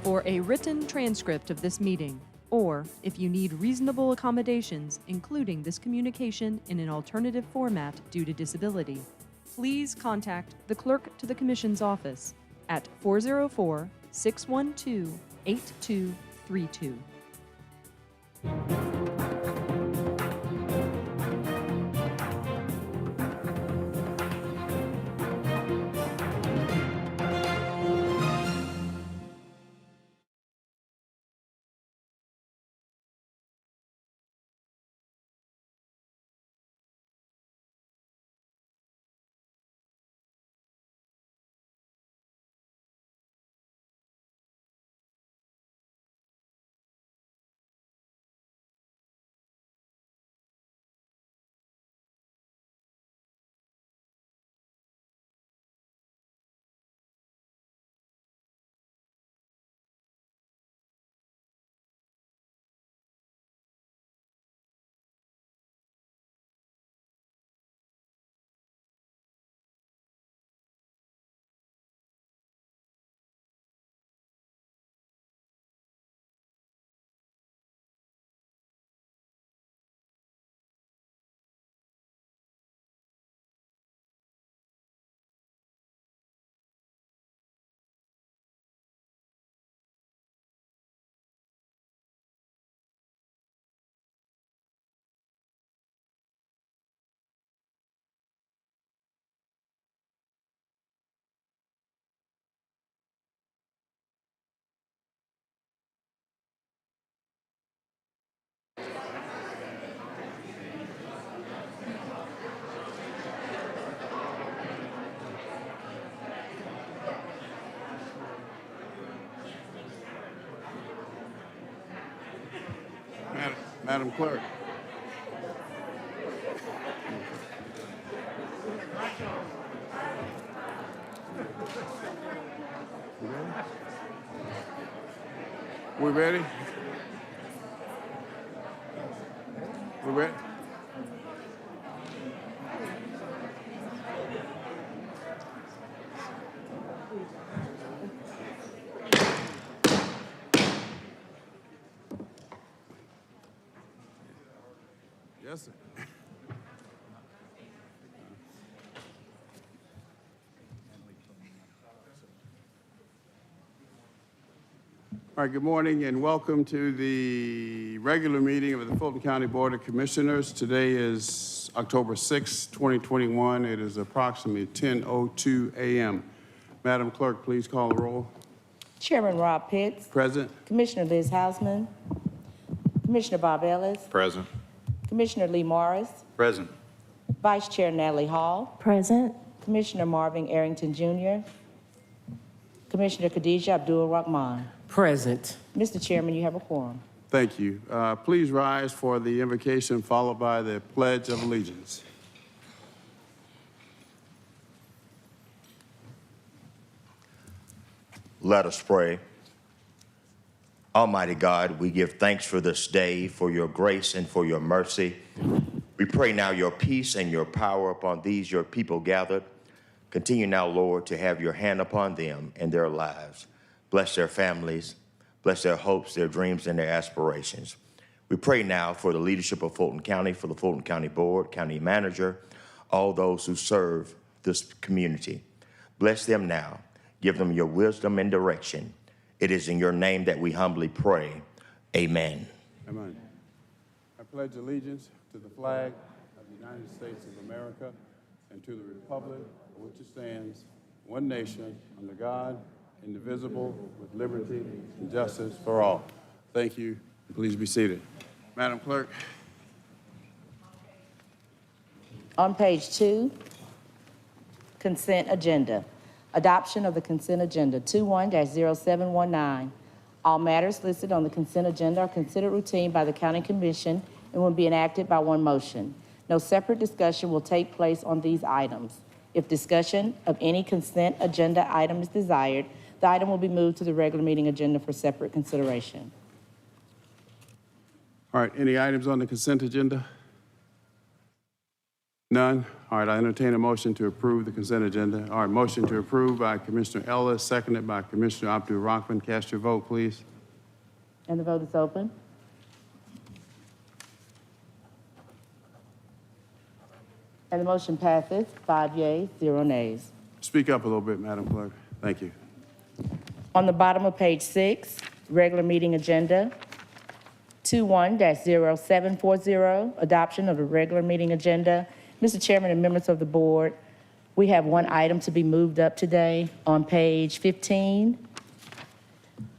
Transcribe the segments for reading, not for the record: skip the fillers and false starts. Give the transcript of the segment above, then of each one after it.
For a written transcript of this meeting, or if you need reasonable accommodations, including this communication in an alternative format due to disability, please contact the Clerk to the Commission's office at 404-612-8232. Madam Clerk. We ready? We ready? Yes, sir. All right, good morning and welcome to the regular meeting of the Fulton County Board of Commissioners. Today is October 6, 2021. It is approximately 10:02 a.m. Madam Clerk, please call the roll. Chairman Rob Pitts. Present. Commissioner Liz Hausman. Commissioner Bob Ellis. Present. Commissioner Lee Morris. Present. Vice Chair Natalie Hall. Present. Commissioner Marvin Arrington Jr. Commissioner Khadijah Abdul-Rahman. Present. Mr. Chairman, you have a quorum. Thank you. Please rise for the invocation followed by the Pledge of Allegiance. Let us pray. Almighty God, we give thanks for this day, for your grace and for your mercy. We pray now your peace and your power upon these, your people gathered. Continue now, Lord, to have your hand upon them and their lives. Bless their families, bless their hopes, their dreams, and their aspirations. We pray now for the leadership of Fulton County, for the Fulton County Board, County Manager, all those who serve this community. Bless them now. Give them your wisdom and direction. It is in your name that we humbly pray. Amen. Amen. I pledge allegiance to the flag of the United States of America and to the republic for which it stands, one nation, under God, indivisible, with liberty and justice for all. Thank you. Please be seated. Madam Clerk. On page 2, consent agenda. Adoption of the consent agenda 21-0719. All matters listed on the consent agenda are considered routine by the County Commission and will be enacted by one motion. No separate discussion will take place on these items. If discussion of any consent agenda item is desired, the item will be moved to the regular meeting agenda for separate consideration. All right, any items on the consent agenda? None? All right, I entertain a motion to approve the consent agenda. All right, motion to approve by Commissioner Ellis, seconded by Commissioner Abdul-Rahman. Cast your vote, please. And the vote is open. And the motion passes, 5 yeas, 0 nays. Speak up a little bit, Madam Clerk. Thank you. On the bottom of page 6, regular meeting agenda, 21-0740, adoption of the regular meeting agenda. Mr. Chairman and members of the board, we have one item to be moved up today on page 15,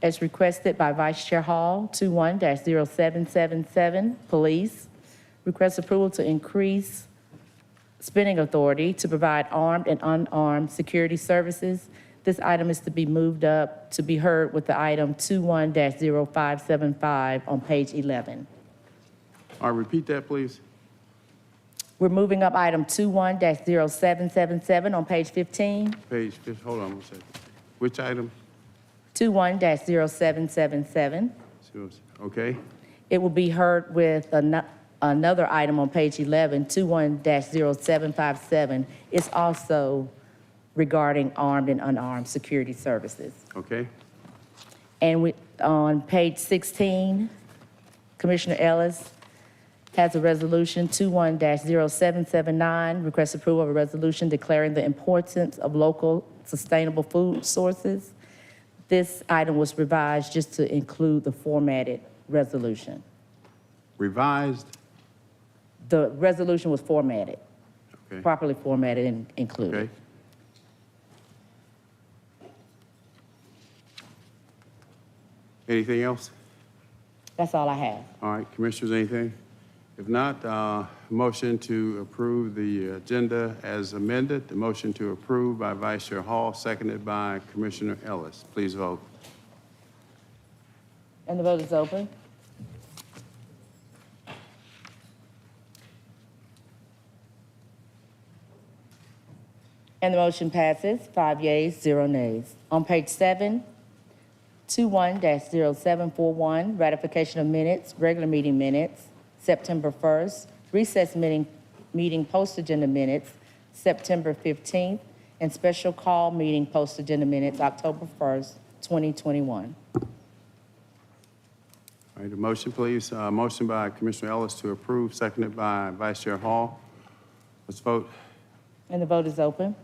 as requested by Vice Chair Hall, 21-0777, police. Request approval to increase spending authority to provide armed and unarmed security services. This item is to be moved up to be heard with the item 21-0575 on page 11. All right, repeat that, please. We're moving up item 21-0777 on page 15. Page 15, hold on one second. Which item? 21-0777. Okay. It will be heard with another item on page 11, 21-0757. It's also regarding armed and unarmed security services. Okay. And on page 16, Commissioner Ellis has a resolution 21-0779, request approval of a resolution declaring the importance of local sustainable food sources. This item was revised just to include the formatted resolution. Revised? The resolution was formatted, Okay. properly formatted and included. Okay. Anything else? That's all I have. All right, Commissioners, anything? If not, motion to approve the agenda as amended. The motion to approve by Vice Chair Hall, seconded by Commissioner Ellis. Please vote. And the vote is open. And the motion passes, 5 yeas, 0 nays. On page 7, 21-0741, ratification of minutes, regular meeting minutes, September 1st, recess meeting post-agenda minutes, September 15th, and special call meeting post-agenda minutes, October 1st, 2021. All right, a motion, please. Motion by Commissioner Ellis to approve, seconded by Vice Chair Hall. Let's vote. And the vote is open.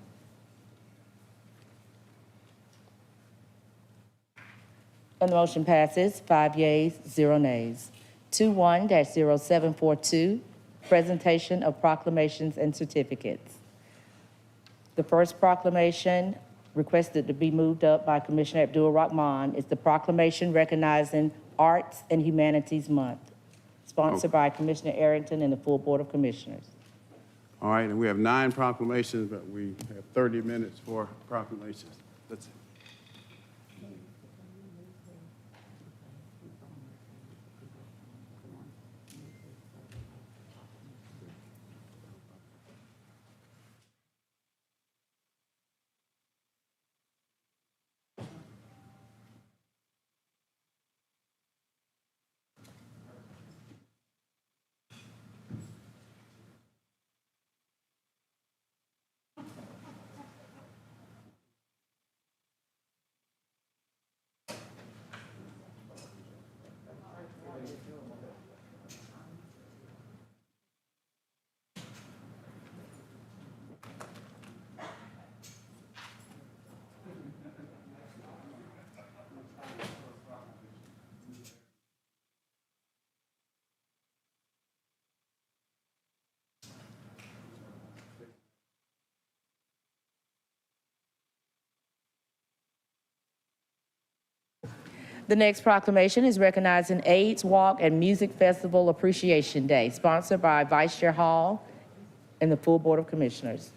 And the motion passes, 5 yeas, 0 nays. 21-0742, presentation of proclamations and certificates. The first proclamation requested to be moved up by Commissioner Abdul-Rahman is the proclamation recognizing Arts and Humanities Month, sponsored by Commissioner Arrington and the full Board of Commissioners. All right, and we have 9 proclamations, but we have 30 minutes for proclamations. Let's. The next proclamation is recognizing AIDS Walk and Music Festival Appreciation Day, sponsored by Vice Chair Hall and the full Board of Commissioners.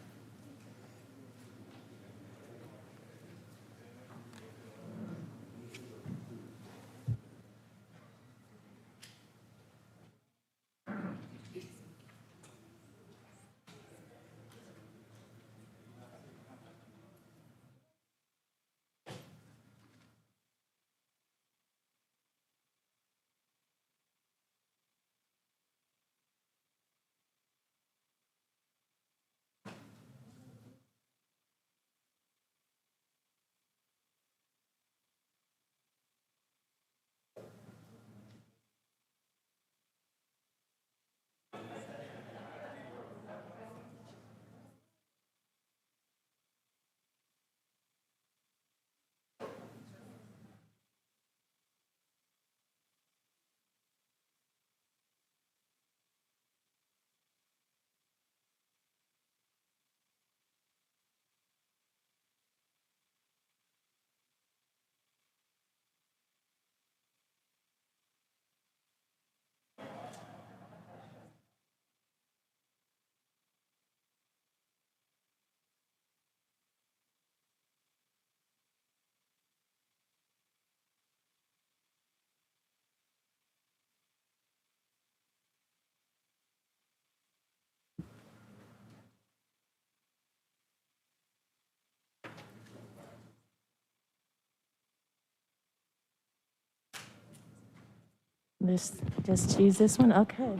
Just choose this one, okay.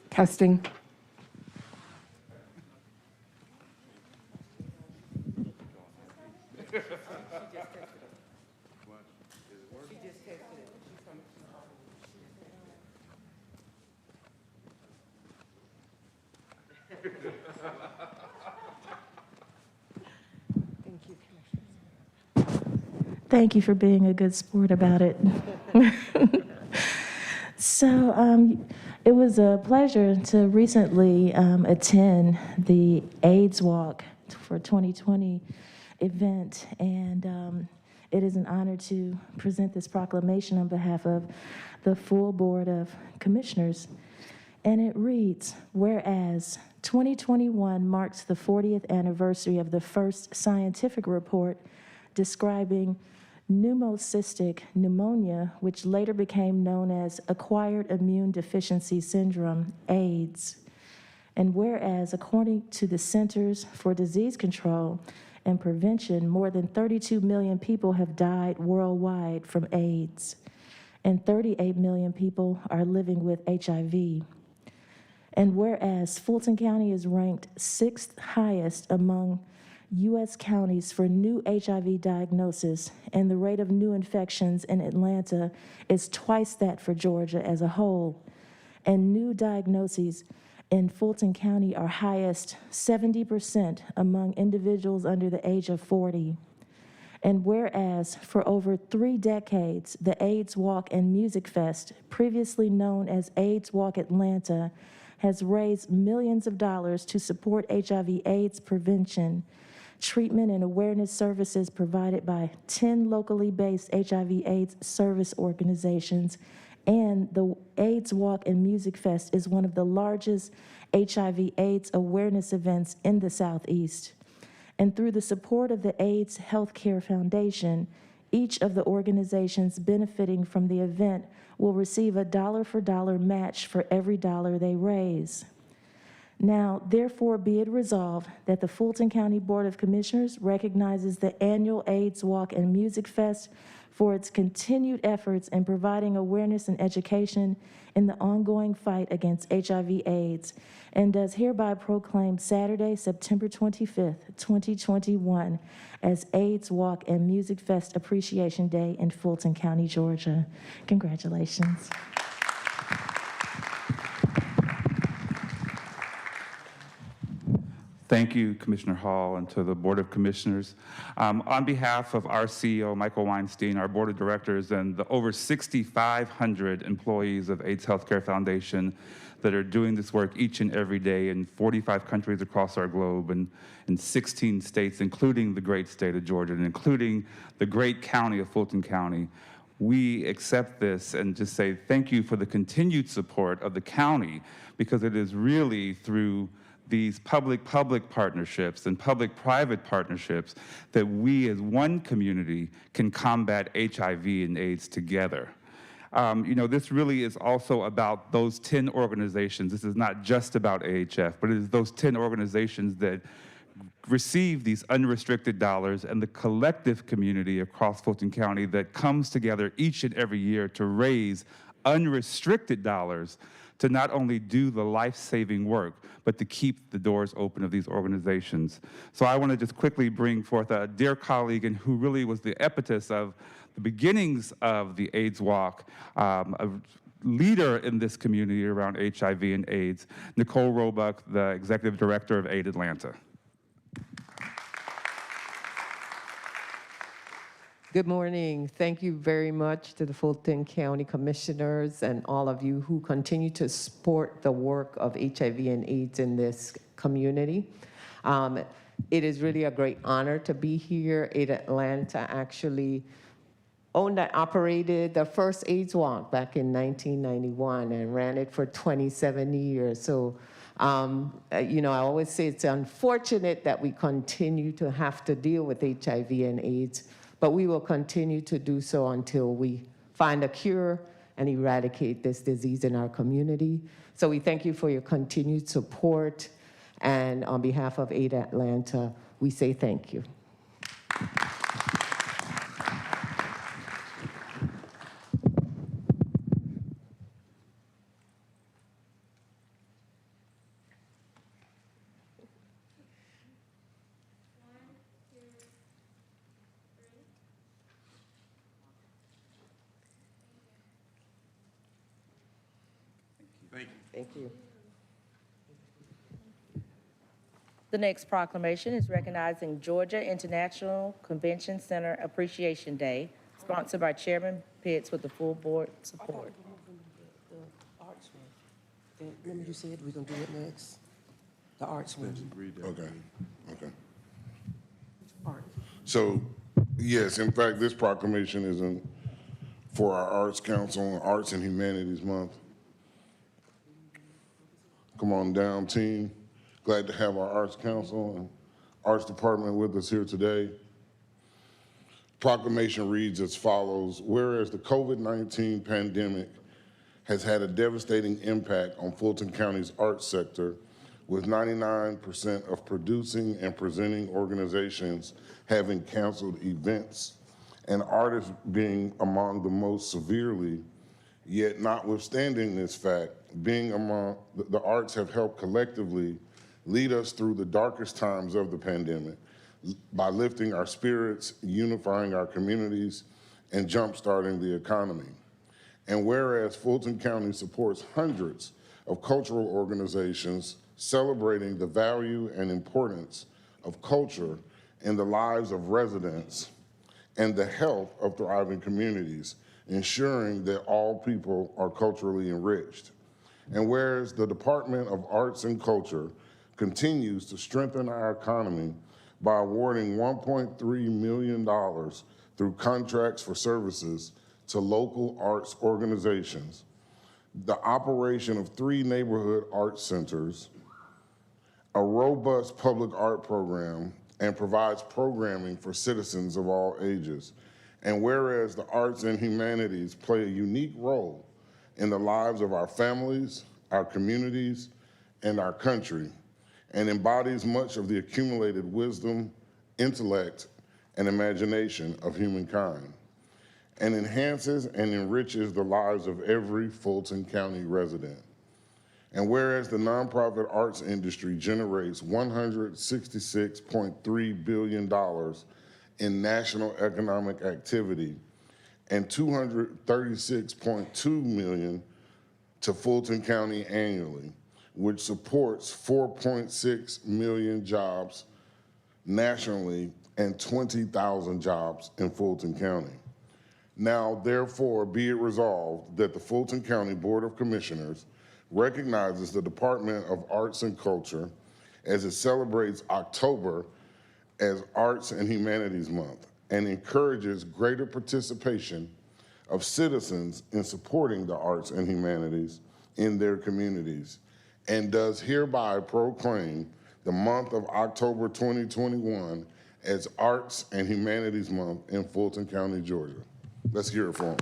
Testing. Thank you for being a good sport about it. So it was a pleasure to recently attend the AIDS Walk for 2020 event, and it is an honor to present this proclamation on behalf of the full Board of Commissioners. And it reads, whereas 2021 marks the 40th anniversary of the first scientific report describing pneumocystic pneumonia, which later became known as acquired immune deficiency syndrome, AIDS. And whereas, according to the Centers for Disease Control and Prevention, more than 32 million people have died worldwide from AIDS, and 38 million people are living with HIV. And whereas Fulton County is ranked 6th highest among U.S. counties for new HIV diagnosis, and the rate of new infections in Atlanta is twice that for Georgia as a whole. And new diagnoses in Fulton County are highest 70% among individuals under the age of 40. And whereas for over 3 decades, the AIDS Walk and Music Fest, previously known as AIDS Walk Atlanta, has raised millions of dollars to support HIV/AIDS prevention, treatment, and awareness services provided by 10 locally based HIV/AIDS service organizations. And the AIDS Walk and Music Fest is one of the largest HIV/AIDS awareness events in the Southeast. And through the support of the AIDS Healthcare Foundation, each of the organizations benefiting from the event will receive a dollar-for-dollar match for every dollar they raise. Now, therefore, be it resolved that the Fulton County Board of Commissioners recognizes the annual AIDS Walk and Music Fest for its continued efforts in providing awareness and education in the ongoing fight against HIV/AIDS, and does hereby proclaim Saturday, September 25th, 2021, as AIDS Walk and Music Fest Appreciation Day in Fulton County, Georgia. Congratulations. Thank you, Commissioner Hall, and to the Board of Commissioners. On behalf of our CEO, Michael Weinstein, our Board of Directors, and the over 6,500 employees of AIDS Healthcare Foundation that are doing this work each and every day in 45 countries across our globe and in 16 states, including the great state of Georgia and including the great county of Fulton County, we accept this and just say thank you for the continued support of the county, because it is really through these public-public partnerships and public-private partnerships that we as one community can combat HIV and AIDS together. This really is also about those 10 organizations. This is not just about AHF, but it is those 10 organizations that receive these unrestricted dollars and the collective community across Fulton County that comes together each and every year to raise unrestricted dollars to not only do the life-saving work, but to keep the doors open of these organizations. So I want to just quickly bring forth a dear colleague and who really was the impetus of the beginnings of the AIDS Walk, a leader in this community around HIV and AIDS, Nicole Roebuck, the Executive Director of AIDS Atlanta. Good morning. Thank you very much to the Fulton County Commissioners and all of you who continue to support the work of HIV and AIDS in this community. It is really a great honor to be here. AIDS Atlanta actually owned and operated the first AIDS Walk back in 1991 and ran it for 27 years. So, I always say it's unfortunate that we continue to have to deal with HIV and AIDS, but we will continue to do so until we find a cure and eradicate this disease in our community. So we thank you for your continued support, and on behalf of AIDS Atlanta, we say thank you. Thank you. The next proclamation is recognizing Georgia International Convention Center Appreciation Day, sponsored by Chairman Pitts with the full board support. The arts one. Remember you said we're gonna do it next? The arts one. Okay. Art. So, yes, in fact, this proclamation is for our Arts Council and Arts and Humanities Month. Come on down, team. Glad to have our Arts Council and Arts Department with us here today. Proclamation reads as follows: whereas the COVID-19 pandemic has had a devastating impact on Fulton County's arts sector, with 99% of producing and presenting organizations having canceled events and artists being among the most severely, yet notwithstanding this fact, being among the arts have helped collectively lead us through the darkest times of the pandemic by lifting our spirits, unifying our communities, and jumpstarting the economy. And whereas Fulton County supports hundreds of cultural organizations celebrating the value and importance of culture in the lives of residents and the health of thriving communities, ensuring that all people are culturally enriched. And whereas the Department of Arts and Culture continues to strengthen our economy by awarding $1.3 million through contracts for services to local arts organizations, the operation of 3 neighborhood arts centers, a robust public art program, and provides programming for citizens of all ages. And whereas the arts and humanities play a unique role in the lives of our families, our communities, and our country, and embodies much of the accumulated wisdom, intellect, and imagination of humankind, and enhances and enriches the lives of every Fulton County resident. And whereas the nonprofit arts industry generates $166.3 billion in national economic activity and $236.2 million to Fulton County annually, which supports 4.6 million jobs nationally and 20,000 jobs in Fulton County. Now, therefore, be it resolved that the Fulton County Board of Commissioners recognizes the Department of Arts and Culture as it celebrates October as Arts and Humanities Month and encourages greater participation of citizens in supporting the arts and humanities in their communities, and does hereby proclaim the month of October 2021 as Arts and Humanities Month in Fulton County, Georgia. Let's hear it for them.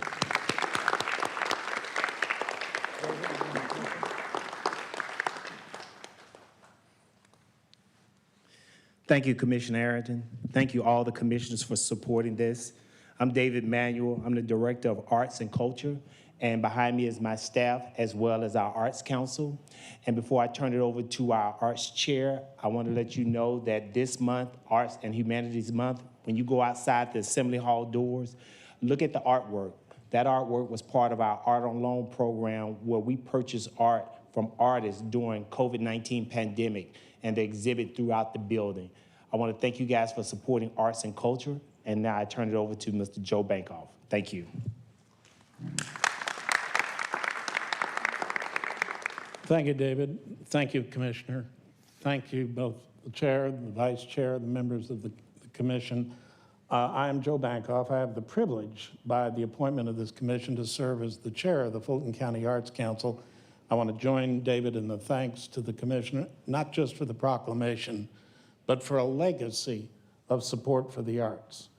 Thank you, Commissioner Arrington. Thank you, all the commissioners, for supporting this. I'm David Manuel. I'm the Director of Arts and Culture, and behind me is my staff as well as our Arts Council. And before I turn it over to our Arts Chair, I want to let you know that this month, Arts and Humanities Month, when you go outside the Assembly Hall doors, look at the artwork. That artwork was part of our Art on Loan program, where we purchase art from artists during COVID-19 pandemic, and they exhibit throughout the building. I want to thank you guys for supporting arts and culture, and now I turn it over to Mr. Joe Bankoff. Thank you. Thank you, David. Thank you, Commissioner. Thank you, both the Chair, the Vice Chair, the members of the Commission. I am Joe Bankoff. I have the privilege, by the appointment of this commission, to serve as the Chair of the Fulton County Arts Council. I want to join David in the thanks to the Commissioner, not just for the proclamation, but for a legacy of support for the arts.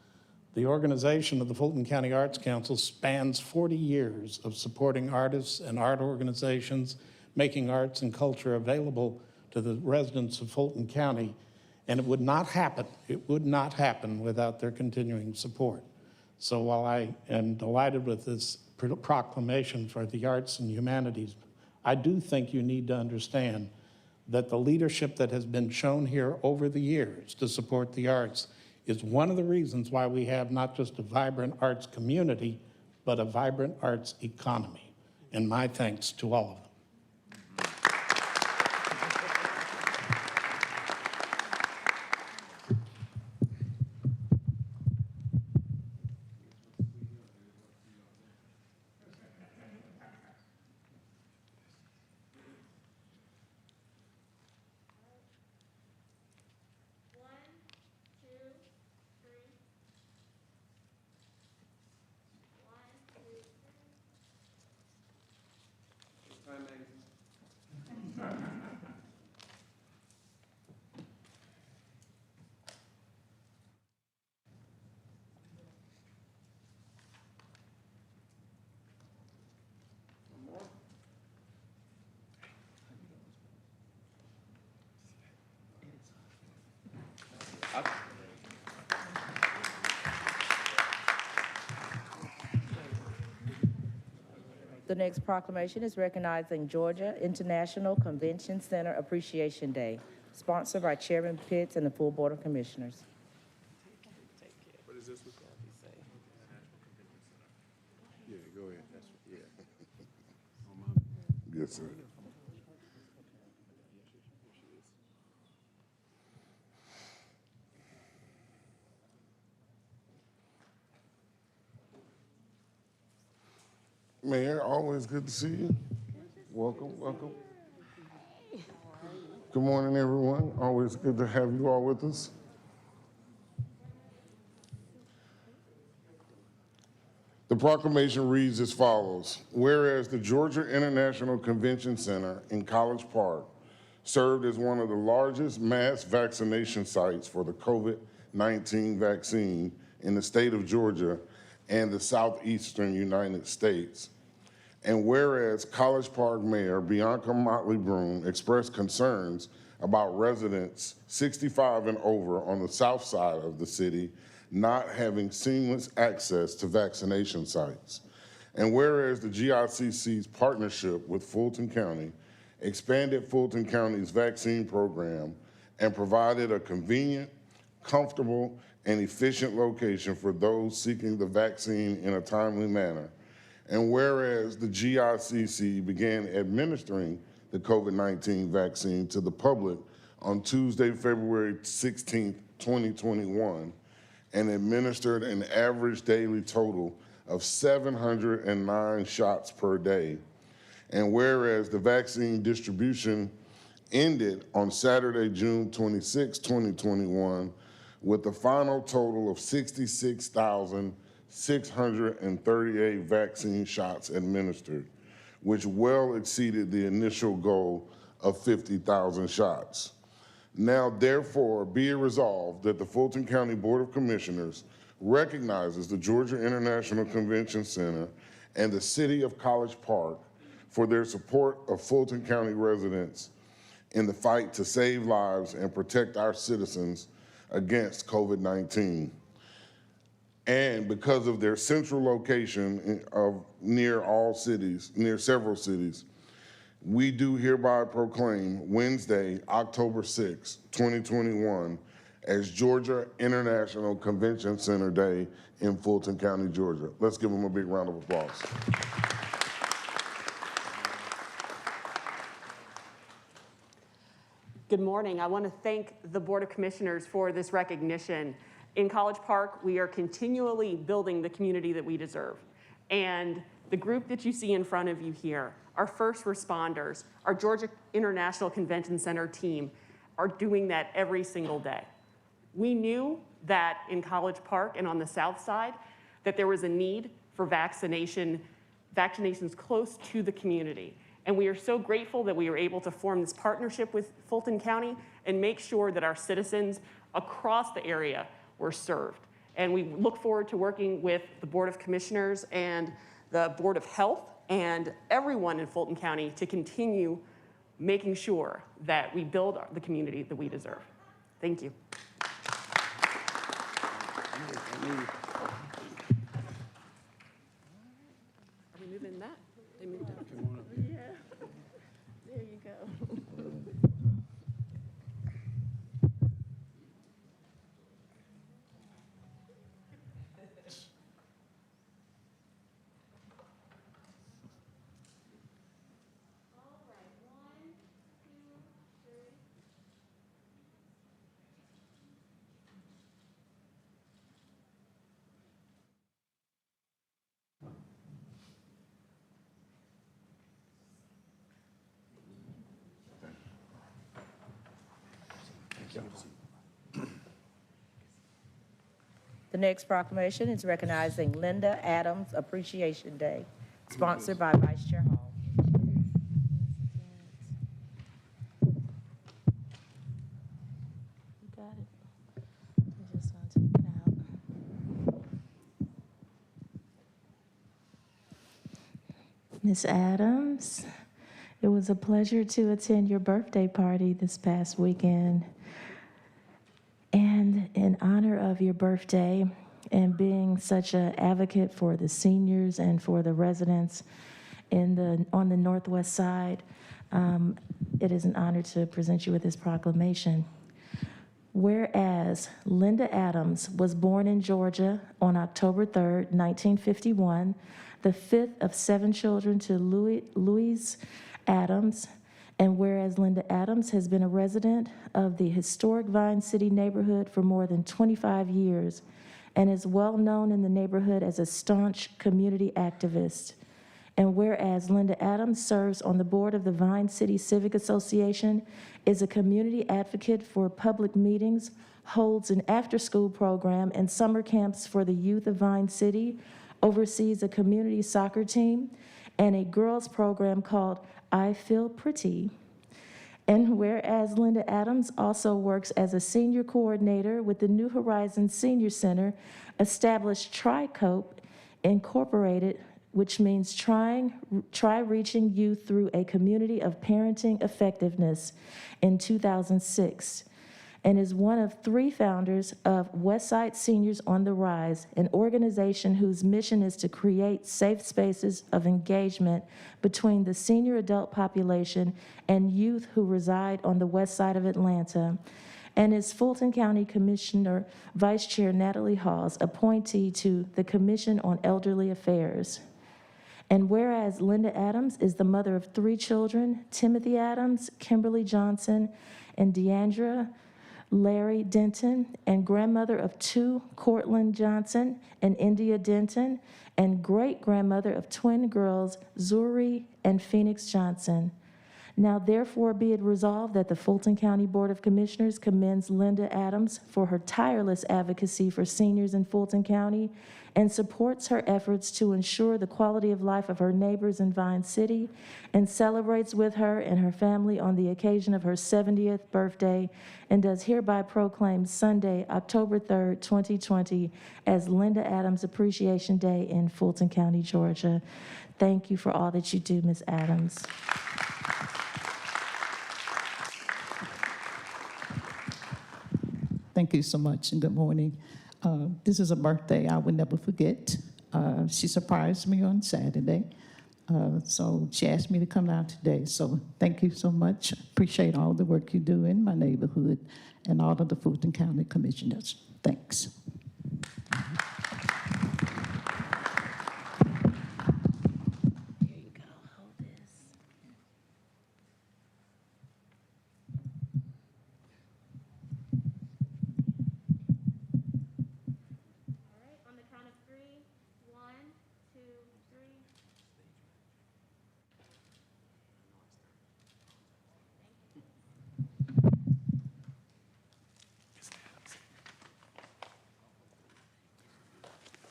The organization of the Fulton County Arts Council spans 40 years of supporting artists and art organizations, making arts and culture available to the residents of Fulton County, and it would not happen without their continuing support. So while I am delighted with this proclamation for the arts and humanities, I do think you need to understand that the leadership that has been shown here over the years to support the arts is one of the reasons why we have not just a vibrant arts community, but a vibrant arts economy. And my thanks to all of them. The next proclamation is recognizing Georgia International Convention Center Appreciation Day, sponsored by Chairman Pitts and the full Board of Commissioners. What is this? Yeah, go ahead. Yes, sir. Mayor, always good to see you. Welcome, welcome. Good morning, everyone. Always good to have you all with us. The proclamation reads as follows. Whereas the Georgia International Convention Center in College Park served as one of the largest mass vaccination sites for the COVID-19 vaccine in the state of Georgia and the southeastern United States. And whereas College Park Mayor Bianca Motley Broom expressed concerns about residents 65 and over on the south side of the city not having seamless access to vaccination sites. And whereas the GICC's partnership with Fulton County expanded Fulton County's vaccine program and provided a convenient, comfortable, and efficient location for those seeking the vaccine in a timely manner. And whereas the GICC began administering the COVID-19 vaccine to the public on Tuesday, February 16, 2021, and administered an average daily total of 709 shots per day. And whereas the vaccine distribution ended on Saturday, June 26, 2021, with a final total of 66,638 vaccine shots administered, which well exceeded the initial goal of 50,000 shots. Now, therefore, be it resolved that the Fulton County Board of Commissioners recognizes the Georgia International Convention Center and the City of College Park for their support of Fulton County residents in the fight to save lives and protect our citizens against COVID-19. And because of their central location near several cities, we do hereby proclaim Wednesday, October 6, 2021, as Georgia International Convention Center Day in Fulton County, Georgia. Let's give them a big round of applause. Good morning. I want to thank the Board of Commissioners for this recognition. In College Park, we are continually building the community that we deserve. And the group that you see in front of you here, our first responders, our Georgia International Convention Center team, are doing that every single day. We knew that in College Park and on the south side that there was a need for vaccinations close to the community. And we are so grateful that we were able to form this partnership with Fulton County and make sure that our citizens across the area were served. And we look forward to working with the Board of Commissioners and the Board of Health and everyone in Fulton County to continue making sure that we build the community that we deserve. Thank you. Are we moving that? They moved it. Yeah. There you go. The next proclamation is recognizing Linda Adams Appreciation Day, sponsored by Vice Chair Hall. Miss Adams, it was a pleasure to attend your birthday party this past weekend. And in honor of your birthday and being such an advocate for the seniors and for the residents on the Northwest Side, it is an honor to present you with this proclamation. Whereas Linda Adams was born in Georgia on October 3rd, 1951, the fifth of 7 children to Louise Adams, and whereas Linda Adams has been a resident of the historic Vine City neighborhood for more than 25 years and is well known in the neighborhood as a staunch community activist. And whereas Linda Adams serves on the board of the Vine City Civic Association, is a community advocate for public meetings, holds an after-school program and summer camps for the youth of Vine City, oversees a community soccer team, and a girls program called I Feel Pretty. And whereas Linda Adams also works as a senior coordinator with the New Horizons Senior Center, established TriCope Incorporated, which means try reaching youth through a community of parenting effectiveness in 2006, and is one of 3 founders of Westside Seniors on the Rise, an organization whose mission is to create safe spaces of engagement between the senior adult population and youth who reside on the west side of Atlanta, and is Fulton County Commissioner Vice Chair Natalie Hall's appointee to the Commission on Elderly Affairs. And whereas Linda Adams is the mother of 3 children, Timothy Adams, Kimberly Johnson, and Deandra Larry Denton, and grandmother of 2, Cortland Johnson and India Denton, and great-grandmother of twin girls, Zuri and Phoenix Johnson. Now therefore be it resolved that the Fulton County Board of Commissioners commends Linda Adams for her tireless advocacy for seniors in Fulton County and supports her efforts to ensure the quality of life of her neighbors in Vine City, and celebrates with her and her family on the occasion of her 70th birthday, and does hereby proclaim Sunday, October 3rd, 2020, as Linda Adams Appreciation Day in Fulton County, Georgia. Thank you for all that you do, Ms. Adams. Thank you so much, and good morning. This is a birthday I will never forget. She surprised me on Saturday, so she asked me to come out today. So thank you so much. Appreciate all the work you do in my neighborhood and all of the Fulton County Commissioners. Thanks.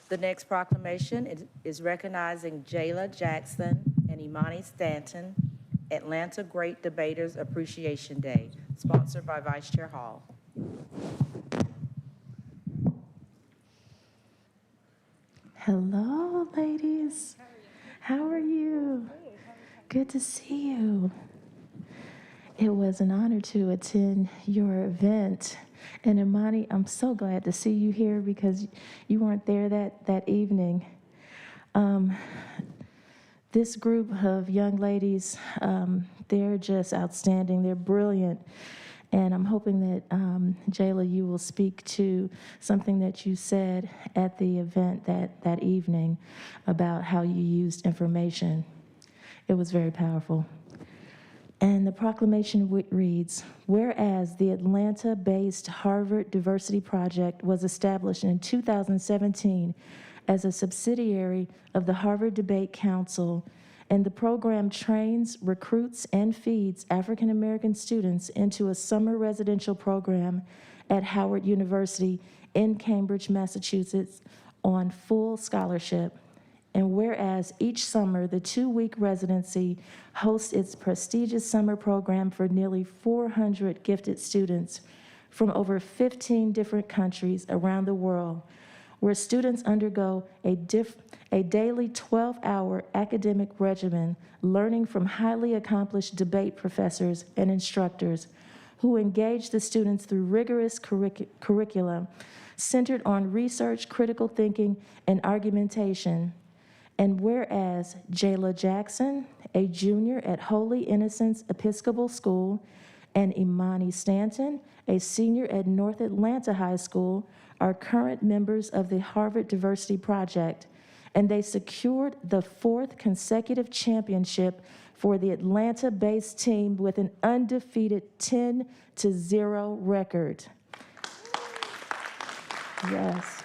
The next proclamation is recognizing Jayla Jackson and Imani Stanton, Atlanta Great Debaters Appreciation Day, sponsored by Vice Chair Hall. Hello, ladies. How are you? Good to see you. It was an honor to attend your event. And Imani, I'm so glad to see you here because you weren't there that evening. This group of young ladies, they're just outstanding. They're brilliant. And I'm hoping that, Jayla, you will speak to something that you said at the event that evening about how you used information. It was very powerful. And the proclamation reads, whereas the Atlanta-based Harvard Diversity Project was established in 2017 as a subsidiary of the Harvard Debate Council, and the program trains, recruits, and feeds African American students into a summer residential program at Howard University in Cambridge, Massachusetts, on full scholarship. And whereas each summer, the 2-week residency hosts its prestigious summer program for nearly 400 gifted students from over 15 different countries around the world. where students undergo a daily 12-hour academic regimen, learning from highly accomplished debate professors and instructors who engage the students through rigorous curriculum centered on research, critical thinking, and argumentation. And whereas Jayla Jackson, a junior at Holy Innocents Episcopal School, and Imani Stanton, a senior at North Atlanta High School, are current members of the Harvard Diversity Project, and they secured the 4th consecutive championship for the Atlanta-based team with an undefeated 10-0 record. Yes.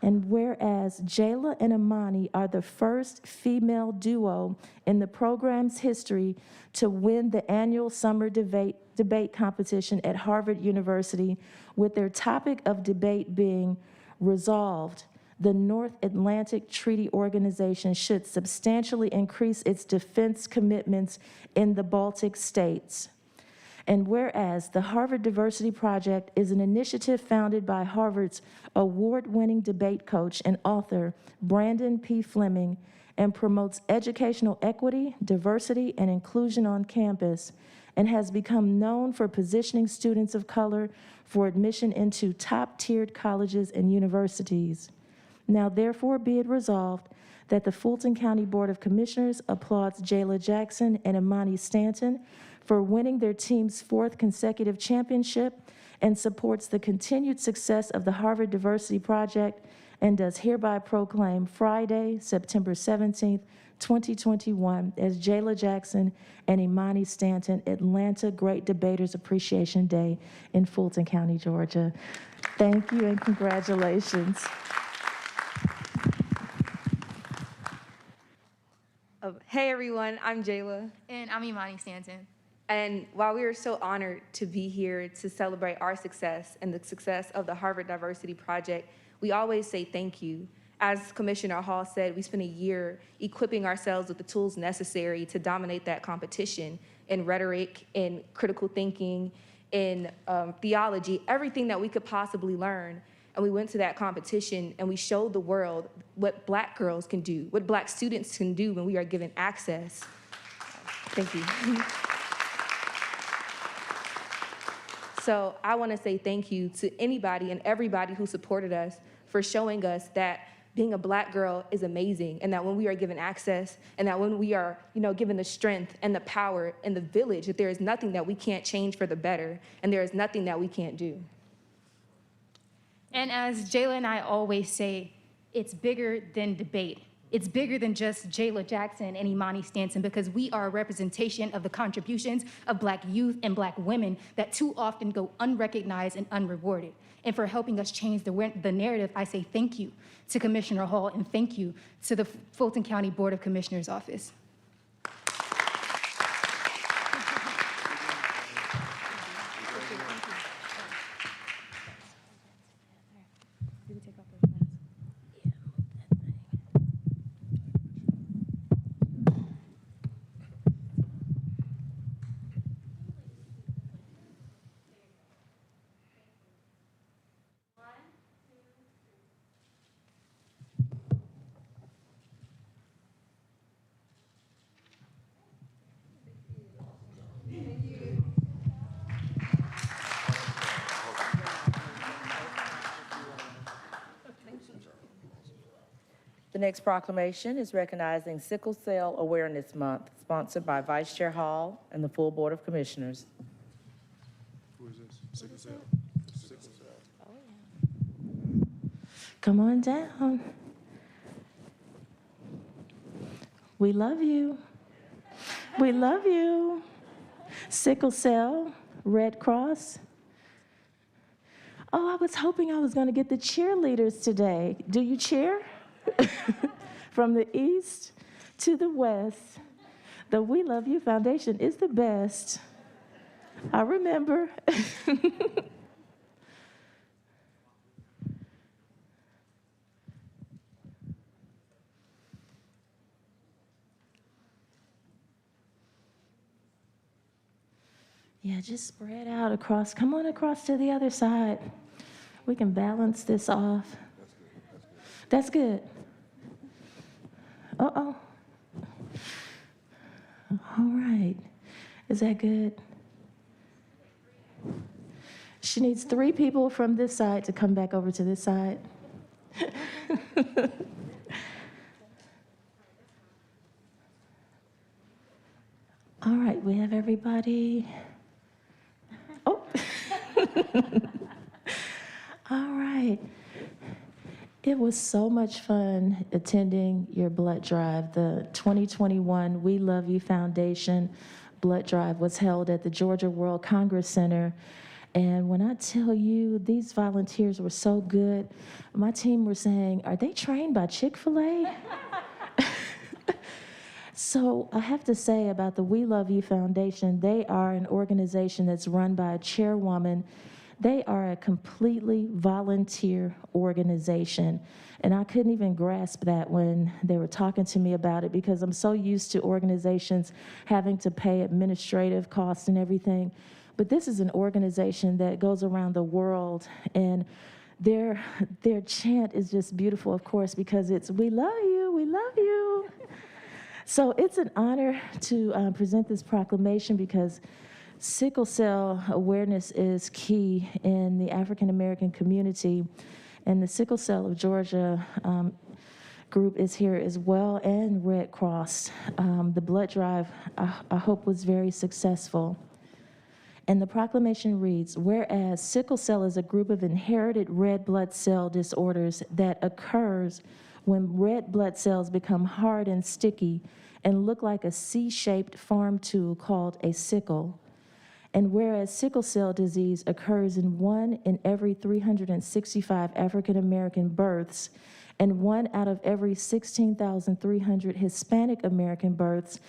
And whereas Jayla and Imani are the first female duo in the program's history to win the annual summer debate competition at Harvard University, with their topic of debate being resolved, the North Atlantic Treaty Organization should substantially increase its defense commitments in the Baltic states. And whereas the Harvard Diversity Project is an initiative founded by Harvard's award-winning debate coach and author, Brandon P. Fleming, and promotes educational equity, diversity, and inclusion on campus, and has become known for positioning students of color for admission into top-tiered colleges and universities. Now therefore be it resolved that the Fulton County Board of Commissioners applauds Jayla Jackson and Imani Stanton for winning their team's 4th consecutive championship and supports the continued success of the Harvard Diversity Project, and does hereby proclaim Friday, September 17th, 2021 as Jayla Jackson and Imani Stanton Atlanta Great Debaters Appreciation Day in Fulton County, Georgia. Thank you and congratulations. Hey everyone, I'm Jayla. And I'm Imani Stanton. And while we are so honored to be here to celebrate our success and the success of the Harvard Diversity Project, we always say thank you. As Commissioner Hall said, we spent a year equipping ourselves with the tools necessary to dominate that competition in rhetoric, in critical thinking, in theology, everything that we could possibly learn. And we went to that competition and we showed the world what Black girls can do, what Black students can do when we are given access. Thank you. So I want to say thank you to anybody and everybody who supported us for showing us that being a Black girl is amazing, and that when we are given access, and that when we are, given the strength and the power and the village, that there is nothing that we can't change for the better, and there is nothing that we can't do. And as Jayla and I always say, it's bigger than debate. It's bigger than just Jayla Jackson and Imani Stanton, because we are a representation of the contributions of Black youth and Black women that too often go unrecognized and unrewarded. And for helping us change the narrative, I say thank you to Commissioner Hall and thank you to the Fulton County Board of Commissioners office. The next proclamation is recognizing Sickle Cell Awareness Month, sponsored by Vice Chair Hall and the full Board of Commissioners. Who is this? Sickle cell? Sickle cell. Oh, yeah. Come on down. We love you. We love you. Sickle Cell, Red Cross. Oh, I was hoping I was going to get the cheerleaders today. Do you cheer? From the east to the west, the We Love You Foundation is the best. I remember. Yeah, just spread out across. Come on across to the other side. We can balance this off. That's good. Uh-oh. All right. Is that good? She needs 3 people from this side to come back over to this side. All right, we have everybody. Oh. All right. It was so much fun attending your blood drive. The 2021 We Love You Foundation blood drive was held at the Georgia World Congress Center. And when I tell you these volunteers were so good, my team were saying, are they trained by Chick-fil-A? So I have to say about the We Love You Foundation, they are an organization that's run by a chairwoman. They are a completely volunteer organization. And I couldn't even grasp that when they were talking to me about it, because I'm so used to organizations having to pay administrative costs and everything. But this is an organization that goes around the world, and their chant is just beautiful, of course, because it's, we love you, we love you. So it's an honor to present this proclamation, because sickle cell awareness is key in the African American community, and the Sickle Cell of Georgia group is here as well, and Red Cross. The blood drive, I hope, was very successful. And the proclamation reads, whereas sickle cell is a group of inherited red blood cell disorders that occurs when red blood cells become hard and sticky and look like a C-shaped farm tool called a sickle. And whereas sickle cell disease occurs in 1 in every 365 African American births and 1 out of every 16,300 Hispanic American births,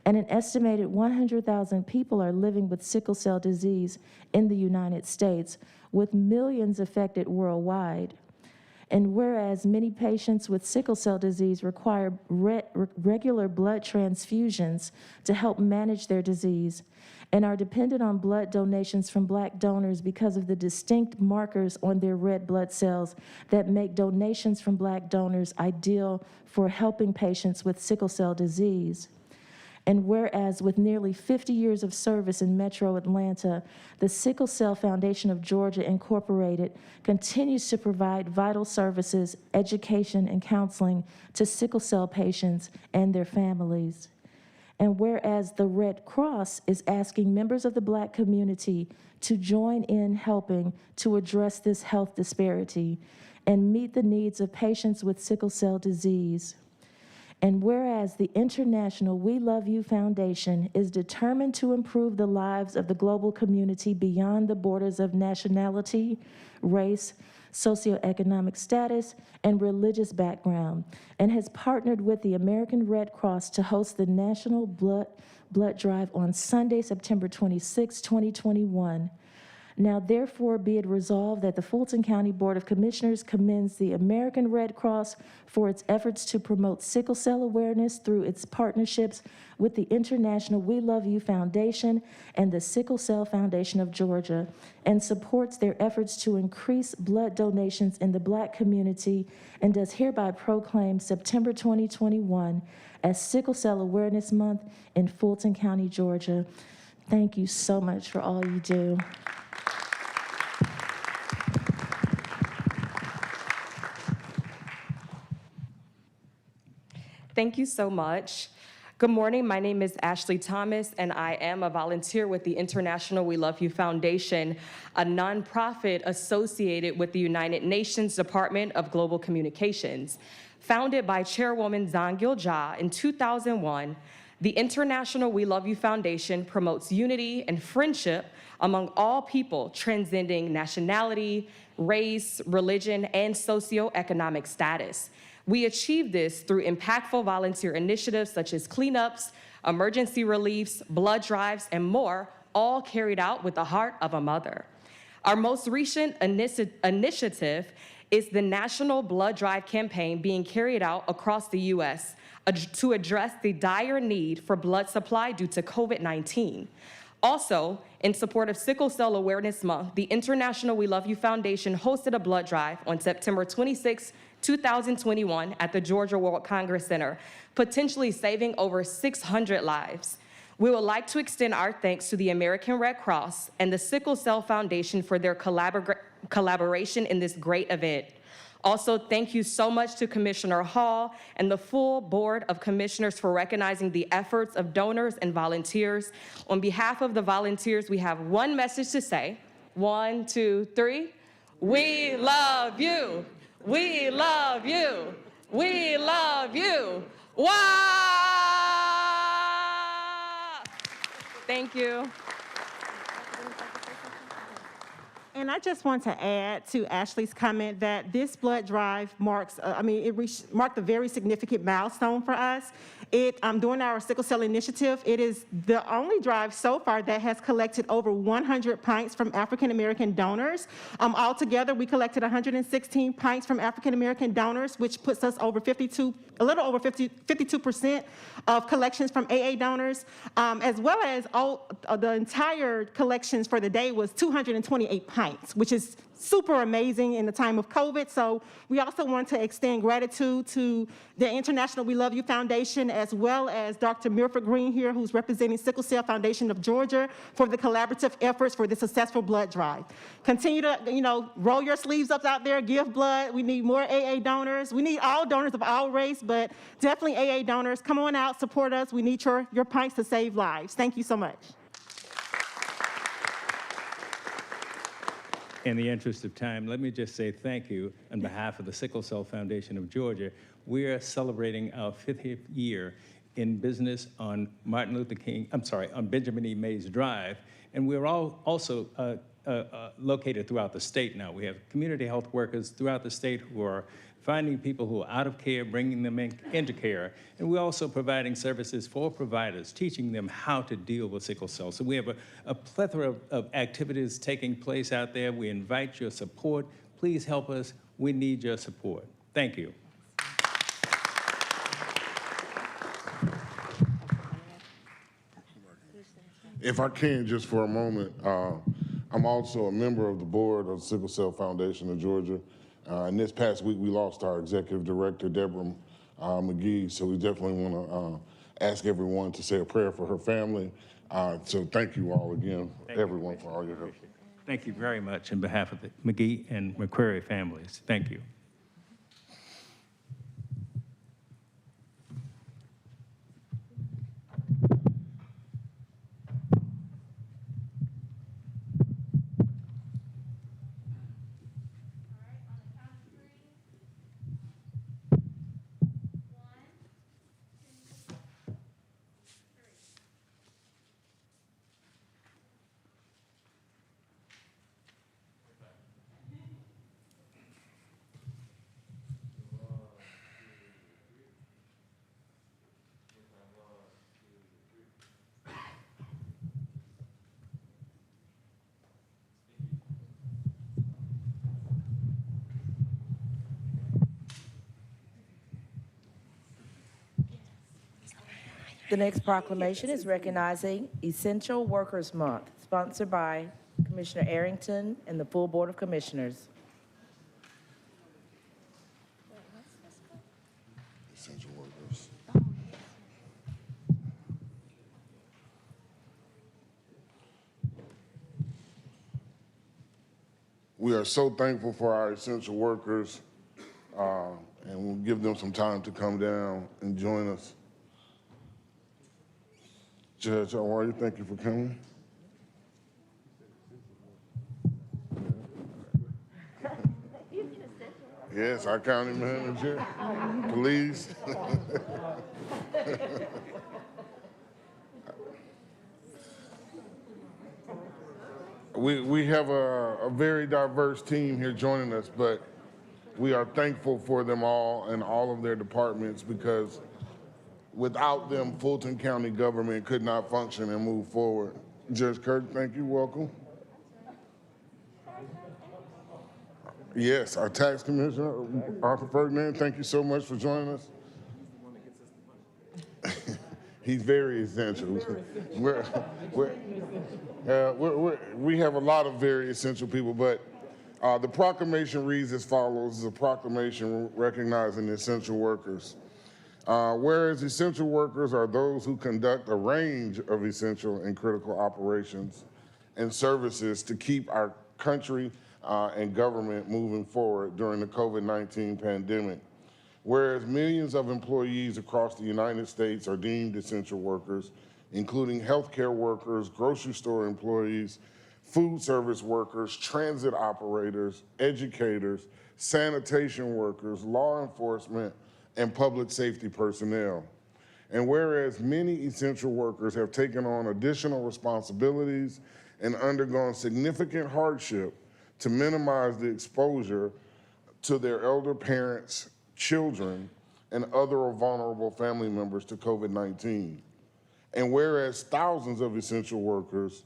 and an estimated 100,000 people are living with sickle cell disease in the United States, with millions affected worldwide. And whereas many patients with sickle cell disease require regular blood transfusions to help manage their disease, and are dependent on blood donations from Black donors because of the distinct markers on their red blood cells that make donations from Black donors ideal for helping patients with sickle cell disease. And whereas with nearly 50 years of service in Metro Atlanta, the Sickle Cell Foundation of Georgia Incorporated continues to provide vital services, education, and counseling to sickle cell patients and their families. And whereas the Red Cross is asking members of the Black community to join in helping to address this health disparity and meet the needs of patients with sickle cell disease. And whereas the International We Love You Foundation is determined to improve the lives of the global community beyond the borders of nationality, race, socioeconomic status, and religious background, and has partnered with the American Red Cross to host the National Blood Drive on Sunday, September 26, 2021. Now, therefore, be it resolved that the Fulton County Board of Commissioners commends the American Red Cross for its efforts to promote sickle cell awareness through its partnerships with the International We Love You Foundation and the Sickle Cell Foundation of Georgia, and supports their efforts to increase blood donations in the Black community, and does hereby proclaim September 2021 as Sickle Cell Awareness Month in Fulton County, Georgia. Thank you so much for all you do. Thank you so much. Good morning, my name is Ashley Thomas, and I am a volunteer with the International We Love You Foundation, a nonprofit associated with the United Nations Department of Global Communications. Founded by Chairwoman Zangil Jha in 2001, the International We Love You Foundation promotes unity and friendship among all people, transcending nationality, race, religion, and socioeconomic status. We achieve this through impactful volunteer initiatives such as cleanups, emergency reliefs, blood drives, and more, all carried out with the heart of a mother. Our most recent initiative is the National Blood Drive campaign being carried out across the U.S. to address the dire need for blood supply due to COVID-19. Also, in support of Sickle Cell Awareness Month, the International We Love You Foundation hosted a blood drive on September 26, 2021 at the Georgia World Congress Center, potentially saving over 600 lives. We would like to extend our thanks to the American Red Cross and the Sickle Cell Foundation for their collaboration in this great event. Also, thank you so much to Commissioner Hall and the full Board of Commissioners for recognizing the efforts of donors and volunteers. On behalf of the volunteers, we have one message to say. 1, 2, 3. We love you. We love you. We love you. Wow! Thank you. And I just want to add to Ashley's comment that this blood drive marks, marked a very significant milestone for us. During our sickle cell initiative, it is the only drive so far that has collected over 100 pints from African-American donors. Altogether, we collected 116 pints from African-American donors, which puts us over 52% of collections from AA donors, as well as the entire collections for the day was 228 pints, which is super amazing in the time of COVID. So we also want to extend gratitude to the International We Love You Foundation, as well as Dr. Milford Green here, who's representing Sickle Cell Foundation of Georgia, for the collaborative efforts for this successful blood drive. Continue to, roll your sleeves up out there, give blood. We need more AA donors. We need all donors of all race, but definitely AA donors. Come on out, support us. We need your pints to save lives. Thank you so much. In the interest of time, let me just say thank you on behalf of the Sickle Cell Foundation of Georgia. We are celebrating our 50th year in business on on Benjamin E. Mays Drive, and we're all also located throughout the state now. We have community health workers throughout the state who are finding people who are out of care, bringing them into care, and we're also providing services for providers, teaching them how to deal with sickle cell. So we have a plethora of activities taking place out there. We invite your support. Please help us. We need your support. Thank you. If I can, just for a moment, I'm also a member of the board of the Sickle Cell Foundation of Georgia. And this past week, we lost our executive director, Deborah McGee, so we definitely want to ask everyone to say a prayer for her family. So thank you all again, everyone, for all your help. Thank you very much on behalf of the McGee and McQuarrie families. Thank you. The next proclamation is recognizing Essential Workers Month, sponsored by Commissioner Arrington and the full Board of Commissioners. Essential workers. We are so thankful for our essential workers, and we'll give them some time to come down and join us. Judge, how are you? Thank you for coming. Yes, our county manager, police. We have a very diverse team here joining us, but we are thankful for them all and all of their departments, because without them, Fulton County government could not function and move forward. Judge Kirk, thank you, welcome. Yes, our tax commissioner, Arthur Ferdinand, thank you so much for joining us. He's very essential. We have a lot of very essential people, but the proclamation reads as follows. It's a proclamation recognizing essential workers. Whereas essential workers are those who conduct a range of essential and critical operations and services to keep our country and government moving forward during the COVID-19 pandemic. Whereas millions of employees across the United States are deemed essential workers, including healthcare workers, grocery store employees, food service workers, transit operators, educators, sanitation workers, law enforcement, and public safety personnel. And whereas many essential workers have taken on additional responsibilities and undergone significant hardship to minimize the exposure to their elder parents, children, and other vulnerable family members to COVID-19. And whereas thousands of essential workers,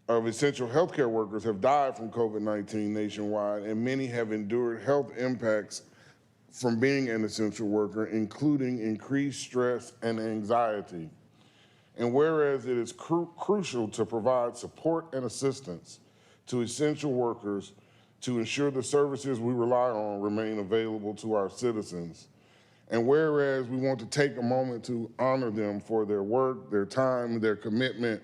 essential healthcare workers have died from COVID-19 nationwide, and many have endured health impacts from being an essential worker, including increased stress and anxiety. And whereas it is crucial to provide support and assistance to essential workers to ensure the services we rely on remain available to our citizens. And whereas we want to take a moment to honor them for their work, their time, their commitment,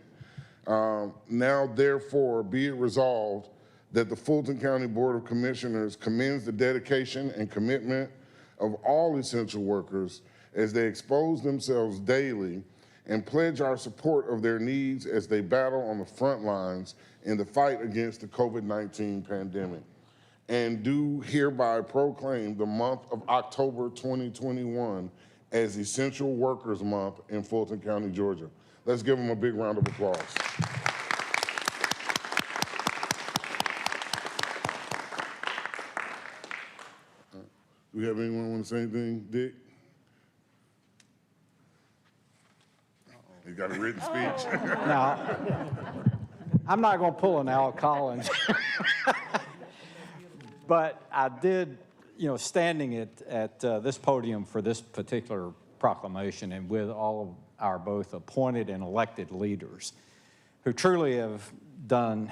now therefore be it resolved that the Fulton County Board of Commissioners commends the dedication and commitment of all essential workers as they expose themselves daily and pledge our support of their needs as they battle on the front lines in the fight against the COVID-19 pandemic. And do hereby proclaim the month of October 2021 as Essential Workers Month in Fulton County, Georgia. Let's give them a big round of applause. Do we have anyone want to say anything, Dick? He's got a written speech. Now, I'm not going to pull an Al Collins. But I did, standing at this podium for this particular proclamation and with all of our both appointed and elected leaders who truly have done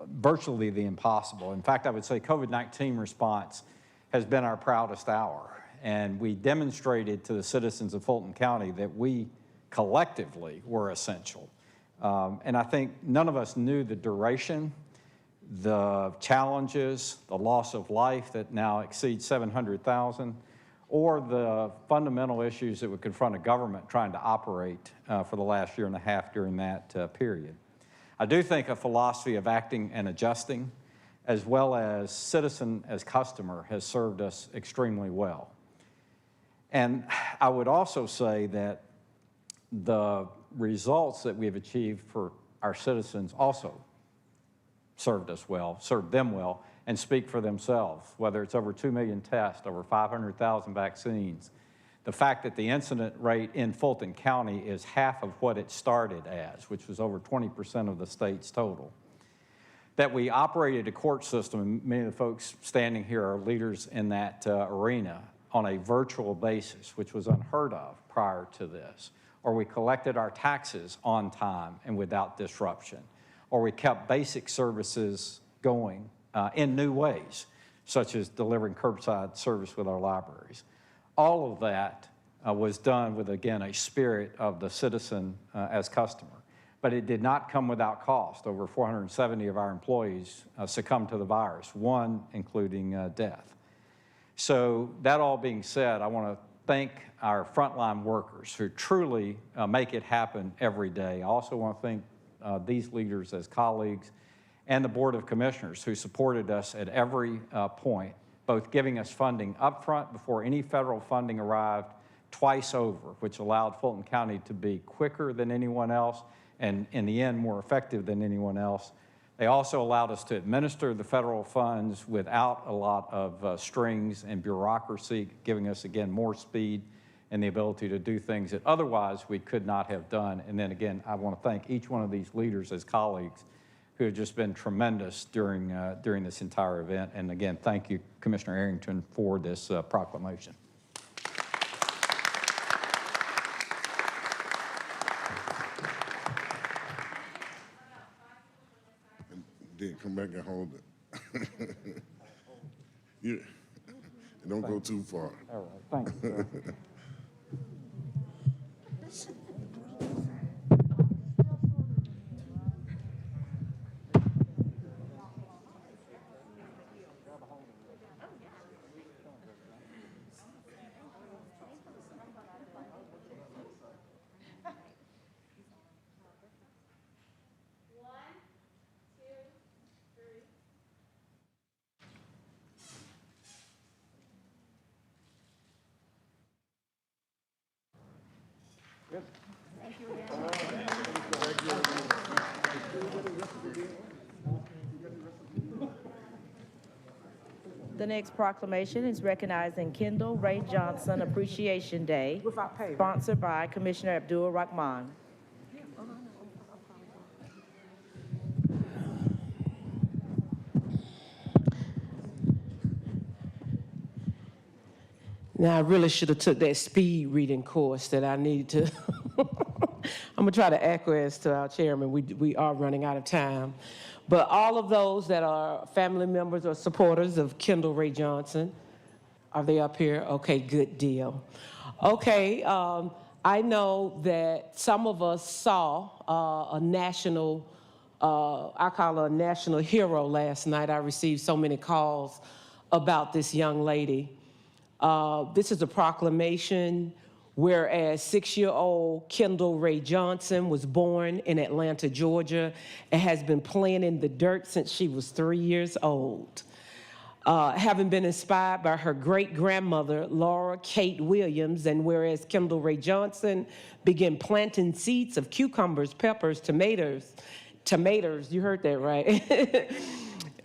virtually the impossible. In fact, I would say COVID-19 response has been our proudest hour. And we demonstrated to the citizens of Fulton County that we collectively were essential. And I think none of us knew the duration, the challenges, the loss of life that now exceeds 700,000, or the fundamental issues that would confront a government trying to operate for the last year and a half during that period. I do think a philosophy of acting and adjusting, as well as citizen as customer, has served us extremely well. And I would also say that the results that we have achieved for our citizens also served us well, served them well, and speak for themselves, whether it's over 2 million tests, over 500,000 vaccines. The fact that the incident rate in Fulton County is half of what it started as, which was over 20% of the state's total. That we operated a court system, and many of the folks standing here are leaders in that arena, on a virtual basis, which was unheard of prior to this. Or we collected our taxes on time and without disruption. Or we kept basic services going in new ways, such as delivering curbside service with our libraries. All of that was done with, again, a spirit of the citizen as customer. But it did not come without cost. Over 470 of our employees succumbed to the virus, one including death. So that all being said, I want to thank our frontline workers who truly make it happen every day. I also want to thank these leaders as colleagues and the Board of Commissioners who supported us at every point, both giving us funding up front before any federal funding arrived, twice over, which allowed Fulton County to be quicker than anyone else and, in the end, more effective than anyone else. They also allowed us to administer the federal funds without a lot of strings and bureaucracy, giving us, again, more speed and the ability to do things that otherwise we could not have done. And then, again, I want to thank each one of these leaders as colleagues who have just been tremendous during this entire event. And, again, thank you, Commissioner Arrington, for this proclamation. come back and hold it. Yeah, don't go too far. All right, thank you, sir. The next proclamation is recognizing Kendall Ray Johnson Appreciation Day, sponsored by Commissioner Abdul Rahman. Now, I really should have took that speed reading course that I needed to. I'm gonna try to acquiesce to our chairman. We are running out of time. But all of those that are family members or supporters of Kendall Ray Johnson, are they up here? Okay, good deal. Okay, I know that some of us saw a national, I call her a national hero last night. I received so many calls about this young lady. This is a proclamation whereas 6-year-old Kendall Ray Johnson was born in Atlanta, Georgia, and has been playing in the dirt since she was 3 years old. Having been inspired by her great-grandmother, Laura Kate Williams, and whereas Kendall Ray Johnson began planting seeds of cucumbers, peppers, tomatoes, you heard that right,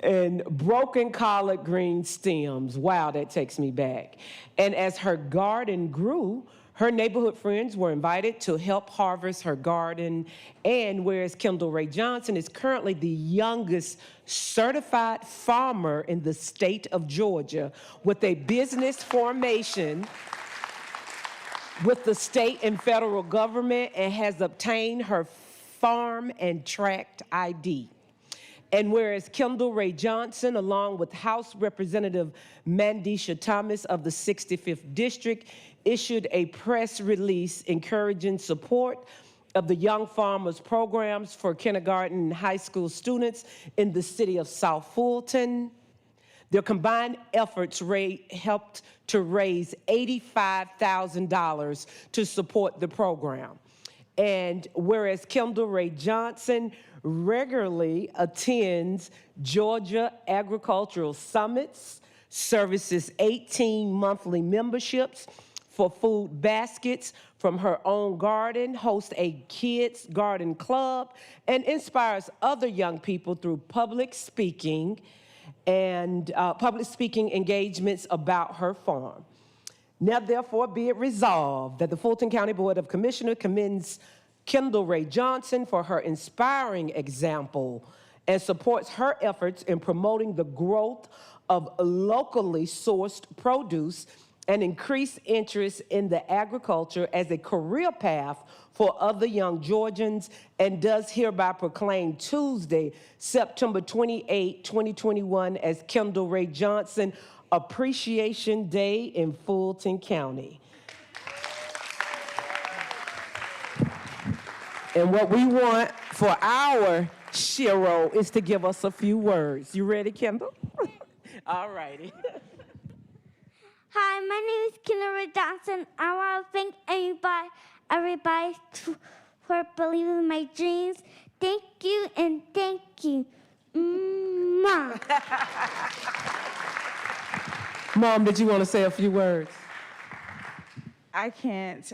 and broken collard green stems. Wow, that takes me back. And as her garden grew, her neighborhood friends were invited to help harvest her garden. And whereas Kendall Ray Johnson is currently the youngest certified farmer in the state of Georgia with a business formation with the state and federal government and has obtained her farm and tract ID. And whereas Kendall Ray Johnson, along with House Representative Mandisha Thomas of the 65th District, issued a press release encouraging support of the Young Farmers programs for kindergarten and high school students in the city of South Fulton. Their combined efforts helped to raise $85,000 to support the program. And whereas Kendall Ray Johnson regularly attends Georgia Agricultural Summits, services 18 monthly memberships for food baskets from her own garden, hosts a kids garden club, and inspires other young people through public speaking and public speaking engagements about her farm. Now, therefore, be it resolved that the Fulton County Board of Commissioners commends Kendall Ray Johnson for her inspiring example and supports her efforts in promoting the growth of locally sourced produce and increased interest in the agriculture as a career path for other young Georgians, and does hereby proclaim Tuesday, September 28, 2021 as Kendall Ray Johnson Appreciation Day in Fulton County. And what we want for our Shiro is to give us a few words. You ready, Kendall? All righty. Hi, my name is Kendall Ray Johnson. I want to thank everybody for believing in my dreams. Thank you and thank you. Mom. Mom, did you want to say a few words? I can't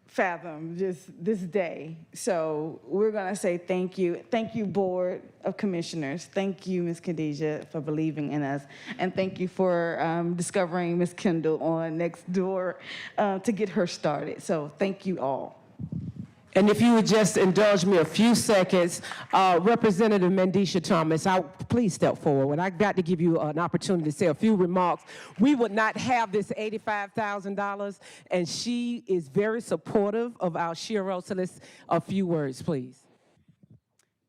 fathom just this day. So we're going to say thank you. Thank you, Board of Commissioners. Thank you, Ms. Khadijah, for believing in us. And thank you for discovering Ms. Kendall on Nextdoor to get her started. So thank you all. And if you would just indulge me a few seconds, Representative Mandisha Thomas, please step forward. I got to give you an opportunity to say a few remarks. We would not have this $85,000, and she is very supportive of our Shiro. So let's a few words, please.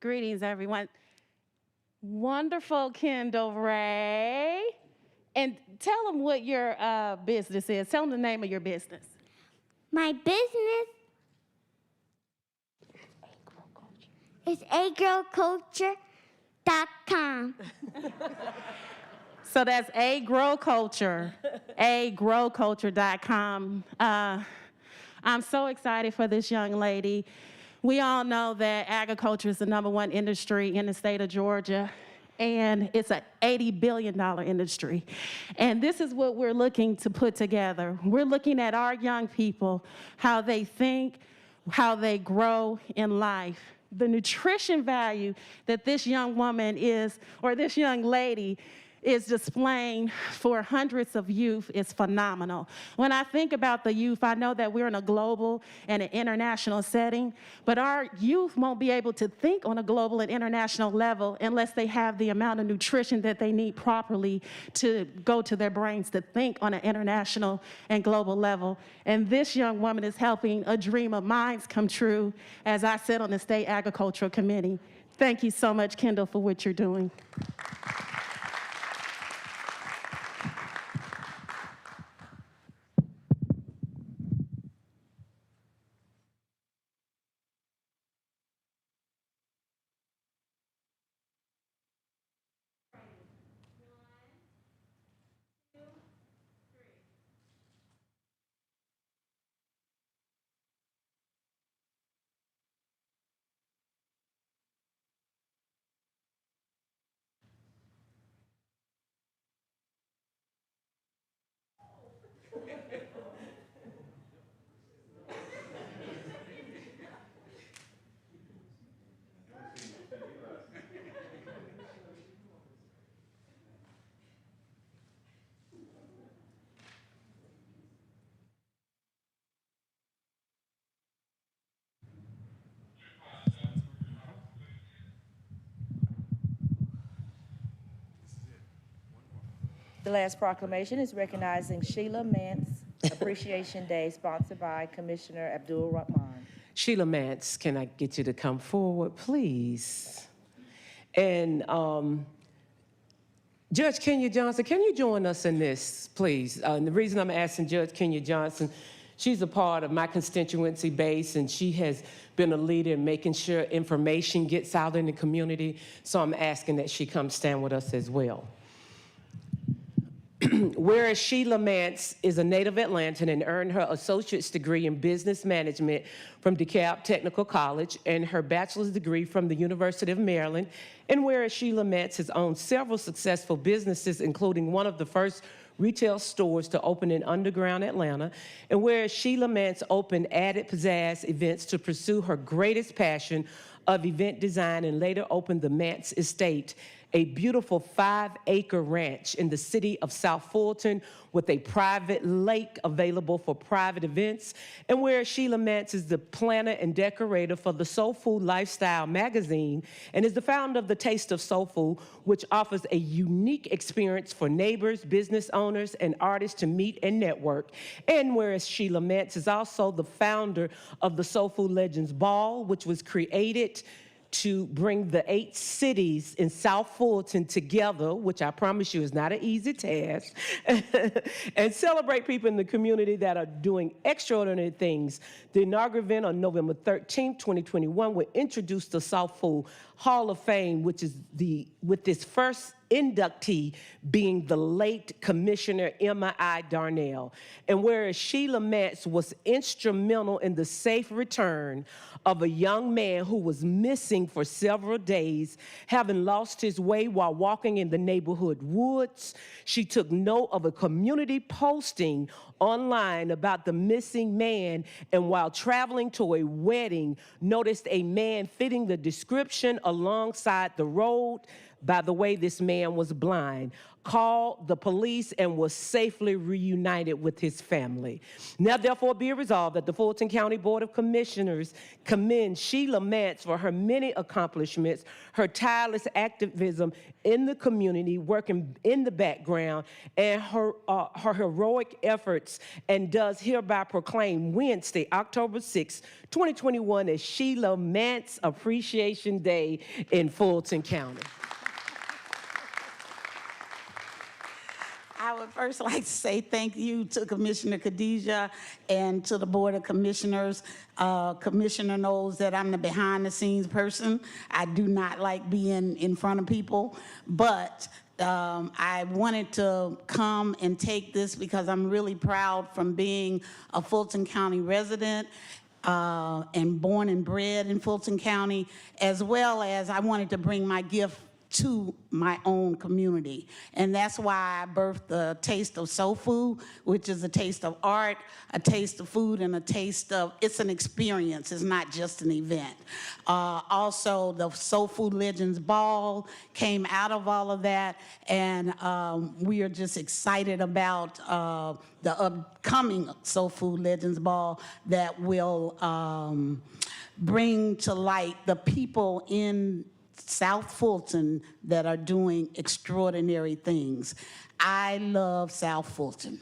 Greetings, everyone. Wonderful, Kendall Ray. And tell them what your business is. Tell them the name of your business. My business is agrowculture.com. So that's agrowculture.com. I'm so excited for this young lady. We all know that agriculture is the #1 industry in the state of Georgia, and it's an $80 billion industry. And this is what we're looking to put together. We're looking at our young people, how they think, how they grow in life. The nutrition value that this young woman is, or this young lady is displaying for hundreds of youth is phenomenal. When I think about the youth, I know that we're in a global and an international setting, but our youth won't be able to think on a global and international level unless they have the amount of nutrition that they need properly to go to their brains to think on an international and global level. And this young woman is helping a dream of mine come true as I sit on the State Agricultural Committee. Thank you so much, Kendall, for what you're doing. The last proclamation is recognizing Sheila Mance Appreciation Day, sponsored by Commissioner Abdul Rahman. Sheila Mance, can I get you to come forward, please? And Judge Kenya Johnson, can you join us in this, please? And the reason I'm asking Judge Kenya Johnson, she's a part of my constituency base, and she has been a leader in making sure information gets out in the community. So I'm asking that she come stand with us as well. Whereas Sheila Mance is a native Atlantan and earned her associate's degree in business management from DeKalb Technical College and her bachelor's degree from the University of Maryland, and whereas Sheila Mance has owned several successful businesses, including one of the first retail stores to open in underground Atlanta, and whereas Sheila Mance opened Added Pizzazz events to pursue her greatest passion of event design and later opened the Mance Estate, a beautiful 5-acre ranch in the city of South Fulton with a private lake available for private events, and where Sheila Mance is the planner and decorator for the Soul Food Lifestyle magazine and is the founder of the Taste of Soul Food, which offers a unique experience for neighbors, business owners, and artists to meet and network. And whereas Sheila Mance is also the founder of the Soul Food Legends Ball, which was created to bring the 8 cities in South Fulton together, which I promise you is not an easy task, and celebrate people in the community that are doing extraordinary things. The inaugural event on November 13, 2021 will introduce the South Fulton Hall of Fame, which is with this first inductee being the late Commissioner Emma I. Darnell. And whereas Sheila Mance was instrumental in the safe return of a young man who was missing for several days, having lost his way while walking in the neighborhood woods, she took note of a community posting online about the missing man, and while traveling to a wedding, noticed a man fitting the description alongside the road. By the way, this man was blind, called the police and was safely reunited with his family. Now, therefore, be it resolved that the Fulton County Board of Commissioners commend Sheila Mance for her many accomplishments, her tireless activism in the community, working in the background, and her heroic efforts, and does hereby proclaim Wednesday, October 6, 2021 as Sheila Mance Appreciation Day in Fulton County. I would first like to say thank you to Commissioner Khadijah and to the Board of Commissioners. Commissioner knows that I'm the behind-the-scenes person. I do not like being in front of people, but I wanted to come and take this because I'm really proud from being a Fulton County resident and born and bred in Fulton County, as well as I wanted to bring my gift to my own community. And that's why I birthed the Taste of Soul Food, which is a taste of art, a taste of food, and a taste of, it's an experience, it's not just an event. Also, the Soul Food Legends Ball came out of all of that, and we are just excited about the upcoming Soul Food Legends Ball that will bring to light the people in South Fulton that are doing extraordinary things. I love South Fulton.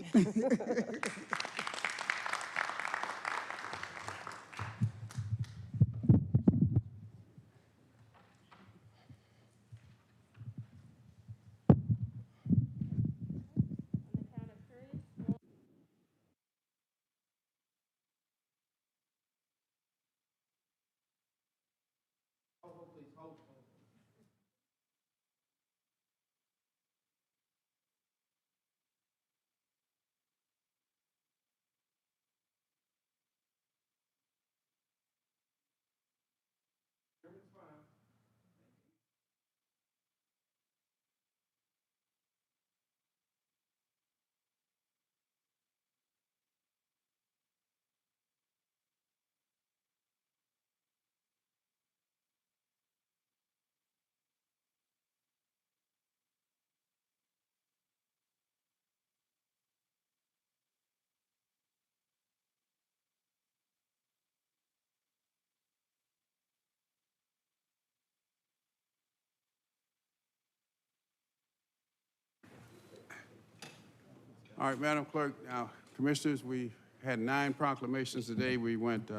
All right, Madam Clerk, now, Commissioners, we had 9 proclamations today. We went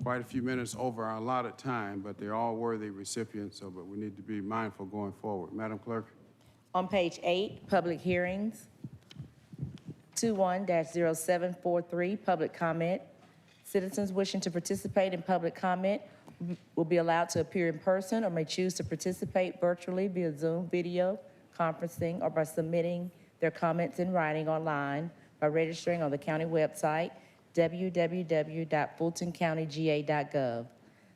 quite a few minutes over our allotted time, but they're all worthy recipients, but we need to be mindful going forward. Madam Clerk? On page 8, public hearings, 21-0743, public comment. Citizens wishing to participate in public comment will be allowed to appear in person or may choose to participate virtually via Zoom video conferencing or by submitting their comments in writing online by registering on the county website, www.fultoncountyga.gov.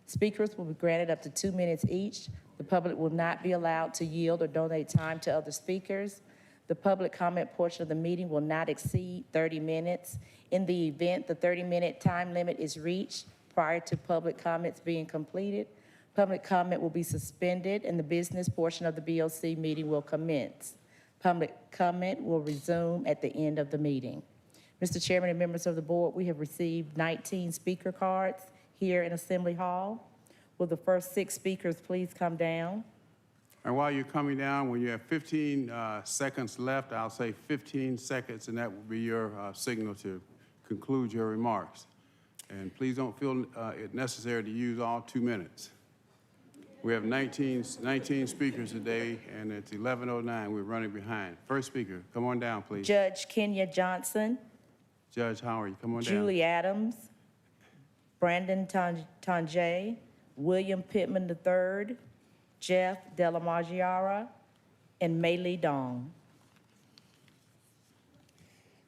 Speakers will be granted up to 2 minutes each. The public will not be allowed to yield or donate time to other speakers. The public comment portion of the meeting will not exceed 30 minutes. In the event the 30-minute time limit is reached prior to public comments being completed, public comment will be suspended and the business portion of the BOC meeting will commence. Public comment will resume at the end of the meeting. Mr. Chairman and members of the board, we have received 19 speaker cards here in Assembly Hall. Will the first 6 speakers please come down? And while you're coming down, when you have 15 seconds left, I'll say 15 seconds, and that will be your signal to conclude your remarks. And please don't feel it necessary to use all 2 minutes. We have 19 speakers today, and it's 11:09. We're running behind. First speaker, come on down, please. Judge Kenya Johnson. Judge, how are you? Come on down. Julie Adams. Brandon Tanjay. William Pittman III. Jeff Delamargiara. And Maylee Dong.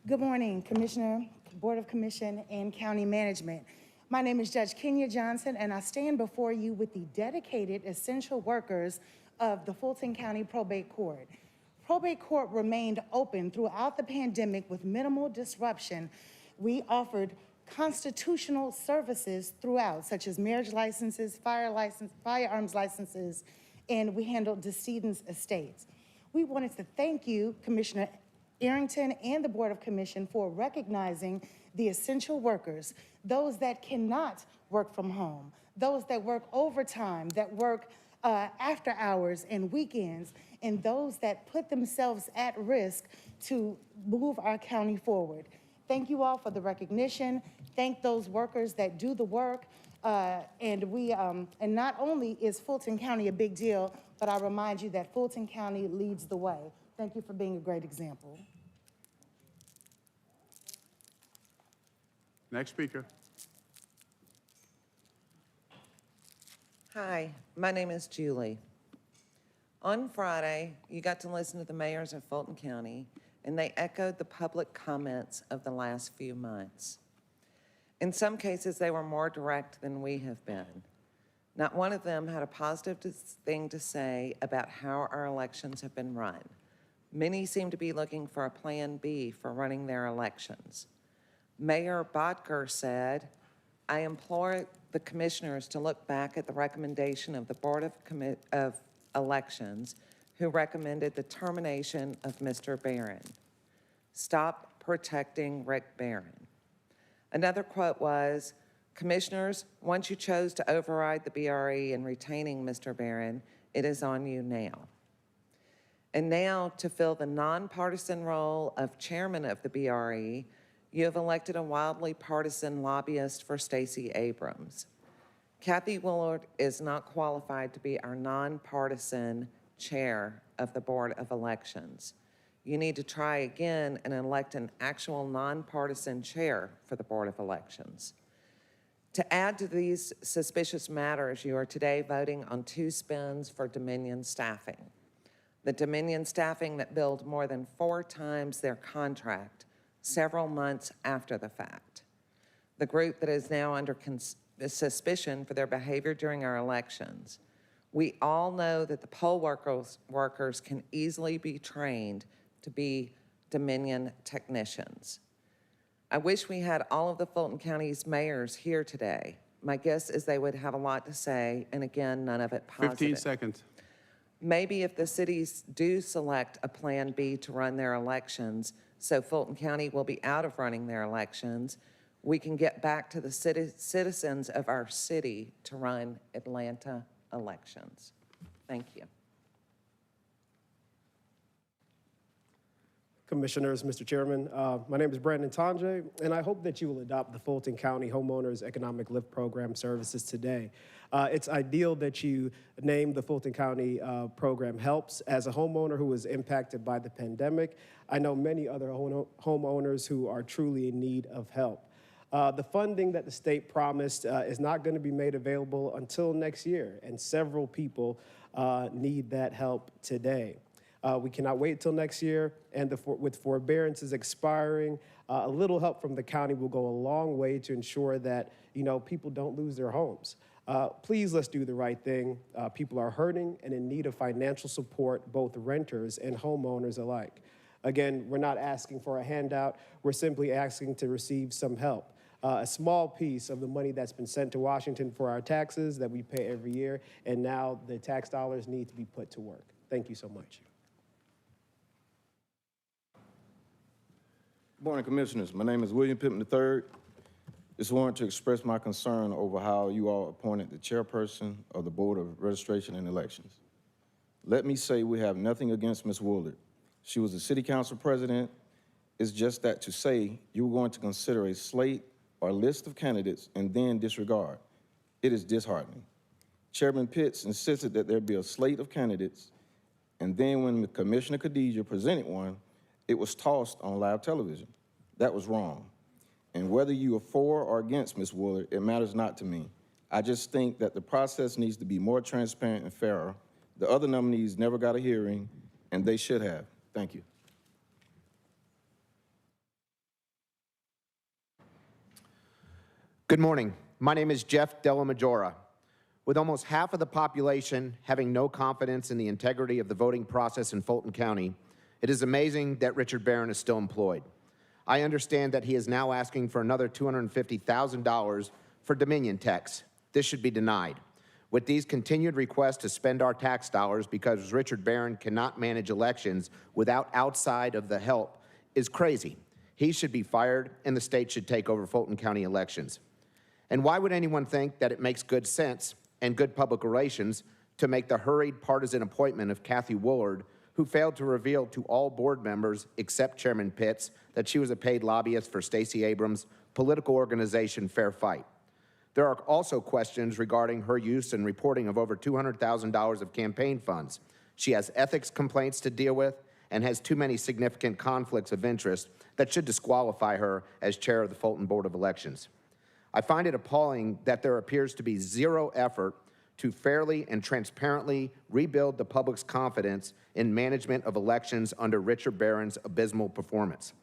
Good morning, Commissioner, Board of Commission, and County Management. My name is Judge Kenya Johnson, and I stand before you with the dedicated essential workers of the Fulton County Probate Court. Probate Court remained open throughout the pandemic with minimal disruption. We offered constitutional services throughout, such as marriage licenses, firearms licenses, and we handled decedents' estates. We wanted to thank you, Commissioner Arrington, and the Board of Commission for recognizing the essential workers, those that cannot work from home, those that work overtime, that work after hours and weekends, and those that put themselves at risk to move our county forward. Thank you all for the recognition. Thank those workers that do the work. And not only is Fulton County a big deal, but I remind you that Fulton County leads the way. Thank you for being a great example. Next speaker. Hi, my name is Julie. On Friday, you got to listen to the mayors of Fulton County, and they echoed the public comments of the last few months. In some cases, they were more direct than we have been. Not one of them had a positive thing to say about how our elections have been run. Many seem to be looking for a plan B for running their elections. Mayor Botker said, "I implore the commissioners to look back at the recommendation of the Board of Elections, who recommended the termination of Mr. Barron. Stop protecting Rick Barron." Another quote was, "Commissioners, once you chose to override the BRE in retaining Mr. Barron, it is on you now." And now, to fill the nonpartisan role of chairman of the BRE, you have elected a wildly partisan lobbyist for Stacey Abrams. Kathy Willard is not qualified to be our nonpartisan chair of the Board of Elections. You need to try again and elect an actual nonpartisan chair for the Board of Elections. To add to these suspicious matters, you are today voting on 2 spins for Dominion staffing. The Dominion staffing that billed more than 4 times their contract several months after the fact. The group that is now under suspicion for their behavior during our elections. We all know that the poll workers can easily be trained to be Dominion technicians. I wish we had all of the Fulton County's mayors here today. My guess is they would have a lot to say, and again, none of it positive. 15 seconds. Maybe if the cities do select a Plan B to run their elections, so Fulton County will be out of running their elections, we can get back to the citizens of our city to run Atlanta elections. Thank you. Commissioners, Mr. Chairman, my name is Brandon Tonje, and I hope that you will adopt the Fulton County Homeowners Economic Lift Program services today. It's ideal that you name the Fulton County program HELPS. As a homeowner who was impacted by the pandemic, I know many other homeowners who are truly in need of help. The funding that the state promised is not going to be made available until next year, and several people need that help today. We cannot wait till next year, and with forbearances expiring, a little help from the county will go a long way to ensure that people don't lose their homes. Please, let's do the right thing. People are hurting and in need of financial support, both renters and homeowners alike. Again, we're not asking for a handout. We're simply asking to receive some help. A small piece of the money that's been sent to Washington for our taxes that we pay every year, and now the tax dollars need to be put to work. Thank you so much. Good morning, Commissioners. My name is William Pittman III. It's warrant to express my concern over how you all appointed the chairperson of the Board of Registration and Elections. Let me say we have nothing against Ms. Woolard. She was the City Council President. It's just that to say you were going to consider a slate or list of candidates and then disregard, it is disheartening. Chairman Pitts insisted that there be a slate of candidates, and then when Commissioner Khadijah presented one, it was tossed on live television. That was wrong. And whether you are for or against Ms. Woolard, it matters not to me. I just think that the process needs to be more transparent and fairer. The other nominees never got a hearing, and they should have. Thank you. Good morning. My name is Jeff Della Majora. With almost half of the population having no confidence in the integrity of the voting process in Fulton County, it is amazing that Richard Barron is still employed. I understand that he is now asking for another $250,000 for Dominion techs. This should be denied. With these continued requests to spend our tax dollars because Richard Barron cannot manage elections without outside of the help is crazy. He should be fired, and the state should take over Fulton County elections. And why would anyone think that it makes good sense and good public relations to make the hurried partisan appointment of Kathy Woolard, who failed to reveal to all board members except Chairman Pitts that she was a paid lobbyist for Stacey Abrams' political organization Fair Fight? There are also questions regarding her use and reporting of over $200,000 of campaign funds. She has ethics complaints to deal with and has too many significant conflicts of interest that should disqualify her as chair of the Fulton Board of Elections. I find it appalling that there appears to be zero effort to fairly and transparently rebuild the public's confidence in management of elections under Richard Barron's abysmal performance,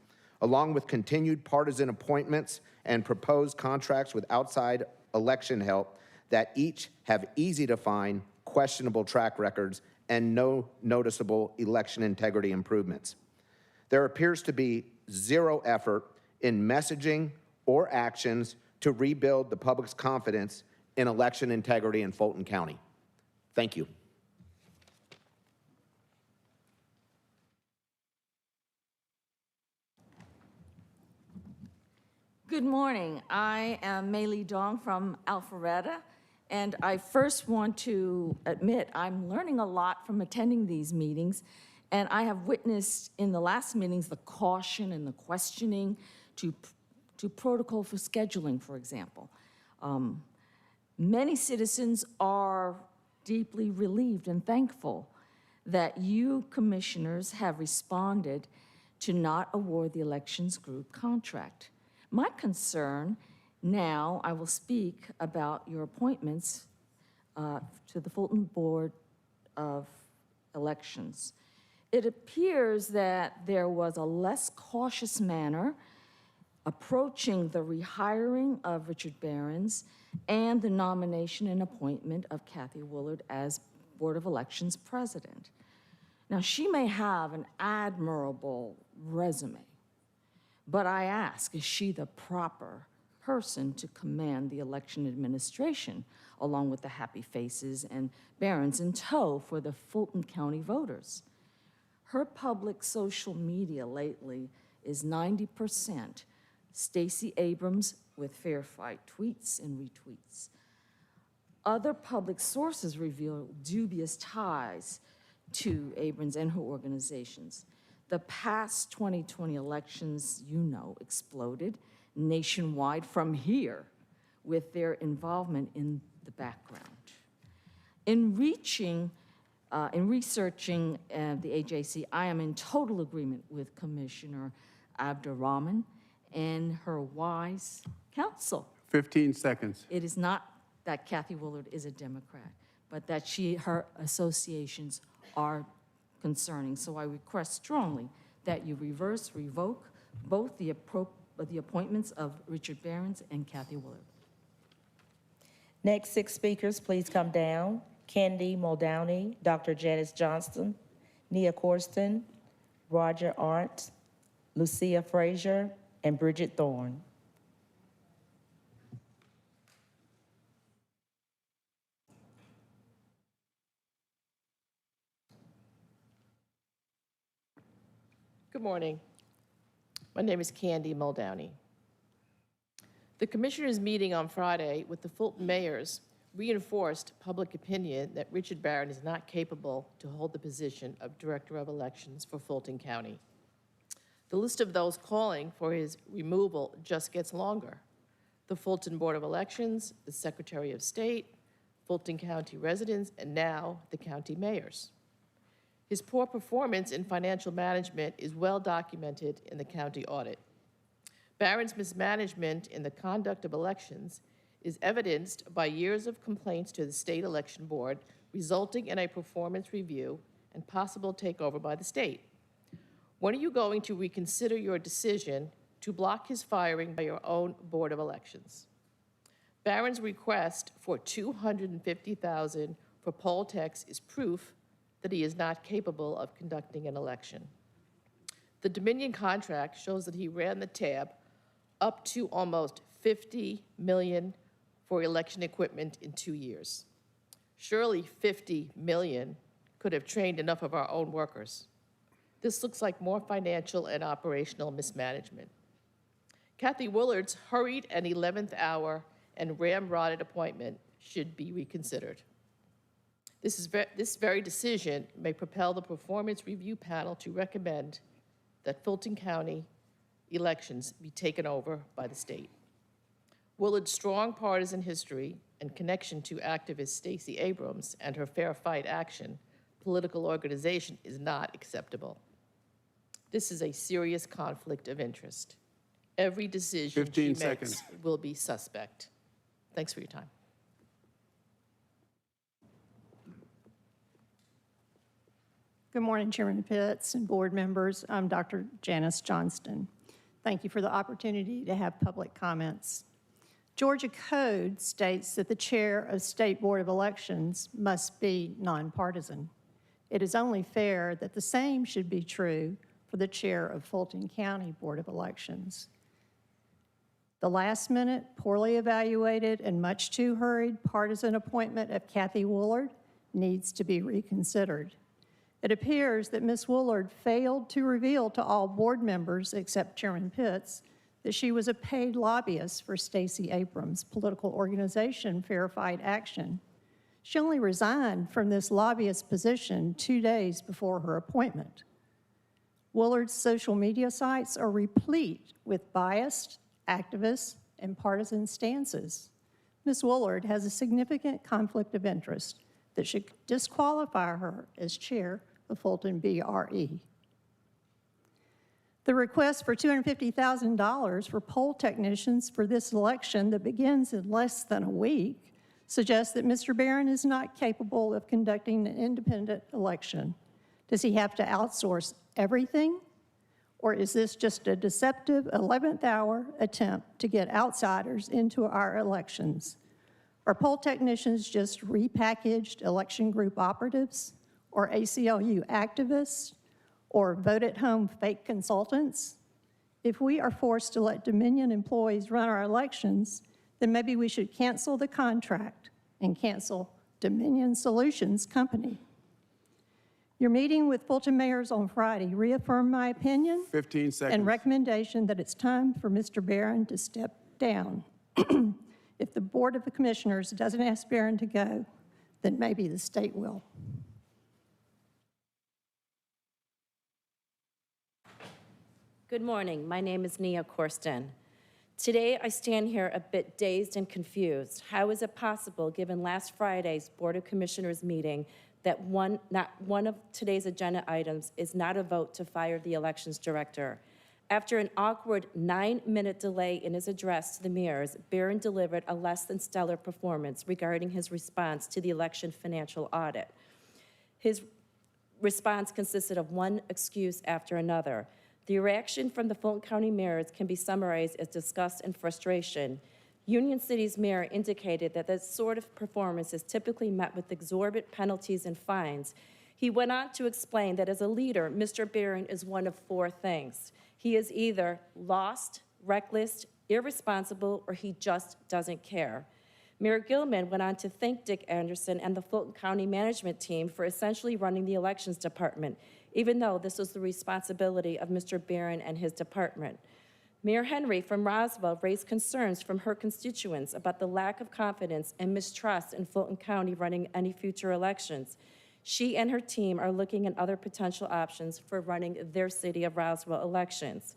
along with continued partisan appointments and proposed contracts with outside election help that each have easy-to-find, questionable track records and no noticeable election integrity improvements. There appears to be zero effort in messaging or actions to rebuild the public's confidence in election integrity in Fulton County. Thank you. Good morning. I am Maylee Dong from Alpharetta, and I first want to admit I'm learning a lot from attending these meetings, and I have witnessed in the last meetings the caution and the questioning to protocol for scheduling, for example. Many citizens are deeply relieved and thankful that you commissioners have responded to not award the elections group contract. My concern now, I will speak about your appointments to the Fulton Board of Elections. It appears that there was a less cautious manner approaching the rehiring of Richard Behrens and the nomination and appointment of Kathy Willard as Board of Elections president. Now, she may have an admirable resume, but I ask, is she the proper person to command the election administration, along with the happy faces and Behrens in tow for the Fulton County voters? Her public social media lately is 90% Stacey Abrams with fair fight tweets and retweets. Other public sources reveal dubious ties to Abrams and her organizations. The past 2020 elections, you know, exploded nationwide from here with their involvement in the background. In researching the AJC, I am in total agreement with Commissioner Abdurrahman and her wise counsel. 15 seconds. It is not that Kathy Willard is a Democrat, but that her associations are concerning. So I request strongly that you revoke both the appointments of Richard Behrens and Kathy Willard. Next 6 speakers, please come down. Candy Muldowney, Dr. Janice Johnston, Nia Corsten, Roger Arndt, Lucia Frazier, and Bridget Thorne. Good morning. My name is Candy Muldowney. The commissioners' meeting on Friday with the Fulton mayors reinforced public opinion that Richard Barron is not capable to hold the position of Director of Elections for Fulton County. The list of those calling for his removal just gets longer. The Fulton Board of Elections, the Secretary of State, Fulton County residents, and now the county mayors. His poor performance in financial management is well documented in the county audit. Barron's mismanagement in the conduct of elections is evidenced by years of complaints to the state election board, resulting in a performance review and possible takeover by the state. When are you going to reconsider your decision to block his firing by your own Board of Elections? Barron's request for $250,000 for poll tax is proof that he is not capable of conducting an election. The Dominion contract shows that he ran the tab up to almost $50 million for election equipment in 2 years. Surely $50 million could have trained enough of our own workers. This looks like more financial and operational mismanagement. Kathy Willard's hurried and 11th hour and ramrodded appointment should be reconsidered. This very decision may propel the Performance Review Panel to recommend that Fulton County elections be taken over by the state. Willard's strong partisan history and connection to activist Stacey Abrams and her Fair Fight Action political organization is not acceptable. This is a serious conflict of interest. Every decision 15 she seconds. makes will be suspect. Thanks for your time. Good morning, Chairman Pitts and board members. I'm Dr. Janice Johnston. Thank you for the opportunity to have public comments. Georgia Code states that the chair of State Board of Elections must be nonpartisan. It is only fair that the same should be true for the chair of Fulton County Board of Elections. The last-minute, poorly evaluated, and much too hurried partisan appointment of Kathy Woolard needs to be reconsidered. It appears that Ms. Woolard failed to reveal to all board members, except Chairman Pitts, that she was a paid lobbyist for Stacey Abrams' political organization, Verified Action. She only resigned from this lobbyist position 2 days before her appointment. Woolard's social media sites are replete with biased, activist, and partisan stances. Ms. Woolard has a significant conflict of interest that should disqualify her as chair of Fulton BRE. The request for $250,000 for poll technicians for this election that begins in less than a week suggests that Mr. Barron is not capable of conducting an independent election. Does he have to outsource everything? Or is this just a deceptive 11th hour attempt to get outsiders into our elections? Are poll technicians just repackaged election group operatives, or ACLU activists, or vote-at-home fake consultants? If we are forced to let Dominion employees run our elections, then maybe we should cancel the contract and cancel Dominion Solutions Company. Your meeting with Fulton mayors on Friday reaffirmed my opinion 15 seconds. and recommendation that it's time for Mr. Barron to step down. If the Board of Commissioners doesn't ask Barron to go, then maybe the state will. Good morning. My name is Nia Corsten. Today, I stand here a bit dazed and confused. How is it possible, given last Friday's Board of Commissioners meeting, that not one of today's agenda items is not a vote to fire the elections director? After an awkward 9-minute delay in his address to the mayors, Barron delivered a less than stellar performance regarding his response to the election financial audit. His response consisted of one excuse after another. The reaction from the Fulton County mayors can be summarized as disgust and frustration. Union City's mayor indicated that this sort of performance is typically met with exorbitant penalties and fines. He went on to explain that as a leader, Mr. Barron is one of 4 things. He is either lost, reckless, irresponsible, or he just doesn't care. Mayor Gilman went on to thank Dick Anderson and the Fulton County management team for essentially running the elections department, even though this was the responsibility of Mr. Barron and his department. Mayor Henry from Roswell raised concerns from her constituents about the lack of confidence and mistrust in Fulton County running any future elections. She and her team are looking at other potential options for running their city of Roswell elections.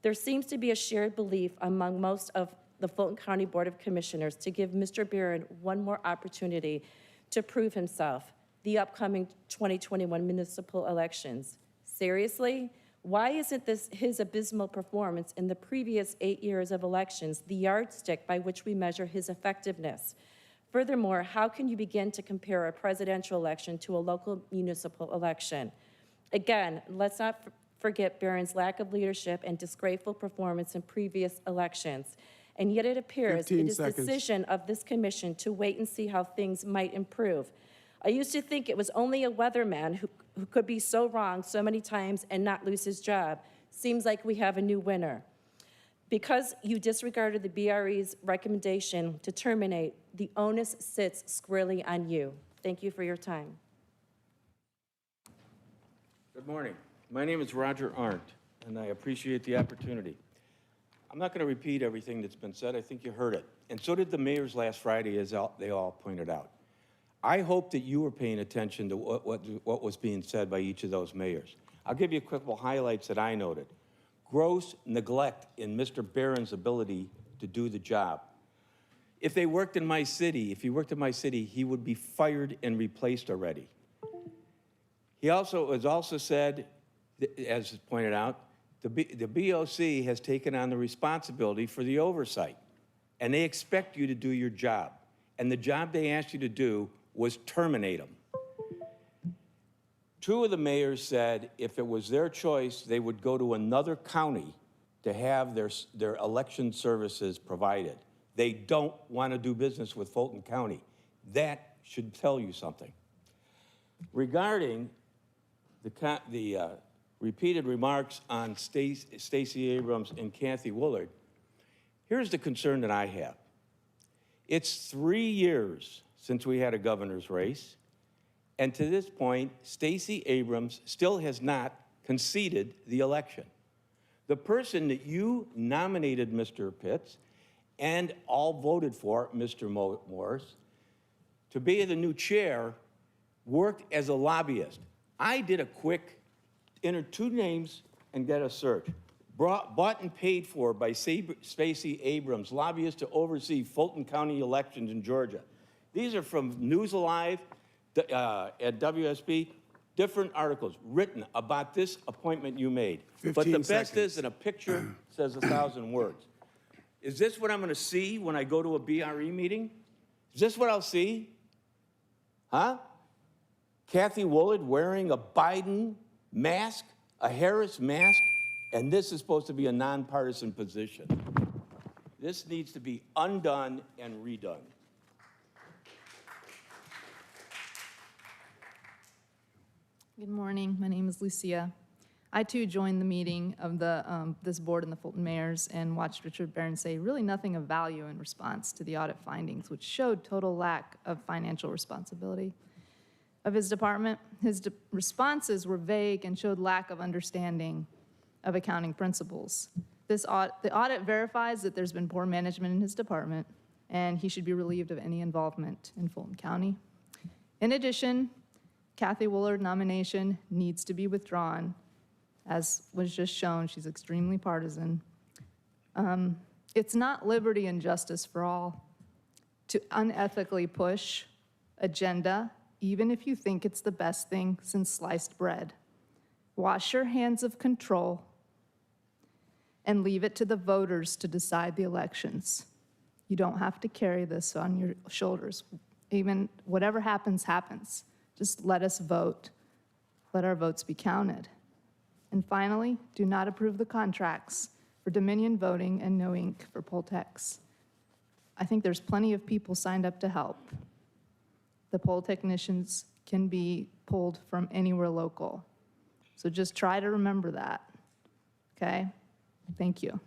There seems to be a shared belief among most of the Fulton County Board of Commissioners to give Mr. Barron one more opportunity to prove himself, the upcoming 2021 municipal elections. Seriously? Why isn't this his abysmal performance in the previous 8 years of elections the yardstick by which we measure his effectiveness? Furthermore, how can you begin to compare a presidential election to a local municipal election? Again, let's not forget Barron's lack of leadership and disgraceful performance in previous elections. And yet it appears it is the decision of this commission to wait and see how things might improve. I used to think it was only a weatherman who could be so wrong so many times and not lose his job. Seems like we have a new winner. Because you disregarded the BRE's recommendation to terminate, the onus sits squarely on you. Thank you for your time. Good morning. My name is Roger Arndt, and I appreciate the opportunity. I'm not going to repeat everything that's been said. I think you heard it. And so did the mayors last Friday, as they all pointed out. I hope that you were paying attention to what was being said by each of those mayors. I'll give you a couple highlights that I noted. Gross neglect in Mr. Barron's ability to do the job. If he worked in my city, he would be fired and replaced already. It was also said as pointed out, the BOC has taken on the responsibility for the oversight, and they expect you to do your job. And the job they asked you to do was terminate them. 2 of the mayors said if it was their choice, they would go to another county to have their election services provided. They don't want to do business with Fulton County. That should tell you something. Regarding the repeated remarks on Stacey Abrams and Kathy Woolard, here's the concern that I have. It's 3 years since we had a governor's race, and to this point, Stacey Abrams still has not conceded the election. The person that you nominated, Mr. Pitts, and all voted for, Mr. Morris, to be the new chair, worked as a lobbyist. I did a quick, enter 2 names and get a search. Bought and paid for by Stacey Abrams, lobbyist to oversee Fulton County elections in Georgia. These are from News Alive at WSB, different articles written about this appointment you made. But the best is that a picture says 1,000 words. Is this what I'm going to see when I go to a BRE meeting? Is this what I'll see? Huh? Kathy Woolard wearing a Biden mask, a Harris mask, and this is supposed to be a nonpartisan position. This needs to be undone and redone. Good morning. My name is Lucia. I too joined the meeting of this board and the Fulton mayors and watched Richard Barron say really nothing of value in response to the audit findings, which showed total lack of financial responsibility of his department. His responses were vague and showed lack of understanding of accounting principles. The audit verifies that there's been poor management in his department, and he should be relieved of any involvement in Fulton County. In addition, Kathy Woolard nomination needs to be withdrawn. As was just shown, she's extremely partisan. It's not liberty and justice for all to unethically push agenda, even if you think it's the best thing since sliced bread. Wash your hands of control and leave it to the voters to decide the elections. You don't have to carry this on your shoulders. Even whatever happens, happens. Just let us vote. Let our votes be counted. And finally, do not approve the contracts for Dominion Voting and No Ink for poll techs. I think there's plenty of people signed up to help. The poll technicians can be pulled from anywhere local. So just try to remember that, okay? Thank you.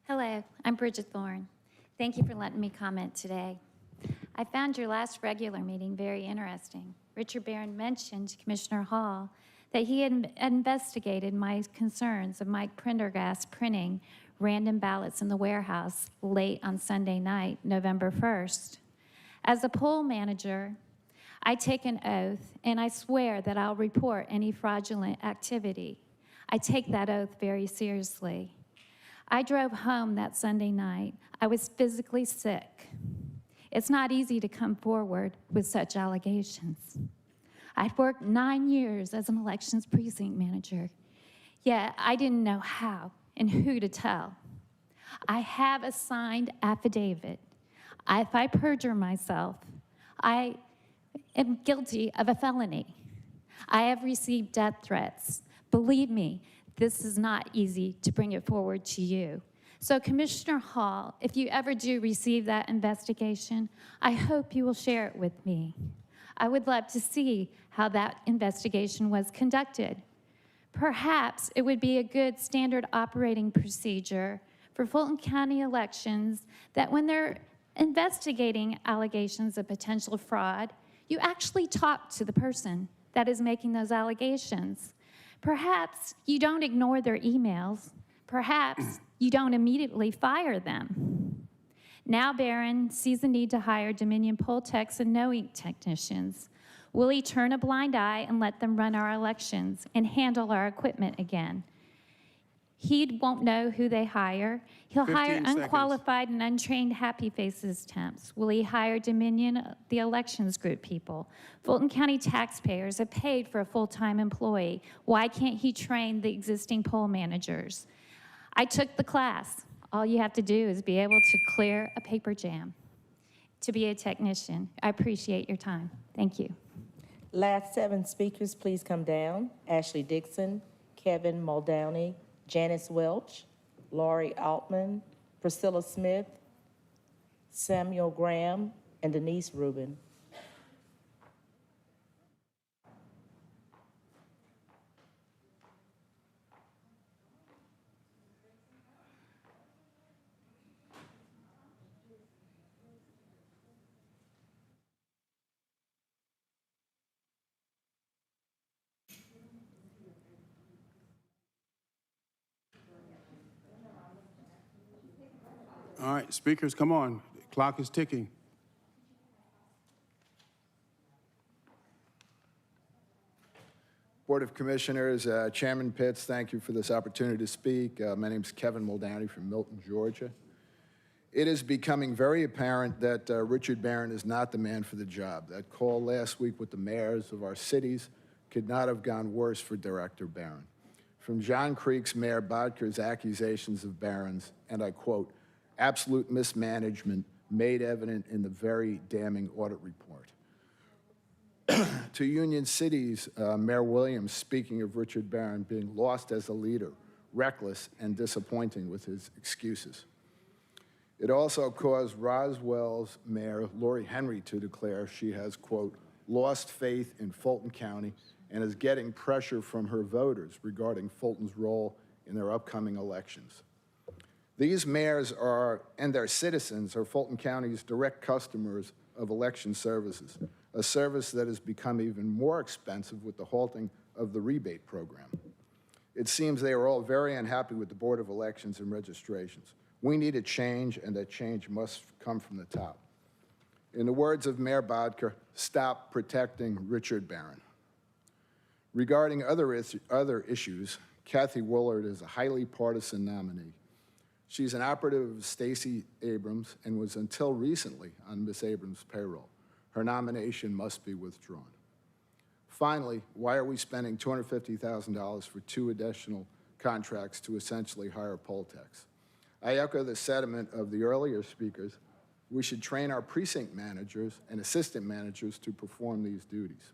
Hello, I'm Bridget Thorne. Thank you for letting me comment today. I found your last regular meeting very interesting. Richard Barron mentioned to Commissioner Hall that he had investigated my concerns of Mike Prendergast printing random ballots in the warehouse late on Sunday night, November 1st. As a poll manager, I take an oath and I swear that I'll report any fraudulent activity. I take that oath very seriously. I drove home that Sunday night. I was physically sick. It's not easy to come forward with such allegations. I'd worked 9 years as an elections precinct manager, yet I didn't know how and who to tell. I have a signed affidavit. If I perjure myself, I am guilty of a felony. I have received death threats. Believe me, this is not easy to bring it forward to you. So Commissioner Hall, if you ever do receive that investigation, I hope you will share it with me. I would love to see how that investigation was conducted. Perhaps it would be a good standard operating procedure for Fulton County elections that when they're investigating allegations of potential fraud, you actually talk to the person that is making those allegations. Perhaps you don't ignore their emails. Perhaps you don't immediately fire them. Now Barron sees the need to hire Dominion poll techs and No Ink technicians. Will he turn a blind eye and let them run our elections and handle our equipment again? He won't know who they hire. He'll 15 hire seconds. unqualified and untrained happy faces temps. Will he hire Dominion, the elections group people? Fulton County taxpayers have paid for a full-time employee. Why can't he train the existing poll managers? I took the class. All you have to do is be able to clear a paper jam to be a technician. I appreciate your time. Thank you. Last 7 speakers, please come down. Ashley Dixon, Kevin Muldowney, Janice Welch, Laurie Altman, Priscilla Smith, Samuel Graham, and Denise Rubin. All right, speakers, come on. The clock is ticking. Board of Commissioners, Chairman Pitts, thank you for this opportunity to speak. My name is Kevin Muldowney from Milton, Georgia. It is becoming very apparent that Richard Barron is not the man for the job. That call last week with the mayors of our cities could not have gone worse for Director Barron. From John Creek's Mayor Bodker's accusations of Barron's, and I quote, absolute mismanagement made evident in the very damning audit report. To Union City's Mayor Williams speaking of Richard Barron being lost as a leader, reckless and disappointing with his excuses. It also caused Roswell's Mayor Lori Henry to declare she has, quote, lost faith in Fulton County and is getting pressure from her voters regarding Fulton's role in their upcoming elections. These mayors and their citizens are Fulton County's direct customers of election services, a service that has become even more expensive with the halting of the rebate program. It seems they are all very unhappy with the Board of Elections and Registrations. We need a change, and that change must come from the top. In the words of Mayor Bodker, stop protecting Richard Barron. Regarding other issues, Kathy Willard is a highly partisan nominee. She's an operative of Stacey Abrams and was until recently on Ms. Abrams' payroll. Her nomination must be withdrawn. Finally, why are we spending $250,000 for 2 additional contracts to essentially hire poll techs? I echo the sentiment of the earlier speakers. We should train our precinct managers and assistant managers to perform these duties.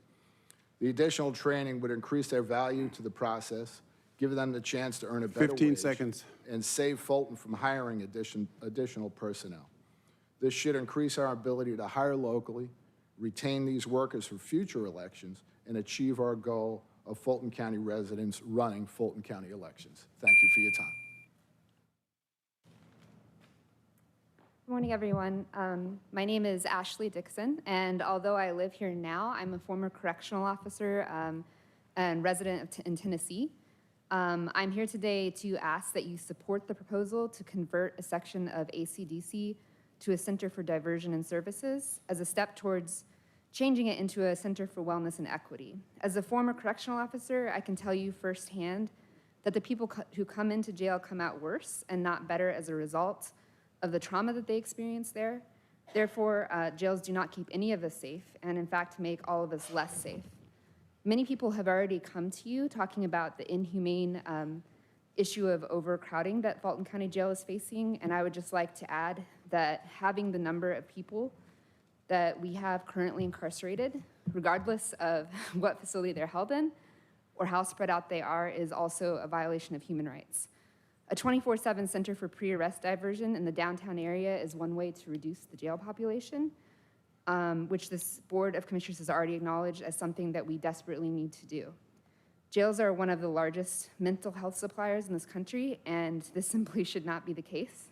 The additional training would increase their value to the process, give them the chance to earn a better 15 wage, seconds. and save Fulton from hiring additional personnel. This should increase our ability to hire locally, retain these workers for future elections, and achieve our goal of Fulton County residents running Fulton County elections. Thank you for your time. Good morning, everyone. My name is Ashley Dixon, and although I live here now, I'm a former correctional officer and resident in Tennessee. I'm here today to ask that you support the proposal to convert a section of ACDC to a Center for Diversion and Services as a step towards changing it into a Center for Wellness and Equity. As a former correctional officer, I can tell you firsthand that the people who come into jail come out worse and not better as a result of the trauma that they experience there. Therefore, jails do not keep any of us safe, and in fact, make all of us less safe. Many people have already come to you talking about the inhumane issue of overcrowding that Fulton County Jail is facing, and I would just like to add that having the number of people that we have currently incarcerated, regardless of what facility they're held in or how spread out they are, is also a violation of human rights. A 24/7 center for pre-arrest diversion in the downtown area is one way to reduce the jail population, which this Board of Commissioners has already acknowledged as something that we desperately need to do. Jails are one of the largest mental health suppliers in this country, and this simply should not be the case.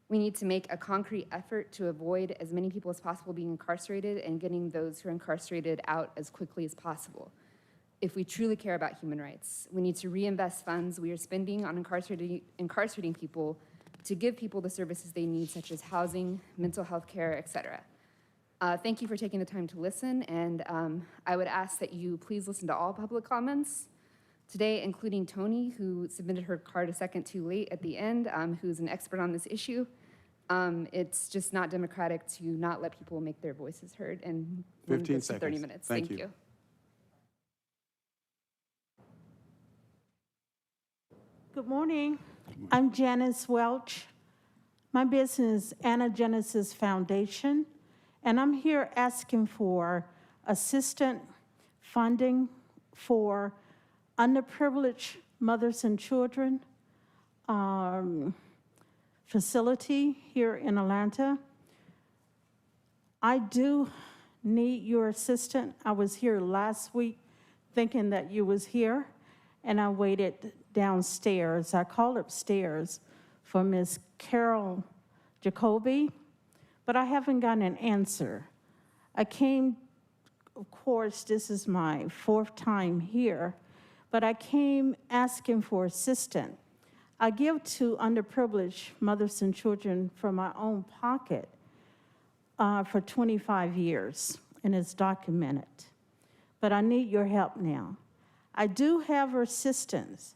We need to make a concrete effort to avoid as many people as possible being incarcerated and getting those who are incarcerated out as quickly as possible. If we truly care about human rights, we need to reinvest funds we are spending on incarcerating people to give people the services they need, such as housing, mental health care, et cetera. Thank you for taking the time to listen, and I would ask that you please listen to all public comments. today, including Tony, who submitted her card a second too late at the end, who's an expert on this issue. It's just not democratic to not let people make their voices heard and limit 15 this to 30 seconds. minutes. Thank Thank you. you. Good morning. I'm Janice Welch. My business is Anna Genesis Foundation, and I'm here asking for assistant funding for underprivileged mothers and children facility here in Atlanta. I do need your assistance. I was here last week thinking that you was here, and I waited downstairs. I called upstairs for Miss Carol Jacoby, but I haven't gotten an answer. I came, of course, this is my 4th time here, but I came asking for assistance. I give to underprivileged mothers and children from my own pocket for 25 years, and it's documented. But I need your help now. I do have assistance,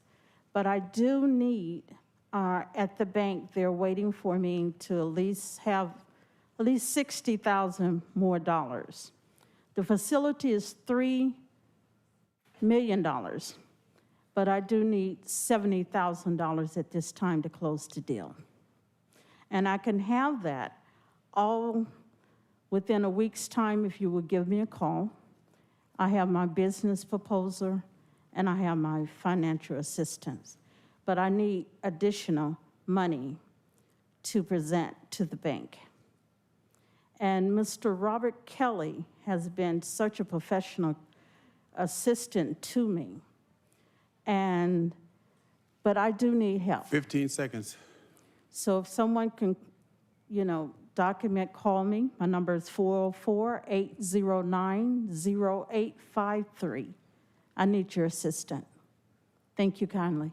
but I do need, at the bank, they're waiting for me to at least have at least $60,000 more dollars. The facility is $3 million, but I do need $70,000 at this time to close the deal. And I can have that all within a week's time if you would give me a call. I have my business proposal, and I have my financial assistance. But I need additional money to present to the bank. And Mr. Robert Kelly has been such a professional assistant to me. But I do need help. 15 seconds. So if someone can, document, call me. My number is 404-809-0853. I need your assistance. Thank you kindly.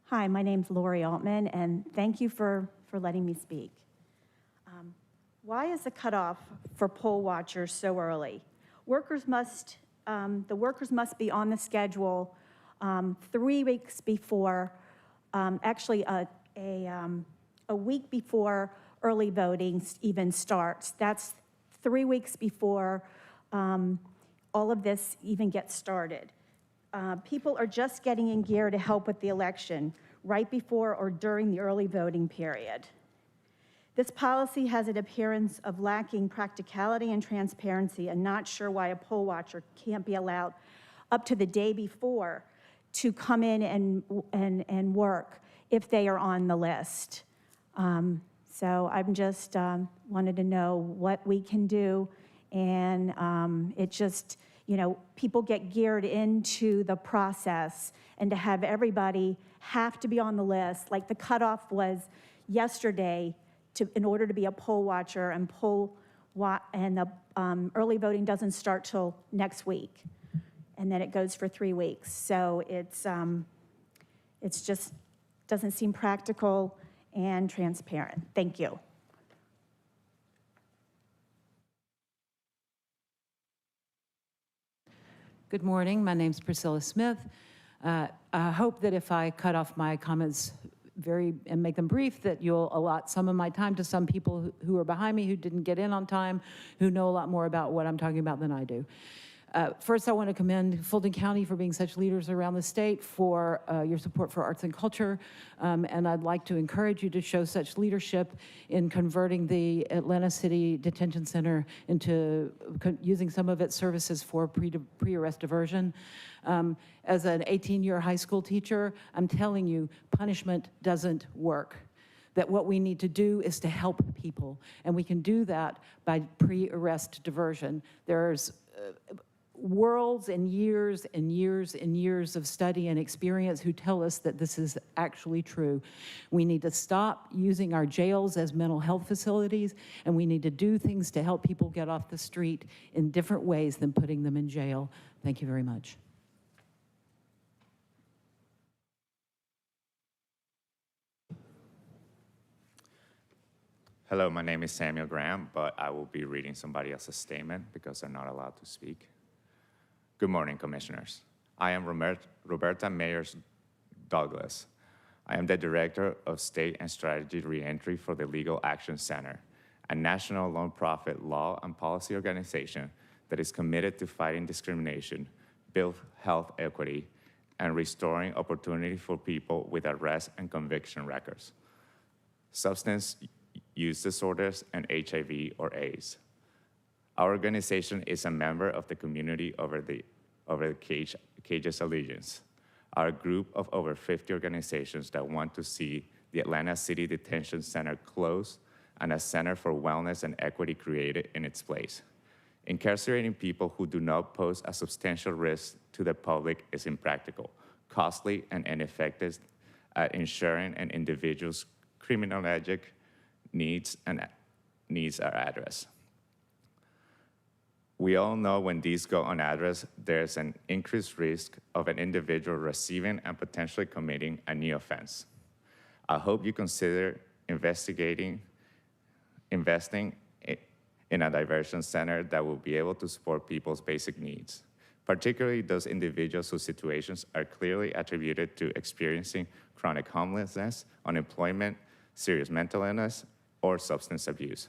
Hi, my name's Lori Altman, and thank you for letting me speak. Why is the cutoff for poll watchers so early? The workers must be on the schedule 3 weeks before, actually a week before early voting even starts. That's 3 weeks before all of this even gets started. People are just getting in gear to help with the election right before or during the early voting period. This policy has an appearance of lacking practicality and transparency, and not sure why a poll watcher can't be allowed up to the day before to come in and work if they are on the list. So I'm just wanted to know what we can do, and it just, people get geared into the process, and to have everybody have to be on the list, like the cutoff was yesterday in order to be a poll watcher, and the early voting doesn't start till next week, and then it goes for 3 weeks. So it's just doesn't seem practical and transparent. Thank you. Good morning. My name's Priscilla Smith. I hope that if I cut off my comments and make them brief, that you'll allot some of my time to some people who are behind me who didn't get in on time, who know a lot more about what I'm talking about than I do. First, I want to commend Fulton County for being such leaders around the state, for your support for arts and culture, and I'd like to encourage you to show such leadership in converting the Atlanta City Detention Center into using some of its services for pre-arrest diversion. As an 18-year high school teacher, I'm telling you, punishment doesn't work. That what we need to do is to help people, and we can do that by pre-arrest diversion. There's worlds and years and years and years of study and experience who tell us that this is actually true. We need to stop using our jails as mental health facilities, and we need to do things to help people get off the street in different ways than putting them in jail. Thank you very much. Hello, my name is Samuel Graham, but I will be reading somebody else's statement because they're not allowed to speak. Good morning, Commissioners. I am Roberta Mayers Douglas. I am the Director of State and Strategy Reentry for the Legal Action Center, a national nonprofit law and policy organization that is committed to fighting discrimination, build health equity, and restoring opportunity for people with arrest and conviction records, substance use disorders, and HIV or AIDS. Our organization is a member of the community over the Cage's Allegiance, our group of over 50 organizations that want to see the Atlanta City Detention Center closed and a Center for Wellness and Equity created in its place. Incarcerating people who do not pose a substantial risk to the public is impractical, costly, and ineffective at ensuring an individual's criminologic needs are addressed. We all know when these go unaddressed, there's an increased risk of an individual receiving and potentially committing a new offense. I hope you consider investing in a diversion center that will be able to support people's basic needs, particularly those individuals whose situations are clearly attributed to experiencing chronic homelessness, unemployment, serious mental illness, or substance abuse.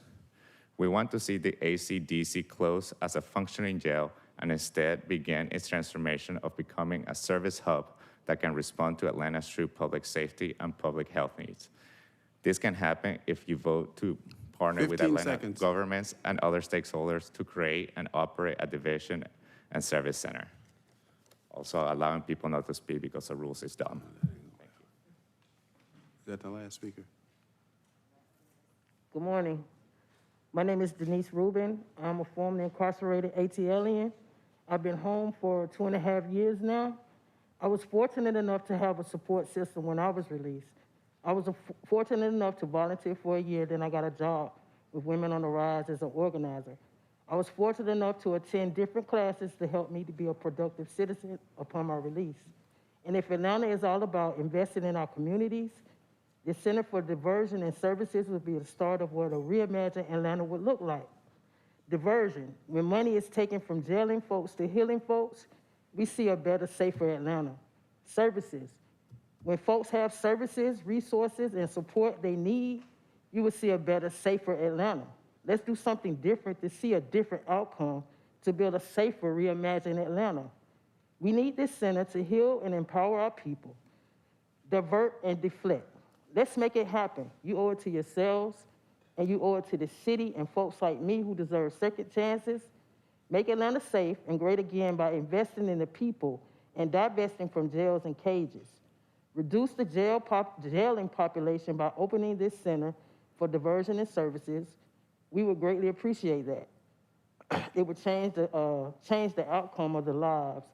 We want to see the ACDC close as a functioning jail and instead begin its transformation of becoming a service hub that can respond to Atlanta's true public safety and public health needs. This can happen if you vote to partner with 15 Atlanta seconds. governments and other stakeholders to create and operate a division and service center. Also allowing people not to speak because the rules is dumb. Is that the last speaker? Good morning. My name is Denise Rubin. I'm a formerly incarcerated ATLian. I've been home for 2.5 years now. I was fortunate enough to have a support system when I was released. I was fortunate enough to volunteer for a year, then I got a job with Women on the Rise as an organizer. I was fortunate enough to attend different classes to help me to be a productive citizen upon my release. And if Atlanta is all about investing in our communities, the Center for Diversion and Services would be the start of what a reimagined Atlanta would look like. Diversion, when money is taken from jailing folks to healing folks, we see a better, safer Atlanta. Services, when folks have services, resources, and support they need, you will see a better, safer Atlanta. Let's do something different to see a different outcome to build a safer, reimagined Atlanta. We need this center to heal and empower our people, divert and deflect. Let's make it happen. You owe it to yourselves, and you owe it to the city and folks like me who deserve second chances. Make Atlanta safe and great again by investing in the people and divesting from jails and cages. Reduce the jailing population by opening this center for diversion and services. We would greatly appreciate that. It would change the outcome of the lives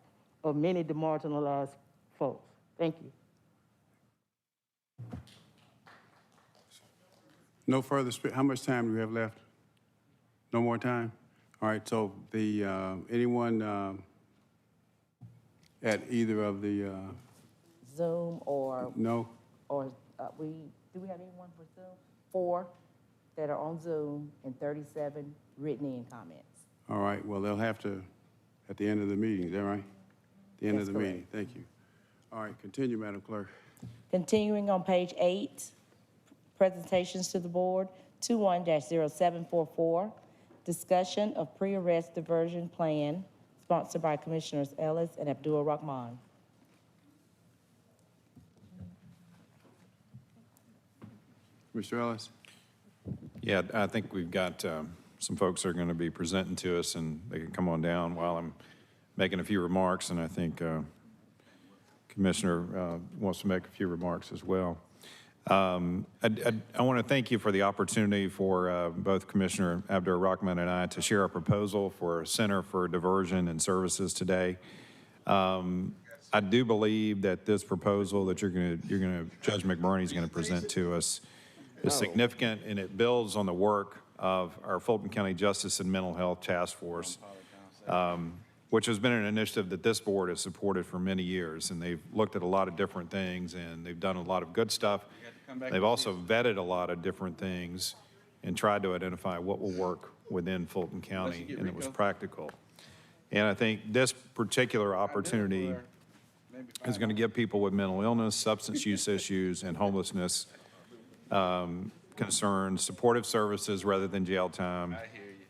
of many demarginalized folks. Thank you. No further, how much time do we have left? No more time? All right, so anyone at either of the, Zoom or, no? do we have anyone for Zoom? 4 that are on Zoom and 37 written in comments. All right, well, they'll have to, at the end of the meeting, is that right? The end of the meeting, thank you. All right, continue, Madam Clerk. Continuing on page 8, presentations to the board, 21-0744, discussion of pre-arrest diversion plan, sponsored by Commissioners Ellis and Abdul Rahman. Mr. Ellis? Yeah, I think we've got some folks that are going to be presenting to us, and they can come on down while I'm making a few remarks, and I think Commissioner wants to make a few remarks as well. I want to thank you for the opportunity for both Commissioner Abdur Rahman and I to share a proposal for a Center for Diversion and Services today. I do believe that this proposal that Judge McBurney is going to present to us is significant, and it builds on the work of our Fulton County Justice and Mental Health Task Force, which has been an initiative that this board has supported for many years, and they've looked at a lot of different things, and they've done a lot of good stuff. They've also vetted a lot of different things, and tried to identify what will work within Fulton County, and it was practical. And I think this particular opportunity is going to give people with mental illness, substance use issues, and homelessness concerns supportive services rather than jail time.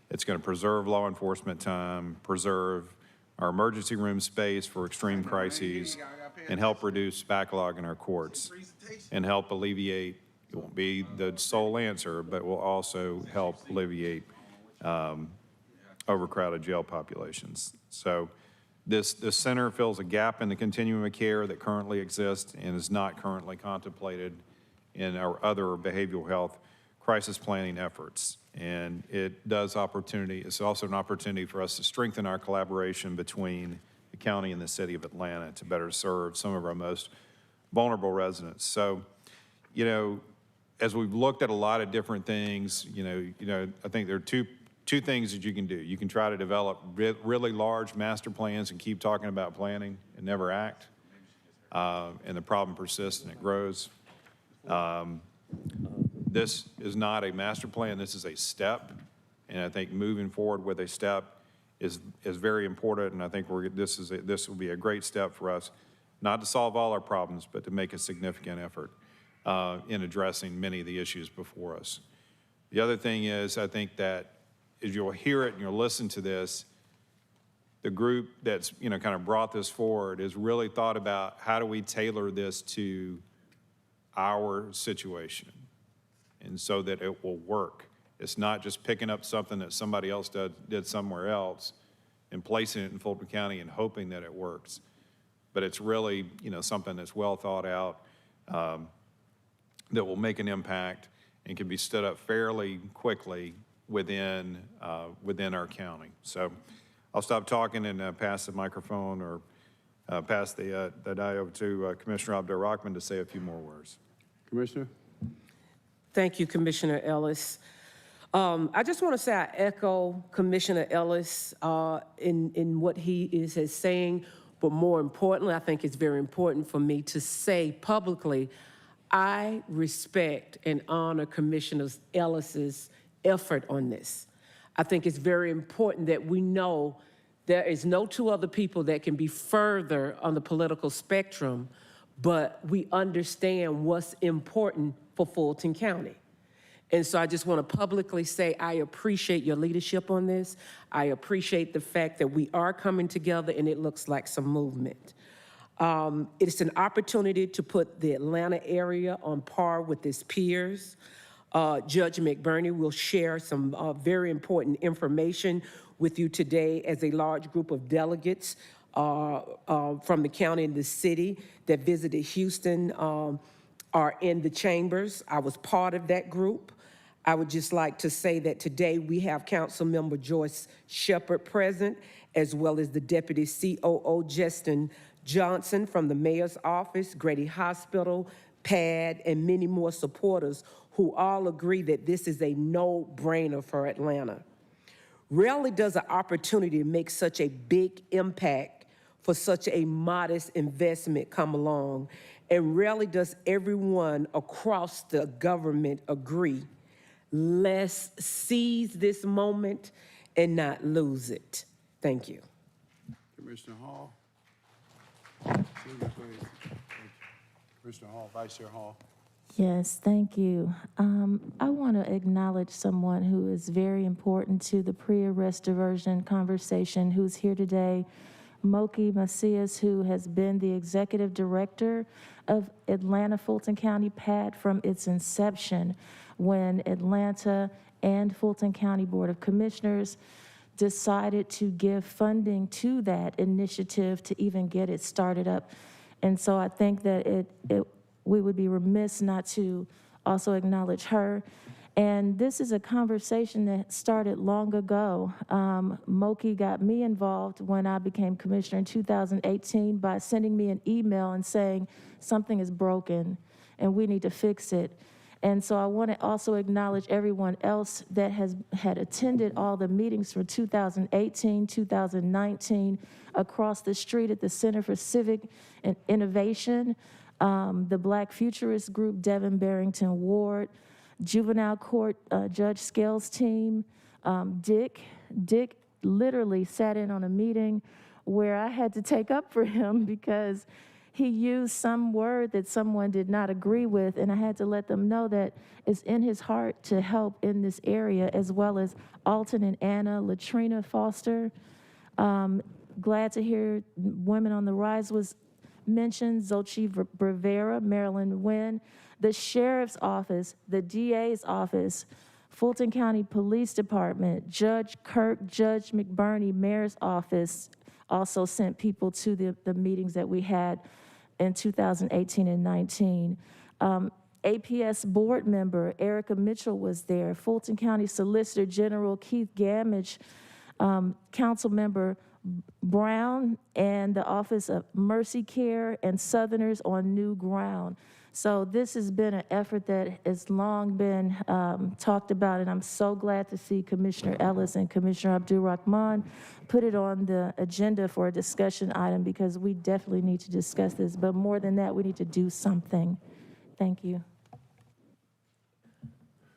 It's going to preserve law enforcement time, preserve our emergency room space for extreme crises, and help reduce backlog in our courts, and help alleviate, it won't be the sole answer, but will also help alleviate overcrowded jail populations. So this center fills a gap in the continuum of care that currently exists and is not currently contemplated in our other behavioral health crisis planning efforts. And it does it's also an opportunity for us to strengthen our collaboration between the county and the city of Atlanta to better serve some of our most vulnerable residents. So, you know, as we've looked at a lot of different things, I think there are two things that you can do. You can try to develop really large master plans and keep talking about planning and never act, and the problem persists and it grows. This is not a master plan, this is a step, and I think moving forward with a step is very important, and I think this will be a great step for us, not to solve all our problems, but to make a significant effort in addressing many of the issues before us. The other thing is, I think that as you'll hear it and you'll listen to this, the group that's kind of brought this forward has really thought about how do we tailor this to our situation, and so that it will work. It's not just picking up something that somebody else did somewhere else and placing it in Fulton County and hoping that it works. But it's really, something that's well thought out, that will make an impact and can be stood up fairly quickly within our county. So I'll stop talking and pass the microphone or pass the die over to Commissioner Abdel-Rahman to say a few more words. Commissioner? Thank you, Commissioner Ellis. I just want to say I echo Commissioner Ellis in what he is saying, but more importantly, I think it's very important for me to say publicly, I respect and honor Commissioner Ellis's effort on this. I think it's very important that we know there is no two other people that can be further on the political spectrum, but we understand what's important for Fulton County. And so I just want to publicly say I appreciate your leadership on this. I appreciate the fact that we are coming together and it looks like some movement. It's an opportunity to put the Atlanta area on par with its peers. Judge McBurney will share some very important information with you today as a large group of delegates from the county and the city that visited Houston are in the chambers. I was part of that group. I would just like to say that today we have Councilmember Joyce Shepard present, as well as the Deputy COO Justin Johnson from the Mayor's Office, Grady Hospital, PAD, and many more supporters who all agree that this is a no-brainer for Atlanta. Rarely does an opportunity to make such a big impact for such a modest investment come along, and rarely does everyone across the government agree. Let's seize this moment and not lose it. Thank you. Commissioner Hall. Commissioner Hall, Vice Chair Hall. Yes, thank you. I want to acknowledge someone who is very important to the pre-arrest diversion conversation, who's here today, Moki Macias, who has been the executive director of Atlanta Fulton County PAD from its inception, when Atlanta and Fulton County Board of Commissioners decided to give funding to that initiative to even get it started up. And so I think that we would be remiss not to also acknowledge her. And this is a conversation that started long ago. Moki got me involved when I became commissioner in 2018 by sending me an email and saying, something is broken and we need to fix it. And so I want to also acknowledge everyone else that had attended all the meetings from 2018, 2019, across the street at the Center for Civic and Innovation, the Black Futurist Group, Devin Barrington Ward, juvenile court Judge Scales' team. Dick literally sat in on a meeting where I had to take up for him because he used some word that someone did not agree with, and I had to let them know that it's in his heart to help in this area, as well as Alton and Anna, Latrina Foster. Glad to hear Women on the Rise was mentioned, Zochi Rivera, Marilyn Wynn, the Sheriff's Office, the DA's Office, Fulton County Police Department, Judge Kirk, Judge McBurney, Mayor's Office also sent people to the meetings that we had in 2018 and 19. APS board member Erica Mitchell was there, Fulton County Solicitor General Keith Gamage, Council Member Brown, and the Office of Mercy Care and Southerners on New Ground. So this has been an effort that has long been talked about, and I'm so glad to see Commissioner Ellis and Commissioner Abdul-Rahman put it on the agenda for a discussion item, because we definitely need to discuss this. But more than that, we need to do something. Thank you.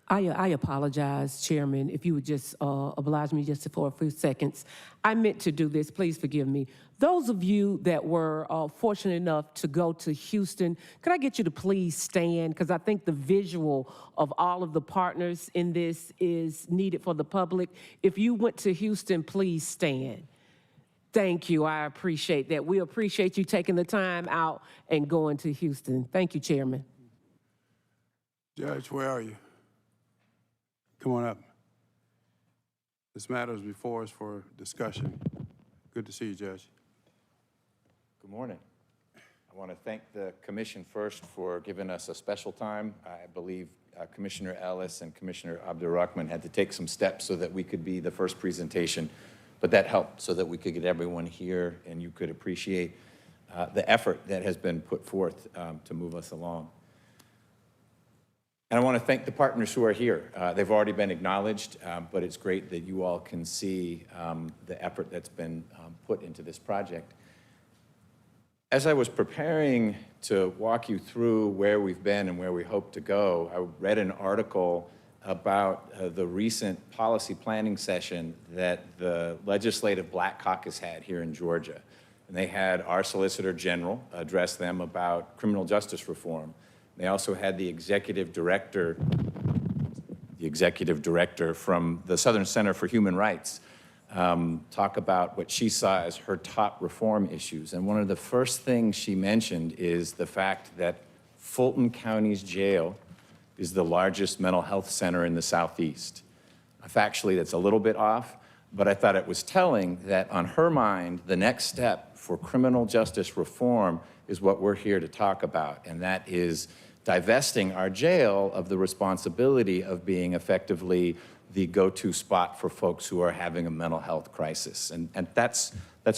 I apologize, Chairman, if you would just oblige me just for a few seconds. I meant to do this, please forgive me. Those of you that were fortunate enough to go to Houston, could I get you to please stand? Because I think the visual of all of the partners in this is needed for the public. If you went to Houston, please stand. Thank you, I appreciate that. We appreciate you taking the time out and going to Houston. Thank you, Chairman. Judge, where are you? Come on up. This matter is before us for discussion. Good to see you, Judge. Good morning. I want to thank the commission first for giving us a special time. I believe Commissioner Ellis and Commissioner Abdul-Rahman had to take some steps so that we could be the first presentation, but that helped so that we could get everyone here and you could appreciate the effort that has been put forth to move us along. And I want to thank the partners who are here. They've already been acknowledged, but it's great that you all can see the effort that's been put into this project. As I was preparing to walk you through where we've been and where we hope to go, I read an article about the recent policy planning session that the Legislative Black Caucus had here in Georgia. And they had our Solicitor General address them about criminal justice reform. They also had the executive director from the Southern Center for Human Rights talk about what she saw as her top reform issues. And one of the first things she mentioned is the fact that Fulton County's jail is the largest mental health center in the Southeast. Factually, that's a little bit off, but I thought it was telling that on her mind, the next step for criminal justice reform is what we're here to talk about, and that is divesting our jail of the responsibility of being effectively the go-to spot for folks who are having a mental health crisis. And that's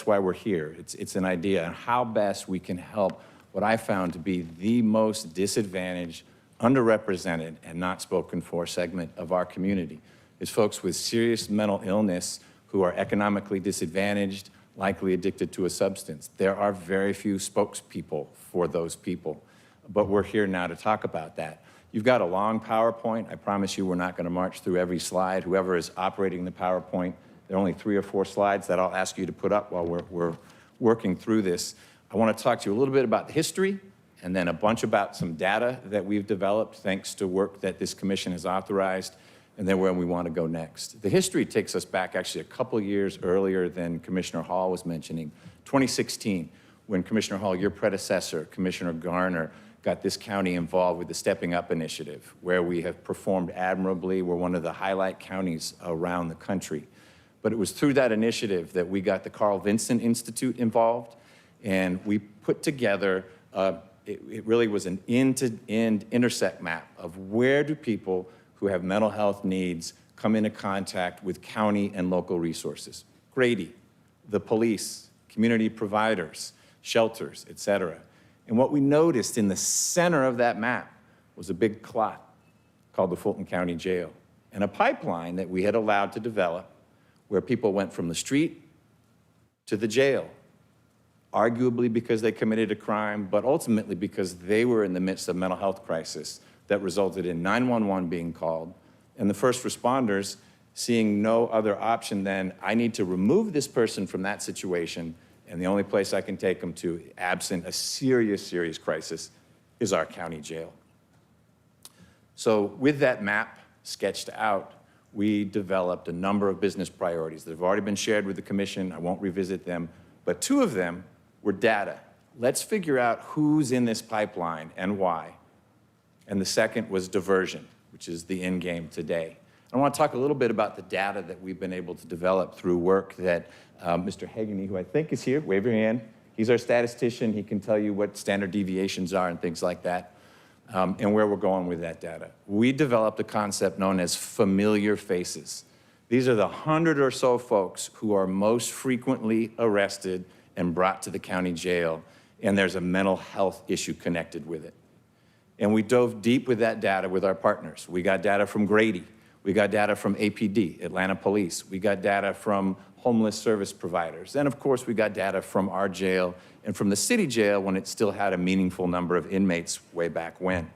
why we're here. It's an idea on how best we can help what I found to be the most disadvantaged, underrepresented, and not spoken for segment of our community, is folks with serious mental illness who are economically disadvantaged, likely addicted to a substance. There are very few spokespeople for those people, but we're here now to talk about that. You've got a long PowerPoint. I promise you we're not going to march through every slide. Whoever is operating the PowerPoint, there are only 3 or 4 slides that I'll ask you to put up while we're working through this. I want to talk to you a little bit about the history and then a bunch about some data that we've developed thanks to work that this commission has authorized, and then where we want to go next. The history takes us back actually a couple years earlier than Commissioner Hall was mentioning. 2016, when Commissioner Hall, your predecessor, Commissioner Garner, got this county involved with the Stepping Up initiative, where we have performed admirably. We're one of the highlight counties around the country. But it was through that initiative that we got the Carl Vinson Institute involved, and we put together, it really was an end-to-end intersect map of where do people who have mental health needs come into contact with county and local resources. Grady, the police, community providers, shelters, et cetera. And what we noticed in the center of that map was a big clot called the Fulton County Jail, and a pipeline that we had allowed to develop where people went from the street to the jail, arguably because they committed a crime, but ultimately because they were in the midst of mental health crisis that resulted in 911 being called, and the first responders seeing no other option than, I need to remove this person from that situation, and the only place I can take them to, absent a serious, serious crisis, is our county jail. So with that map sketched out, we developed a number of business priorities that have already been shared with the commission. I won't revisit them, but 2 of them were data. Let's figure out who's in this pipeline and why. And the second was diversion, which is the end game today. I want to talk a little bit about the data that we've been able to develop through work that Mr. Hageney, who I think is here, wave your hand. He's our statistician. He can tell you what standard deviations are and things like that, and where we're going with that data. We developed a concept known as familiar faces. These are the 100 or so folks who are most frequently arrested and brought to the county jail, and there's a mental health issue connected with it. And we dove deep with that data with our partners. We got data from Grady. We got data from APD, Atlanta Police. We got data from homeless service providers. And of course, we got data from our jail and from the city jail when it still had a meaningful number of inmates way back when.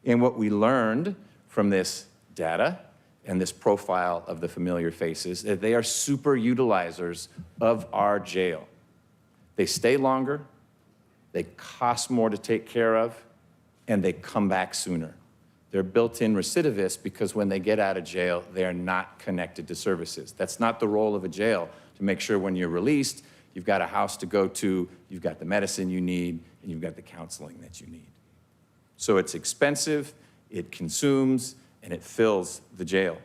And what we learned from this data and this profile of the familiar faces, that they are super utilizers of our jail. They stay longer, they cost more to take care of, and they come back sooner. They're built-in recidivists because when they get out of jail, they are not connected to services. That's not the role of a jail, to make sure when you're released, you've got a house to go to, you've got the medicine you need, and you've got the counseling that you need. So it's expensive, it consumes, and it fills the jail.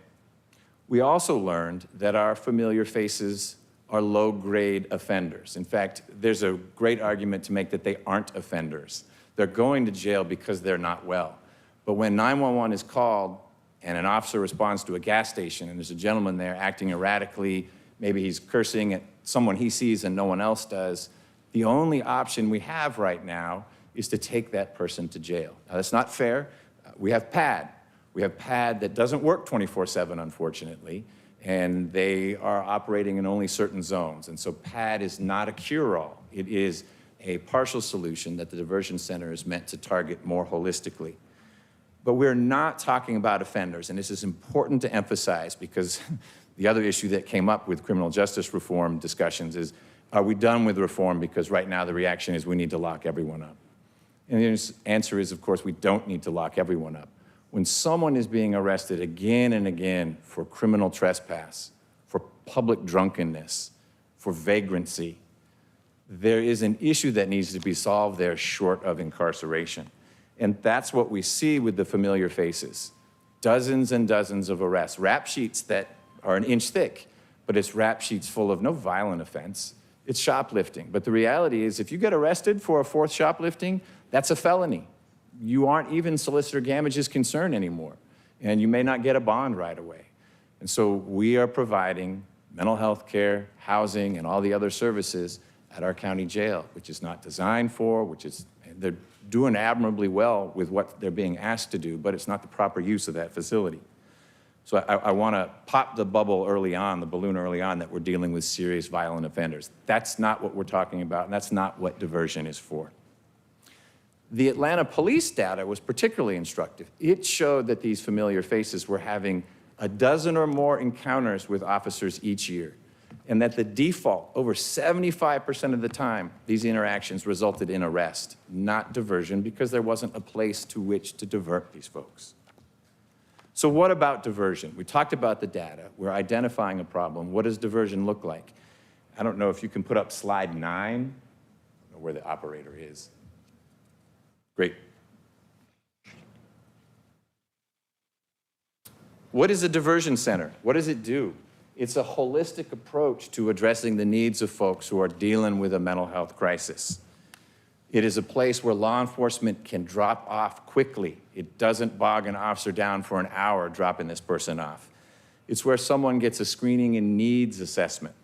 We also learned that our familiar faces are low-grade offenders. In fact, there's a great argument to make that they aren't offenders. They're going to jail because they're not well. But when 911 is called and an officer responds to a gas station and there's a gentleman there acting erratically, maybe he's cursing at someone he sees and no one else does, the only option we have right now is to take that person to jail. Now, that's not fair. We have PAD. We have PAD that doesn't work 24/7, unfortunately, and they are operating in only certain zones. And so PAD is not a cure-all. It is a partial solution that the diversion center is meant to target more holistically. But we're not talking about offenders, and this is important to emphasize because the other issue that came up with criminal justice reform discussions is, are we done with reform? Because right now the reaction is we need to lock everyone up. And the answer is, of course, we don't need to lock everyone up. When someone is being arrested again and again for criminal trespass, for public drunkenness, for vagrancy, there is an issue that needs to be solved there short of incarceration. And that's what we see with the familiar faces. Dozens and dozens of arrests, rap sheets that are an inch thick, but it's rap sheets full of no violent offense. It's shoplifting. But the reality is if you get arrested for a 4th shoplifting, that's a felony. You aren't even solicitor damages concerned anymore, and you may not get a bond right away. And so we are providing mental health care, housing, and all the other services at our county jail, which is not designed for, they're doing admirably well with what they're being asked to do, but it's not the proper use of that facility. So I want to pop the bubble early on, the balloon early on, that we're dealing with serious violent offenders. That's not what we're talking about, and that's not what diversion is for. The Atlanta police data was particularly instructive. It showed that these familiar faces were having a dozen or more encounters with officers each year, and that the default, over 75% of the time, these interactions resulted in arrest, not diversion, because there wasn't a place to which to divert these folks. So what about diversion? We talked about the data. We're identifying a problem. What does diversion look like? I don't know if you can put up slide 9. I don't know where the operator is. Great. What is a diversion center? What does it do? It's a holistic approach to addressing the needs of folks who are dealing with a mental health crisis. It is a place where law enforcement can drop off quickly. It doesn't bog an officer down for an hour dropping this person off. It's where someone gets a screening and needs assessment.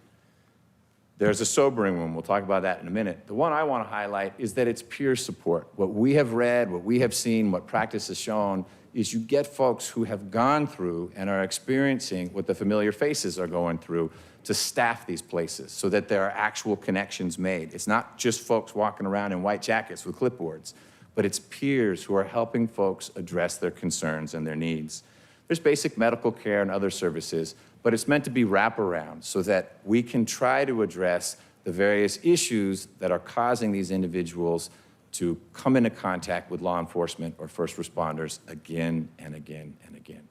There's a sobering room. We'll talk about that in a minute. The one I want to highlight is that it's peer support. What we have read, what we have seen, what practice has shown is you get folks who have gone through and are experiencing what the familiar faces are going through to staff these places so that there are actual connections made. It's not just folks walking around in white jackets with clipboards, but it's peers who are helping folks address their concerns and their needs. There's basic medical care and other services, but it's meant to be wraparound so that we can try to address the various issues that are causing these individuals to come into contact with law enforcement or first responders again and again and again.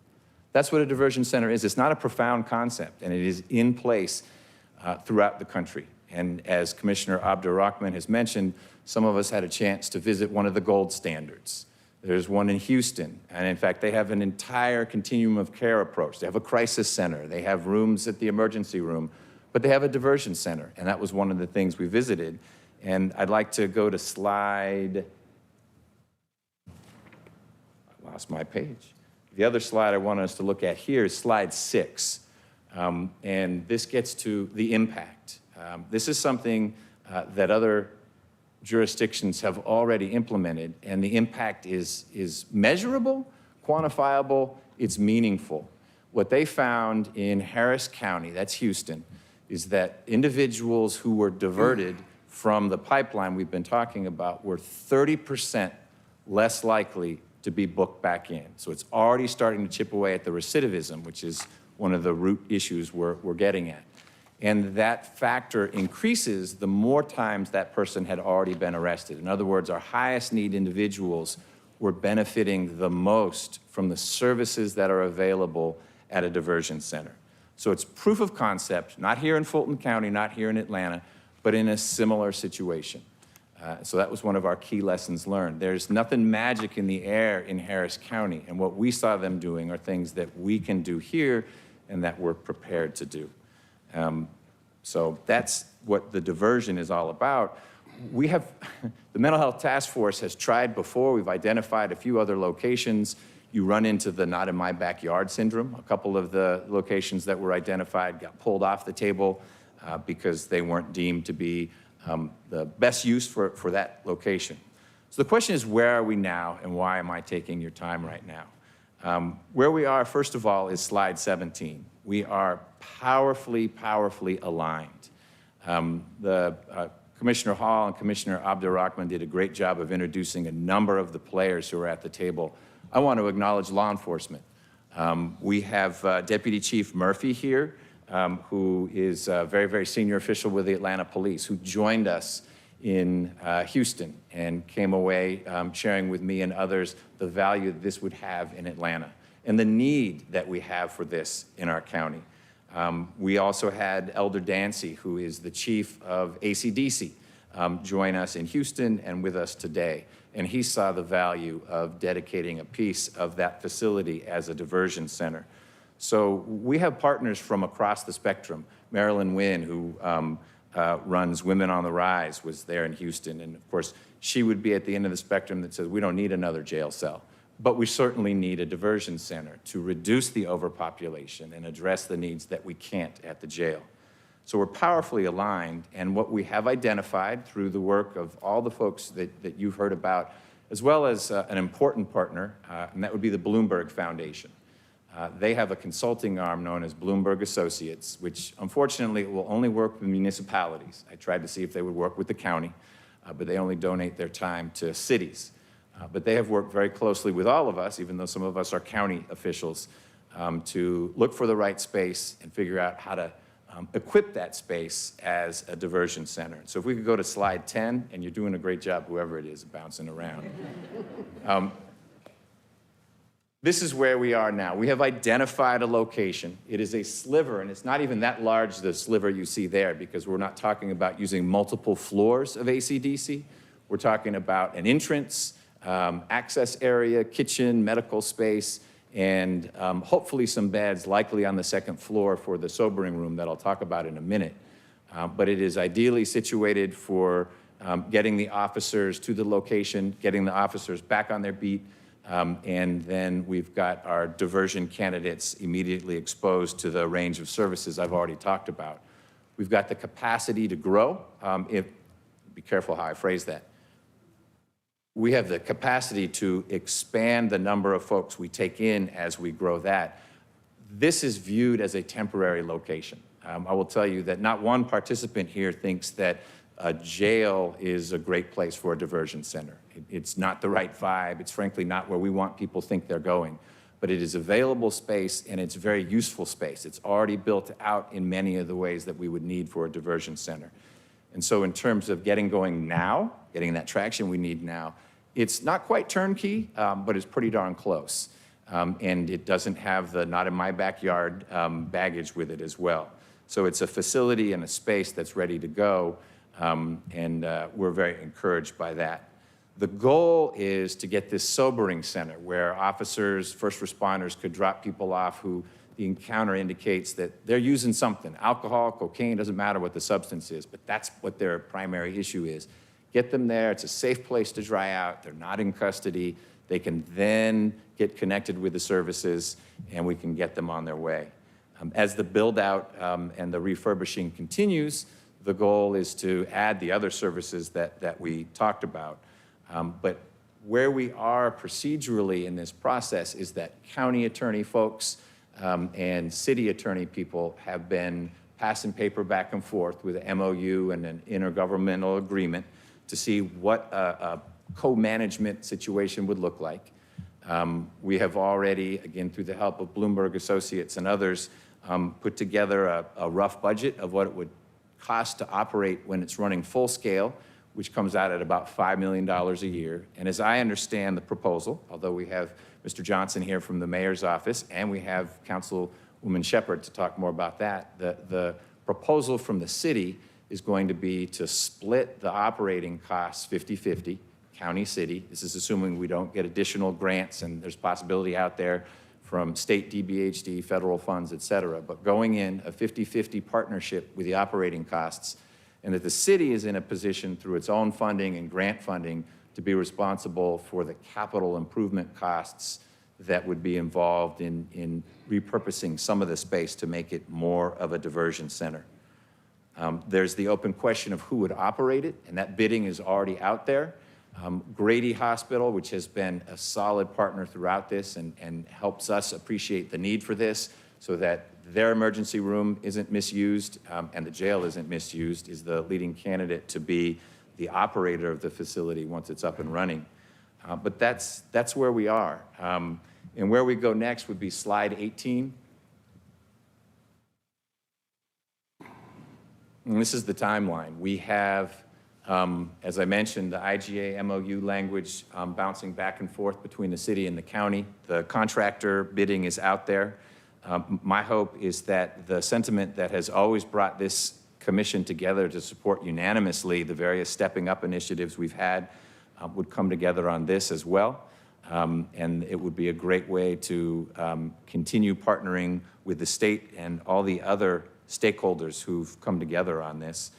That's what a diversion center is. It's not a profound concept, and it is in place throughout the country. And as Commissioner Abdur-Rahman has mentioned, some of us had a chance to visit one of the gold standards. There's one in Houston, and in fact, they have an entire continuum of care approach. They have a crisis center, they have rooms at the emergency room, but they have a diversion center, and that was one of the things we visited. And I'd like to go to slide, I lost my page. The other slide I want us to look at here is slide 6, and this gets to the impact. This is something that other jurisdictions have already implemented, and the impact is measurable, quantifiable, it's meaningful. What they found in Harris County, that's Houston, is that individuals who were diverted from the pipeline we've been talking about were 30% less likely to be booked back in. So it's already starting to chip away at the recidivism, which is one of the root issues we're getting at. And that factor increases the more times that person had already been arrested. In other words, our highest need individuals were benefiting the most from the services that are available at a diversion center. So it's proof of concept, not here in Fulton County, not here in Atlanta, but in a similar situation. So that was one of our key lessons learned. There's nothing magic in the air in Harris County, and what we saw them doing are things that we can do here and that we're prepared to do. So that's what the diversion is all about. We have, the Mental Health Task Force has tried before. We've identified a few other locations. You run into the not in my backyard syndrome. A couple of the locations that were identified got pulled off the table because they weren't deemed to be the best use for that location. So the question is, where are we now and why am I taking your time right now? Where we are, first of all, is slide 17. We are powerfully, powerfully aligned. Commissioner Hall and Commissioner Abdur-Rahman did a great job of introducing a number of the players who are at the table. I want to acknowledge law enforcement. We have Deputy Chief Murphy here, who is a very, very senior official with the Atlanta Police, who joined us in Houston and came away sharing with me and others the value that this would have in Atlanta and the need that we have for this in our county. We also had Elder Dancy, who is the chief of ACDC, join us in Houston and with us today. And he saw the value of dedicating a piece of that facility as a diversion center. So we have partners from across the spectrum. Marilyn Wynn, who runs Women on the Rise, was there in Houston. And of course, she would be at the end of the spectrum that says, we don't need another jail cell, but we certainly need a diversion center to reduce the overpopulation and address the needs that we can't at the jail. So we're powerfully aligned, and what we have identified through the work of all the folks that you've heard about, as well as an important partner, and that would be the Bloomberg Foundation. They have a consulting arm known as Bloomberg Associates, which unfortunately will only work with municipalities. I tried to see if they would work with the county, but they only donate their time to cities. But they have worked very closely with all of us, even though some of us are county officials, to look for the right space and figure out how to equip that space as a diversion center. So if we could go to slide 10, and you're doing a great job, whoever it is, bouncing around. This is where we are now. We have identified a location. It is a sliver, and it's not even that large, the sliver you see there, because we're not talking about using multiple floors of ACDC. We're talking about an entrance, access area, kitchen, medical space, and hopefully some beds, likely on the second floor for the sobering room that I'll talk about in a minute. But it is ideally situated for getting the officers to the location, getting the officers back on their beat, and then we've got our diversion candidates immediately exposed to the range of services I've already talked about. We've got the capacity to grow. Be careful how I phrase that. We have the capacity to expand the number of folks we take in as we grow that. This is viewed as a temporary location. I will tell you that not one participant here thinks that a jail is a great place for a diversion center. It's not the right vibe. It's frankly not where we want people to think they're going. But it is available space, and it's very useful space. It's already built out in many of the ways that we would need for a diversion center. And so in terms of getting going now, getting that traction we need now, it's not quite turnkey, but it's pretty darn close. And it doesn't have the not in my backyard baggage with it as well. So it's a facility and a space that's ready to go, and we're very encouraged by that. The goal is to get this sobering center where officers, first responders could drop people off who the encounter indicates that they're using something, alcohol, cocaine, doesn't matter what the substance is, but that's what their primary issue is. Get them there, it's a safe place to dry out, they're not in custody, they can then get connected with the services and we can get them on their way. As the build out and the refurbishing continues, the goal is to add the other services that we talked about. But where we are procedurally in this process is that county attorney folks and city attorney people have been passing paper back and forth with an MOU and an intergovernmental agreement to see what a co-management situation would look like. We have already, again, through the help of Bloomberg Associates and others, put together a rough budget of what it would cost to operate when it's running full scale, which comes out at about $5 million a year. And as I understand the proposal, although we have Mr. Johnson here from the mayor's office, and we have Councilwoman Shepherd to talk more about that, the proposal from the city is going to be to split the operating costs 50-50, county, city. This is assuming we don't get additional grants, and there's possibility out there from state DBHD, federal funds, et cetera. But going in a 50-50 partnership with the operating costs, and that the city is in a position through its own funding and grant funding to be responsible for the capital improvement costs that would be involved in repurposing some of the space to make it more of a diversion center. There's the open question of who would operate it, and that bidding is already out there. Grady Hospital, which has been a solid partner throughout this and helps us appreciate the need for this so that their emergency room isn't misused and the jail isn't misused, is the leading candidate to be the operator of the facility once it's up and running. But that's where we are. And where we go next would be slide 18. And this is the timeline. We have, as I mentioned, the IGA MOU language bouncing back and forth between the city and the county. The contractor bidding is out there. My hope is that the sentiment that has always brought this commission together to support unanimously the various stepping up initiatives we've had would come together on this as well. And it would be a great way to continue partnering with the state and all the other stakeholders who've come together on this.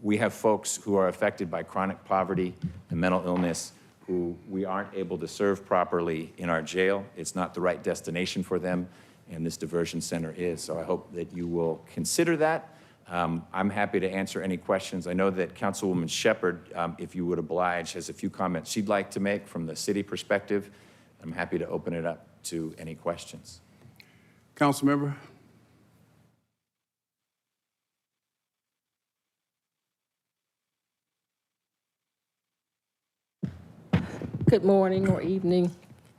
We have folks who are affected by chronic poverty and mental illness who we aren't able to serve properly in our jail. It's not the right destination for them, and this diversion center is. So I hope that you will consider that. I'm happy to answer any questions. I know that Councilwoman Shepherd, if you would oblige, has a few comments she'd like to make from the city perspective. I'm happy to open it up to any questions. Council member. Good morning or evening,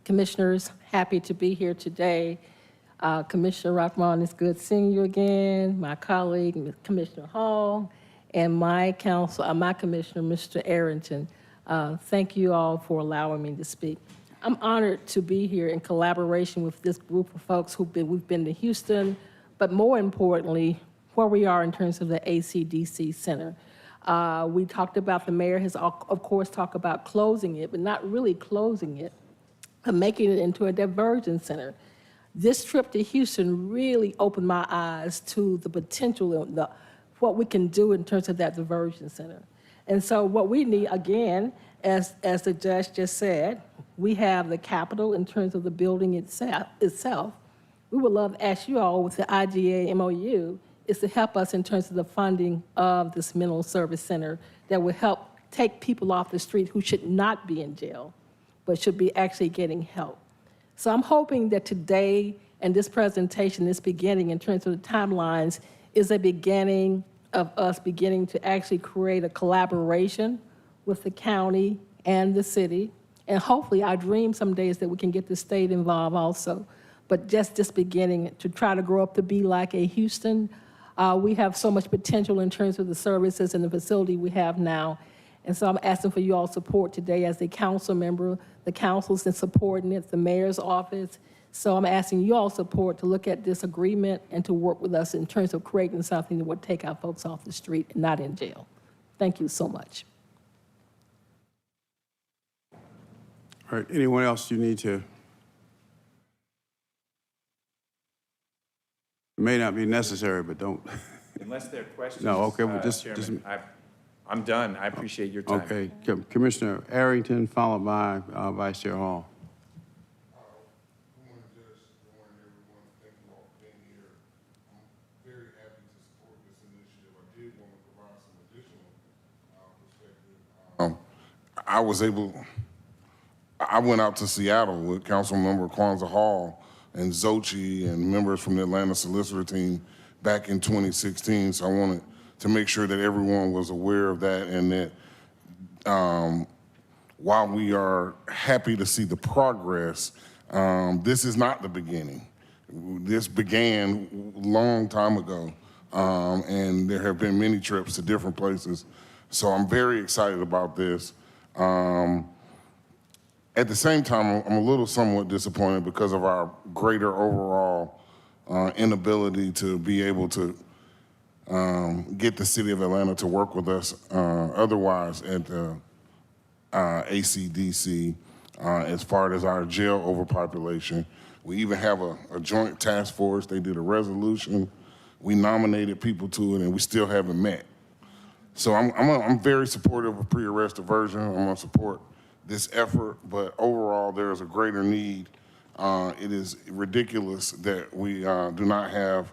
commissioners. Happy to be here today. Commissioner Rockman, it's good seeing you again. My colleague, Commissioner Hall, and my commissioner, Mr. Arrington. Thank you all for allowing me to speak. I'm honored to be here in collaboration with this group of folks we've been to Houston, but more importantly, where we are in terms of the ACDC Center. We talked about, the mayor has, of course, talked about closing it, but not really closing it, but making it into a diversion center. This trip to Houston really opened my eyes to the potential of what we can do in terms of that diversion center. And so what we need, again, as the judge just said, we have the capital in terms of the building itself. We would love to ask you all with the IGA MOU is to help us in terms of the funding of this mental service center that will help take people off the street who should not be in jail, but should be actually getting help. So I'm hoping that today and this presentation, this beginning in terms of the timelines, is a beginning of us beginning to actually create a collaboration with the county and the city. And hopefully, I dream some days that we can get the state involved also. But just beginning to try to grow up to be like a Houston. We have so much potential in terms of the services and the facility we have now. And so I'm asking for you all support today as a council member. The council's in supporting it, the mayor's office. So I'm asking you all support to look at this agreement and to work with us in terms of creating something that would take our folks off the street and not in jail. Thank you so much. All right, anyone else you need to? It may not be necessary, but don't. Unless there are questions. No, okay, well, Chairman, I'm done. I appreciate your time. Okay, Commissioner Arrington, followed by Vice Chair Hall. I went out to Seattle with Councilmember Kwanzaa Hall and Xochitl and members from the Atlanta Solicitor team back in 2016. So I wanted to make sure that everyone was aware of that, and that while we are happy to see the progress, this is not the beginning. This began a long time ago, and there have been many trips to different places. So I'm very excited about this. At the same time, I'm a little somewhat disappointed because of our greater overall inability to be able to get the city of Atlanta to work with us otherwise at the ACDC as far as our jail overpopulation. We even have a joint task force. They did a resolution. We nominated people to it, and we still haven't met. So I'm very supportive of pre-arrest diversion. I'm gonna support this effort, but overall there is a greater need. It is ridiculous that we do not have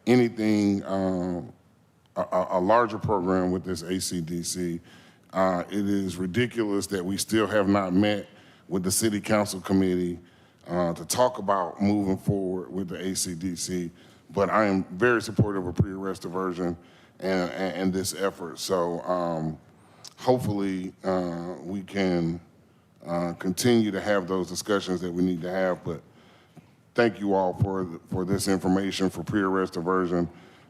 anything, a larger program with this ACDC. It is ridiculous that we still have not met with the City Council Committee to talk about moving forward with the ACDC, but I am very supportive of pre-arrest diversion and this effort. So hopefully we can continue to have those discussions that we need to have, but thank you all for this information, for pre-arrest diversion.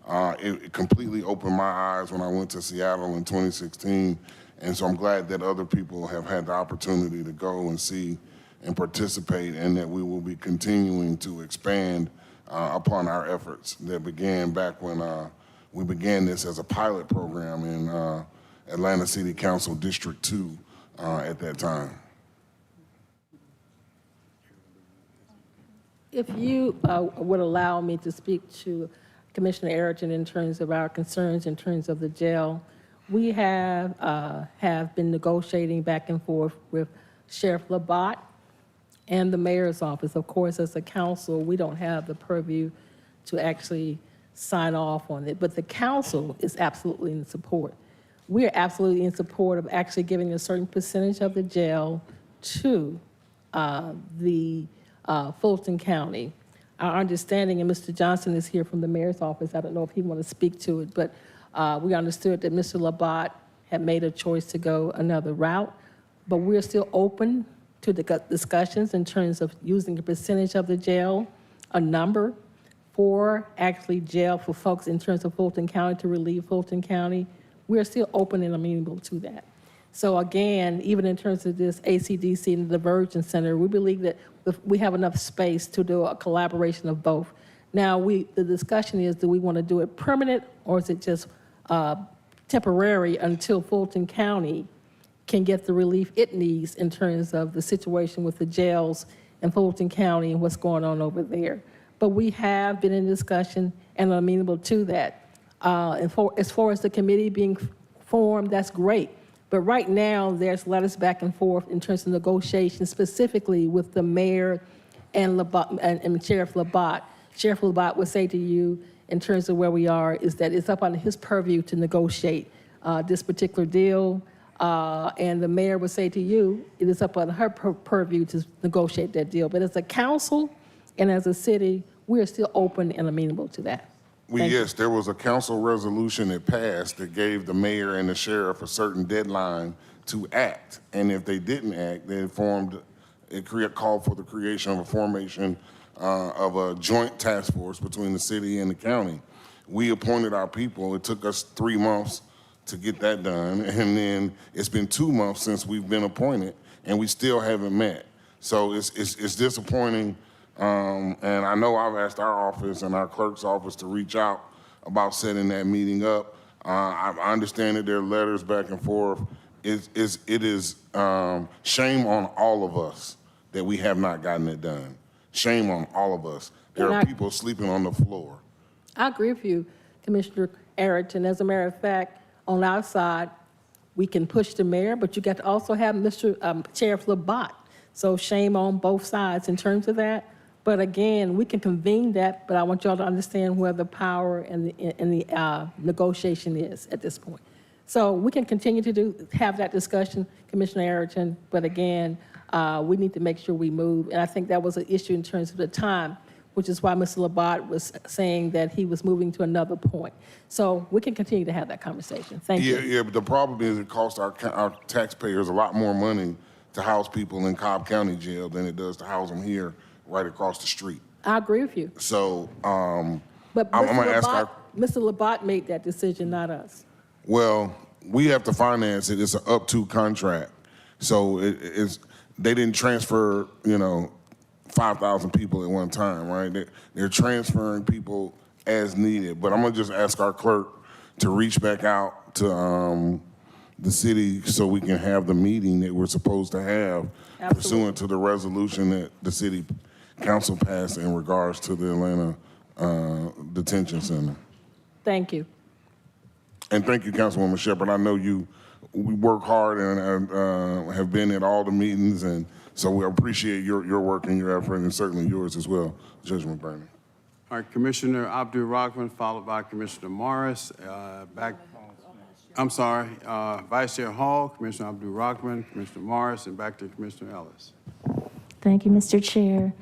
It completely opened my eyes when I went to Seattle in 2016, and so I'm glad that other people have had the opportunity to go and see and participate, and that we will be continuing to expand upon our efforts that began back when we began this as a pilot program in Atlanta City Council District 2 at that time. If you would allow me to speak to Commissioner Arrington in terms of our concerns in terms of the jail, we have been negotiating back and forth with Sheriff Labatt and the mayor's office. Of course, as a council, we don't have the purview to actually sign off on it, but the council is absolutely in support. We are absolutely in support of actually giving a certain percentage of the jail to the Fulton County. Our understanding, and Mr. Johnson is here from the mayor's office, I don't know if he wants to speak to it, but we understood that Mr. Labatt had made a choice to go another route, but we're still open to the discussions in terms of using a percentage of the jail, a number for actually jail for folks in terms of Fulton County to relieve Fulton County. We're still open and amenable to that. So again, even in terms of this ACDC and the Diversion Center, we believe that we have enough space to do a collaboration of both. Now, the discussion is, do we want to do it permanent, or is it just temporary until Fulton County can get the relief it needs in terms of the situation with the jails in Fulton County and what's going on over there? But we have been in discussion and are amenable to that. As far as the committee being formed, that's great. But right now, there's letters back and forth in terms of negotiations, specifically with the mayor and Sheriff Labatt. Sheriff Labatt would say to you, in terms of where we are, is that it's up on his purview to negotiate this particular deal. And the mayor would say to you, it is up on her purview to negotiate that deal. But as a council and as a city, we are still open and amenable to that. Yes, there was a council resolution that passed that gave the mayor and the sheriff a certain deadline to act. And if they didn't act, called for the creation of a formation of a joint task force between the city and the county. We appointed our people. It took us 3 months to get that done. And then it's been 2 months since we've been appointed, and we still haven't met. So it's disappointing. And I know I've asked our office and our clerk's office to reach out about setting that meeting up. I understand that there are letters back and forth. It is shame on all of us that we have not gotten it done. Shame on all of us. There are people sleeping on the floor. I agree with you, Commissioner Arrington. As a matter of fact, on our side, we can push the mayor, but you got to also have Sheriff Labat. So shame on both sides in terms of that. But again, we can convene that, but I want y'all to understand where the power and the negotiation is at this point. So we can continue to have that discussion, Commissioner Arrington, but again, we need to make sure we move. And I think that was an issue in terms of the time, which is why Mr. Labat was saying that he was moving to another point. So we can continue to have that conversation. Thank you. Yeah, but the problem is it costs our taxpayers a lot more money to house people in Cobb County Jail than it does to house them here right across the street. I agree with you. So But I'm gonna ask Mr. Labat made that decision, not us. well, we have to finance it. It's an up-to contract. So they didn't transfer, 5,000 people at one time, right? They're transferring people as needed. But I'm gonna just ask our clerk to reach back out to the city so we can have the meeting that we're supposed to have pursuant to the resolution that the city council passed in regards to the Atlanta Detention Center. Thank you. And thank you, Councilwoman Shepherd. I know we work hard and have been at all the meetings, and so we appreciate your work and your effort, and certainly yours as well, Judge McBurney. All right, Commissioner Abdul Rahman, followed by Commissioner Morris. Vice Chair Hall, Commissioner Abdul Rahman, Commissioner Morris, and back to Commissioner Ellis. Thank you, Mr. Chair.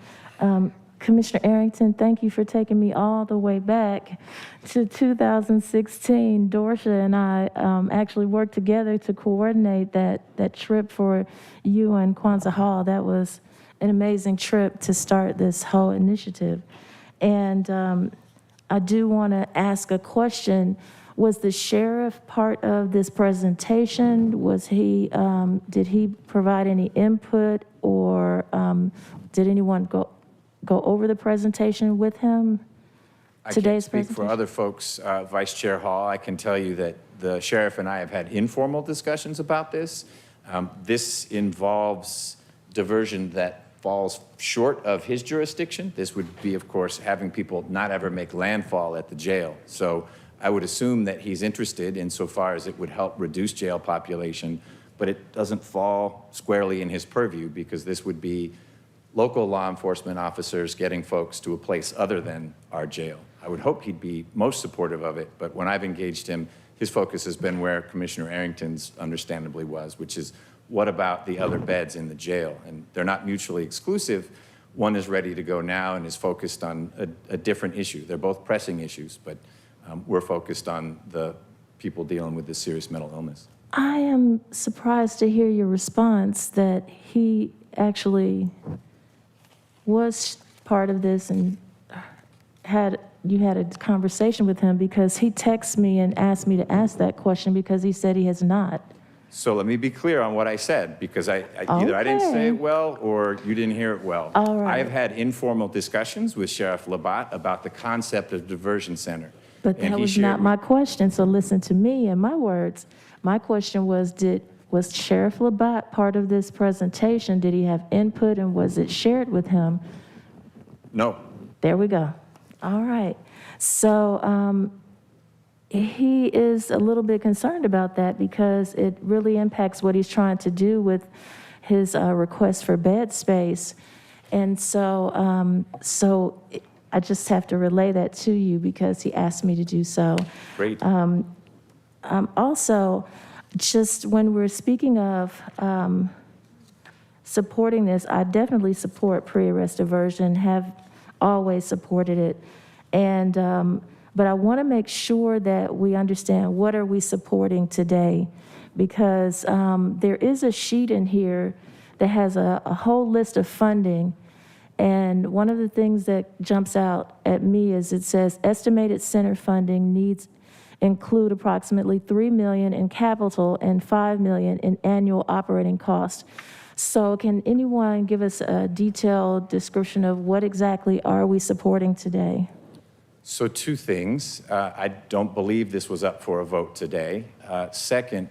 Commissioner Arrington, thank you for taking me all the way back to 2016. Dorsha and I actually worked together to coordinate that trip for you and Kwanzaa Hall. That was an amazing trip to start this whole initiative. And I do want to ask a question. Was the sheriff part of this presentation? Was he, did he provide any input, or did anyone go over the presentation with him? Today's I can't speak for other folks, Vice Chair Hall. I can tell you that the sheriff and I have had informal discussions about this. This involves diversion that falls short of his jurisdiction. This would be, of course, having people not ever make landfall at the jail. So I would assume that he's interested insofar as it would help reduce jail population, but it doesn't fall squarely in his purview, because this would be local law enforcement officers getting folks to a place other than our jail. I would hope he'd be most supportive of it, but when I've engaged him, his focus has been where Commissioner Arrington's understandably was, which is what about the other beds in the jail? And they're not mutually exclusive. One is ready to go now and is focused on a different issue. They're both pressing issues, but we're focused on the people dealing with this serious mental illness. I am surprised to hear your response that he actually was part of this and you had a conversation with him, because he texted me and asked me to ask that question because he said he has not. So let me be clear on what I said, because either I didn't say it well or you didn't hear it well. All right. I have had informal discussions with Sheriff Labat about the concept of diversion center. But that was not my question, so listen to me and my words. My question was Sheriff Labat part of this presentation? Did he have input, and was it shared with him? No. There we go. All right. So he is a little bit concerned about that, because it really impacts what he's trying to do with his request for bed space. And so, I just have to relay that to you because he asked me to do so. Great. Also, just when we're speaking of supporting this, I definitely support pre-arrest diversion, have always supported it. And But I want to make sure that we understand what are we supporting today, because there is a sheet in here that has a whole list of funding. And one of the things that jumps out at me is it says estimated center funding needs include approximately $3 million in capital and $5 million in annual operating costs. So can anyone give us a detailed description of what exactly are we supporting today? So two things. I don't believe this was up for a vote today. Second,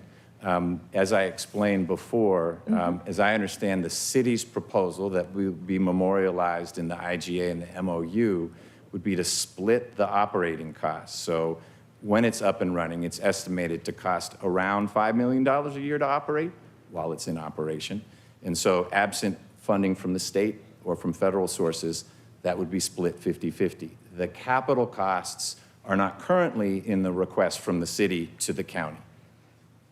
as I explained before, as I understand the city's proposal that will be memorialized in the IGA and the MOU would be to split the operating costs. So when it's up and running, it's estimated to cost around $5 million a year to operate while it's in operation. And so absent funding from the state or from federal sources, that would be split 50-50. The capital costs are not currently in the request from the city to the county.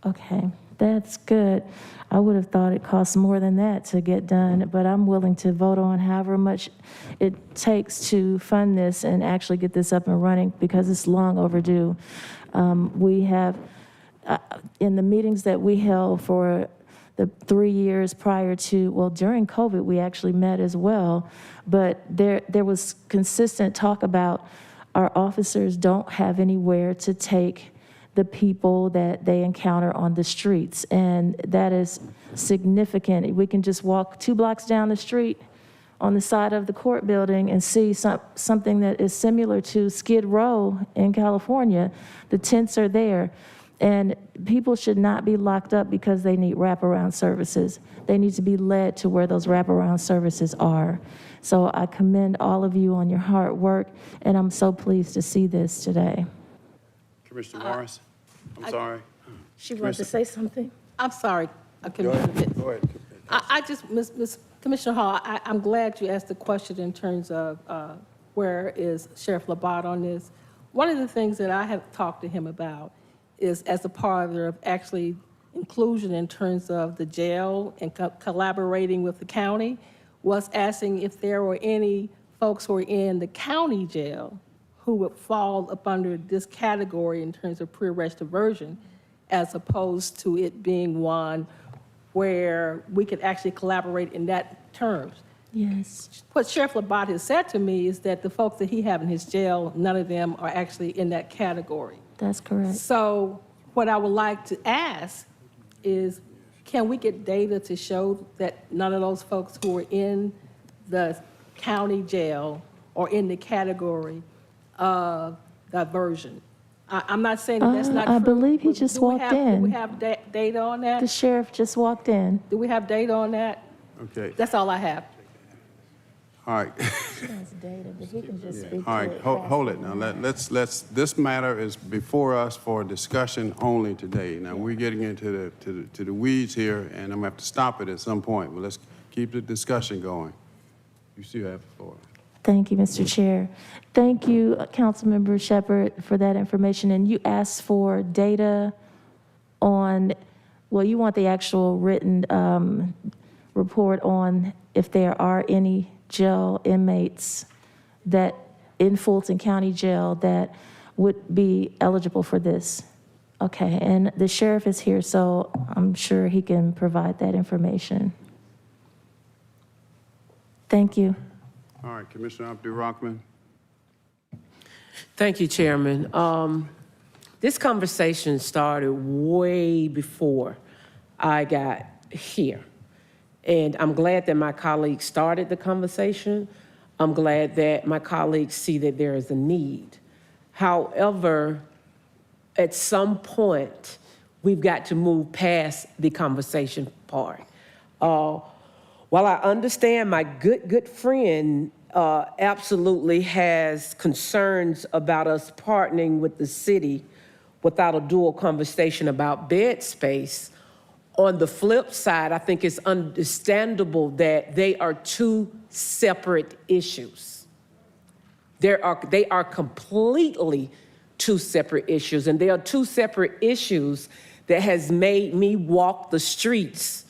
Okay, that's good. I would have thought it costs more than that to get done, but I'm willing to vote on however much it takes to fund this and actually get this up and running, because it's long overdue. We have, in the meetings that we held for the 3 years prior to, well, during COVID, we actually met as well, but there was consistent talk about our officers don't have anywhere to take the people that they encounter on the streets, and that is significant. We can just walk 2 blocks down the street on the side of the court building and see something that is similar to Skid Row in California. The tents are there, and people should not be locked up because they need wraparound services. They need to be led to where those wraparound services are. So I commend all of you on your hard work, and I'm so pleased to see this today. Commissioner Morris, I'm sorry. She wanted to say something? I'm sorry, Commissioner Pitts. Go ahead. I just, Ms. Commissioner Hall, I'm glad you asked the question in terms of where is Sheriff Labat on this. One of the things that I have talked to him about is, as a part of actually inclusion in terms of the jail and collaborating with the county, was asking if there were any folks who are in the county jail who would fall up under this category in terms of pre-arrest diversion, as opposed to it being one where we could actually collaborate in that terms. Yes. What Sheriff Labat has said to me is that the folks that he have in his jail, none of them are actually in that category. That's correct. So what I would like to ask is, can we get data to show that none of those folks who are in the county jail are in the category of diversion? I'm not saying that that's not true. I believe he just walked in. Do we have data on that? The sheriff just walked in. Do we have data on that? Okay. That's all I have. All right. He has data, but he can just speak All right, hold it now. Let's, this matter is before us for discussion only today. Now, we're getting into the weeds here, and I'm gonna have to stop it at some point, but let's keep the discussion going. You still have the floor. Thank you, Mr. Chair. Thank you, Councilmember Shepherd, for that information. And you asked for data on, well, you want the actual written report on if there are any jail inmates that in Fulton County Jail that would be eligible for this. Okay, and the sheriff is here, so I'm sure he can provide that information. Thank you. All right, Commissioner Abdul-Rahman. Thank you, Chairman. This conversation started way before I got here. And I'm glad that my colleagues started the conversation. I'm glad that my colleagues see that there is a need. However, at some point, we've got to move past the conversation part. While I understand my good friend absolutely has concerns about us partnering with the city without a dual conversation about bed space, on the flip side, I think it's understandable that they are two separate issues. They are completely two separate issues, and they are two separate issues that has made me walk the streets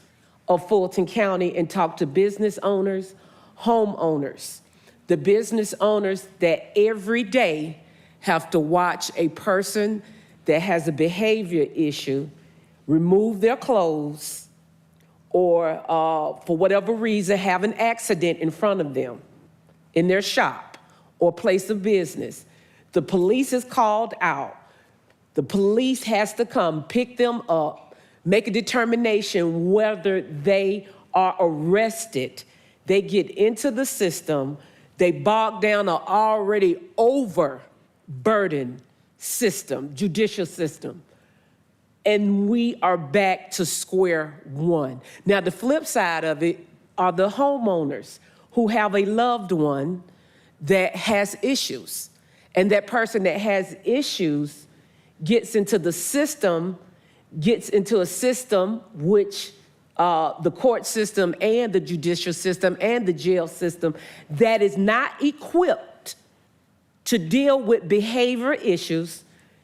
of Fulton County and talk to business owners, homeowners, the business owners that every day have to watch a person that has a behavior issue remove their clothes or for whatever reason have an accident in front of them in their shop or place of business. The police is called out. The police has to come pick them up, make a determination whether they are arrested. They get into the system, they bog down an already overburdened system, judicial system. And we are back to square one. Now, the flip side of it are the homeowners who have a loved one that has issues. And that person that has issues gets into the system, gets into a system which the court system and the judicial system and the jail system that is not equipped to deal with behavior issues,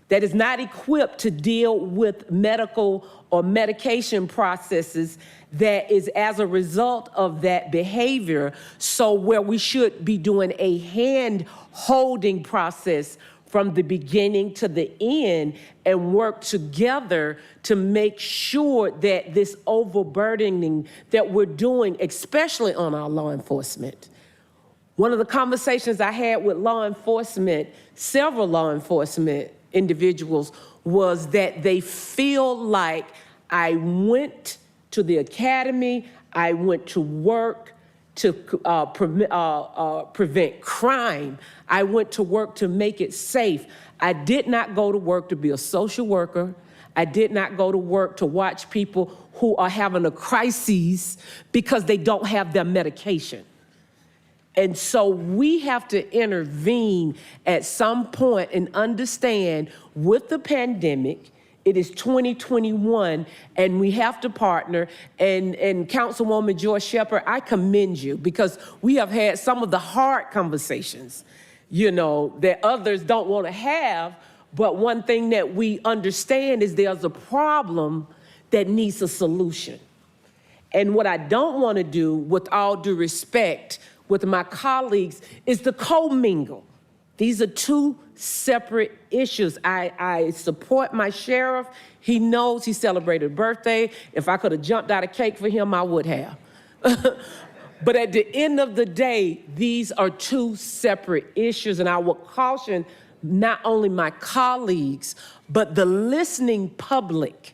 that is not equipped to deal with medical or medication processes that is as a result of that behavior. So where we should be doing a hand-holding process from the beginning to the end and work together to make sure that this overburdening that we're doing, especially on our law enforcement. One of the conversations I had with law enforcement, several law enforcement individuals, was that they feel like I went to the academy, I went to work to prevent crime. I went to work to make it safe. I did not go to work to be a social worker. I did not go to work to watch people who are having a crisis because they don't have their medication. And so we have to intervene at some point and understand with the pandemic, it is 2021, and we have to partner. And Councilwoman Joy Shepherd, I commend you because we have had some of the hard conversations, you know, that others don't want to have. But one thing that we understand is there's a problem that needs a solution. And what I don't want to do, with all due respect, with my colleagues, is to commingle. These are two separate issues. I support my sheriff. He knows he celebrated a birthday. If I could have jumped out a cake for him, I would have. But at the end of the day, these are two separate issues, and I would caution not only my colleagues, but the listening public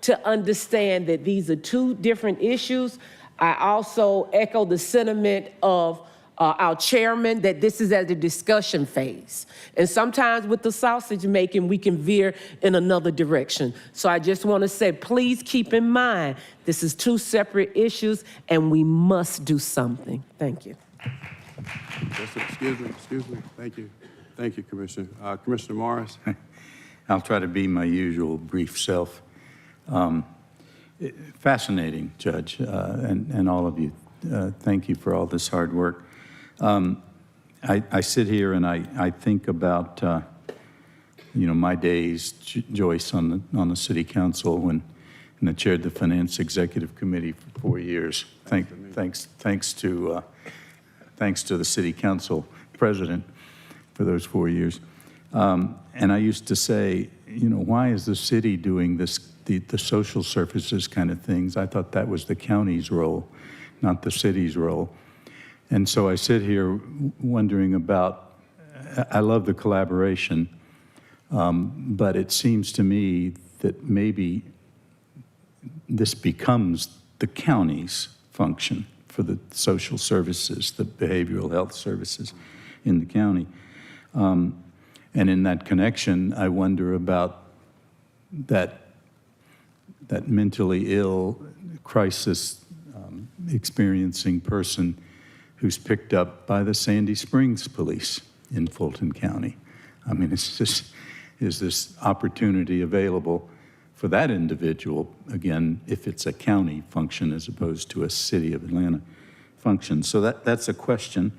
to understand that these are two different issues. I also echo the sentiment of our chairman that this is at the discussion phase. And sometimes with the sausage making, we can veer in another direction. So I just want to say, please keep in mind, this is two separate issues and we must do something. Thank you. Excuse me. Thank you. Thank you, Commissioner. Commissioner Morris. I'll try to be my usual brief self. Fascinating, Judge, and all of you. Thank you for all this hard work. I sit here and I think about, my days, Joyce, on the City Council when I chaired the Finance Executive Committee for 4 years. Thanks to the City Council President for those 4 years. And I used to say, why is the city doing this, the social services kind of things? I thought that was the county's role, not the city's role. And so I sit here wondering about, I love the collaboration, but it seems to me that maybe this becomes the county's function for the social services, the behavioral health services in the county. And in that connection, I wonder about that mentally ill, crisis experiencing person who's picked up by the Sandy Springs police in Fulton County. I mean, is this opportunity available for that individual, again, if it's a county function as opposed to a City of Atlanta function? So that's a question.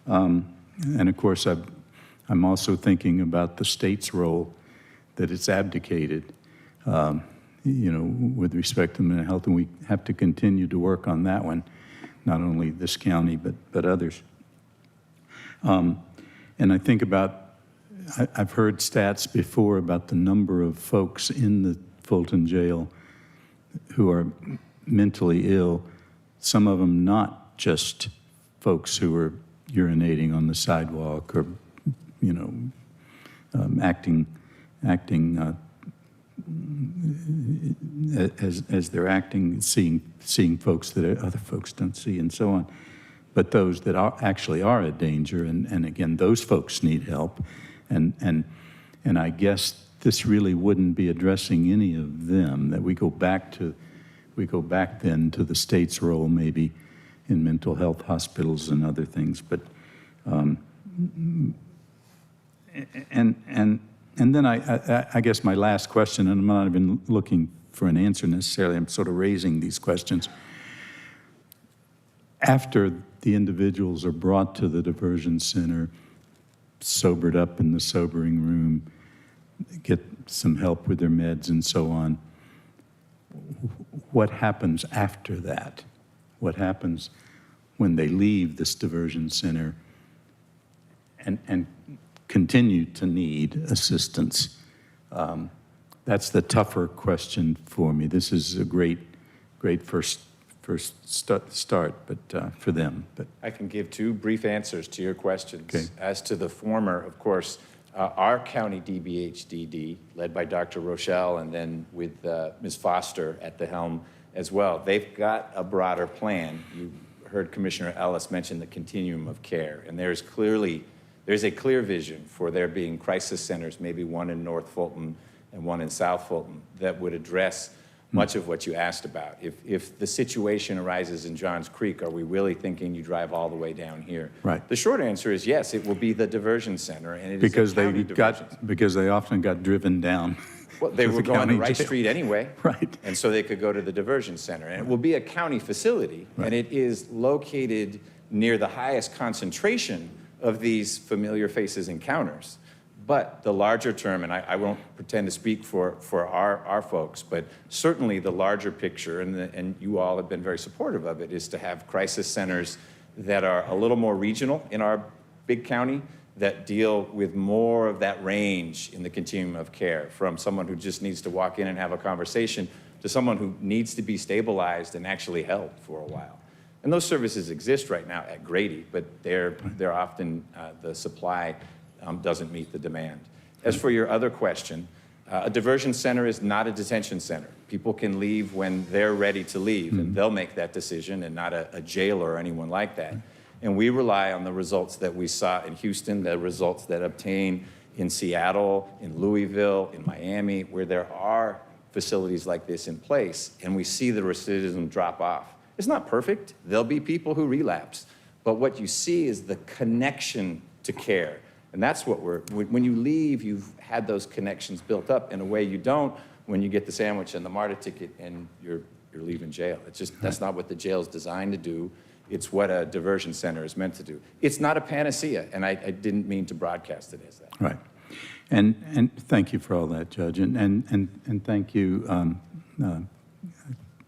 And of course, I'm also thinking about the state's role that it's abdicated, with respect to mental health, and we have to continue to work on that one, not only this county, but others. And I think about I've heard stats before about the number of folks in the Fulton jail who are mentally ill, some of them not just folks who are urinating on the sidewalk or, you know, acting as they're acting, seeing folks that other folks don't see, and so on. But those that actually are a danger, and again, those folks need help, and I guess this really wouldn't be addressing any of them. That we go back then to the state's role maybe in mental health hospitals and other things, but and then I guess my last question, and I'm not even looking for an answer necessarily, I'm sort of raising these questions. After the individuals are brought to the diversion center, sobered up in the sobering room, get some help with their meds and so on, what happens after that? What happens when they leave this diversion center and continue to need assistance? That's the tougher question for me. This is a great first start, but for them. But I can give two brief answers to your questions. Okay. As to the former, of course, our county DBHDD, led by Dr. Rochelle and then with Ms. Foster at the helm as well, they've got a broader plan. You heard Commissioner Ellis mention the continuum of care, and there's a clear vision for there being crisis centers, maybe one in North Fulton and one in South Fulton, that would address much of what you asked about. If the situation arises in Johns Creek, are we really thinking you drive all the way down here? Right. The short answer is yes, it will be the diversion center, and it because is a county diversion center. because they often got driven down. Well, they to were the going to county Rice jail. Street anyway. Right. And so they could go to the diversion center. And it will be a county facility, and it is located near the highest concentration of these familiar faces encounters. But the larger term, and I won't pretend to speak for our folks, but certainly the larger picture, and you all have been very supportive of it, is to have crisis centers that are a little more regional in our big county, that deal with more of that range in the continuum of care, from someone who just needs to walk in and have a conversation to someone who needs to be stabilized and actually held for a while. And those services exist right now at Grady, but they're often, the supply doesn't meet the demand. As for your other question, a diversion center is not a detention center. People can leave when they're ready to leave, and they'll make that decision, and not a jailer or anyone like that. And we rely on the results that we saw in Houston, the results that obtain in Seattle, in Louisville, in Miami, where there are facilities like this in place, and we see the recidivism drop off. It's not perfect. There'll be people who relapse, but what you see is the connection to care. And that's what when you leave, you've had those connections built up in a way you don't when you get the sandwich and the MARTA ticket and you're leaving jail. It's just, that's not what the jail is designed to do. It's what a diversion center is meant to do. It's not a panacea, and I didn't mean to broadcast it as that. Right. And thank you for all that, Judge. And thank you,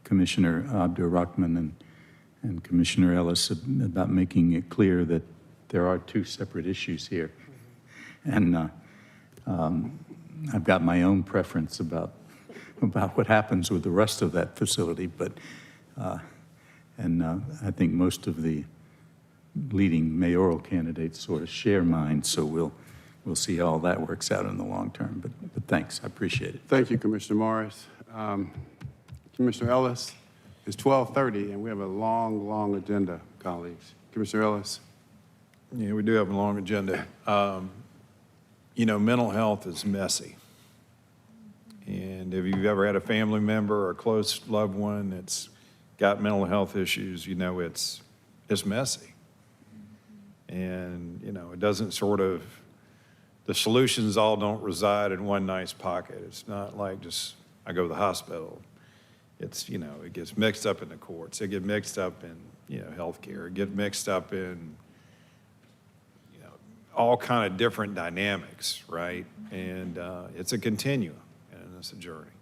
Commissioner Abdur-Rahman and Commissioner Ellis, about making it clear that there are two separate issues here. And I've got my own preference about what happens with the rest of that facility, but I think most of the leading mayoral candidates sort of share mine, so we'll see how all that works out in the long term. But thanks, I appreciate it. Thank you, Commissioner Morris. Commissioner Ellis, it's 12:30, and we have a long agenda, colleagues. Commissioner Ellis. Yeah, we do have a long agenda. You know, mental health is messy. And if you've ever had a family member or a close loved one that's got mental health issues, you know it's messy. And, you know, it doesn't the solutions all don't reside in one nice pocket. It's not like just, I go to the hospital. It's, you know, it gets mixed up in the courts. It gets mixed up in, you know, healthcare. It gets mixed up in, all kind of different dynamics, right? And it's a continuum, and it's a journey.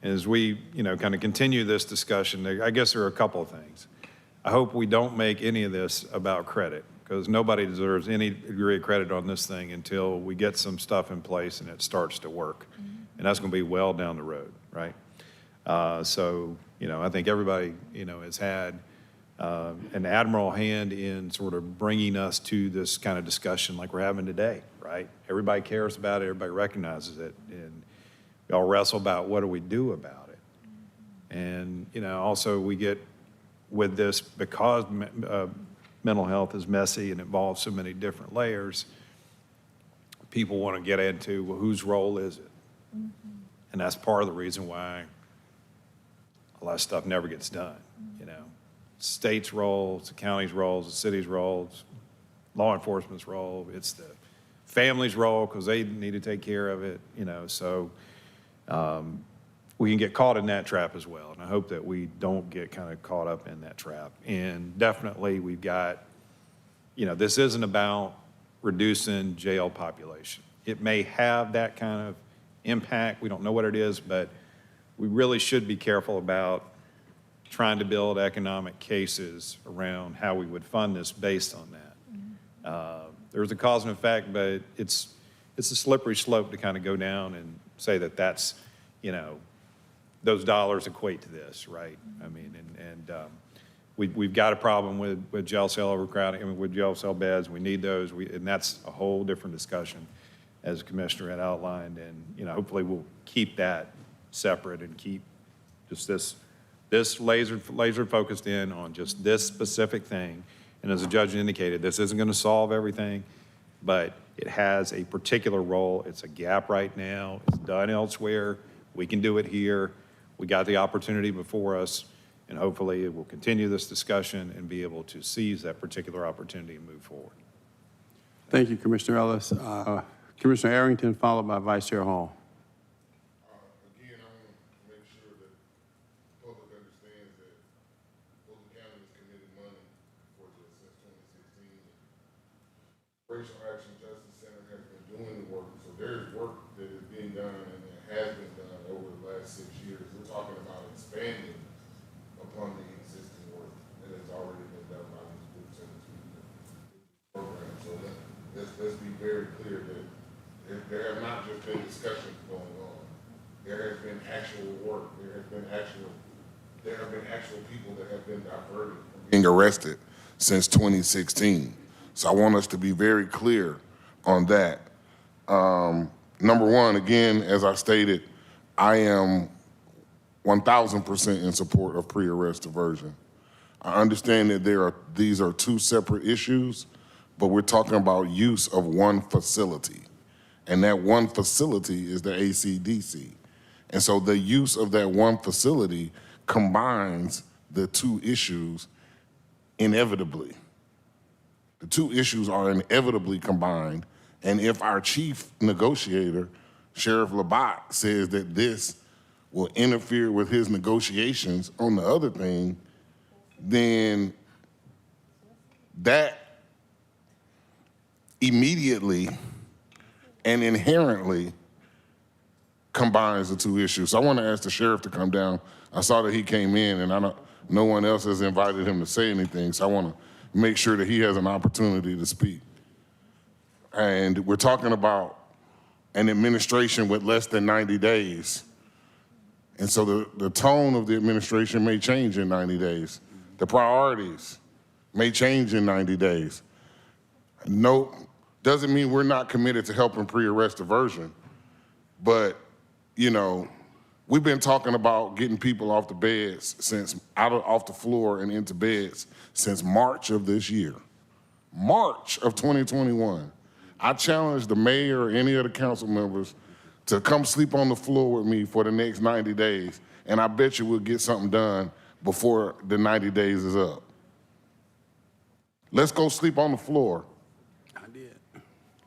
As we, you know, kind of continue this discussion, I guess there are a couple of things. I hope we don't make any of this about credit, because nobody deserves any degree of credit on this thing until we get some stuff in place and it starts to work. And that's going to be well down the road, right? So, I think everybody, has had an admirable hand in sort of bringing us to this kind of discussion like we're having today, right? Everybody cares about it, everybody recognizes it, and we all wrestle about what do we do about it. And, also we get with this, because mental health is messy and involves so many different layers, people want to get into, well, whose role is it? And that's part of the reason why a lot of stuff never gets done, State's role, it's the county's roles, the city's roles, law enforcement's role, it's the family's role because they need to take care of it, so we can get caught in that trap as well. And I hope that we don't get kind of caught up in that trap. And definitely we've got, this isn't about reducing jail population. It may have that kind of impact. We don't know what it is, but we really should be careful about trying to build economic cases around how we would fund this based on that. There's a cause and effect, but it's a slippery slope to kind of go down and say that that's, those dollars equate to this, right? I mean, we've got a problem with jail cell overcrowding, with jail cell beds. We need those, and that's a whole different discussion, as the commissioner had outlined. And hopefully we'll keep that separate and keep just this laser focused in on just this specific thing. And as the judge indicated, this isn't going to solve everything, but it has a particular role. It's a gap right now. It's done elsewhere. We can do it here. We got the opportunity before us, and hopefully it will continue this discussion and be able to seize that particular opportunity and move forward. Thank you, Commissioner Ellis. Commissioner Arrington, followed by Vice Chair Hall. Again, I want to make sure that the public understands that Fulton County has committed money for this since 2016. Racial Action Justice Center has been doing the work, so there's work that is being done and that has been done over the last 6 years. We're talking about expanding upon the existing work that has already been done by these groups and this program. So let's be very clear that there have not just been discussions going on. There has been actual work. There have been actual people that have been diverted from being arrested since 2016. So I want us to be very clear on that. Number one, again, as I stated, I am 1,000% in support of pre-arrest diversion. I understand that these are two separate issues, but we're talking about use of one facility. And that one facility is the ACDC. And so the use of that one facility combines the two issues inevitably. The two issues are inevitably combined. And if our chief negotiator, Sheriff Labatt, says that this will interfere with his negotiations on the other thing, then that immediately and inherently combines the two issues. So I want to ask the sheriff to come down. I saw that he came in, and no one else has invited him to say anything, so I want to make sure that he has an opportunity to speak. And we're talking about an administration with less than 90 days. And so the tone of the administration may change in 90 days. The priorities may change in 90 days. No, doesn't mean we're not committed to helping pre-arrest diversion, but, we've been talking about getting people off the beds off the floor and into beds since March of this year. March of 2021. I challenge the mayor or any of the council members to come sleep on the floor with me for the next 90 days, and I bet you we'll get something done before the 90 days is up. Let's go sleep on the floor. I did.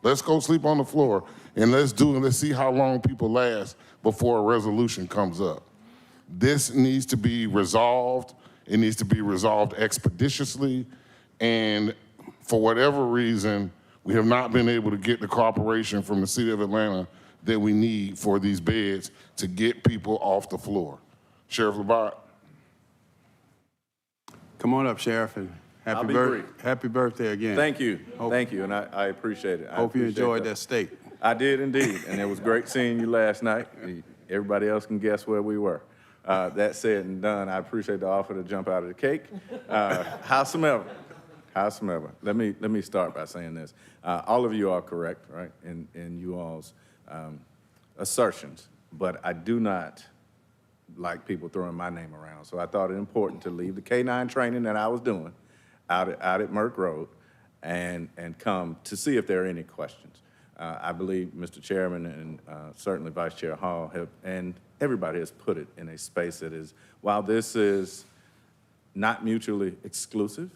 Let's go sleep on the floor, and let's see how long people last before a resolution comes up. This needs to be resolved. It needs to be resolved expeditiously, and for whatever reason, we have not been able to get the cooperation from the city of Atlanta that we need for these beds to get people off the floor. Sheriff Labatt. Come on up, Sheriff, and I'll be brief. Happy birthday again. Thank you, thank you, and I appreciate it. I Hope you appreciate enjoyed that steak. I did indeed, and it was great seeing you last night. Everybody else can guess where we were. That said and done, I appreciate the offer to jump out of the cake. Howsoever, let me start by saying this. All of you are correct, right, in you all's assertions, but I do not like people throwing my name around. So I thought it important to leave the K-9 training that I was doing out at Merck Road and come to see if there are any questions. I believe Mr. Chairman and certainly Vice Chair Hall and everybody has put it in a space that is, while this is not mutually exclusive,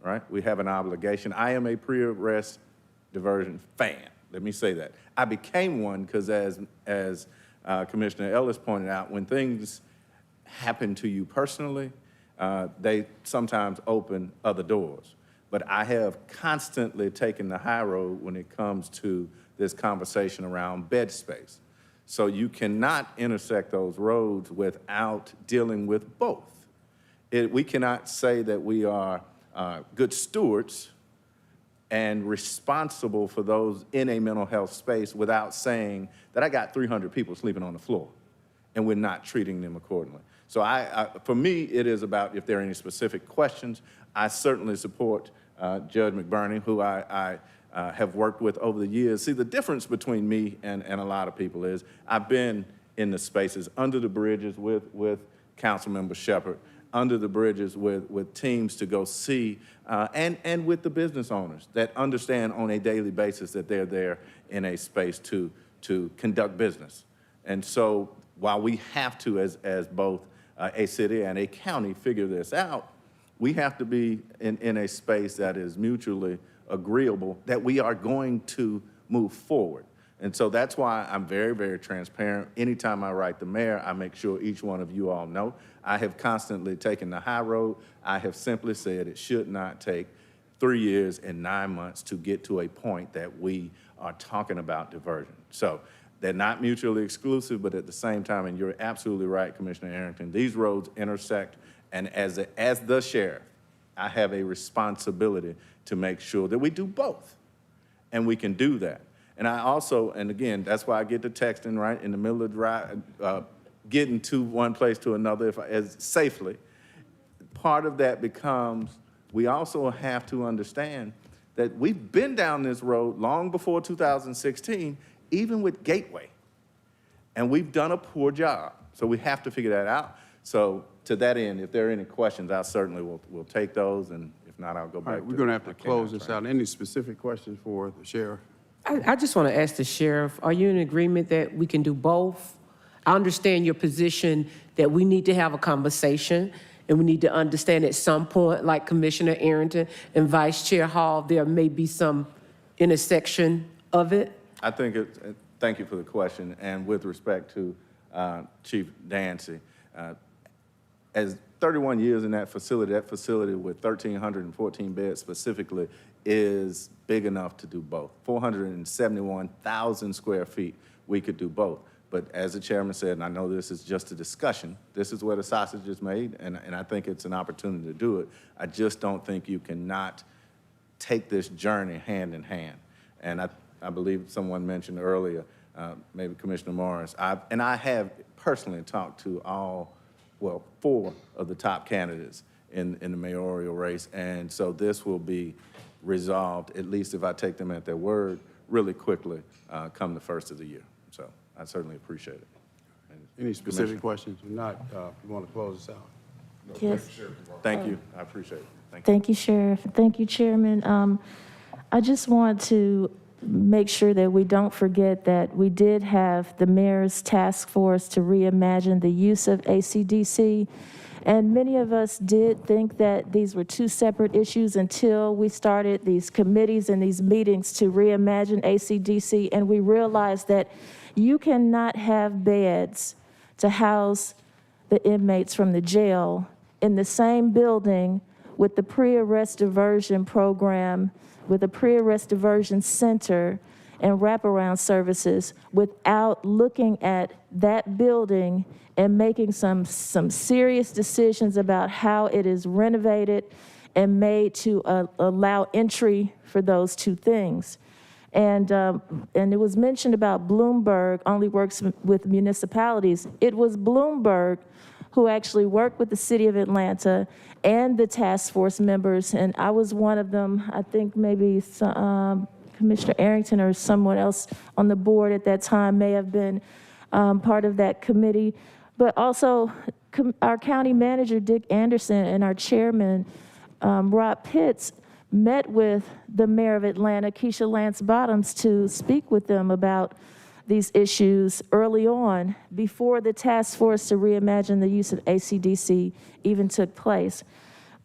right? We have an obligation. I am a pre-arrest diversion fan. Let me say that. I became one because as Commissioner Ellis pointed out, when things happen to you personally, they sometimes open other doors. But I have constantly taken the high road when it comes to this conversation around bed space. So you cannot intersect those roads without dealing with both. We cannot say that we are good stewards and responsible for those in a mental health space without saying that I got 300 people sleeping on the floor and we're not treating them accordingly. So for me, it is about if there are any specific questions. I certainly support Judge McBurney, who I have worked with over the years. See, the difference between me and a lot of people is I've been in the spaces under the bridges with Councilmember Shepherd, under the bridges with teams to go see, and with the business owners that understand on a daily basis that they're there in a space to conduct business. And so while we have to, as both a city and a county, figure this out, we have to be in a space that is mutually agreeable that we are going to move forward. And so that's why I'm very, very transparent. Anytime I write the mayor, I make sure each one of you all know. I have constantly taken the high road. I have simply said it should not take 3 years and 9 months to get to a point that we are talking about diversion. So they're not mutually exclusive, but at the same time, and you're absolutely right, Commissioner Arrington, these roads intersect, and as the sheriff, I have a responsibility to make sure that we do both, and we can do that. And I also, and again, that's why I get to texting right in the middle of the drive, getting to one place to another as safely. Part of that becomes, we also have to understand that we've been down this road long before 2016, even with Gateway, and we've done a poor job. So we have to figure that out. So to that end, if there are any questions, I certainly will take those, and if not, I'll go back. All right, we're gonna have to close this out. Any specific questions for the sheriff? I just want to ask the sheriff, are you in agreement that we can do both? I understand your position that we need to have a conversation and we need to understand at some point, like Commissioner Arrington and Vice Chair Hall, there may be some intersection of it. I think thank you for the question. And with respect to Chief Dancy, as 31 years in that facility with 1,314 beds specifically is big enough to do both. 471,000 square feet, we could do both. But as the chairman said, and I know this is just a discussion, this is where the sausage is made, and I think it's an opportunity to do it. I just don't think you cannot take this journey hand in hand. And I believe someone mentioned earlier, maybe Commissioner Morris, I have personally talked to well, 4 of the top candidates in the mayoral race, and so this will be resolved, at least if I take them at their word, really quickly come the first of the year. So I certainly appreciate it. Any specific questions? If not, you want to close this out? Yes. Thank you. I appreciate it. Thank you, Sheriff. Thank you, Chairman. I just want to make sure that we don't forget that we did have the mayor's task force to reimagine the use of ACDC. And many of us did think that these were 2 separate issues until we started these committees and these meetings to reimagine ACDC. And we realized that you cannot have beds to house the inmates from the jail in the same building with the pre-arrest diversion program, with a pre-arrest diversion center and wraparound services without looking at that building and making some serious decisions about how it is renovated and made to allow entry for those two things. And it was mentioned about Bloomberg only works with municipalities. It was Bloomberg who actually worked with the city of Atlanta and the task force members, and I was one of them. I think maybe Commissioner Arrington or someone else on the board at that time may have been part of that committee. But also our county manager, Dick Anderson, and our chairman, Rob Pitts, met with the mayor of Atlanta, Keisha Lance Bottoms, to speak with them about these issues early on, before the task force to reimagine the use of ACDC even took place.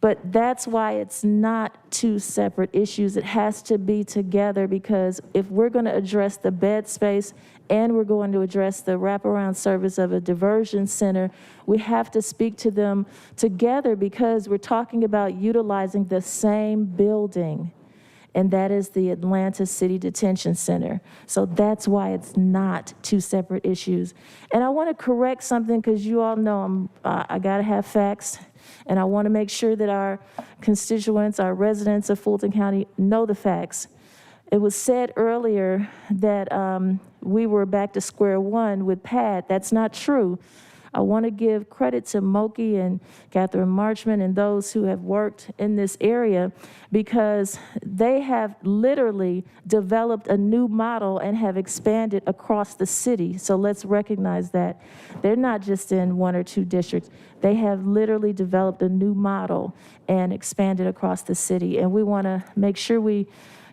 But that's why it's not two separate issues. It has to be together, because if we're going to address the bed space and we're going to address the wraparound service of a diversion center, we have to speak to them together, because we're talking about utilizing the same building, and that is the Atlanta City Detention Center. So that's why it's not two separate issues. And I want to correct something, because you all know I got to have facts, and I want to make sure that our constituents, our residents of Fulton County know the facts. It was said earlier that we were back to square one with PAD. That's not true. I want to give credit to Moki and Catherine Marchman and those who have worked in this area, because they have literally developed a new model and have expanded across the city. So let's recognize that. They're not just in one or two districts. They have literally developed a new model and expanded across the city. And we want to make sure we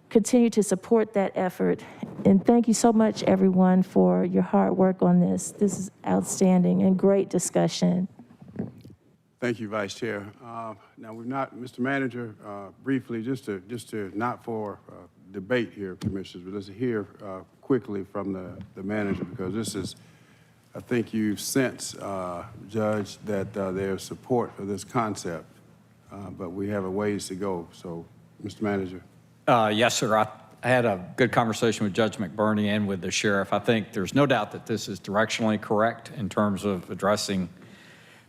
continue to support that effort. And thank you so much, everyone, for your hard work on this. This is outstanding and great discussion. Thank you, Vice Chair. Now, we've not, Mr. Manager, briefly, just to not for debate here, Commissioners, but let's hear quickly from the manager, because this is, I think you sense, Judge, that there's support for this concept, but we have a ways to go. So, Mr. Manager. Yes, sir. I had a good conversation with Judge McBurney and with the sheriff. I think there's no doubt that this is directionally correct in terms of addressing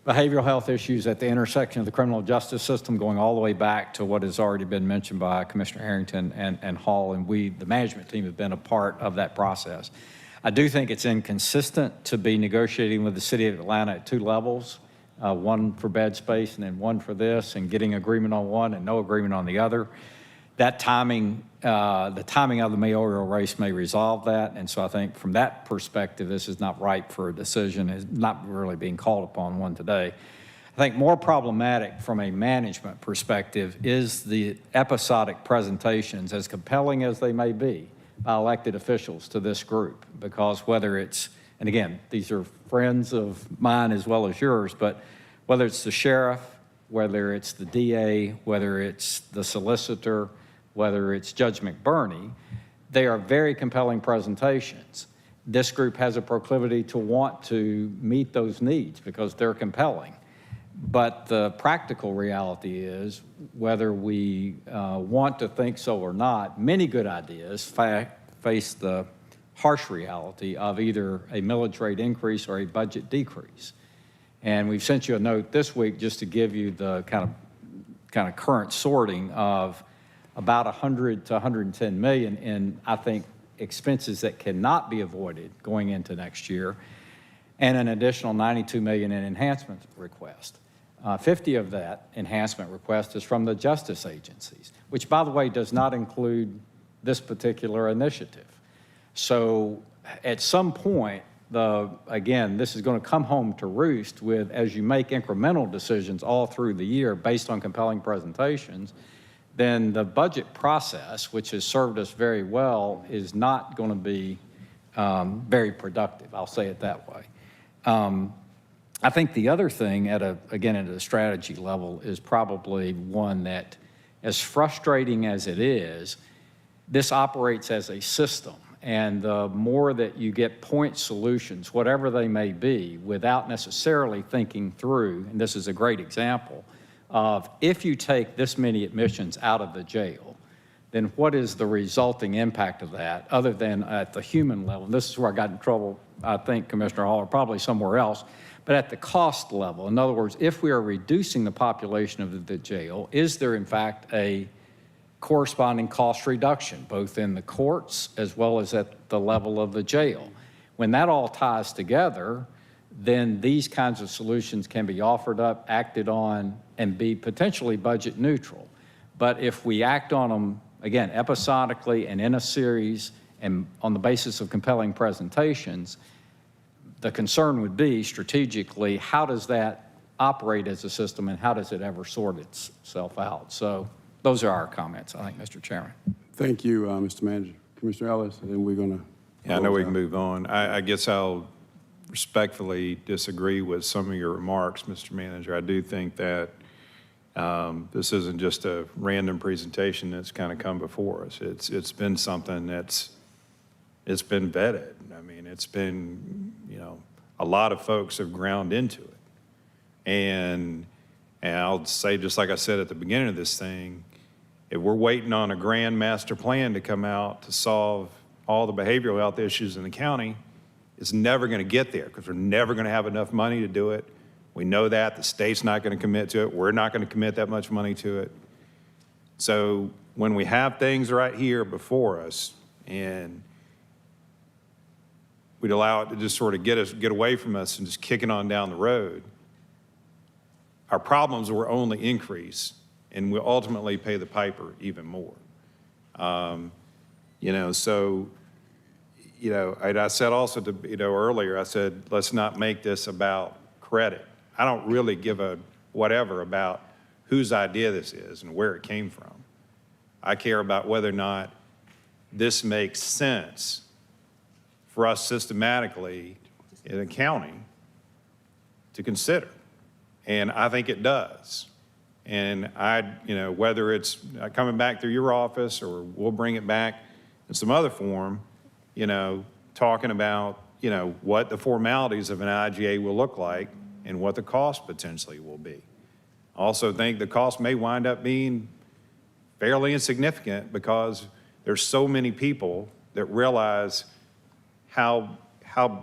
behavioral health issues at the intersection of the criminal justice system, going all the way back to what has already been mentioned by Commissioner Harrington and Hall, and we, the management team, have been a part of that process. I do think it's inconsistent to be negotiating with the city of Atlanta at two levels, one for bed space and then one for this, and getting agreement on one and no agreement on the other. That timing, the timing of the mayoral race may resolve that, and so I think from that perspective, this is not ripe for a decision. It's not really being called upon one today. I think more problematic from a management perspective is the episodic presentations, as compelling as they may be, by elected officials to this group, because whether it's, and again, these are friends of mine as well as yours, but whether it's the sheriff, whether it's the DA, whether it's the solicitor, whether it's Judge McBurney, they are very compelling presentations. This group has a proclivity to want to meet those needs because they're compelling. But the practical reality is, whether we want to think so or not, many good ideas face the harsh reality of either a millage rate increase or a budget decrease. And we've sent you a note this week just to give you the kind of current sorting of about 100 to 110 million in, I think, expenses that cannot be avoided going into next year, and an additional 92 million in enhancement request. 50 of that enhancement request is from the justice agencies, which, by the way, does not include this particular initiative. So at some point, again, this is going to come home to roost with, as you make incremental decisions all through the year based on compelling presentations, then the budget process, which has served us very well, is not going to be very productive. I'll say it that way. I think the other thing, again, at a strategy level, is probably one that, as frustrating as it is, this operates as a system. And the more that you get point solutions, whatever they may be, without necessarily thinking through, and this is a great example, of if you take this many admissions out of the jail, then what is the resulting impact of that, other than at the human level? This is where I got in trouble, I think, Commissioner Hall, or probably somewhere else, but at the cost level. In other words, if we are reducing the population of the jail, is there in fact a corresponding cost reduction, both in the courts as well as at the level of the jail? When that all ties together, then these kinds of solutions can be offered up, acted on, and be potentially budget neutral. But if we act on them, again, episodically and in a series and on the basis of compelling presentations, the concern would be strategically, how does that operate as a system and how does it ever sort itself out? So those are our comments, I think, Mr. Chairman. Thank you, Mr. Manager. Commissioner Ellis, and then we're going to... Yeah, I know we can move on. I guess I'll respectfully disagree with some of your remarks, Mr. Manager. I do think that this isn't just a random presentation that's kind of come before us. It's been something it's been vetted. I mean, it's been, a lot of folks have ground into it. And I'll say, just like I said at the beginning of this thing, if we're waiting on a grand master plan to come out to solve all the behavioral health issues in the county, it's never going to get there because we're never going to have enough money to do it. We know that. The state's not going to commit to it. We're not going to commit that much money to it. So when we have things right here before us and we'd allow it to just sort of get away from us and just kick it on down the road, our problems will only increase and we'll ultimately pay the piper even more. And I said also to, earlier, I said, let's not make this about credit. I don't really give a whatever about whose idea this is and where it came from. I care about whether or not this makes sense for us systematically in the county to consider. And I think it does. And whether it's coming back through your office or we'll bring it back in some other form, talking about, what the formalities of an IGA will look like and what the cost potentially will be. I also think the cost may wind up being fairly insignificant because there's so many people that realize how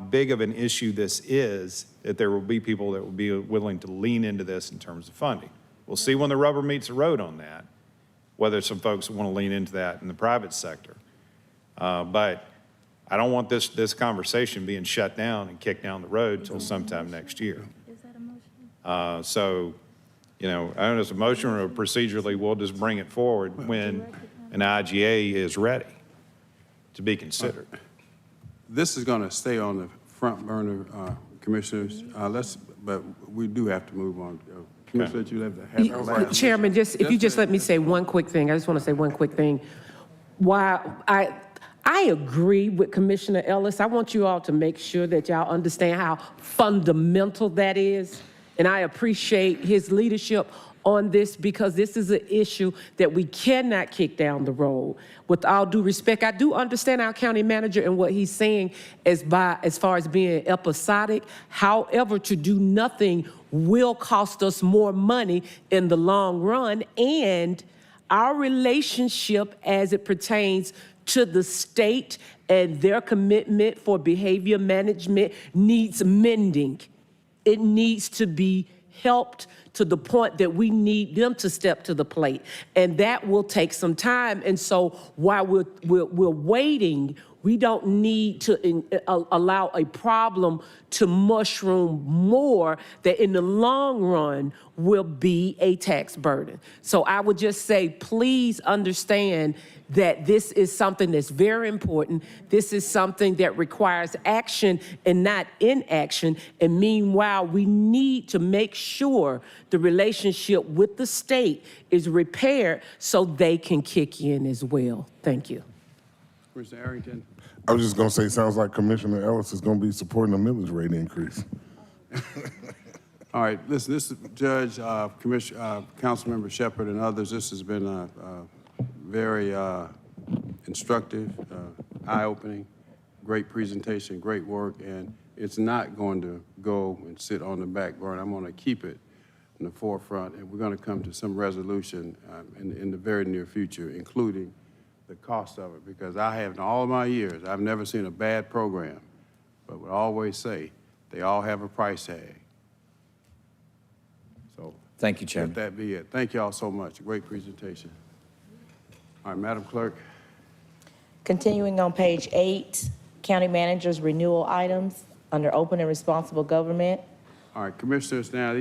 big of an issue this is that there will be people that will be willing to lean into this in terms of funding. We'll see when the rubber meets the road on that, whether some folks want to lean into that in the private sector. But I don't want this conversation being shut down and kicked down the road till sometime next year. Is that a motion? So, I don't know if it's a motion or procedurally, we'll just bring it forward when an IGA is ready to be considered. This is going to stay on the front burner, Commissioners. But we do have to move on. Commissioner, you have the last. Chairman, if you just let me say one quick thing. I just want to say one quick thing. While I agree with Commissioner Ellis, I want you all to make sure that y'all understand how fundamental that is. And I appreciate his leadership on this because this is an issue that we cannot kick down the road. With all due respect, I do understand our county manager and what he's saying as far as being episodic. However, to do nothing will cost us more money in the long run, and our relationship as it pertains to the state and their commitment for behavior management needs mending. It needs to be helped to the point that we need them to step to the plate. And that will take some time. And so while we're waiting, we don't need to allow a problem to mushroom more that in the long run will be a tax burden. So I would just say, please understand that this is something that's very important. This is something that requires action and not inaction. And meanwhile, we need to make sure the relationship with the state is repaired so they can kick in as well. Thank you. Commissioner Arrington. I was just going to say, sounds like Commissioner Ellis is going to be supporting a millage rate increase. All right, listen, this is Judge, Councilmember Shepherd and others. This has been very instructive, eye-opening, great presentation, great work, and it's not going to go and sit on the back burner. I'm going to keep it in the forefront, and we're going to come to some resolution in the very near future, including the cost of it, because I have, in all of my years, I've never seen a bad program, but we always say they all have a price tag. Thank you, Chairman. Let that be it. Thank you all so much. Great presentation. All right, Madam Clerk. Continuing on page 8, county managers renewal items under open and responsible government. All right, Commissioners, now the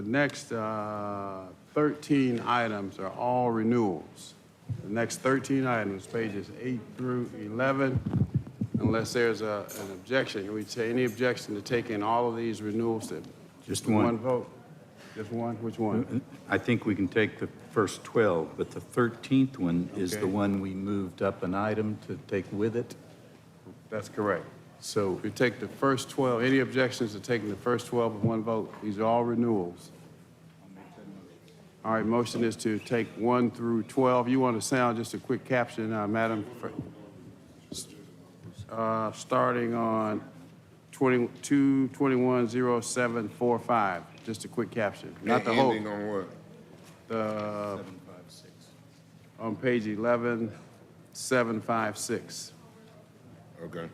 next 13 items are all renewals. The next 13 items, pages 8 through 11, unless there's an objection. Can we say any objection to taking all of these renewals to Just one one. vote? Just one? Which one? I think we can take the first 12, but the 13th one is the Okay. one we moved up an item to take with it. That's correct. So If you take the first 12, any objections to taking the first 12 with one vote? These are all renewals. All right, motion is to take 1 through 12. You want to sound just a quick caption, Madam, starting on 22210745. Just a quick caption, not the whole. Ending on what? On page 11756. Okay.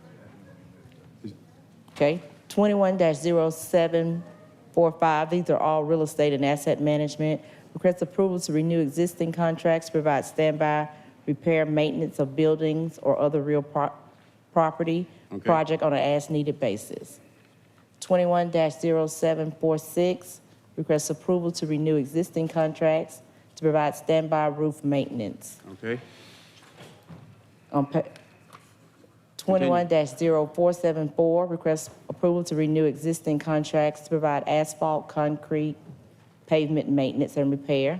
Okay, 21-0745, these are all real estate and asset management. Request approval to renew existing contracts, provide standby, repair, maintenance of buildings or other real property project on an as-needed basis. 21-0746, request approval to renew existing contracts to provide standby roof maintenance. Okay. On 21-0474, request approval to renew existing contracts to provide asphalt, concrete, pavement maintenance and repair.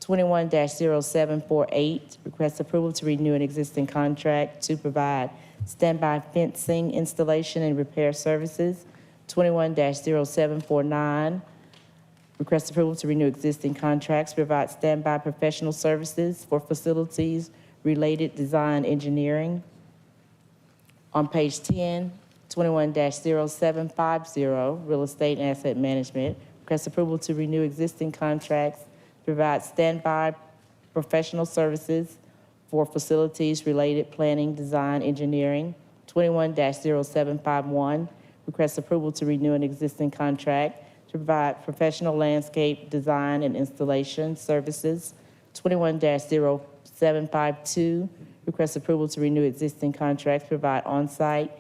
21-0748, request approval to renew an existing contract to provide standby fencing installation and repair services. 21-0749, request approval to renew existing contracts to provide standby professional services for facilities related design engineering. On page 10, 21-0750, real estate and asset management, request approval to renew existing contracts to provide standby professional services for facilities related planning, design, engineering. 21-0751, request approval to renew an existing contract to provide professional landscape design and installation services. 21-0752, request approval to renew existing contracts to provide on-site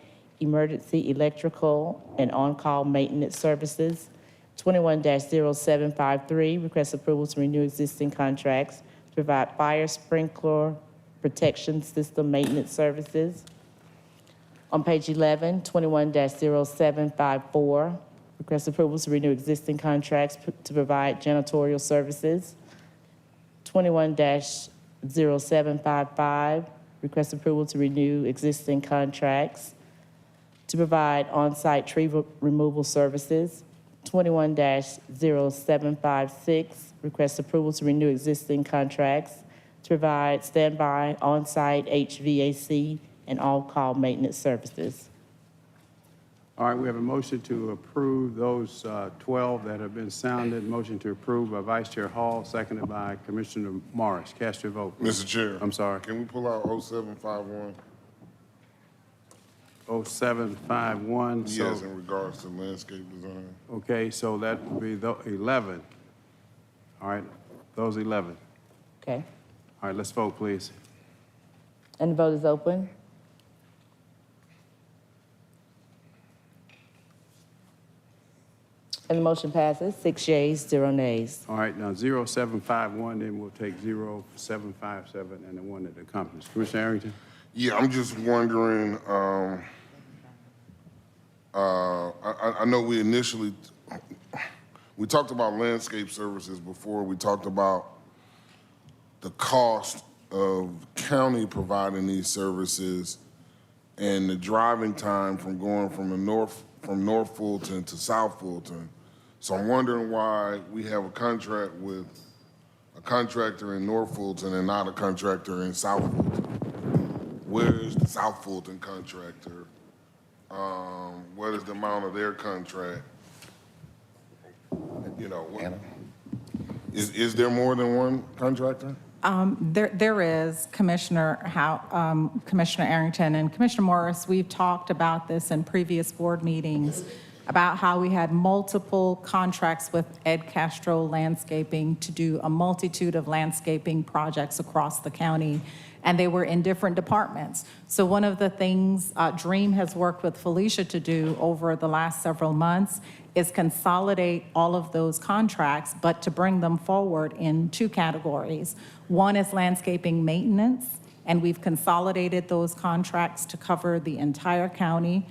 emergency electrical and on-call maintenance services. 21-0753, request approval to renew existing contracts to provide fire sprinkler protection system maintenance services. On page 11, 21-0754, request approval to renew existing contracts to provide janitorial services. 21-0755, request approval to renew existing contracts to provide on-site tree removal services. 21-0756, request approval to renew existing contracts to provide standby on-site HVAC and all-call maintenance services. All right, we have a motion to approve those 12 that have been sounded. Motion to approve by Vice Chair Hall, seconded by Commissioner Morris. Cast your vote, please. Mr. Chair. I'm sorry. Can we pull out 0751? 0751. Yes, in regards to landscape design. Okay, so that would be 11. All right, those 11. Okay, All right, let's vote, please. and the vote is open. And the motion passes, 6 yeas, 0 nays. All right, now 0751, then we'll take 0757 and the one that accompanies. Commissioner Arrington? Yeah, I'm just wondering, I know we initially, we talked about landscape services before. We talked about the cost of county providing these services and the driving time from going from North Fulton to South Fulton. So I'm wondering why we have a contract with a contractor in North Fulton and not a contractor in South Fulton. Where is the South Fulton contractor? What is the amount of their contract? You know, is there more than one contractor? There is, Commissioner Arrington and Commissioner Morris. We've talked about this in previous board meetings. about how we had multiple contracts with Ed Castro Landscaping to do a multitude of landscaping projects across the county, and they were in different departments. So one of the things Dream has worked with Felicia to do over the last several months is consolidate all of those contracts, but to bring them forward in two categories. One is landscaping maintenance, and we've consolidated those contracts to cover the entire county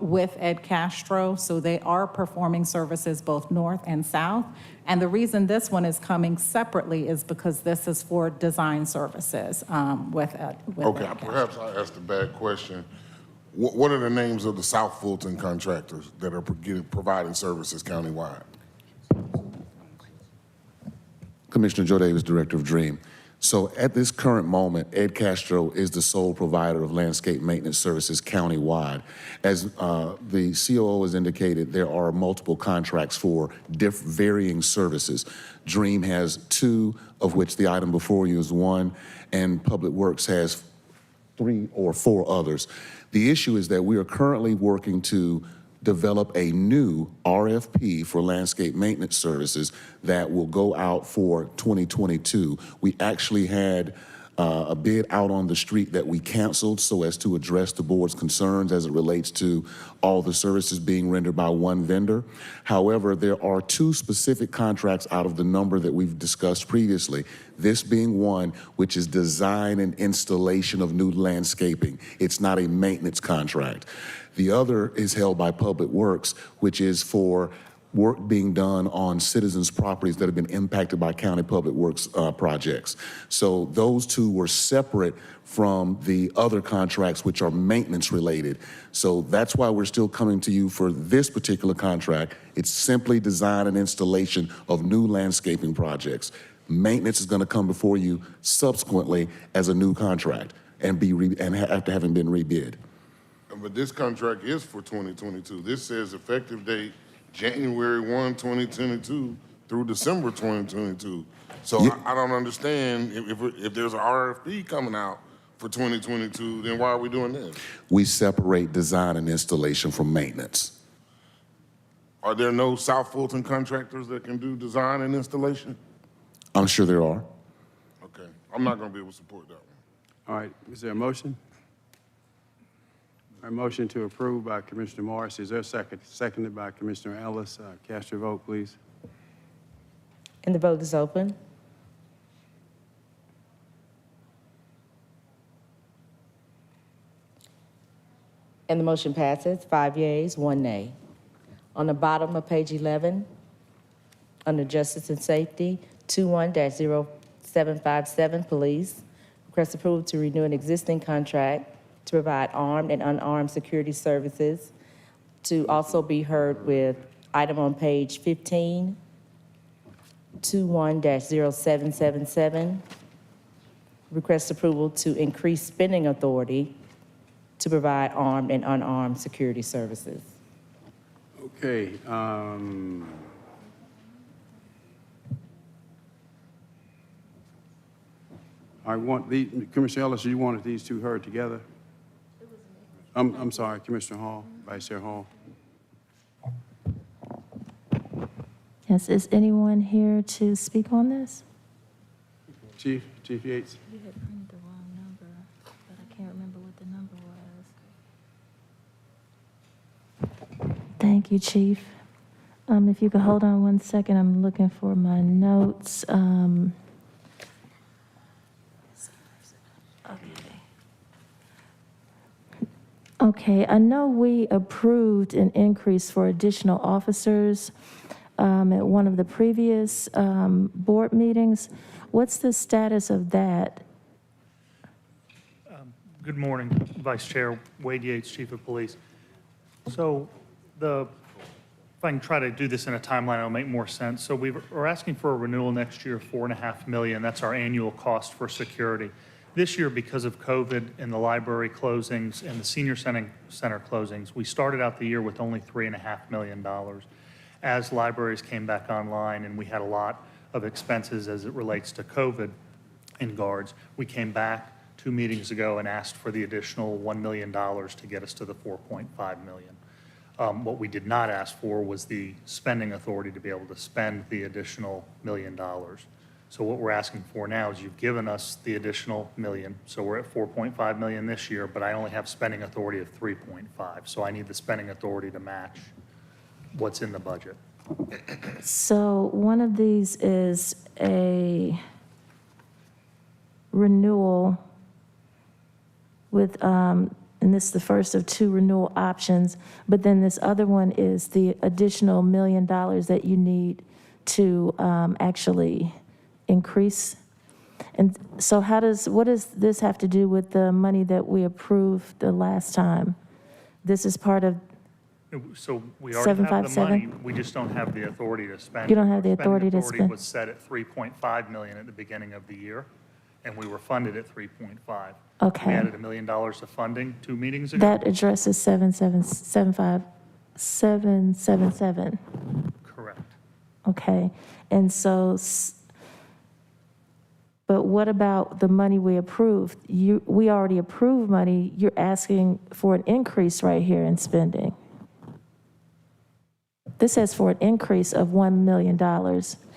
with Ed Castro. So they are performing services both north and south. And the reason this one is coming separately is because this is for design services with Ed. Okay, perhaps I asked a bad question. What are the names of the South Fulton contractors that are providing services countywide? Commissioner Joe Davis, Director of DREAM. So at this current moment, Ed Castro is the sole provider of landscape maintenance services countywide. As the COO has indicated, there are multiple contracts for varying services. DREAM has 2, of which the item before you is 1, and Public Works has 3 or 4 others. The issue is that we are currently working to develop a new RFP for landscape maintenance services that will go out for 2022. We actually had a bid out on the street that we canceled so as to address the board's concerns as it relates to all the services being rendered by one vendor. However, there are 2 specific contracts out of the number that we've discussed previously, this being one, which is design and installation of new landscaping. It's not a maintenance contract. The other is held by Public Works, which is for work being done on citizens' properties that have been impacted by county public works projects. So those 2 were separate from the other contracts, which are maintenance related. So that's why we're still coming to you for this particular contract. It's simply design and installation of new landscaping projects. Maintenance is going to come before you subsequently as a new contract and after having been rebid. But this contract is for 2022. This says effective date January 1, 2022 through December 2022. So yeah. I don't understand if there's an RFP coming out for 2022, then why are we doing this? We separate design and installation from maintenance. Are there no South Fulton contractors that can do design and installation? I'm sure there are. Okay, I'm not going to be able to support that one. All right, is there a motion? A motion to approve by Commissioner Morris. Is there a second? Seconded by Commissioner Ellis. Cast your vote, please. And the vote is open. And the motion passes, 5 yeas, 1 nay. On the bottom of page 11, under Justice and Safety, 21-0757, Police. Request approval to renew an existing contract to provide armed and unarmed security services, to also be heard with item on page 15, 21-0777. Request approval to increase spending authority to provide armed and unarmed security services. Okay. I want Commissioner Ellis, you wanted these 2 heard together? I'm sorry, Commissioner Hall, Vice Chair Hall. Yes, is anyone here to speak on this? Chief Yates. You had printed the wrong number, but I can't remember what the number was. Thank you, Chief. If you could hold on 1 second, I'm looking for my notes. Okay, I know we approved an increase for additional officers at one of the previous board meetings. What's the status of that? Good morning, Vice Chair Wade Yates, Chief of Police. So if I can try to do this in a timeline, it'll make more sense. So we're asking for a renewal next year of $4.5 million. That's our annual cost for security. This year, because of COVID and the library closings and the senior center closings, we started out the year with only $3.5 million. As libraries came back online and we had a lot of expenses as it relates to COVID and guards, we came back 2 meetings ago and asked for the additional $1 million to get us to the $4.5 million. What we did not ask for was the spending authority to be able to spend the additional $1 million. So what we're asking for now is you've given us the additional million, so we're at 4.5 million this year, but I only have spending authority of 3.5. So I need the spending authority to match what's in the budget. So one of these is a renewal with, and this is the first of two renewal options, but then this other one is the additional $1 million that you need to actually increase. And so what does this have to do with the money that we approved the last time? This is part of, So we already have the 757? money, we just don't have the authority to spend. You don't have the Our authority to spending spend. was set at 3.5 million at the beginning of the year, and we were funded at 3.5. Okay. We added $1 million of funding 2 meetings ago. that addresses 777. Correct. Okay, and so, but what about the money we approved? We already approved money, you're asking for an increase right here in spending. This says for an increase of $1 million.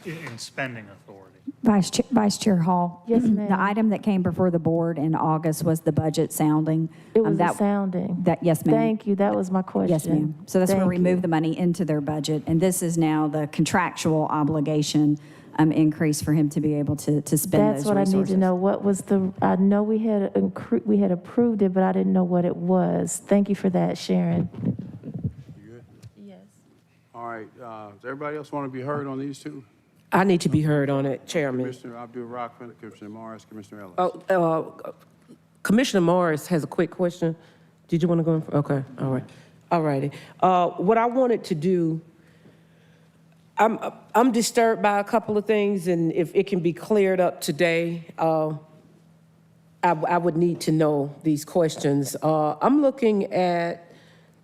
In spending authority. Vice Chair Hall. Yes, ma'am. The item that came before the board in August was the budget sounding. It was the sounding. Yes, ma'am. Thank you, that was my question. Yes, ma'am. So that's where Thank we you. moved the money into their budget, and this is now the contractual obligation increase for him to be able to spend those That's what I need resources. to know. What was I know we had approved it, but I didn't know what it was. Thank you for that, Sharon. You good? Yes. All right, does everybody else want to be heard on these two? I need to be heard on it, Chairman. Commissioner Abdul-Rahman, Commissioner Morris, Commissioner Ellis. Commissioner Morris has a quick question. Did you want to go in? Okay, all right. All righty. What I wanted to do, I'm disturbed by a couple of things, and if it can be cleared up today, I would need to know these questions. I'm looking at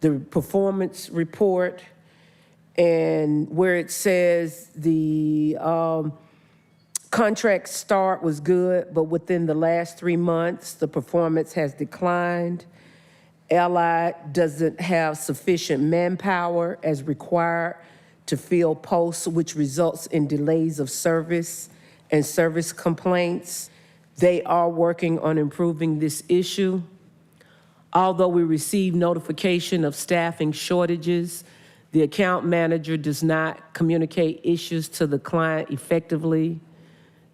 the performance report and where it says the contract start was good, but within the last 3 months, the performance has declined. Allied doesn't have sufficient manpower as required to fill posts, which results in delays of service and service complaints. They are working on improving this issue. Although we received notification of staffing shortages, the account manager does not communicate issues to the client effectively.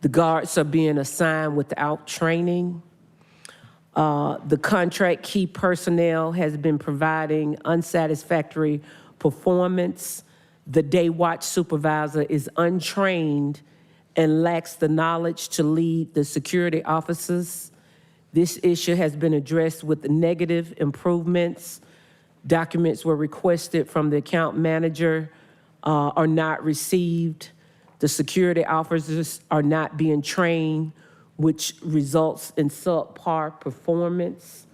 The guards are being assigned without training. The contract key personnel has been providing unsatisfactory performance. The day watch supervisor is untrained and lacks the knowledge to lead the security officers. This issue has been addressed with the negative improvements. Documents were requested from the account manager, are not received. The security officers are not being trained, which results in subpar performance.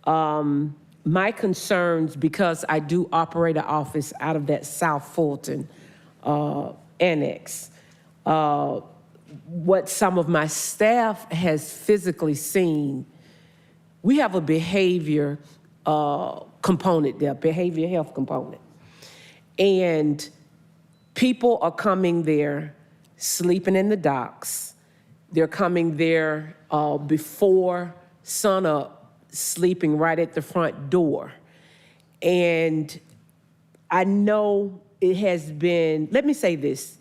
My concerns, because I do operate an office out of that South Fulton annex, what some of my staff has physically seen, we have a behavior component there, behavior health component. And people are coming there, sleeping in the docks. They're coming there before sunup, sleeping right at the front door. And I know it has been, let me say this,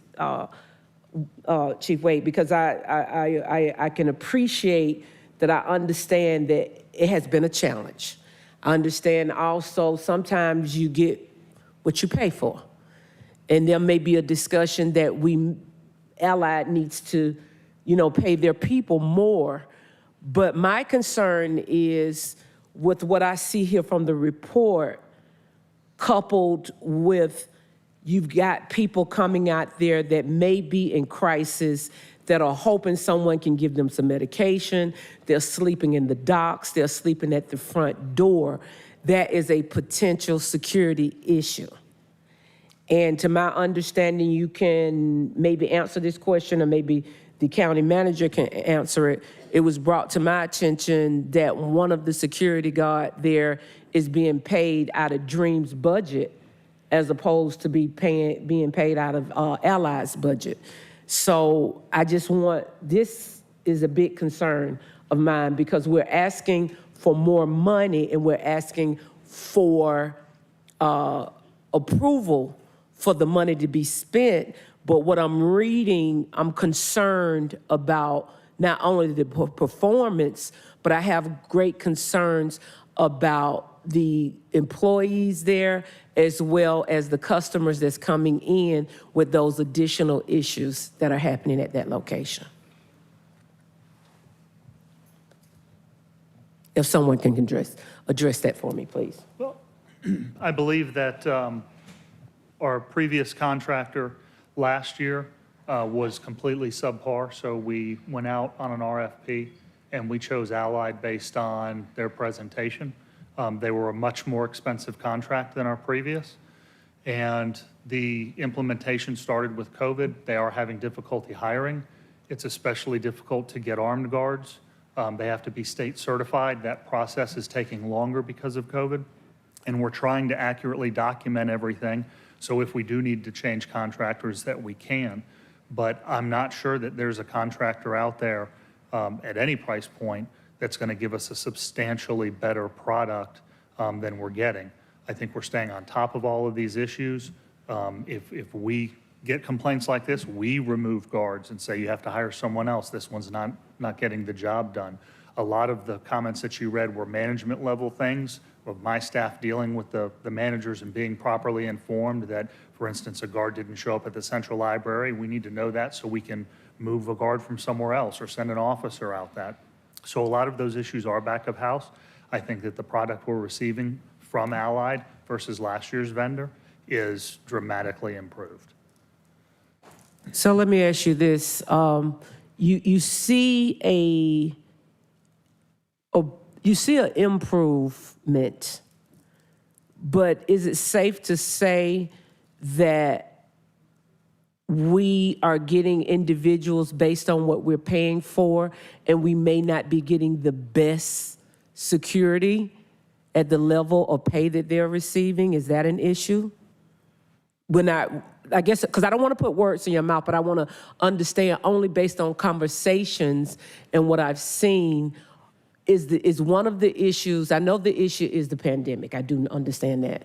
Chief Wade, because I can appreciate that I understand that it has been a challenge. I understand also sometimes you get what you pay for. And there may be a discussion that Allied needs to, pay their people more. But my concern is with what I see here from the report, coupled with you've got people coming out there that may be in crisis, that are hoping someone can give them some medication. They're sleeping in the docks. They're sleeping at the front door. That is a potential security issue. And to my understanding, you can maybe answer this question, or maybe the county manager can answer it. It was brought to my attention that one of the security guard there is being paid out of Dream's budget as opposed to being paid out of Allied's budget. So I just this is a big concern of mine because we're asking for more money and we're asking for approval for the money to be spent. But what I'm reading, I'm concerned about not only the performance, but I have great concerns about the employees there as well as the customers that's coming in with those additional issues that are happening at that location. If someone can address that for me, please. Well, I believe that our previous contractor last year was completely subpar, so we went out on an RFP and we chose Allied based on their presentation. They were a much more expensive contract than our previous, and the implementation started with COVID. They are having difficulty hiring. It's especially difficult to get armed guards. They have to be state certified. That process is taking longer because of COVID, and we're trying to accurately document everything. So if we do need to change contractors, that we can. But I'm not sure that there's a contractor out there at any price point that's going to give us a substantially better product than we're getting. I think we're staying on top of all of these issues. If we get complaints like this, we remove guards and say you have to hire someone else. This one's not getting the job done. A lot of the comments that you read were management level things of my staff dealing with the managers and being properly informed that, for instance, a guard didn't show up at the central library. We need to know that so we can move a guard from somewhere else or send an officer out that. So a lot of those issues are back of house. I think that the product we're receiving from Allied versus last year's vendor is dramatically improved. So let me ask you this. You see an improvement, but is it safe to say that we are getting individuals based on what we're paying for, and we may not be getting the best security at the level of pay that they're receiving? Is that an issue? I guess, because I don't want to put words in your mouth, but I want to understand only based on conversations and what I've seen is one of the issues. I know the issue is the pandemic. I do understand that.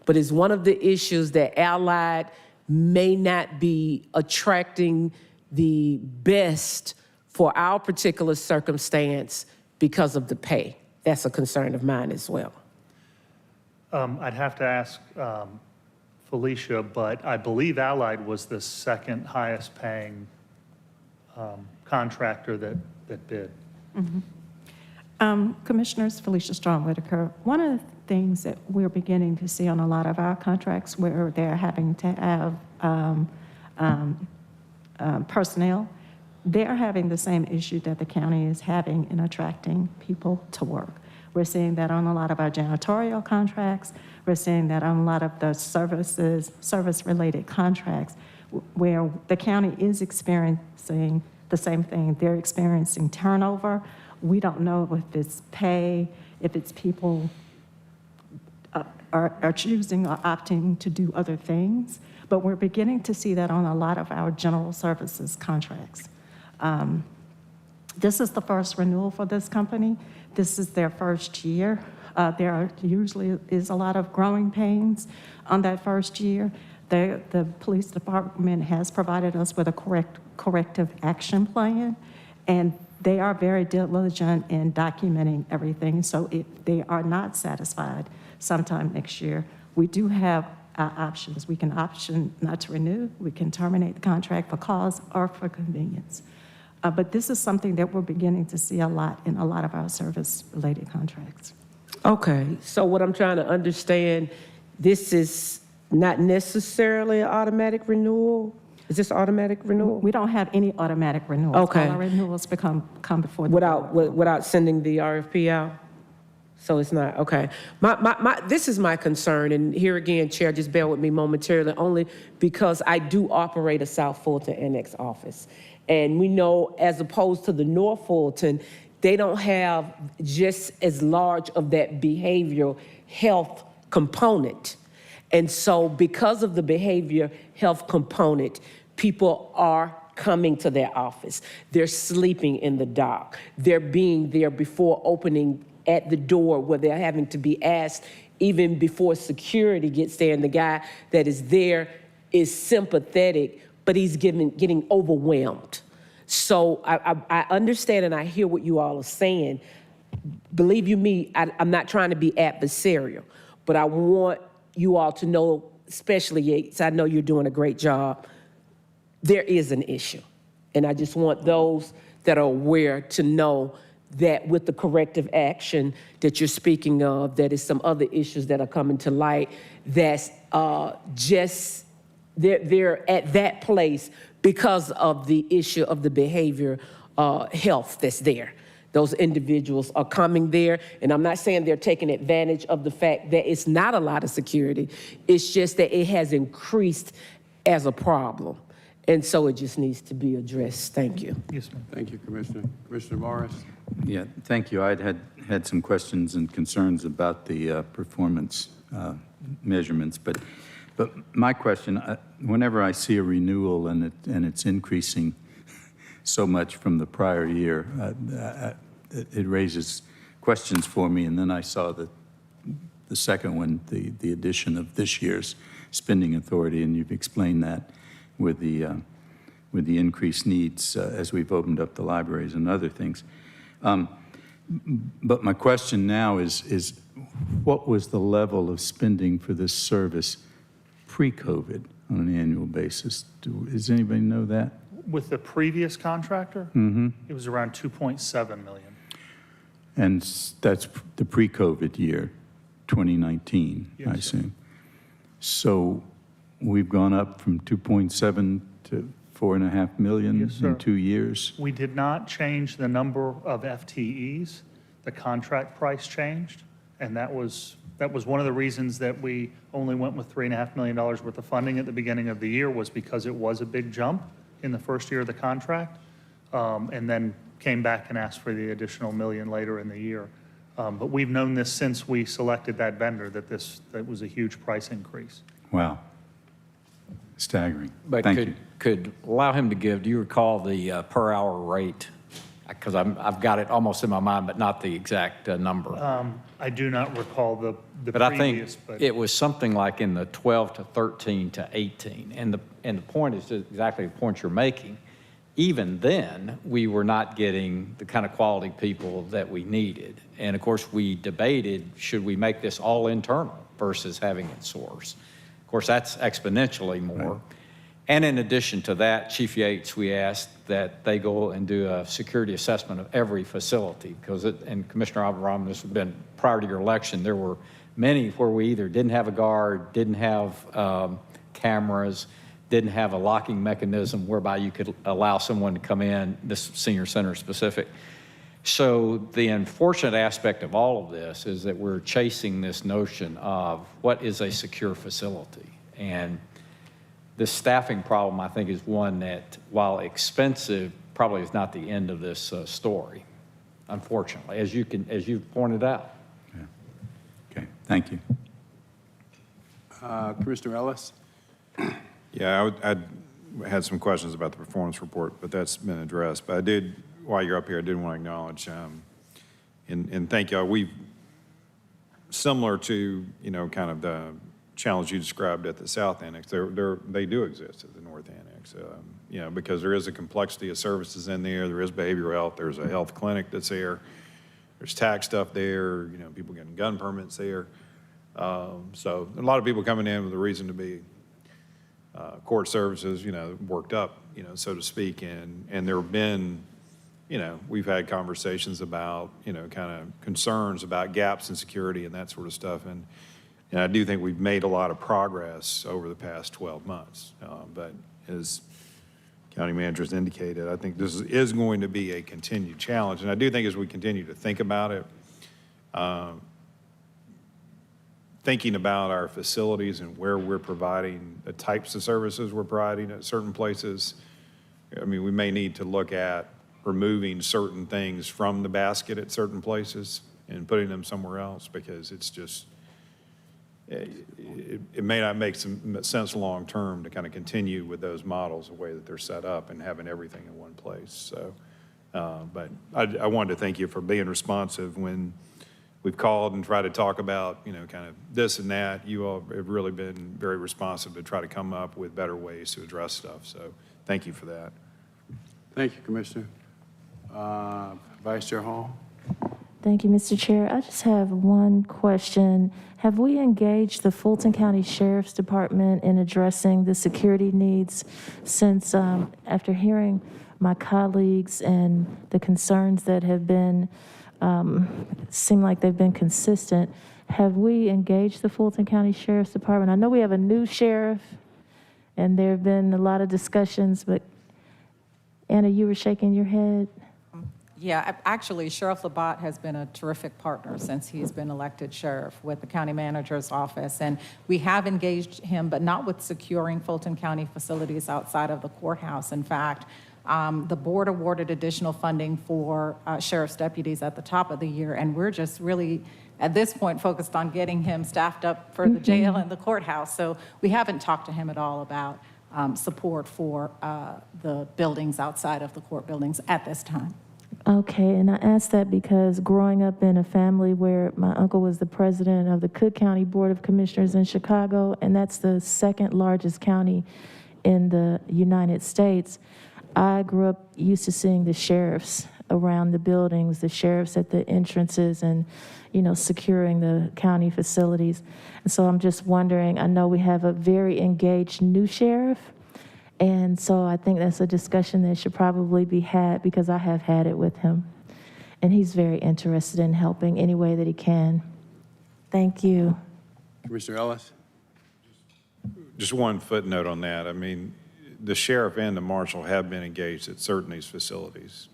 But is one of the issues that Allied may not be attracting the best for our particular circumstance because of the pay? That's a concern of mine as well. I'd have to ask Felicia, but I believe Allied was the second highest paying contractor that bid. Mm-hmm. Commissioners, Felicia Strong-Whitaker, one of the things that we're beginning to see on a lot of our contracts where they're having to have personnel, they're having the same issue that the county is having in attracting people to work. We're seeing that on a lot of our janitorial contracts. We're seeing that on a lot of the service-related contracts where the county is experiencing the same thing. They're experiencing turnover. We don't know if it's pay, if it's people are choosing or opting to do other things, but we're beginning to see that on a lot of our general services contracts. This is the first renewal for this company. This is their first year. There usually is a lot of growing pains on that first year. The police department has provided us with a corrective action plan, and they are very diligent in documenting everything. So if they are not satisfied sometime next year, we do have options. We can option not to renew. We can terminate the contract for cause or for convenience. But this is something that we're beginning to see a lot in a lot of our service-related contracts. Okay, so what I'm trying to understand, this is not necessarily an automatic renewal? Is this automatic renewal? We don't have any automatic renewals. Okay. All our renewals come before the without sending the RFP out? So it's not, okay. This is my concern, and here again, Chair, just bear with me momentarily, only because I do operate a South Fulton Annex office. And we know, as opposed to the North Fulton, they don't have just as large of that behavioral health component. And so because of the behavior health component, people are coming to their office. They're sleeping in the dark. They're being there before opening at the door where they're having to be asked even before security gets there. And the guy that is there is sympathetic, but he's getting overwhelmed. So I understand and I hear what you all are saying. Believe you me, I'm not trying to be adversarial, but I want you all to know, especially Yates, I know you're doing a great job. There is an issue. And I just want those that are aware to know that with the corrective action that you're speaking of, that is some other issues that are coming to light, that's just, they're at that place because of the issue of the behavior health that's there. Those individuals are coming there, and I'm not saying they're taking advantage of the fact that it's not a lot of security. It's just that it has increased as a problem. And so it just needs to be addressed. Thank you. Yes, ma'am. Thank you, Commissioner. Commissioner Morris? Yeah, thank you. I'd had some questions and concerns about the performance measurements, but my question, whenever I see a renewal and it's increasing so much from the prior year, it raises questions for me. And then I saw the second one, the addition of this year's spending authority, and you've explained that with the increased needs as we've opened up the libraries and other things. But my question now is what was the level of spending for this service pre-COVID on an annual basis? Does anybody know that? With the previous contractor, it was around 2.7 million. And that's the pre-COVID year, 2019, Yes, I sir. assume. So we've gone up from 2.7 to 4.5 million Yes, sir. in 2 years. We did not change the number of FTEs. The contract price changed, and that was one of the reasons that we only went with $3.5 million worth of funding at the beginning of the year, was because it was a big jump in the first year of the contract, and then came back and asked for the additional $1 million later in the year. But we've known this since we selected that vendor, that was a huge price increase. Wow. Staggering. But Thank you. could allow him to give, do you recall the per hour rate? Because I've got it almost in my mind, but not the exact number. I do not recall the But I previous, think it was something like in the 12 to 13 to 18. And the point is exactly the point you're making. Even then, we were not getting the kind of quality people that we needed. And of course, we debated, should we make this all internal versus having it sourced? Of course, that's exponentially more. Right. And in addition to that, Chief Yates, we asked that they go and do a security assessment of every facility, because and Commissioner Abraham, this has been prior to your election, there were many where we either didn't have a guard, didn't have cameras, didn't have a locking mechanism whereby you could allow someone to come in, this senior center specific. So the unfortunate aspect of all of this is that we're chasing this notion of what is a secure facility. And this staffing problem, I think, is one that, while expensive, probably is not the end of this story, unfortunately, as you've pointed out. Yeah. Okay, thank you. Commissioner Ellis? Yeah, I had some questions about the performance report, but that's been addressed. But I did, while you're up here, I did want to acknowledge and thank y'all. We've, similar to, kind of the challenge you described at the South Annex, they do exist at the North Annex, because there is a complexity of services in there. There is behavioral health. There's a health clinic that's there. There's tax stuff there, people getting gun permits there. So a lot of people coming in with a reason to be court services, worked up, so to speak. And there have been, we've had conversations about, kind of concerns about gaps in security and that sort of stuff. And I do think we've made a lot of progress over the past 12 months. But as county managers indicated, I think this is going to be a continued challenge. And I do think as we continue to think about it, thinking about our facilities and where we're providing, the types of services we're providing at certain places, we may need to look at removing certain things from the basket at certain places and putting them somewhere else, because it's just, it may not make some sense long-term to kind of continue with those models the way that they're set up and having everything in one place. So, but I wanted to thank you for being responsive when we've called and tried to talk about, you know, kind of this and that. You all have really been very responsive to try to come up with better ways to address stuff. So thank you for that. Thank you, Commissioner. Vice Chair Hall. Thank you, Mr. Chair. I just have one question. Have we engaged the Fulton County Sheriff's Department in addressing the security needs since, after hearing my colleagues and the concerns that have been, seem like they've been consistent, have we engaged the Fulton County Sheriff's Department? I know we have a new sheriff, and there have been a lot of discussions, but Anna, you were shaking your head. Yeah, actually, Sheriff Labatt has been a terrific partner since he's been elected sheriff with the county manager's office. And we have engaged him, but not with securing Fulton County facilities outside of the courthouse. In fact, the board awarded additional funding for sheriff's deputies at the top of the year. And we're just really, at this point, focused on getting him staffed up for the jail and the courthouse. So we haven't talked to him at all about support for the buildings outside of the court buildings at this time. Okay, and I asked that because growing up in a family where my uncle was the president of the Cook County Board of Commissioners in Chicago, and that's the second largest county in the United States, I grew up used to seeing the sheriffs around the buildings, the sheriffs at the entrances and, you know, securing the county facilities. And so I'm just wondering, I know we have a very engaged new sheriff, and so I think that's a discussion that should probably be had because I have had it with him. And he's very interested in helping any way that he can. Thank you. Commissioner Ellis. Just one footnote on that. I mean, the sheriff and the marshal have been engaged at certain of these facilities.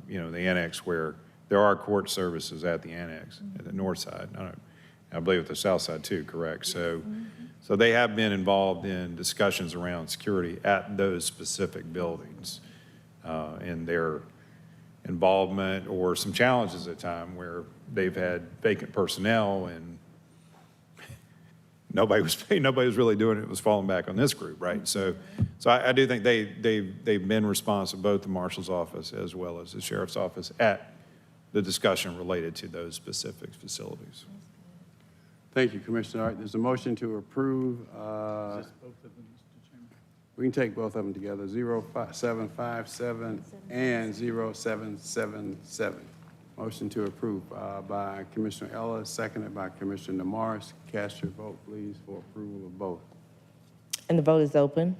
You know, the annex where there are court services at the annex, at the north side. I believe at the south side too, correct? So they have been involved in discussions around security at those specific buildings and their involvement or some challenges at time where they've had vacant personnel and nobody was really doing it. It was falling back on this group, right? So I do think they've been responsive, both the marshal's office as well as the sheriff's office, at the discussion related to those specific facilities. Thank you, Commissioner. All right, there's a motion to approve. We can take both of them together, 0757 and 0777. Motion to approve by Commissioner Ellis, seconded by Commissioner Morris. Cast your vote, please, for approval of both. And the vote is open.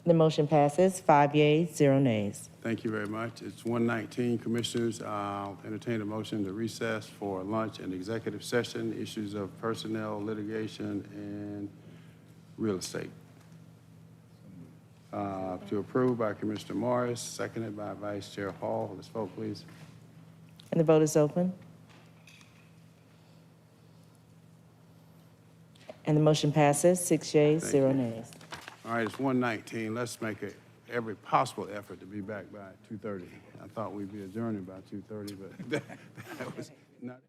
The motion passes, 5 yeas, 0 nays. Thank you very much. It's 1:19. Commissioners, I'll entertain a motion to recess for lunch and executive session, issues of personnel, litigation, and real estate. To approve by Commissioner Morris, seconded by Vice Chair Hall. Let's vote, please. And the vote is open. And the motion passes, 6 yeas, 0 nays. All right, it's 1:19. Let's make every possible effort to be back by 2:30. I thought we'd be adjourning by 2:30, but that was not.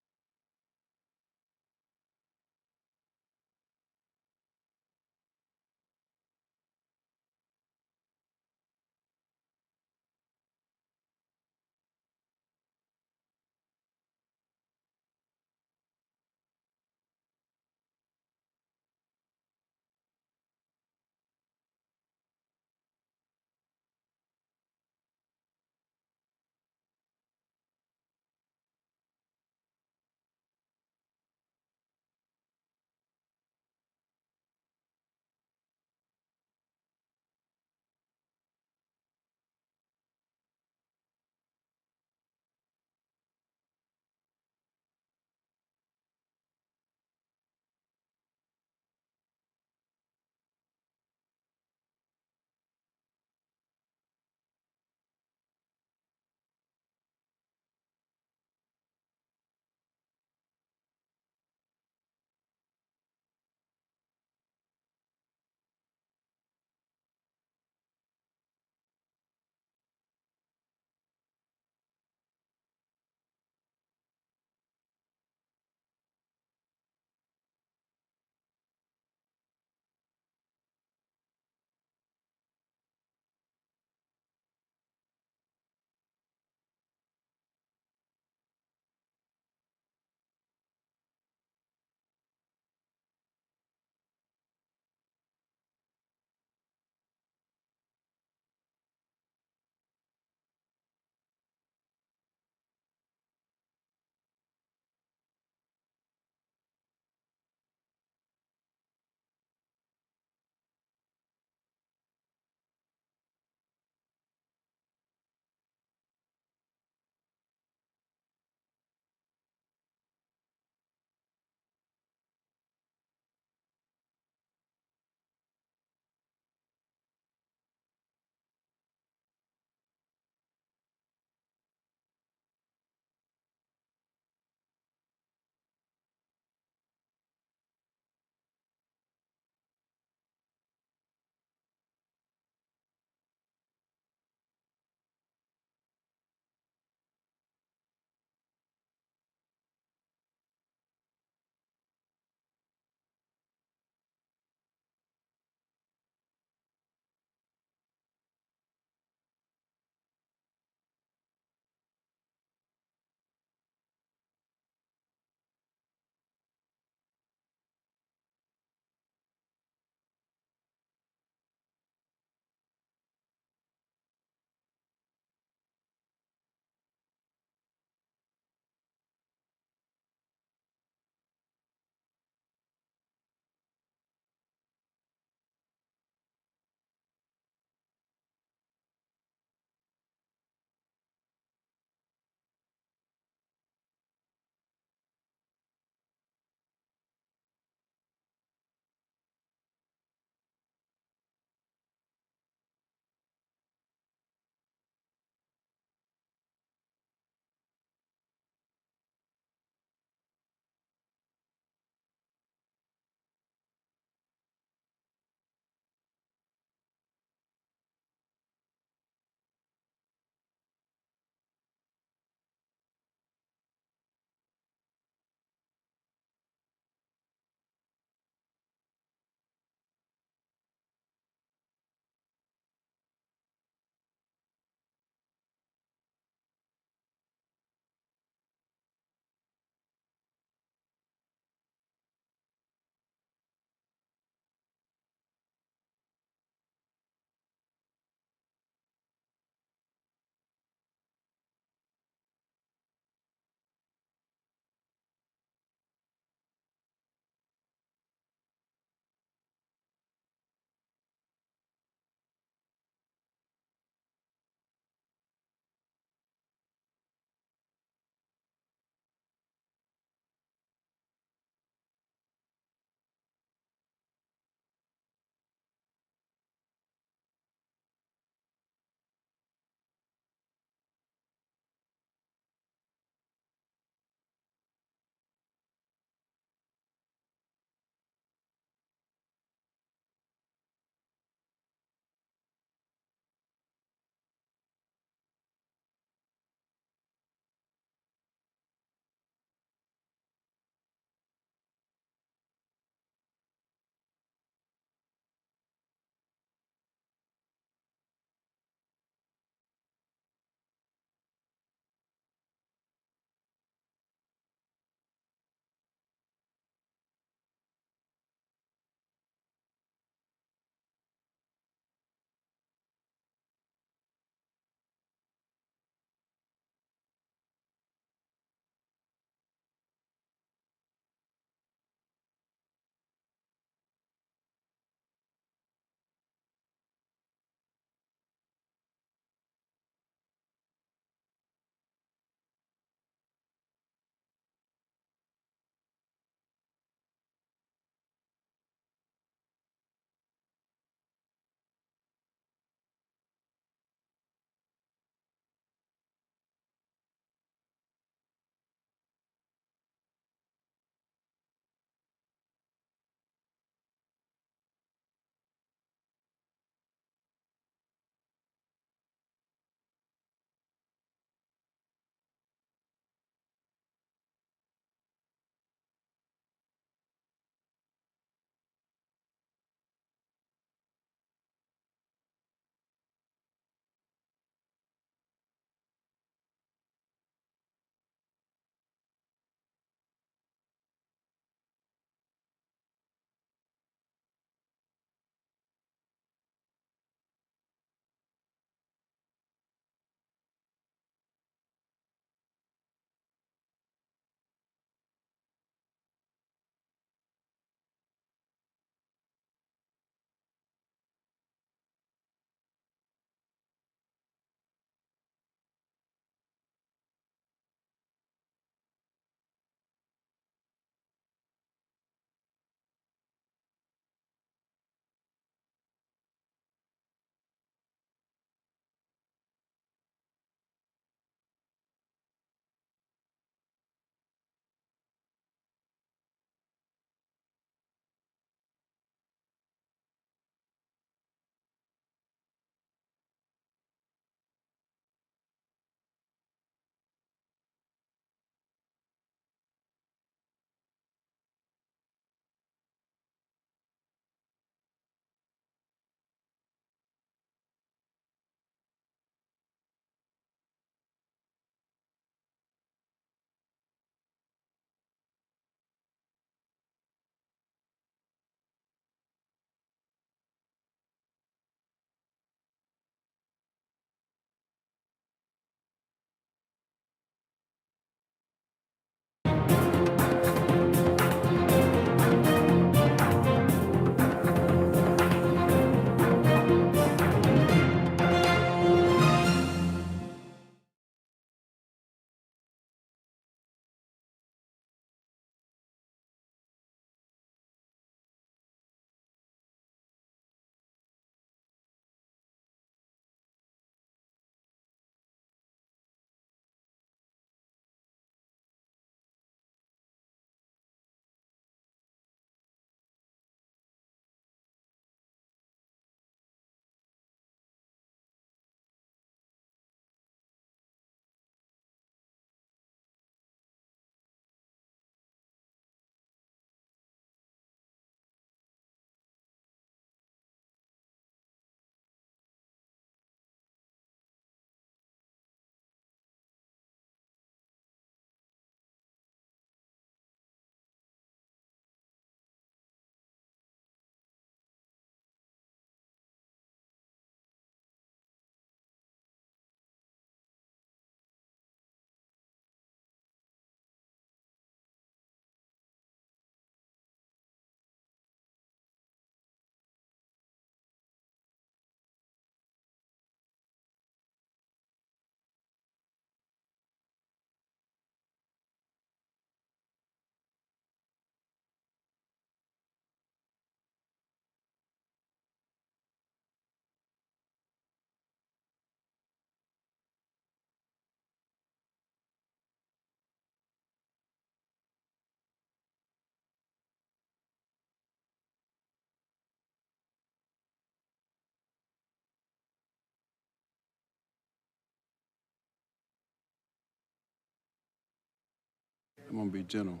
I'm gonna be gentle.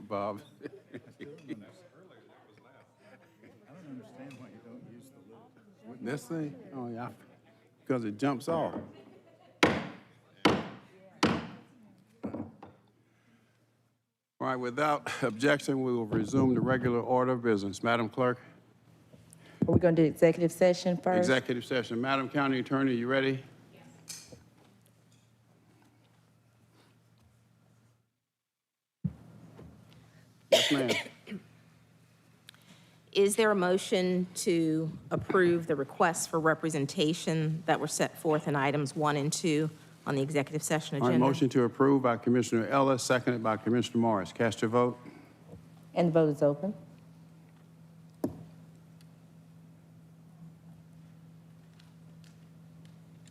Bob. This thing? Oh, yeah, because it jumps off. All right, without objection, we will resume the regular order of business. Madam Clerk? Are we going to do executive session first? Executive session. Madam County Attorney, you ready? Yes, ma'am. Is there a motion to approve the requests for representation that were set forth in items 1 and 2 on the executive session All right, agenda? motion to approve by Commissioner Ellis, seconded by Commissioner Morris. Cast your vote. And the vote is open. And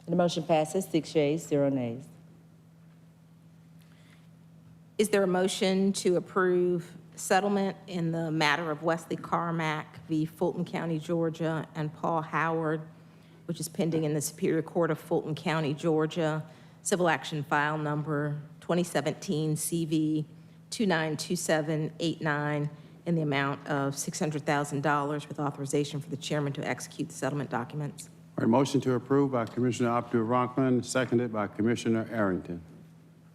the motion passes, 6 yeas, 0 nays. Is there a motion to approve settlement in the matter of Wesley Carmack v. Fulton County, Georgia, and Paul Howard, which is pending in the Superior Court of Fulton County, Georgia, civil action file number 2017 CV 292789, in the amount of $600,000 with authorization for the chairman to execute the settlement documents? All right, motion to approve by Commissioner Abdul-Rahman, seconded by Commissioner Arrington.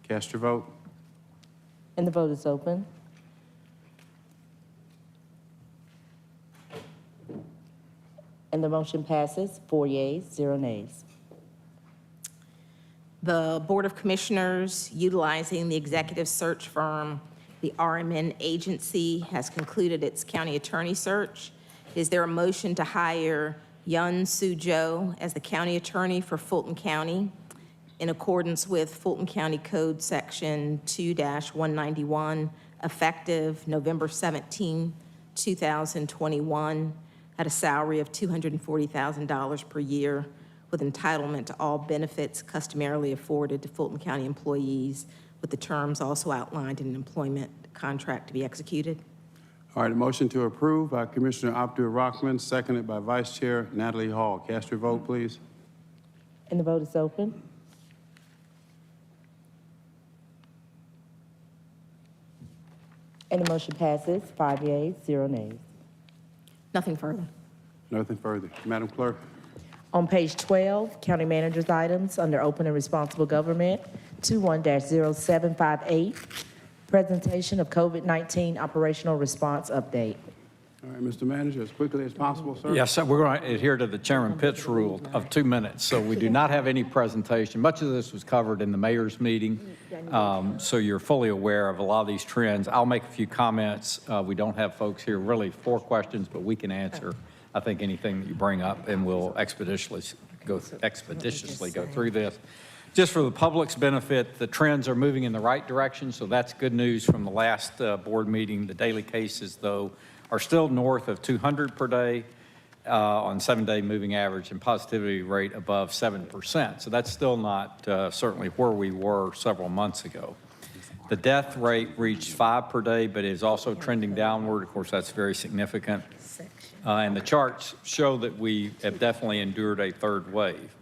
Cast your vote. And the vote is open. And the motion passes, 4 yeas, 0 nays. The Board of Commissioners, utilizing the executive search firm, the RMN Agency, has concluded its county attorney search. Is there a motion to hire Yun Soo Jo as the county attorney for Fulton County in accordance with Fulton County Code Section 2-191, effective November 17, 2021, at a salary of $240,000 per year, with entitlement to all benefits customarily afforded to Fulton County employees, with the terms also outlined in an employment contract to be executed? All right, a motion to approve by Commissioner Abdul-Rahman, seconded by Vice Chair Natalie Hall. Cast your vote, please. And the vote is open. And the motion passes, 5 yeas, 0 nays. Nothing further. Nothing further. Madam Clerk? On page 12, county manager's items under open and responsible government, 21-0758, presentation of COVID-19 operational response update. All right, Mr. Manager, as quickly as possible, sir. Yes, sir. We're going to adhere to the Chairman Pitt's rule of 2 minutes. So we do not have any presentation. Much of this was covered in the mayor's meeting, so you're fully aware of a lot of these trends. I'll make a few comments. We don't have folks here really for questions, but we can answer, I think, anything that you bring up, and we'll expeditiously go through this. Just for the public's benefit, the trends are moving in the right direction, so that's good news from the last board meeting. The daily cases, though, are still north of 200 per day on 7-day moving average, and positivity rate above 7%. So that's still not certainly where we were several months ago. The death rate reached 5 per day, but is also trending downward. Of course, that's very significant. And the charts show that we have definitely endured a third wave.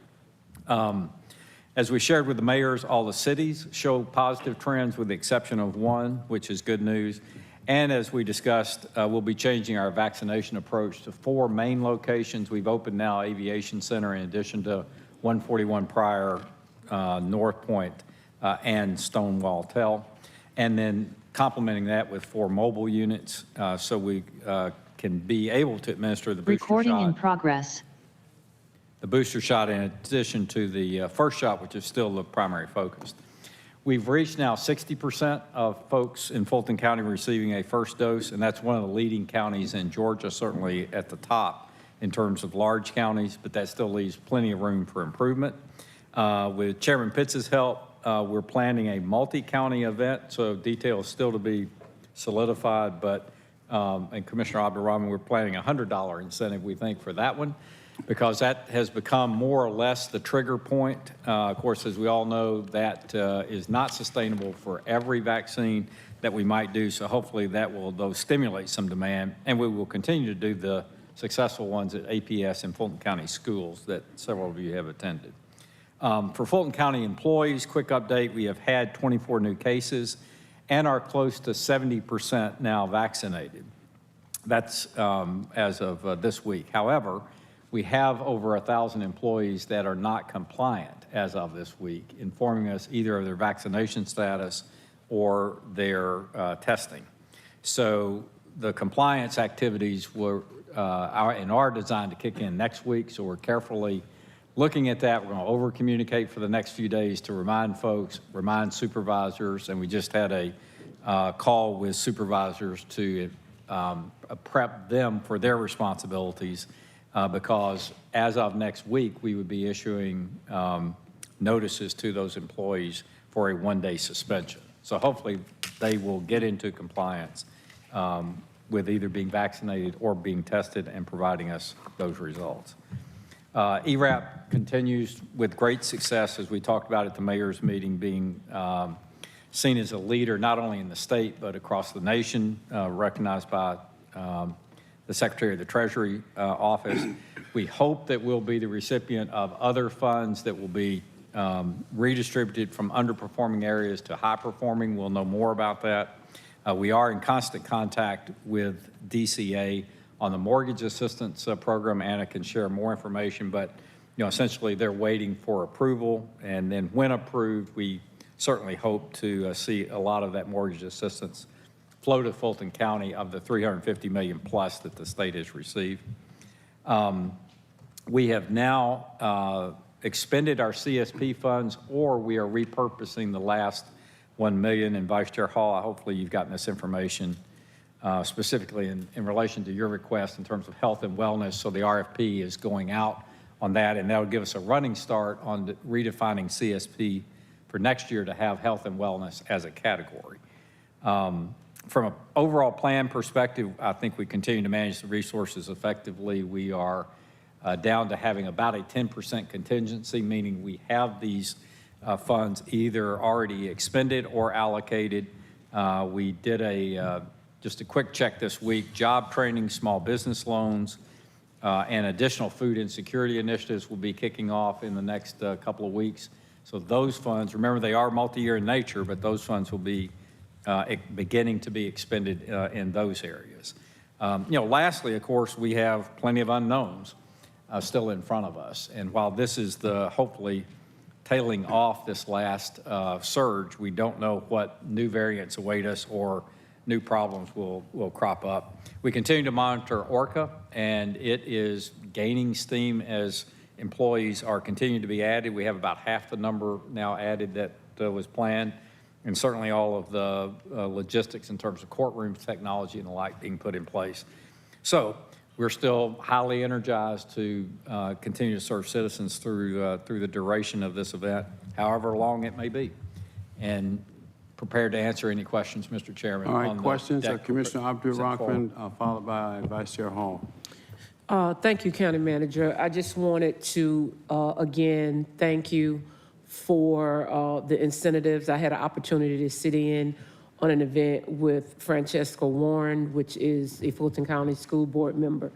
As we shared with the mayors, all the cities show positive trends with the exception of one, which is good news. And as we discussed, we'll be changing our vaccination approach to 4 main locations. We've opened now Aviation Center in addition to 141 Prior, North Point, and Stonewall Tell. And then complementing that with 4 mobile units so we can be able to administer the booster shot. Recording in progress. The booster shot in addition to the first shot, which is still the primary focus. We've reached now 60% of folks in Fulton County receiving a first dose, and that's one of the leading counties in Georgia, certainly at the top in terms of large counties, but that still leaves plenty of room for improvement. With Chairman Pitts' help, we're planning a multi-county event, so details still to be solidified, but, and Commissioner Abdul-Rahman, we're planning a $100 incentive, we think, for that one, because that has become more or less the trigger point. Of course, as we all know, that is not sustainable for every vaccine that we might do, so hopefully that will, though, stimulate some demand, and we will continue to do the successful ones at APS and Fulton County schools that several of you have attended. For Fulton County employees, quick update, we have had 24 new cases and are close to 70% now vaccinated. That's as of this week. However, we have over 1,000 employees that are not compliant as of this week, informing us either of their vaccination status or their testing. So the compliance activities are designed to kick in next week, so we're carefully looking at that. We're going to over-communicate for the next few days to remind folks, remind supervisors, and we just had a call with supervisors to prep them for their responsibilities because as of next week, we would be issuing notices to those employees for a one-day suspension. So hopefully they will get into compliance with either being vaccinated or being tested and providing us those results. ERAP continues with great success, as we talked about at the mayor's meeting, being seen as a leader not only in the state but across the nation, recognized by the Secretary of the Treasury office. We hope that we'll be the recipient of other funds that will be redistributed from underperforming areas to high-performing. We'll know more about that. We are in constant contact with DCA on the mortgage assistance program. Anna can share more information, but essentially they're waiting for approval, and then when approved, we certainly hope to see a lot of that mortgage assistance flow to Fulton County of the $350 million plus that the state has received. We have now expended our CSP funds, or we are repurposing the last $1 million. And Vice Chair Hall, hopefully you've gotten this information specifically in relation to your request in terms of health and wellness. So the RFP is going out on that, and that would give us a running start on redefining CSP for next year to have health and wellness as a category. From an overall plan perspective, I think we continue to manage the resources effectively. We are down to having about a 10% contingency, meaning we have these funds either already expended or allocated. We did just a quick check this week. Job training, small business loans, and additional food insecurity initiatives will be kicking off in the next couple of weeks. So those funds, remember they are multi-year in nature, but those funds will be beginning to be expended in those areas. Lastly, of course, we have plenty of unknowns still in front of us. And while this is the hopefully tailing off this last surge, we don't know what new variants await us or new problems will crop up. We continue to monitor ORCA, and it is gaining steam as employees are continuing to be added. We have about half the number now added that was planned, and certainly all of the logistics in terms of courtrooms, technology, and the like being put in place. So we're still highly energized to continue to serve citizens through the duration of this event, however long it may be, and prepared to answer any questions, Mr. Chairman. All right, questions. Commissioner Abdul-Rahman, followed by Vice Chair Hall. Thank you, County Manager. I just wanted to, again, thank you for the incentives. I had an opportunity to sit in on an event with Francesca Warren, which is a Fulton County School Board member.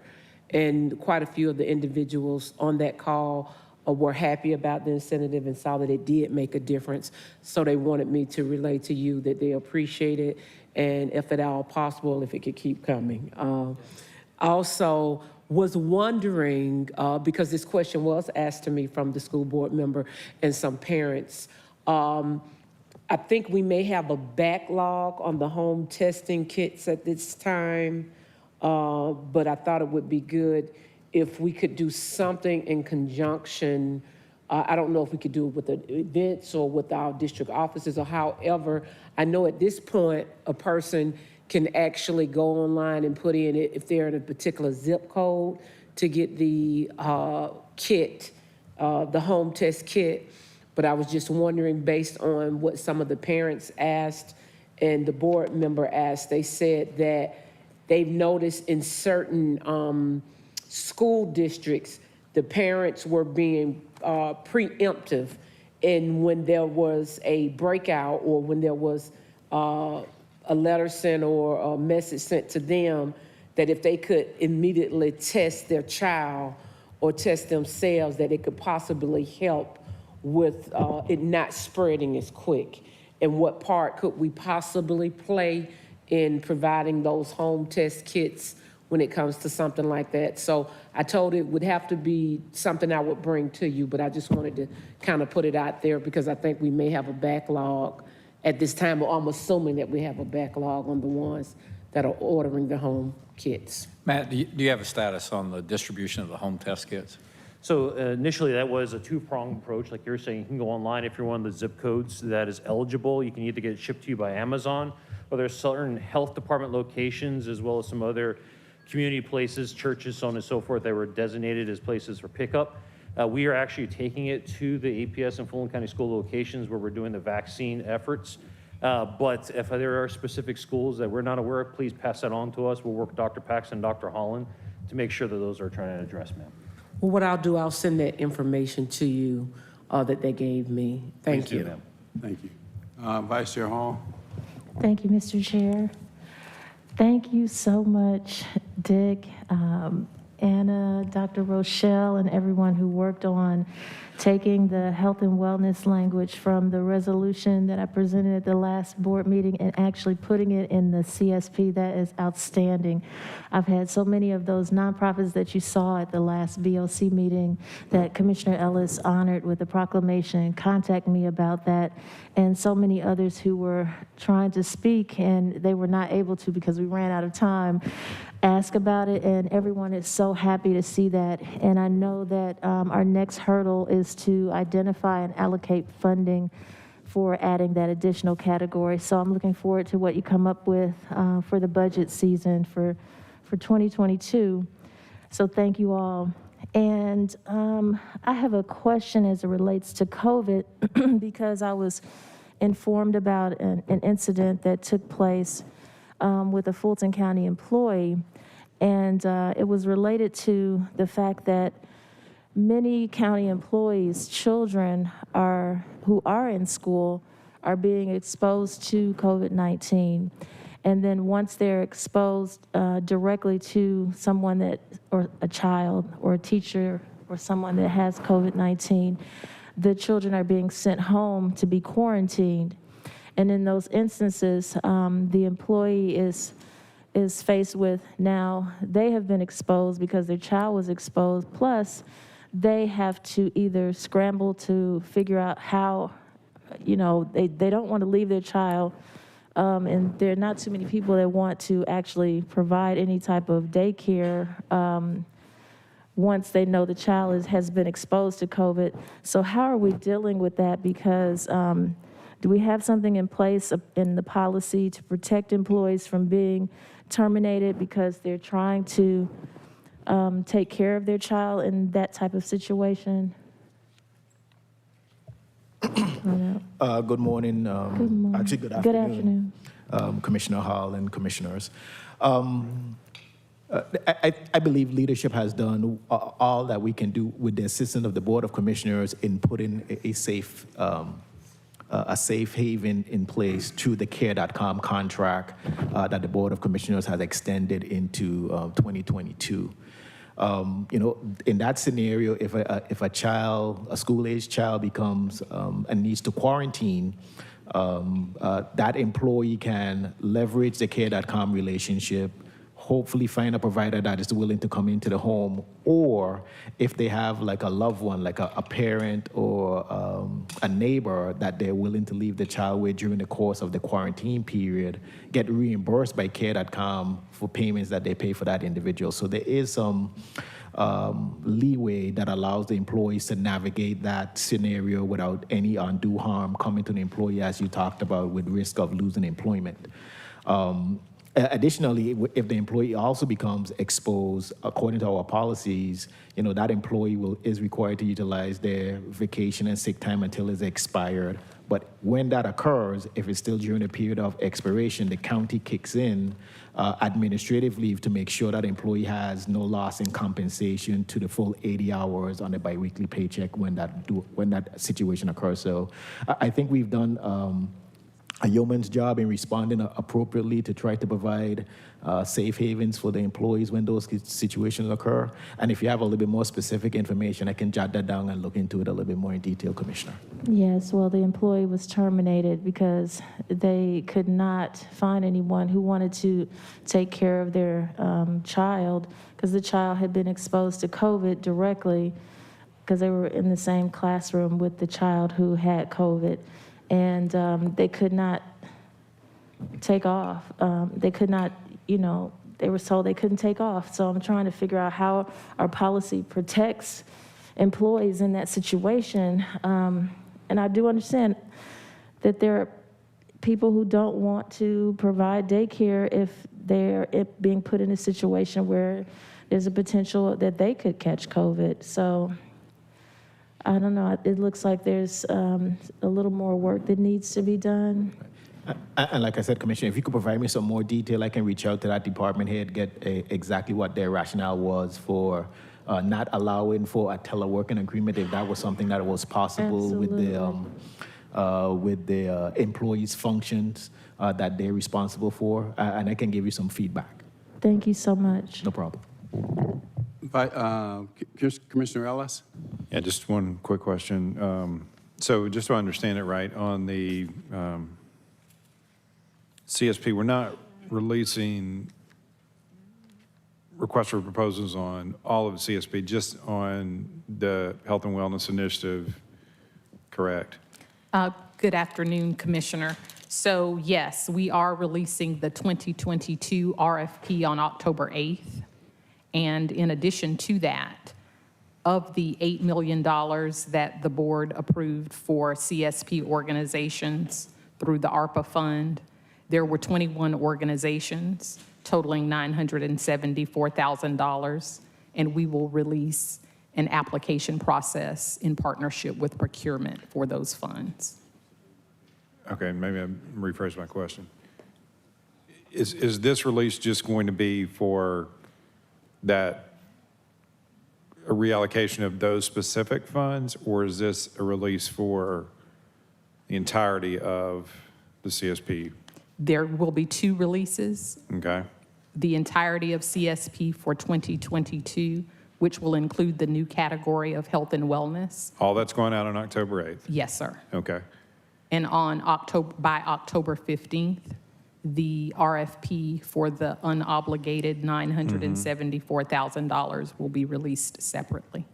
And quite a few of the individuals on that call were happy about the incentive and saw that it did make a difference. So they wanted me to relay to you that they appreciate it, and if at all possible, if it could keep coming. Also, was wondering, because this question was asked to me from the school board member and some parents, I think we may have a backlog on the home testing kits at this time, but I thought it would be good if we could do something in conjunction. I don't know if we could do it with the events or with our district offices or however. I know at this point, a person can actually go online and put in it if they're in a particular zip code to get the kit, the home test kit. But I was just wondering, based on what some of the parents asked and the board member asked, they said that they've noticed in certain school districts, the parents were being preemptive, and when there was a breakout or when there was a letter sent or a message sent to them, that if they could immediately test their child or test themselves, that it could possibly help with it not spreading as quick? And what part could we possibly play in providing those home test kits when it comes to something like that? So I told it would have to be something I would bring to you, but I just wanted to kind of put it out there because I think we may have a backlog at this time, or I'm assuming that we have a backlog on the ones that are ordering the home kits. Matt, do you have a status on the distribution of the home test kits? So initially, that was a two-pronged approach. Like you're saying, you can go online if you're one of the zip codes that is eligible. You can either get it shipped to you by Amazon, or there's certain health department locations, as well as some other community places, churches, so on and so forth, that were designated as places for pickup. We are actually taking it to the APS and Fulton County school locations where we're doing the vaccine efforts. But if there are specific schools that we're not aware of, please pass that on to us. We'll work with Dr. Paxton and Dr. Holland to make sure that those are trying to address, ma'am. Well, what I'll do, I'll send that information to you that they gave me. Thank you. Thank you. Vice Chair Hall. Thank you, Mr. Chair. Thank you so much, Dick, Anna, Dr. Rochelle, and everyone who worked on taking the health and wellness language from the resolution that I presented at the last board meeting and actually putting it in the CSP. That is outstanding. I've had so many of those nonprofits that you saw at the last BOC meeting that Commissioner Ellis honored with the proclamation contact me about that, and so many others who were trying to speak and they were not able to because we ran out of time, ask about it, and everyone is so happy to see that. And I know that our next hurdle is to identify and allocate funding for adding that additional category. So I'm looking forward to what you come up with for the budget season for 2022. So thank you all. And I have a question as it relates to COVID because I was informed about an incident that took place with a Fulton County employee. And it was related to the fact that many county employees' children who are in school are being exposed to COVID-19. And then once they're exposed directly to someone or a child or a teacher or someone that has COVID-19, the children are being sent home to be quarantined. And in those instances, the employee is faced with now they have been exposed because their child was exposed, plus they have to either scramble to figure out how, they don't want to leave their child, and there are not too many people that want to actually provide any type of daycare once they know the child has been exposed to COVID. So how are we dealing with that? Because do we have something in place in the policy to protect employees from being terminated because they're trying to take care of their child in that type of situation? Good morning. Good morning. Actually, good afternoon. Commissioner Hall and commissioners. I believe leadership has done all that we can do with the assistance of the Board of Commissioners in putting a safe haven in place through the care.com contract that the Board of Commissioners has extended into 2022. In that scenario, if a school-aged child becomes and needs to quarantine, that employee can leverage the care.com relationship, hopefully find a provider that is willing to come into the home, or if they have like a loved one, like a parent or a neighbor that they're willing to leave the child with during the course of the quarantine period, get reimbursed by care.com for payments that they pay for that individual. So there is some leeway that allows the employees to navigate that scenario without any undue harm coming to the employee, as you talked about, with risk of losing employment. Additionally, if the employee also becomes exposed, according to our policies, that employee is required to utilize their vacation and sick time until it's expired. But when that occurs, if it's still during a period of expiration, the county kicks in administrative leave to make sure that employee has no loss in compensation to the full 80 hours on a biweekly paycheck when that situation occurs. So I think we've done a yeoman's job in responding appropriately to try to provide safe havens for the employees when those situations occur. And if you have a little bit more specific information, I can jot that down and look into it a little bit more in detail, Commissioner. Yes, well, the employee was terminated because they could not find anyone who wanted to take care of their child, because the child had been exposed to COVID directly because they were in the same classroom with the child who had COVID. And they could not take off. They could not, they were told they couldn't take off. So I'm trying to figure out how our policy protects employees in that situation. And I do understand that there are people who don't want to provide daycare if they're being put in a situation where there's a potential that they could catch COVID. So I don't know, it looks like there's a little more work that needs to be done. And like I said, Commissioner, if you could provide me some more detail, I can reach out to that department head, get exactly what their rationale was for not allowing for a teleworking agreement, if that was something that was possible with the employees' functions that they're responsible for, and I can give you some feedback. Thank you so much. No problem. Commissioner Ellis? Yeah, just one quick question. So just so I understand it right, on the CSP, we're not releasing requests for proposals on all of CSP, just on the Health and Wellness Initiative, correct? Good afternoon, Commissioner. So yes, we are releasing the 2022 RFP on October 8th. And in addition to that, of the $8 million that the board approved for CSP organizations through the ARPA fund, there were 21 organizations totaling $974,000, and we will release an application process in partnership with procurement for those funds. Okay, maybe I rephrase my question. Is this release just going to be for that a reallocation of those specific funds, or is this a release for the entirety of the CSP? There will be two releases. Okay. The entirety of CSP for 2022, which will include the new category of health and wellness. All that's going out on October 8th? Yes, sir. Okay. And by October 15th, the RFP for the unobligated $974,000 will be released separately.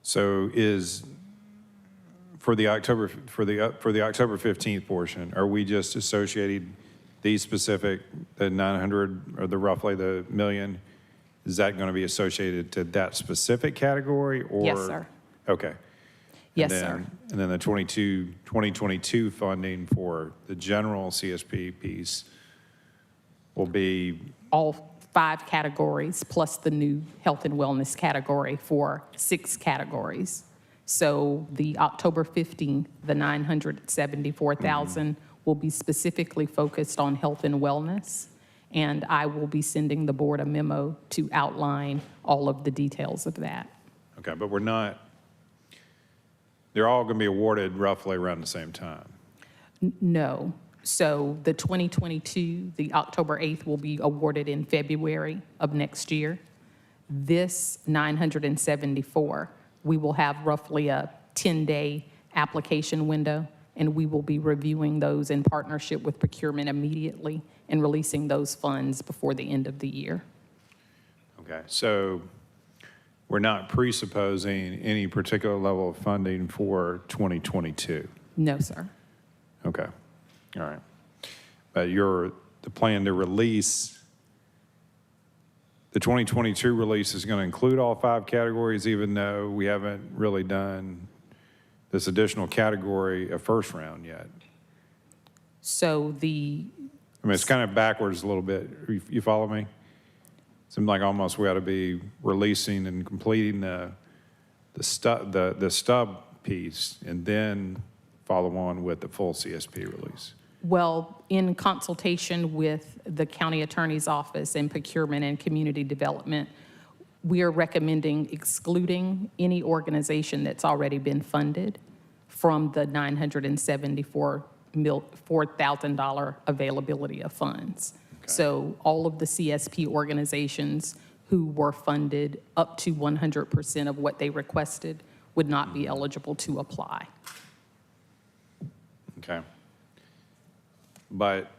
So is for the October 15th portion, are we just associating these specific, the 900 or the roughly the million? Is that going to be associated to that specific category, or? Yes, sir. Okay. Yes, sir. And then the 2022 funding for the general CSP piece will be? All 5 categories plus the new health and wellness category for 6 categories. So the October 15th, the $974,000 will be specifically focused on health and wellness. And I will be sending the board a memo to outline all of the details of that. Okay, but we're not, they're all going to be awarded roughly around the same time? No. So the 2022, the October 8th will be awarded in February of next year. This 974, we will have roughly a 10-day application window, and we will be reviewing those in partnership with procurement immediately and releasing those funds before the end of the year. Okay, so we're not presupposing any particular level of funding for 2022? No, sir. Okay, all right. But the plan to release, the 2022 release is going to include all 5 categories, even though we haven't really done this additional category a first round yet? So it's kind of backwards a little bit. You follow me? Seems like almost we ought to be releasing and completing the stub piece and then follow on with the full CSP release. Well, in consultation with the county attorney's office and procurement and community development, we are recommending excluding any organization that's already been funded from the $974 $4,000 availability of funds. So all of the CSP organizations who were funded up to 100% of what they requested would not be eligible to apply. Okay. But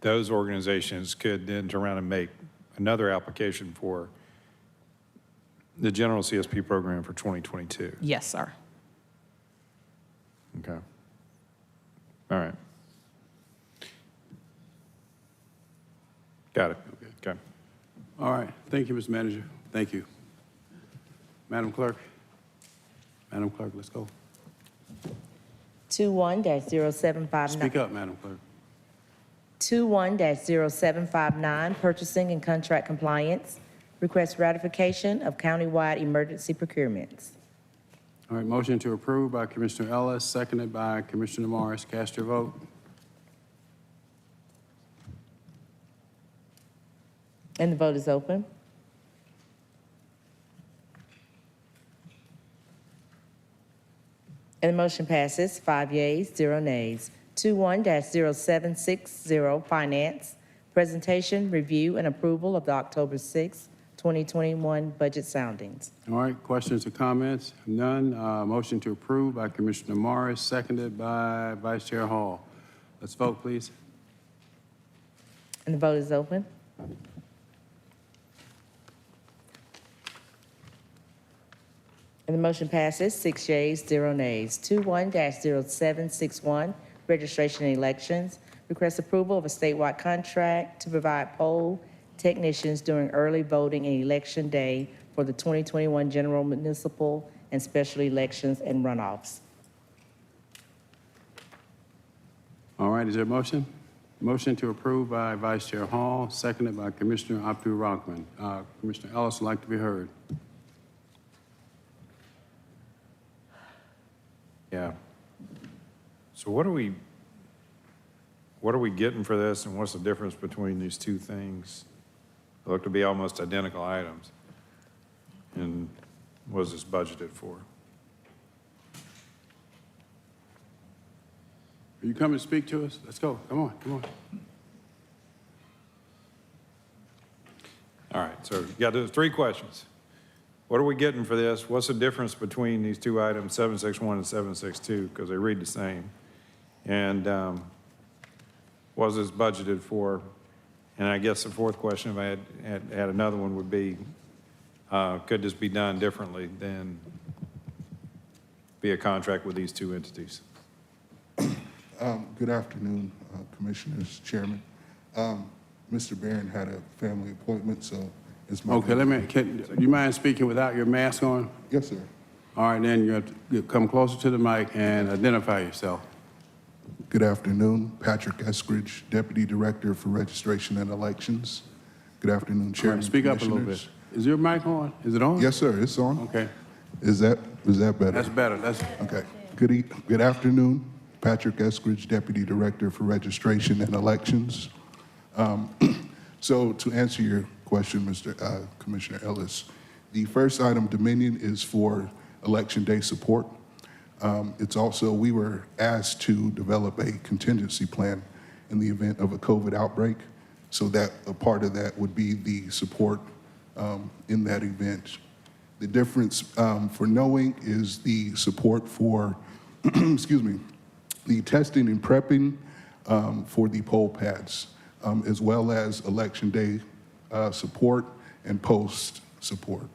those organizations could then turn around and make another application for the general CSP program for 2022. Yes, sir. Okay. All right. Got it. Okay. All right. Thank you, Mr. Manager. Thank you. Madam Clerk. Madam Clerk, let's go. 21-0759. Speak up, Madam Clerk. 21-0759, purchasing and contract compliance. Request ratification of countywide emergency procurements. All right, motion to approve by Commissioner Ellis, seconded by Commissioner Morris. Cast your vote. And the vote is open. And the motion passes, 5 yeas, 0 nays. 21-0760, finance. Presentation, review, and approval of the October 6, 2021 budget soundings. All right, questions or comments? None. Motion to approve by Commissioner Morris, seconded by Vice Chair Hall. Let's vote, please. And the vote is open. And the motion passes, 6 yeas, 0 nays. 21-0761, registration and elections. Request approval of a statewide contract to provide poll technicians during early voting and election day for the 2021 general municipal and special elections and runoffs. All right, is there a motion? Motion to approve by Vice Chair Hall, seconded by Commissioner Abdul Rahman. Commissioner Ellis would like to be heard. Yeah. So what are we getting for this, and what's the difference between these two things? They look to be almost identical items. And what is this budgeted for? Are you coming to speak to us? Let's go. Come on, come on. All right, so you got those 3 questions. What are we getting for this? What's the difference between these 2 items, 761 and 762, because they read the same? And what is this budgeted for? And I guess the 4th question, if I had another one, would be, could this be done differently than via contract with these 2 entities? Good afternoon, Commissioners, Chairman. Mr. Barron had a family appointment, so it's my... Okay, do you mind speaking without your mask on? Yes, sir. All right, then you have to come closer to the mic and identify yourself. Good afternoon, Patrick Eskridge, Deputy Director for Registration and Elections. Good afternoon, Chairman. Right, speak up a little bit. Is your mic on? Is it on? Yes, sir, it's on. Okay. Is that better? That's better. Okay. Good afternoon, Patrick Eskridge, Deputy Director for Registration and Elections. So to answer your question, Commissioner Ellis, the first item, Dominion, is for Election Day support. It's also, we were asked to develop a contingency plan in the event of a COVID outbreak, so that a part of that would be the support in that event. The difference for knowing is the support for, excuse me, the testing and prepping for the poll pads, as well as Election Day support and post support.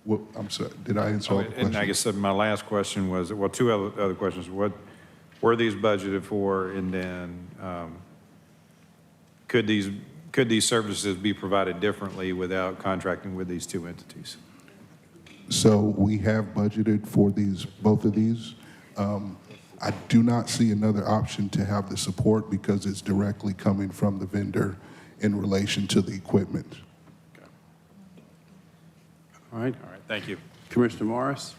Well, I'm sorry, did I answer all the questions? And I guess my last question was, well, 2 other questions. What were these budgeted for? And then could these services be provided differently without contracting with these 2 entities? So we have budgeted for both of these. I do not see another option to have the support because it's directly coming from the vendor in relation to the equipment. Okay. All right. All right, thank you. Commissioner Morris?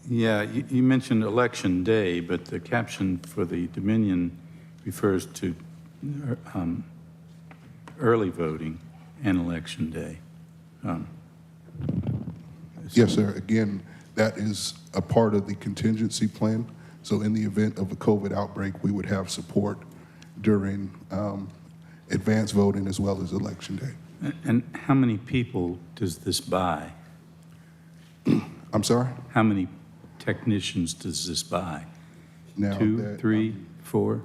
Yeah, you mentioned Election Day, but the caption for the Dominion refers to early voting and Election Day. Yes, sir. Again, that is a part of the contingency plan. So in the event of a COVID outbreak, we would have support during advance voting as well as Election Day. And how many people does this buy? I'm sorry? How many technicians does this buy? Now 2, that, 3, 4?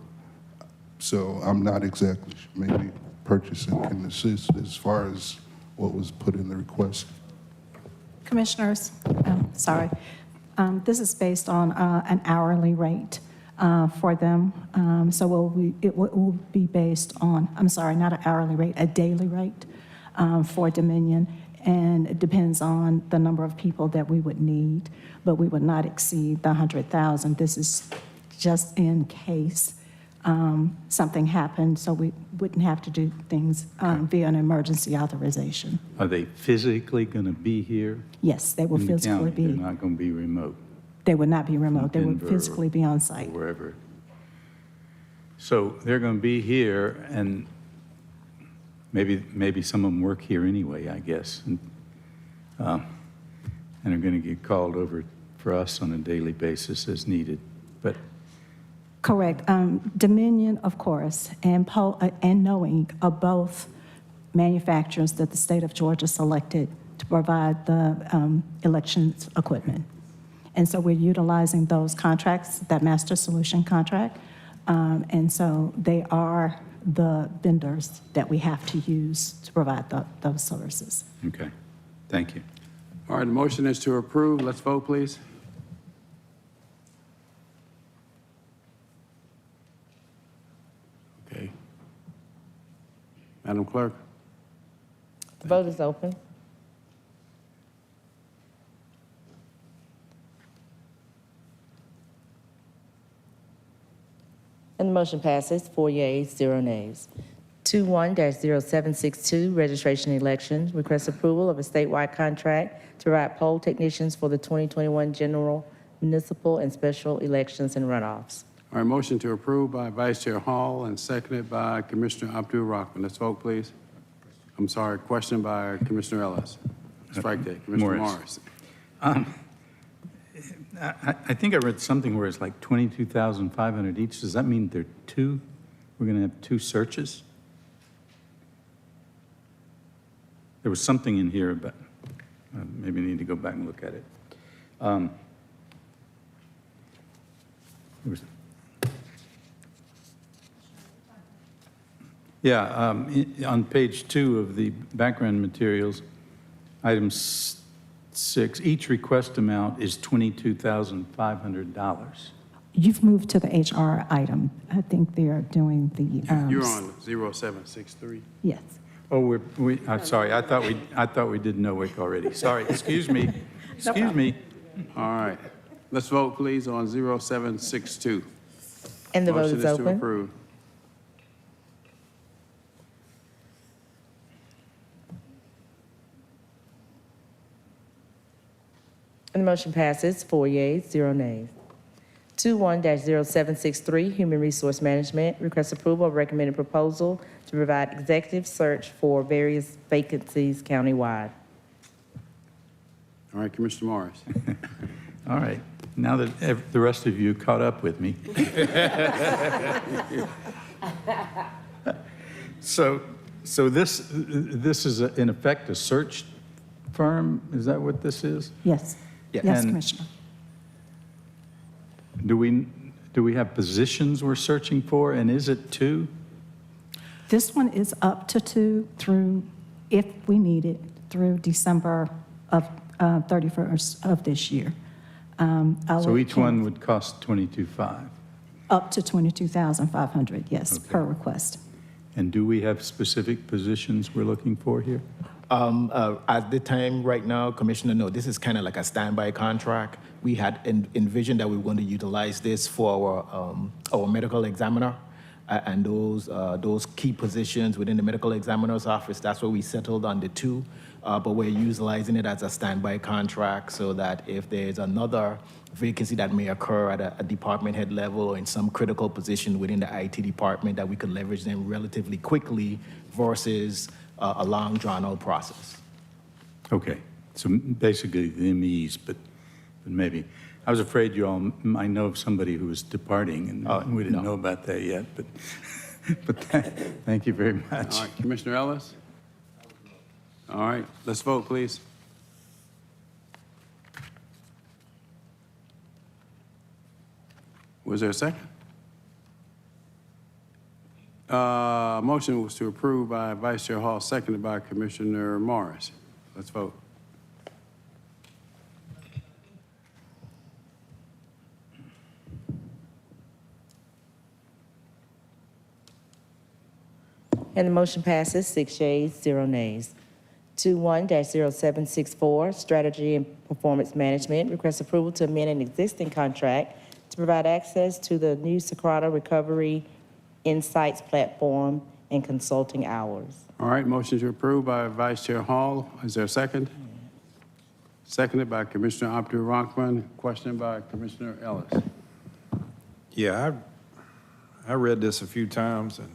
So I'm not exactly, maybe purchasing can assist as far as what was put in the request. Commissioners, this is based on an hourly rate for them. So it will be based on, I'm sorry, not an hourly rate, a daily rate for Dominion. And it depends on the number of people that we would need, but we would not exceed the 100,000. This is just in case something happened, so we wouldn't have to do things via an emergency authorization. Are they physically going to be here? Yes, they will in the physically county? be. They're not going to be remote? They would not be remote. They would Denver physically be on site. Or wherever. So they're going to be here, and maybe some of them work here anyway, I guess, and are going to get called over for us on a daily basis as needed. But Correct. Dominion, of course, and Knowing are both manufacturers that the state of Georgia selected to provide the elections equipment. And so we're utilizing those contracts, that master solution contract. And so they are the vendors that we have to use to provide those services. okay, thank you. All right, the motion is to approve. Let's vote, please. Okay. Madam Clerk? The vote is open. And the motion passes, 4 yeas, 0 nays. 21-0762, registration elections, request approval of a statewide contract to provide poll technicians for the 2021 general, municipal, and special elections and runoffs. All right, motion to approve by Vice Chair Hall and seconded by Commissioner Abdul-Rahman. Let's vote, please. I'm sorry, question by Commissioner Ellis. Strike that, Commissioner Morris. I think I read something where it's like 22,500 each. Does that mean there are two? We're going to have two searches? There was something in here about, maybe I need to go back and look at it. There was, on page 2 of the background materials, item 6, each request amount is $22,500. You've moved to the HR item. I think they're doing the. You're on 0763. Yes. Oh, I'm sorry. I thought we did NOIC already. Sorry. Excuse me. Excuse me. All right. Let's vote, please, on 0762. And the vote is Motion is to open. approve. And the motion passes, 4 yeas, 0 nays. 21-0763, Human Resource Management, request approval of recommended proposal to provide executive search for various vacancies countywide. All right, Commissioner Morris. All right. Now that the rest of you caught up with me. So this is in effect a search firm? Is that what this is? Yes. Yes, Commissioner. Do we have positions we're searching for, and is it 2? This one is up to 2 through, if we need it, through December of 31st of this year. So each one would cost $22,500? Up to $22,500, yes, Okay. per request. And do we have specific positions we're looking for here? At the time right now, Commissioner, no, this is kind of like a standby contract. We had envisioned that we were going to utilize this for our medical examiner and those key positions within the medical examiner's office. That's where we settled on the 2, but we're utilizing it as a standby contract so that if there's another vacancy that may occur at a department head level or in some critical position within the IT department, that we could leverage them relatively quickly versus a long drawn-out process. Okay, so basically the MEs, but maybe. I was afraid you all might know of somebody who was departing, and we didn't know about that yet, but, thank you very much. All right, Commissioner Ellis? All right, let's vote, please. Was there a second? Motion was to approve by Vice Chair Hall, seconded by Commissioner Morris. Let's vote. And the motion passes 6 yeas, 0 nays. 21-0764, Strategy and Performance Management, requests approval to amend an existing contract to provide access to the new Socrata Recovery Insights platform and consulting hours. All right, motion to approve by Vice Chair Hall. Is there a second? Seconded by Commissioner Abdul Rahman. Question by Commissioner Ellis. Yeah, I read this a few times, and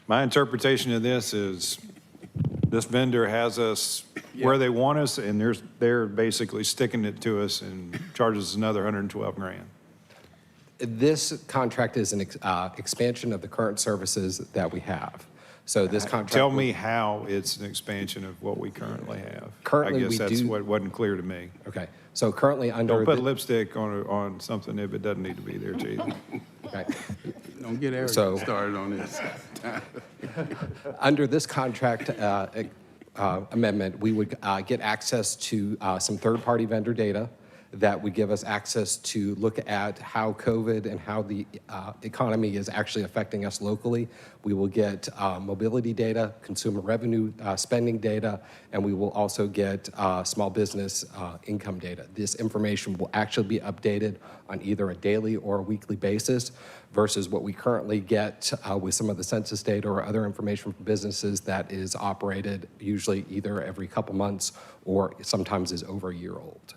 my interpretation of this is this vendor has us where they want us, and they're basically sticking it to us and charges us another $112,000. This contract is an expansion of the current services that we have. So this contract. Tell me how it's an expansion of what we currently have. Currently, I guess we that's do- what wasn't clear to me. Okay. So currently under. Don't put the- lipstick on something if it doesn't need to be there, Chief. Okay. Don't get Eric So- started on this. Under this contract amendment, we would get access to some third-party vendor data that would give us access to look at how COVID and how the economy is actually affecting us locally. We will get mobility data, consumer revenue spending data, and we will also get small business income data. This information will actually be updated on either a daily or a weekly basis versus what we currently get with some of the census data or other information from businesses that is operated usually either every couple months or sometimes is over a year old.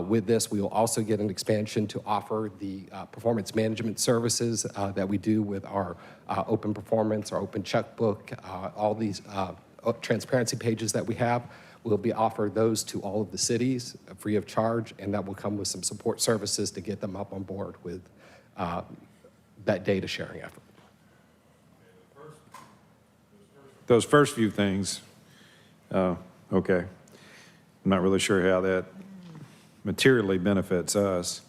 With this, we will also get an expansion to offer the performance management services that we do with our open performance, our open checkbook, all these transparency pages that we have. We'll be offered those to all of the cities free of charge, and that will come with some support services to get them up on board with that data sharing effort. Those first few things, okay. I'm not really sure how that materially benefits us.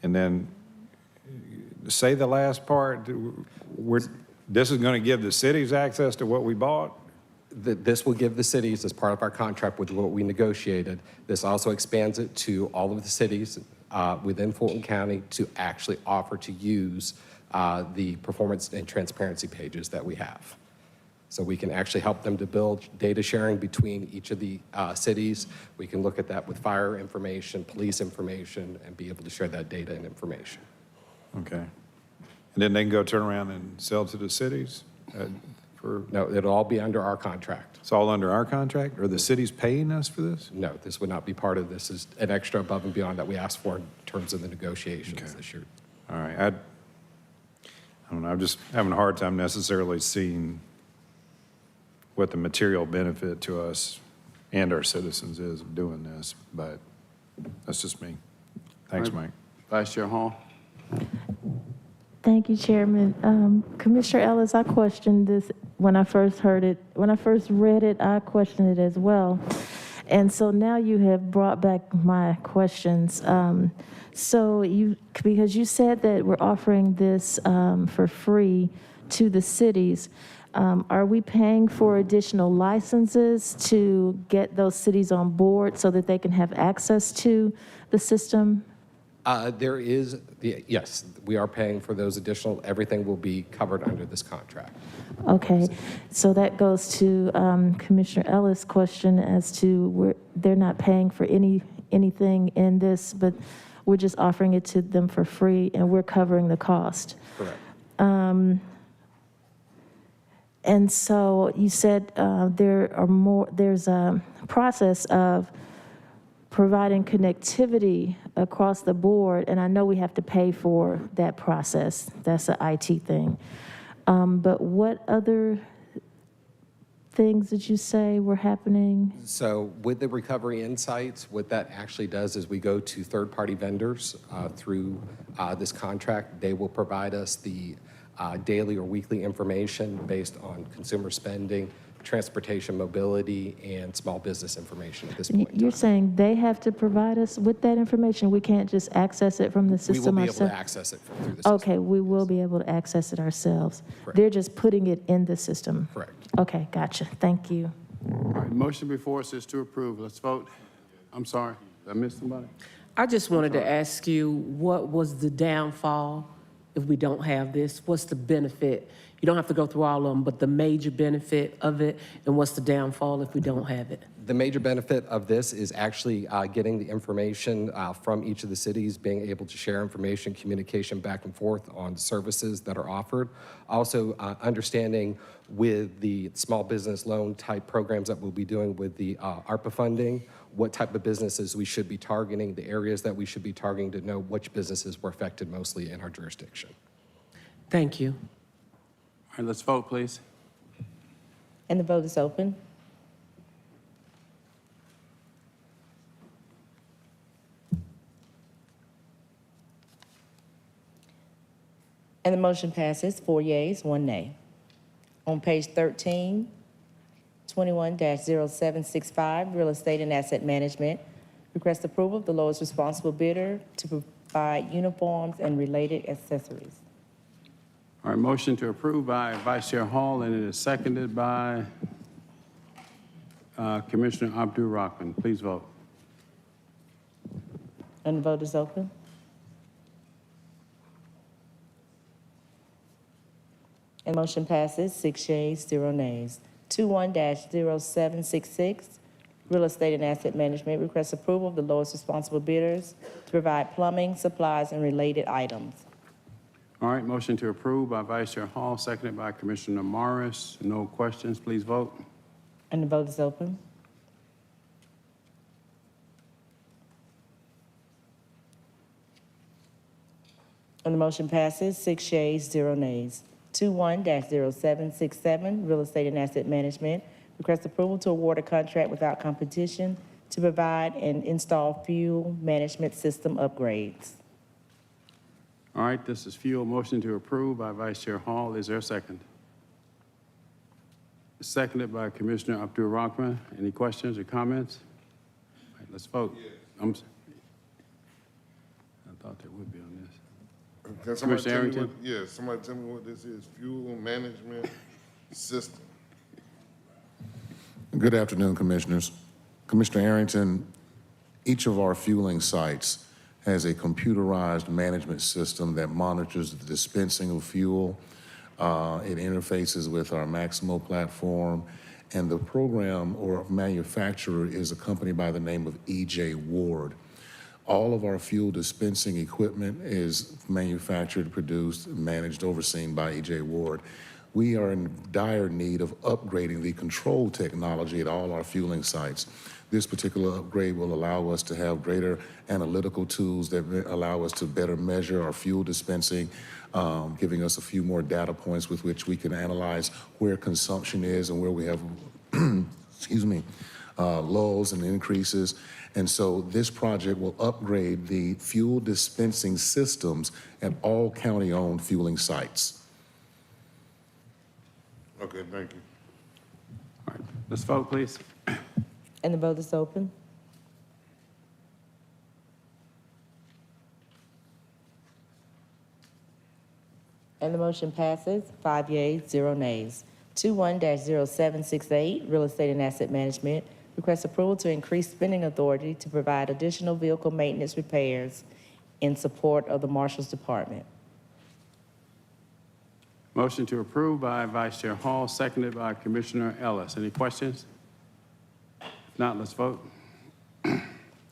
And then say the last part, this is going to give the cities access to what we bought? This will give the cities, as part of our contract with what we negotiated, this also expands it to all of the cities within Fulton County to actually offer to use the performance and transparency pages that we have. So we can actually help them to build data sharing between each of the cities. We can look at that with fire information, police information, and be able to share that data and information. Okay. And then they can go turn around and sell to the cities? No, it'll all be under our contract. It's all under our contract? Are the cities paying us for this? No, this would not be part of this. Is an extra above and beyond that we asked for in terms of the negotiations this year. All right. I don't know. I'm just having a hard time necessarily seeing what the material benefit to us and our citizens is of doing this, but that's just me. Thanks, Mike. Vice Chair Hall. Thank you, Chairman. Commissioner Ellis, I questioned this when I first heard it. When I first read it, I questioned it as well. And so now you have brought back my questions. Because you said that we're offering this for free to the cities, are we paying for additional licenses to get those cities on board so that they can have access to the system? Yes, we are paying for those additional, everything will be covered under this contract. Okay, so that goes to Commissioner Ellis' question as to they're not paying for anything in this, but we're just offering it to them for free and we're covering the cost. Correct. And so you said there's a process of providing connectivity across the board, and I know we have to pay for that process. That's an IT thing. But what other things that you say were happening? So with the Recovery Insights, what that actually does is we go to third-party vendors through this contract. They will provide us the daily or weekly information based on consumer spending, transportation, mobility, and small business information at this point. You're saying they have to provide us with that information? We can't just access it from the We will system be able ourselves? to access it through the system. Okay, we will be able to access it ourselves. Correct. They're just putting it in the system? Correct. Okay, gotcha. Thank you. All right, motion before us is to approve. Let's vote. I'm sorry, did I miss somebody? I just wanted to ask you, what was the downfall if we don't have this? What's the benefit? You don't have to go through all of them, but the major benefit of it, and what's the downfall if we don't have it? The major benefit of this is actually getting the information from each of the cities, being able to share information, communication back and forth on the services that are offered. Also, understanding with the small business loan type programs that we'll be doing with the ARPA funding, what type of businesses we should be targeting, the areas that we should be targeting to know which businesses were affected mostly in our jurisdiction. Thank you. All right, let's vote, please. And the vote is open. And the motion passes, 4 yeas, 1 nay. On page 13, 21-0765, Real Estate and Asset Management, request approval of the lowest responsible bidder to provide uniforms and related accessories. All right, motion to approve by Vice Chair Hall, and it is seconded by Commissioner Abdul-Rahman. Please vote. And the vote is open. And motion passes, 6 yeas, 0 nays. 21-0766, Real Estate and Asset Management requests approval of the lowest responsible bidders to provide plumbing, supplies, and related items. All right, motion to approve by Vice Chair Hall, seconded by Commissioner Morris. No questions, please vote. And the vote is open. And the motion passes, 6 yeas, 0 nays. 21-0767, Real Estate and Asset Management requests approval to award a contract without competition to provide and install fuel management system upgrades. All right, this is fuel. Motion to approve by Vice Chair Hall. Is there a second? Seconded by Commissioner Abdul-Rahman. Any questions or comments? All right, let's vote. I thought there would be on this. Can somebody Commissioner tell me Arrington? what, somebody tell me what this is, fuel management system. Good afternoon, Commissioners. Commissioner Arrington, each of our fueling sites has a computerized management system that monitors the dispensing of fuel. It interfaces with our Maximo platform, and the program or manufacturer is a company by the name of E.J. Ward. All of our fuel dispensing equipment is manufactured, produced, managed, overseen by E.J. Ward. We are in dire need of upgrading the control technology at all our fueling sites. This particular upgrade will allow us to have greater analytical tools that allow us to better measure our fuel dispensing, giving us a few more data points with which we can analyze where consumption is and where we have, lulls and increases. And so this project will upgrade the fuel dispensing systems at all county-owned fueling sites. Okay, thank you. All right, let's vote, please. And the vote is open. And the motion passes, 5 yeas, 0 nays. 21-0768, Real Estate and Asset Management requests approval to increase spending authority to provide additional vehicle maintenance repairs in support of the Marshal's Department. Motion to approve by Vice Chair Hall, seconded by Commissioner Ellis. Any questions? If not, let's vote. And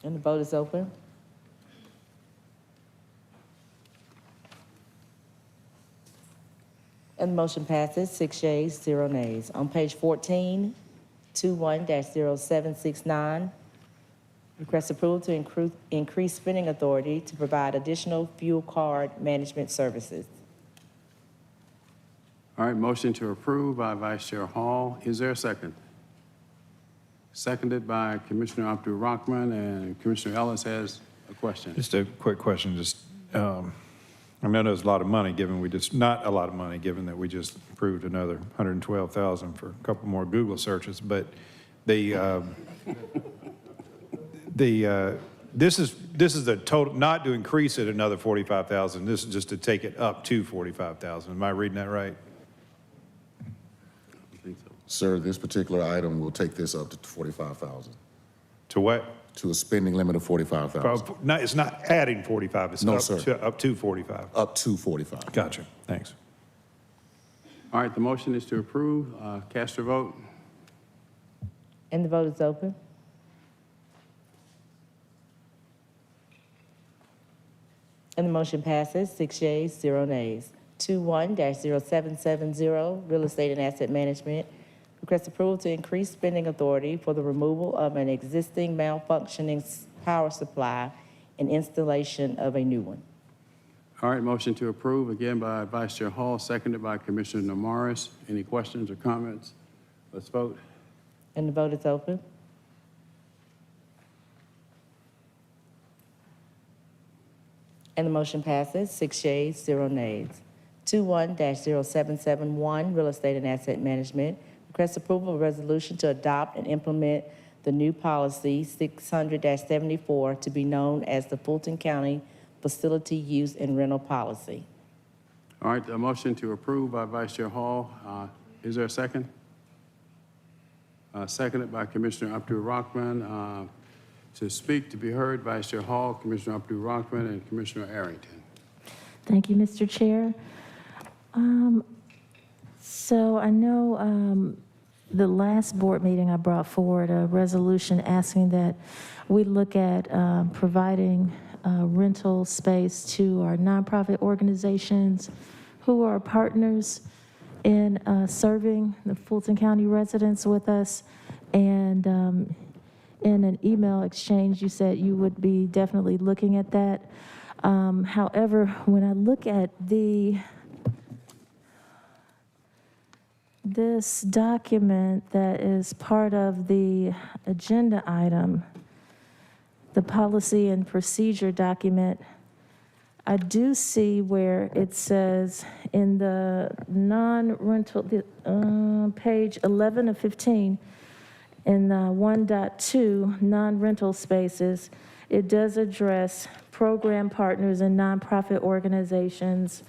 the vote is open. And the motion passes, 6 yeas, 0 nays. On page 14, 21-0769, request approval to increase spending authority to provide additional fuel card management services. All right, motion to approve by Vice Chair Hall. Is there a second? Seconded by Commissioner Abdul Rahman, and Commissioner Ellis has a question. Just a quick question, I know there's a lot of money given, not a lot of money given that we just approved another 112,000 for a couple more Google searches, but this is the total, not to increase it another 45,000, this is just to take it up to 45,000. Am I reading that right? Sir, this particular item will take this up to 45,000. To what? To a spending limit of 45,000. No, it's not adding 45, it's No, up sir. up to 45. Up to 45. Gotcha, thanks. All right, the motion is to approve. Cast your vote. And the vote is open. And the motion passes, 6 yeas, 0 nays. 21-0770, Real Estate and Asset Management, request approval to increase spending authority for the removal of an existing malfunctioning power supply and installation of a new one. All right, motion to approve, again by Vice Chair Hall, seconded by Commissioner Morris. Any questions or comments? Let's vote. And the vote is open. And the motion passes, 6 yeas, 0 nays. 21-0771, Real Estate and Asset Management, request approval of resolution to adopt and implement the new policy 600-74 to be known as the Fulton County Facility Use and Rental Policy. All right, the motion to approve by Vice Chair Hall. Is there a second? Seconded by Commissioner Abdul Rahman. To speak, to be heard, Vice Chair Hall, Commissioner Abdul Rahman, and Commissioner Arrington. Thank you, Mr. Chair. So I know the last board meeting I brought forward a resolution asking that we look at providing rental space to our nonprofit organizations who are partners in serving the Fulton County residents with us. And in an email exchange, you said you would be definitely looking at that. However, when I look at this document that is part of the agenda item, the policy and procedure document, I do see where it says in the non-rental, page 11 of 15, in 1.2, non-rental spaces, it does address program partners and nonprofit organizations.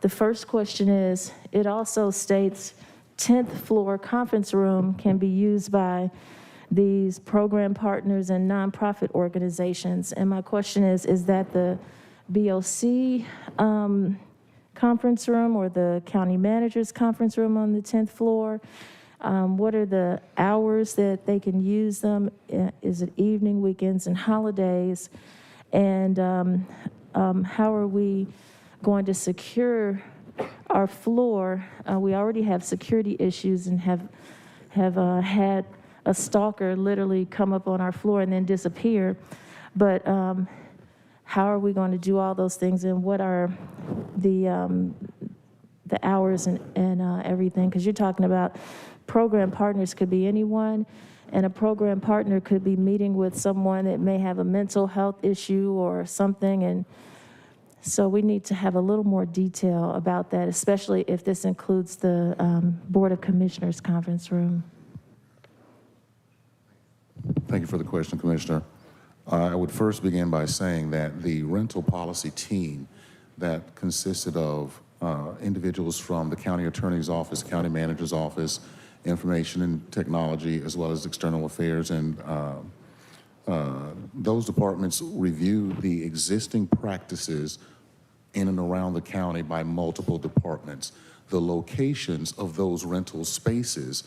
The first question is, it also states 10th floor conference room can be used by these program partners and nonprofit organizations. And my question is that the BOC conference room or the county manager's conference room on the 10th floor? What are the hours that they can use them? Is it evening, weekends, and holidays? And how are we going to secure our floor? We already have security issues and have had a stalker literally come up on our floor and then disappear. But how are we going to do all those things, and what are the hours and everything? Because you're talking about program partners could be anyone, and a program partner could be meeting with someone that may have a mental health issue or something. And so we need to have a little more detail about that, especially if this includes the Board of Commissioners conference room. Thank you for the question, Commissioner. I would first begin by saying that the rental policy team that consisted of individuals from the county attorney's office, county manager's office, information and technology, as well as external affairs, and those departments reviewed the existing practices in and around the county by multiple departments. The locations of those rental spaces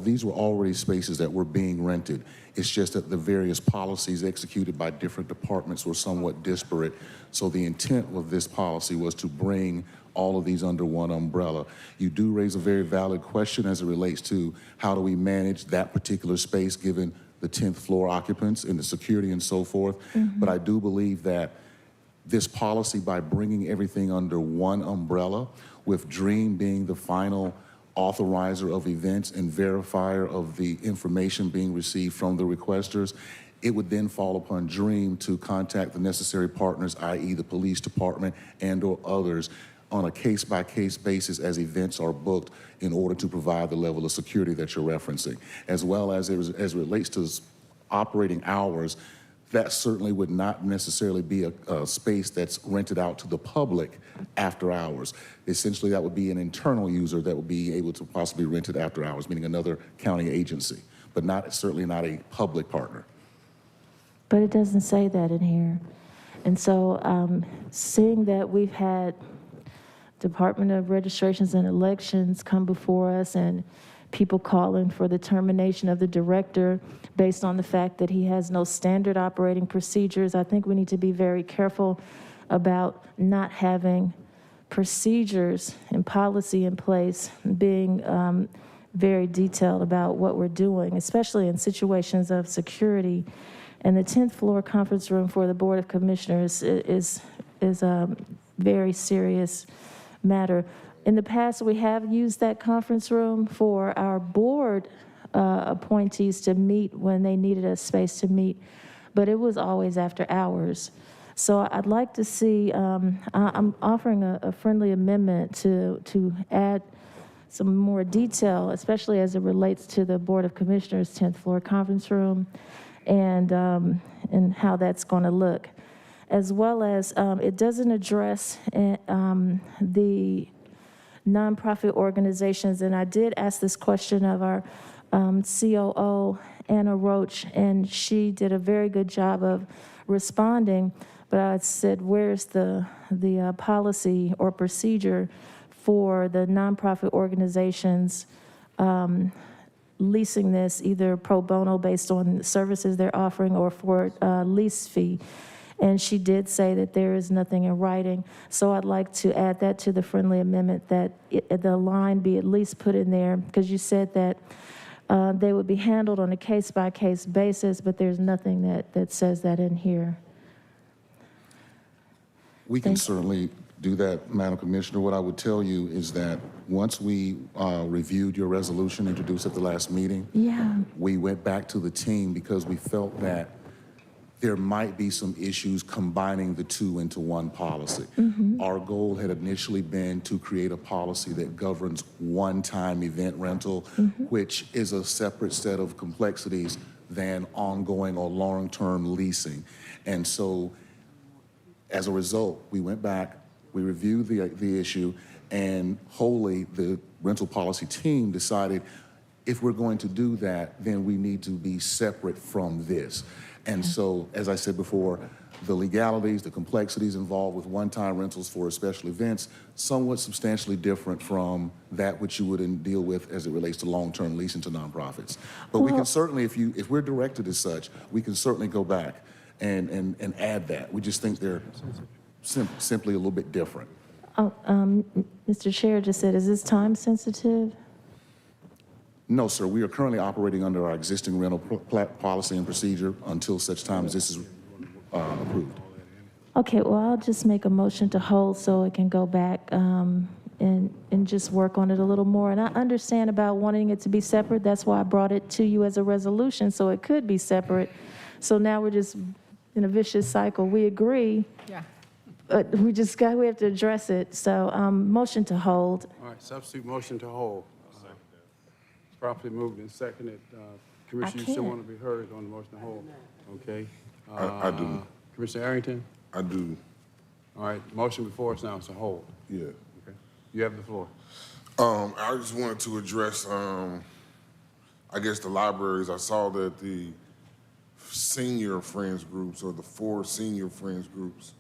these were already spaces that were being rented. It's just that the various policies executed by different departments were somewhat disparate. So the intent of this policy was to bring all of these under one umbrella. You do raise a very valid question as it relates to how do we manage that particular space given the 10th floor occupants and the security and so forth. But I do believe that this policy by bringing everything under one umbrella, with DREAM being the final authorizer of events and verifier of the information being received from the requesters. It would then fall upon DREAM to contact the necessary partners, i.e. the police department and/or others, on a case-by-case basis as events are booked in order to provide the level of security that you're referencing. As well as it relates to operating hours, that certainly would not necessarily be a space that's rented out to the public after hours. Essentially, that would be an internal user that would be able to possibly rent it after hours, meaning another county agency, but certainly not a public partner. But it doesn't say that in here. And so seeing that we've had Department of Registrations and Elections come before us and people calling for the termination of the director based on the fact that he has no standard operating procedures, I think we need to be very careful about not having procedures and policy in place, being very detailed about what we're doing, especially in situations of security. And the 10th floor conference room for the Board of Commissioners is a very serious matter. In the past, we have used that conference room for our board appointees to meet when they needed a space to meet, but it was always after hours. So I'd like to see, I'm offering a friendly amendment to add some more detail, especially as it relates to the Board of Commissioners 10th floor conference room and how that's going to look. As well as it doesn't address the nonprofit organizations, and I did ask this question of our COO, Anna Roach, and she did a very good job of responding, but I said, where's the policy or procedure for the nonprofit organizations leasing this either pro bono based on the services they're offering or for a lease fee? And she did say that there is nothing in writing. So I'd like to add that to the friendly amendment, that the line be at least put in there, because you said that they would be handled on a case-by-case basis, but there's nothing that says that in here. We can certainly do that, Madam Commissioner. What I would tell you is that once we reviewed your resolution introduced at the last meeting, we went back to the team because we felt that there might be some issues combining the two into one policy. Our goal had initially been to create a policy that governs one-time event rental, which is a separate set of complexities than ongoing or long-term leasing. And so as a result, we went back, we reviewed the issue, and wholly the rental policy team decided if we're going to do that, then we need to be separate from this. And so, as I said before, the legalities, the complexities involved with one-time rentals for special events, somewhat substantially different from that which you would deal with as it relates to long-term leasing to nonprofits. But we can certainly, if we're directed as such, we can certainly go back and add that. We just think they're simply a little bit different. Mr. Chair just said, is this time sensitive? No, sir. We are currently operating under our existing rental policy and procedure until such time as this is approved. Okay, well, I'll just make a motion to hold so it can go back and just work on it a little more. And I understand about wanting it to be separate. That's why I brought it to you as a resolution, so it could be separate. So now we're just in a vicious cycle. We agree. Yeah. But we have to address it. So motion to hold. All right, substitute motion to hold. Properly moved and seconded. Commissioner, you still want to be heard on the motion to hold? Okay. I do. Commissioner Arrington? I do. All right, motion before us now is to hold. Yeah. Okay. You have the floor. I just wanted to address, I guess, the libraries. I saw that the senior friends groups, or the 4 senior friends groups,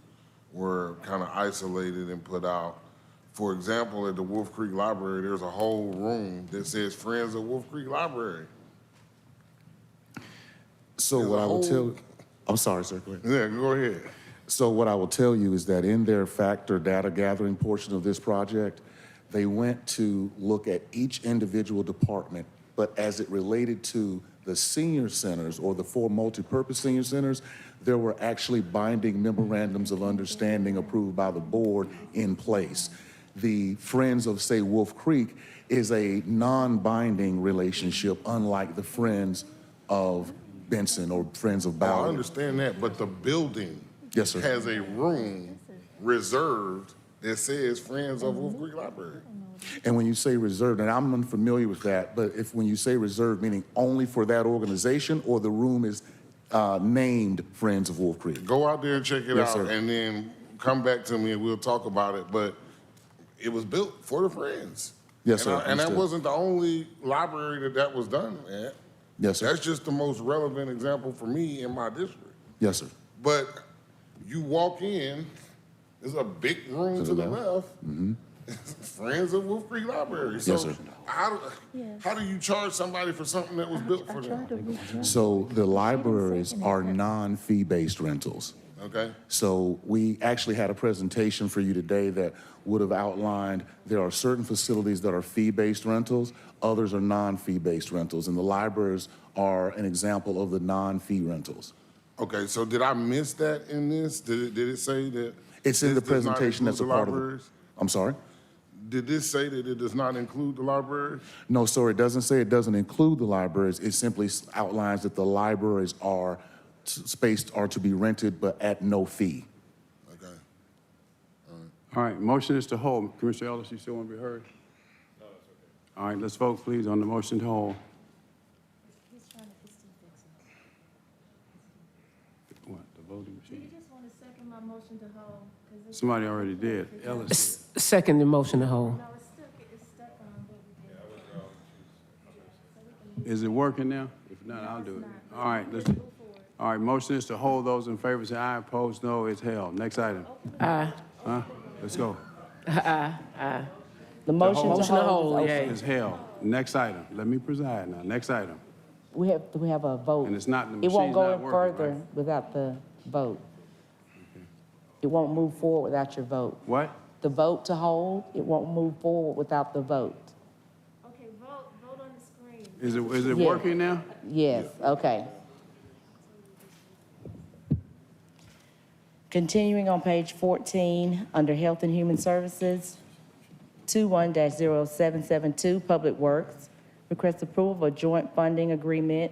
were kind of isolated and put out. For example, at the Wolf Creek Library, there's a whole room that says Friends of Wolf Creek Library. So what I will tell, I'm sorry, sir, go ahead. Yeah, go ahead. So what I will tell you is that in their factor data gathering portion of this project, they went to look at each individual department, but as it related to The senior centers, or the 4 multipurpose senior centers, there were actually binding memorandums of understanding approved by the board in place. The Friends of, say, Wolf Creek is a non-binding relationship, unlike the Friends of Benson or Friends of I Ballard. understand that, but the building Yes, sir. has a room reserved that says Friends of Wolf Creek Library. And when you say reserved, and I'm unfamiliar with that, but when you say reserved, meaning only for that organization, or the room is named Friends of Wolf Creek? Go out there and check it Yes, out, sir. and then come back to me and we'll talk about it. But it was built for the Friends. Yes, sir. And that Understood. wasn't the only library that was done at. Yes, sir. That's just the most relevant example for me in my district. Yes, sir. But you walk in, there's a big room to the left. Friends of Wolf Creek Library. So Yes, sir. how do you charge somebody for something that was built for them? So the libraries are non-fee-based rentals. Okay. So we actually had a presentation for you today that would have outlined there are certain facilities that are fee-based rentals, others are non-fee-based rentals, and the libraries are an example of the non-fee rentals. Okay, so did I miss that in this? Did it say that? It's in the this does not presentation that's a include part the of it. libraries? I'm sorry? Did this say that it does not include the libraries? No, sir, it doesn't say it doesn't include the libraries. It simply outlines that the libraries are spaced are to be rented, but at no fee. Okay. All right, motion is to hold. Commissioner Ellis, you still want to be heard? No, that's okay. All right, let's vote, please, on the motion to hold. What, the voting machine? just want to second my motion to hold? Somebody already did. Ellis. Second the motion to hold. It's stuck on Is it working now? If not, I'll do it. All right, all right, motion is to hold. Those in favor say aye, opposed no, it's held. Next item. Aye. Huh? Let's go. Aye. The motion to hold is yay. open. Is held. Next item. Let me preside now. Next item. We have a vote. And it's not, the It won't machine's go not in working, further right? without the vote. It won't move forward without your vote. What? The vote to hold, it won't move forward without the vote. Okay, vote on the screen. Is it Yeah. working now? Yes, okay. Continuing on page 14, under Health and Human Services, 21-0772, Public Works, request approval of a joint funding agreement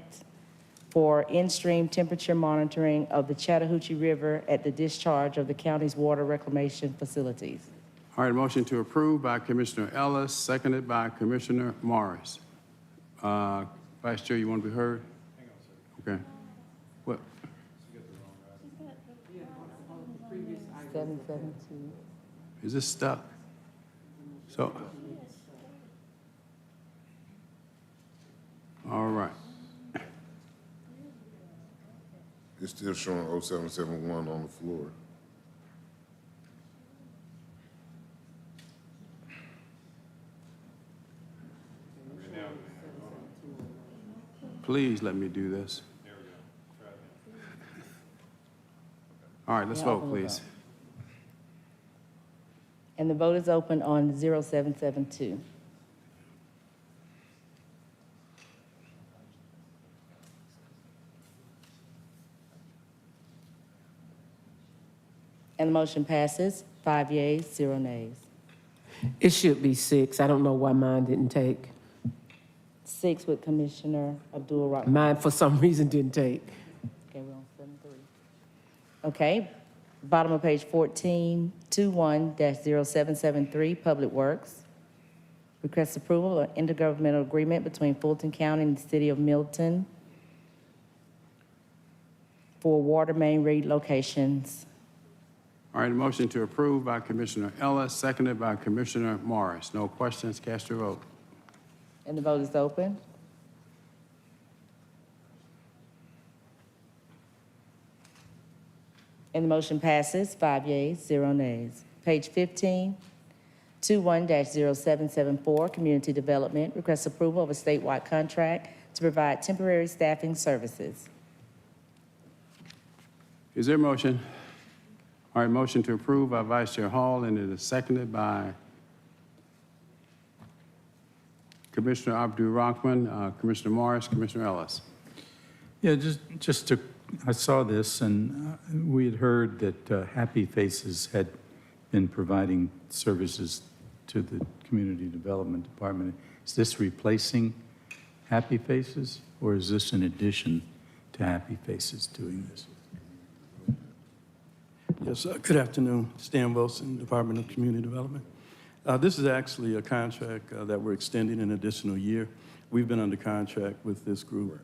for in-stream temperature monitoring of the Chattahoochee River at the discharge of the county's water reclamation facilities. All right, motion to approve by Commissioner Ellis, seconded by Commissioner Morris. Vice Chair, you want to be heard? Okay. What? 772. Is this stuck? So. All right. It's still showing 0771 on the floor. Please let me do this. All right, let's vote, please. And the vote is open on 0772. And the motion passes, 5 yeas, 0 nays. It should be 6. I don't know why mine didn't take. 6 with Commissioner Abdul-Rahman. Mine, for some reason, didn't take. Okay, we're on 7-3. Okay, bottom of page 14, 21-0773, Public Works. Request approval of intergovernmental agreement between Fulton County and the City of Milton for water main relocations. All right, motion to approve by Commissioner Ellis, seconded by Commissioner Morris. No questions, cast your vote. And the vote is open. And the motion passes, 5 yeas, 0 nays. Page 15, 21-0774, Community Development, requests approval of a statewide contract to provide temporary staffing services. Is there a motion? All right, motion to approve by Vice Chair Hall, and it is seconded by Commissioner Abdul-Rahman, Commissioner Morris, Commissioner Ellis. Yeah, just to, I saw this, and we had heard that Happy Faces had been providing services to the Community Development Department. Is this replacing Happy Faces, or is this in addition to Happy Faces doing this? Yes, good afternoon. Stan Wilson, Department of Community Development. This is actually a contract that we're extending an additional year. We've been under contract with this group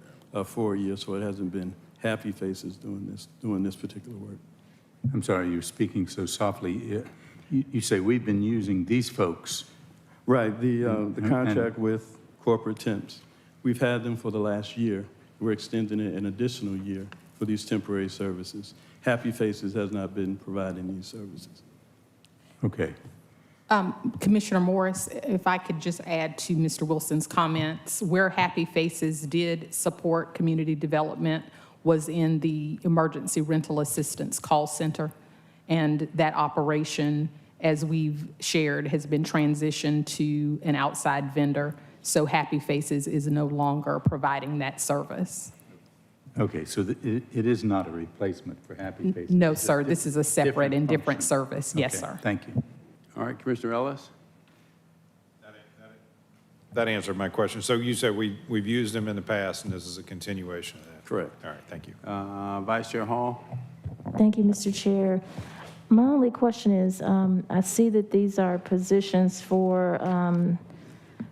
for a year, so it hasn't been Happy Faces doing this particular work. I'm sorry, you're speaking so softly. You say we've been using these folks. Right, the contract with corporate temps. We've had them for the last year. We're extending it an additional year for these temporary services. Happy Faces has not been providing these services. Okay. Commissioner Morris, if I could just add to Mr. Wilson's comments, where Happy Faces did support community development was in the emergency rental assistance call center. And that operation, as we've shared, has been transitioned to an outside vendor. So Happy Faces is no longer providing that service. Okay, so it is not a replacement for Happy Faces? No, sir. This is a separate and different service. Yes, Okay, sir. thank you. All right, Commissioner Ellis? That answered my question. So you said we've used them in the past, and this is a continuation of that? Correct. All right, thank you. Vice Chair Hall? Thank you, Mr. Chair. My only question is, I see that these are positions for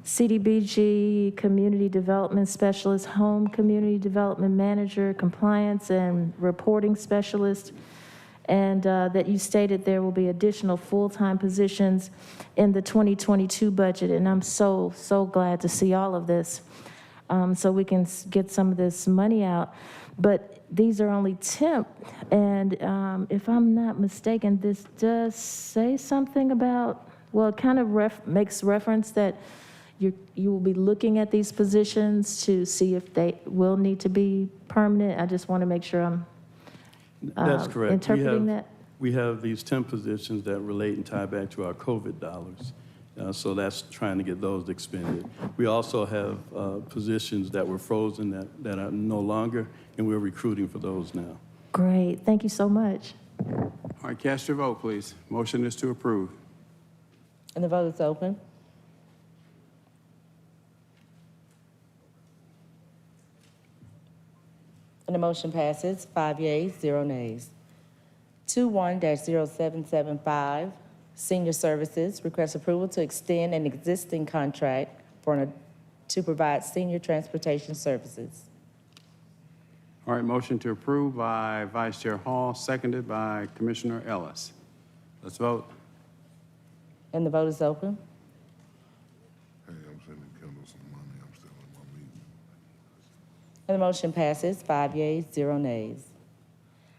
CDBG, Community Development Specialist, Home Community Development Manager, Compliance and Reporting Specialist, and that you stated there will be additional full-time positions in the 2022 budget, and I'm so glad to see all of this, so we can get some of this money out. But these are only temp, and if I'm not mistaken, this does say something about, well, it kind of makes reference that you will be looking at these positions to see if they will need to be permanent. I just want to make sure I'm That's correct. interpreting that. We have these temp positions that relate and tie back to our COVID dollars. So that's trying to get those expended. We also have positions that were frozen that are no longer, and we're recruiting for those now. Great. Thank you so much. All right, cast your vote, please. Motion is to approve. And the vote is open. And the motion passes, 5 yeas, 0 nays. 21-0775, Senior Services, request approval to extend an existing contract to provide senior transportation services. All right, motion to approve by Vice Chair Hall, seconded by Commissioner Ellis. Let's vote. And the vote is open. Hey, I'm sending Kendall some money. I'm still in my meeting. And the motion passes, 5 yeas, 0 nays.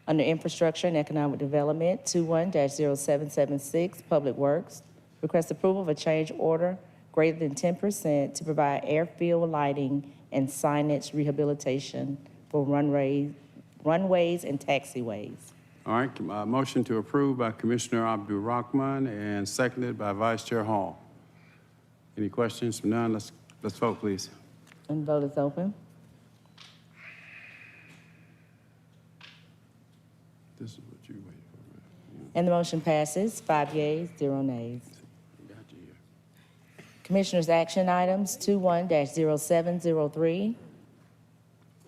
Under Infrastructure and Economic Development, 21-0776, Public Works, request approval of a change order greater than 10% to provide airfield lighting and signage rehabilitation for runways and taxiways. All right, motion to approve by Commissioner Abdul Rahman and seconded by Vice Chair Hall. Any questions? None. Let's vote, please. And the vote is open. This is what you wait for. And the motion passes, 5 yeas, 0 nays. Got you here. Commissioners' action items, 21-0703.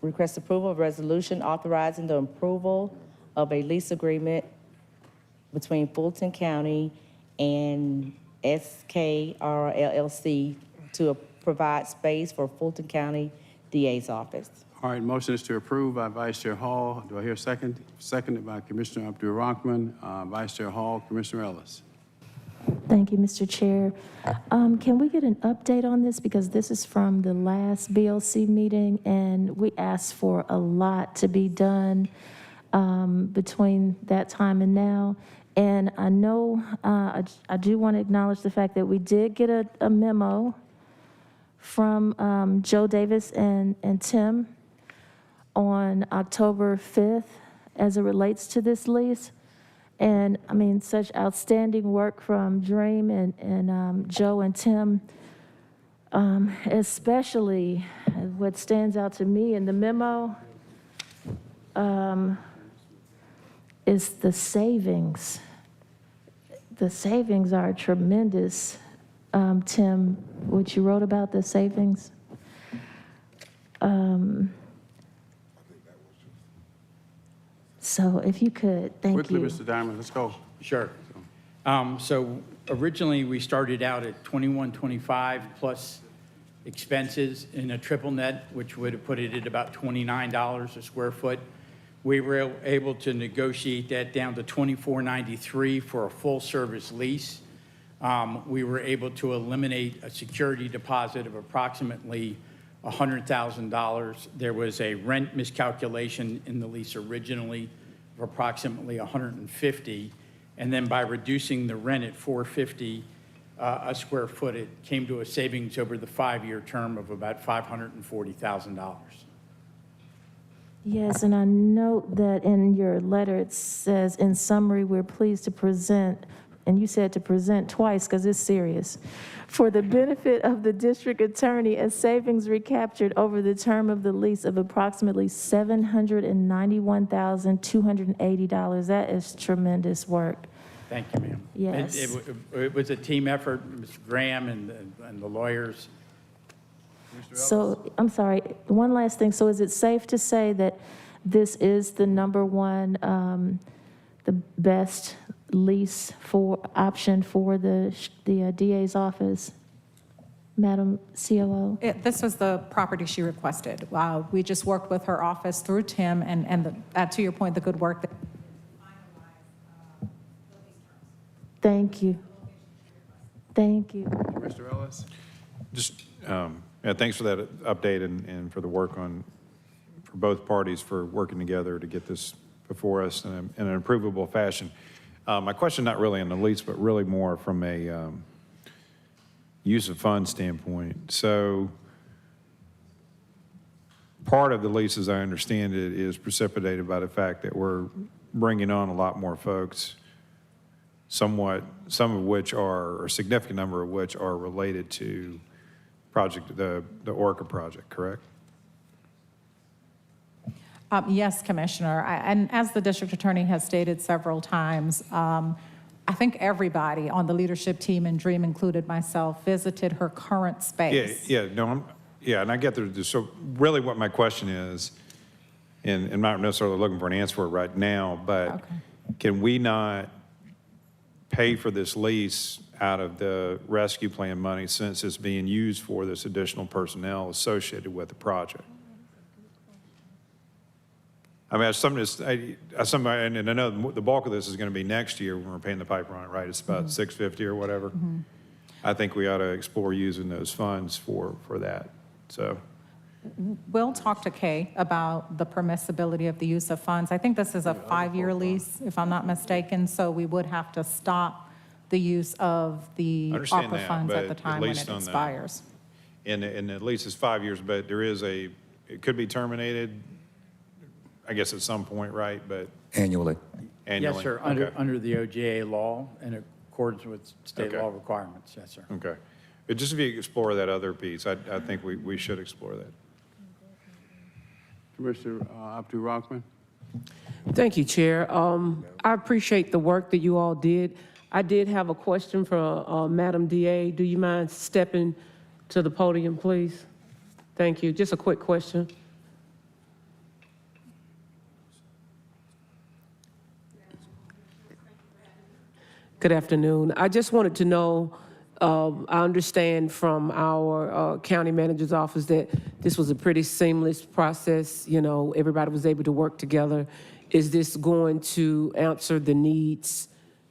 Request approval of resolution authorizing the approval of a lease agreement between Fulton County and SKR LLC to provide space for Fulton County DA's office. All right, motion is to approve by Vice Chair Hall. Do I hear a second? Seconded by Commissioner Abdul Rahman. Vice Chair Hall, Commissioner Ellis. Thank you, Mr. Chair. Can we get an update on this? Because this is from the last BOC meeting, and we asked for a lot to be done between that time and now. And I know, I do want to acknowledge the fact that we did get a memo from Joe Davis and Tim on October 5th as it relates to this lease. And I mean, such outstanding work from Dream and Joe and Tim, especially what stands out to me in the memo is the savings. The savings are tremendous. Tim, what you wrote about the savings? So if you could, thank Quickly, you. Mr. Diamond, let's go. Sure. So originally, we started out at 2125 plus expenses in a triple net, which would have put it at about $29 a square foot. We were able to negotiate that down to $24.93 for a full-service lease. We were able to eliminate a security deposit of approximately $100,000. There was a rent miscalculation in the lease originally of approximately $150,000. And then by reducing the rent at $450 a square foot, it came to a savings over the 5-year term of about $540,000. Yes, and I note that in your letter, it says, in summary, we're pleased to present, and you said to present twice because it's serious, for the benefit of the district attorney, a savings recaptured over the term of the lease of approximately $791,280. That is tremendous work. Thank you, ma'am. Yes. It was a team effort, Mr. Graham and the lawyers. So, I'm sorry, one last thing. So is it safe to say that this is the number one, the best lease option for the DA's office? Madam COO? This was the property she requested. We just worked with her office through Tim, and to your point, the good work that. Thank you. Thank you. Mr. Ellis? Just, yeah, thanks for that update and for the work for both parties for working together to get this before us in an approvable fashion. My question, not really on the lease, but really more from a use of funds standpoint. So part of the lease, as I understand it, is precipitated by the fact that we're bringing on a lot more folks, some of which are, or a significant number of which are related to the Orca project, correct? Yes, Commissioner. And as the district attorney has stated several times, I think everybody on the leadership team, and Dream included myself, visited her current space. And I get there. So really what my question is, and I'm not necessarily looking for an answer for it right now, but can we not pay for this lease out of the rescue plan money since it's being used for this additional personnel associated with the project? I mean, and I know the bulk of this is going to be next year when we're paying the pipe on it, right? It's about $650 or whatever. I think we ought to explore using those funds for that. So We'll talk to Kay about the permissibility of the use of funds. I think this is a 5-year lease, if I'm not mistaken, so we would have to stop the use of the ARPA funds at the time when it expires. And the lease is 5 years, but it could be terminated, I guess at some point, right? But Annually. Yes, sir, under the OGA law in accordance with state law requirements, yes, sir. Okay. But just if you explore that other piece, I think we should explore that. Commissioner Abdul-Rahman? Thank you, Chair. I appreciate the work that you all did. I did have a question for Madam DA. Do you mind stepping to the podium, please? Thank you. Just a quick question. Good afternoon. I just wanted to know, I understand from our county manager's office that this was a pretty seamless process. You know, everybody was able to work together. Is this going to answer the needs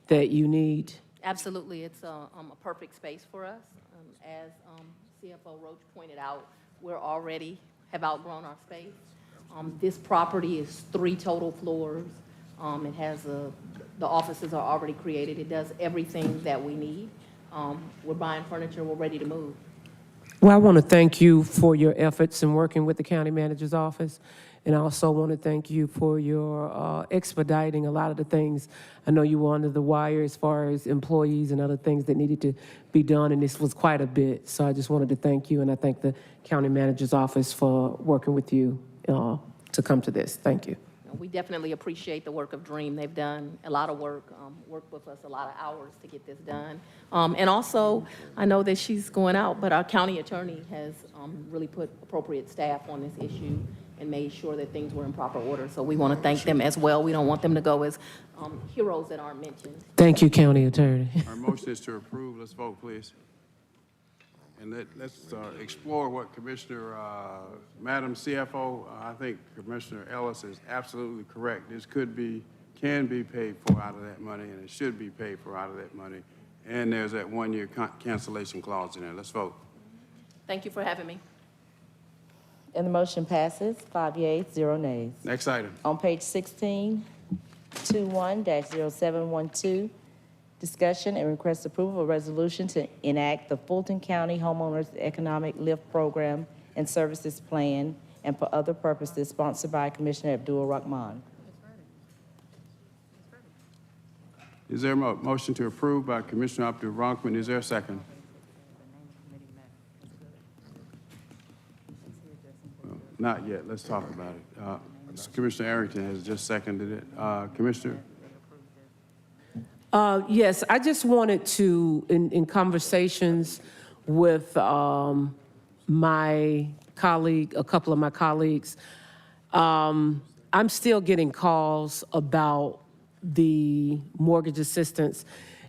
that you need? Absolutely. It's a perfect space for us. As CFO Roach pointed out, we're already have outgrown our space. This property is 3 total floors. It has the offices are already created. It does everything that we need. We're buying furniture. We're ready to move. Well, I want to thank you for your efforts in working with the county manager's office. And I also want to thank you for your expediting a lot of the things. I know you were under the wire as far as employees and other things that needed to be done, and this was quite a bit. So I just wanted to thank you, and I thank the county manager's office for working with you to come to this. Thank you. we definitely appreciate the work of DREAM. They've done a lot of work, worked with us a lot of hours to get this done. And also, I know that she's going out, but our county attorney has really put appropriate staff on this issue and made sure that things were in proper order. So we want to thank them as well. We don't want them to go as heroes that aren't mentioned. Thank you, County Attorney. Our motion is to approve. Let's vote, please. And let's explore what Madam CFO, I think Commissioner Ellis is absolutely correct. This can be paid for out of that money, and it should be paid for out of that money. And there's that one-year cancellation clause in there. Let's vote. Thank you for having me. And the motion passes, 5 yeas, 0 nays. Next item. On page 16, 21-0712, discussion and request approval of resolution to enact the Fulton County Homeowners Economic Lift Program and Services Plan and for other purposes, sponsored by Commissioner Abdul Rahman. Is there a motion to approve by Commissioner Abdul Rahman? Is there a second? Well, not yet. Let's talk about it. Commissioner Arrington has just seconded it. Commissioner? Yes, I just wanted to, in conversations with my colleague, a couple of my colleagues, I'm still getting calls about the mortgage assistance.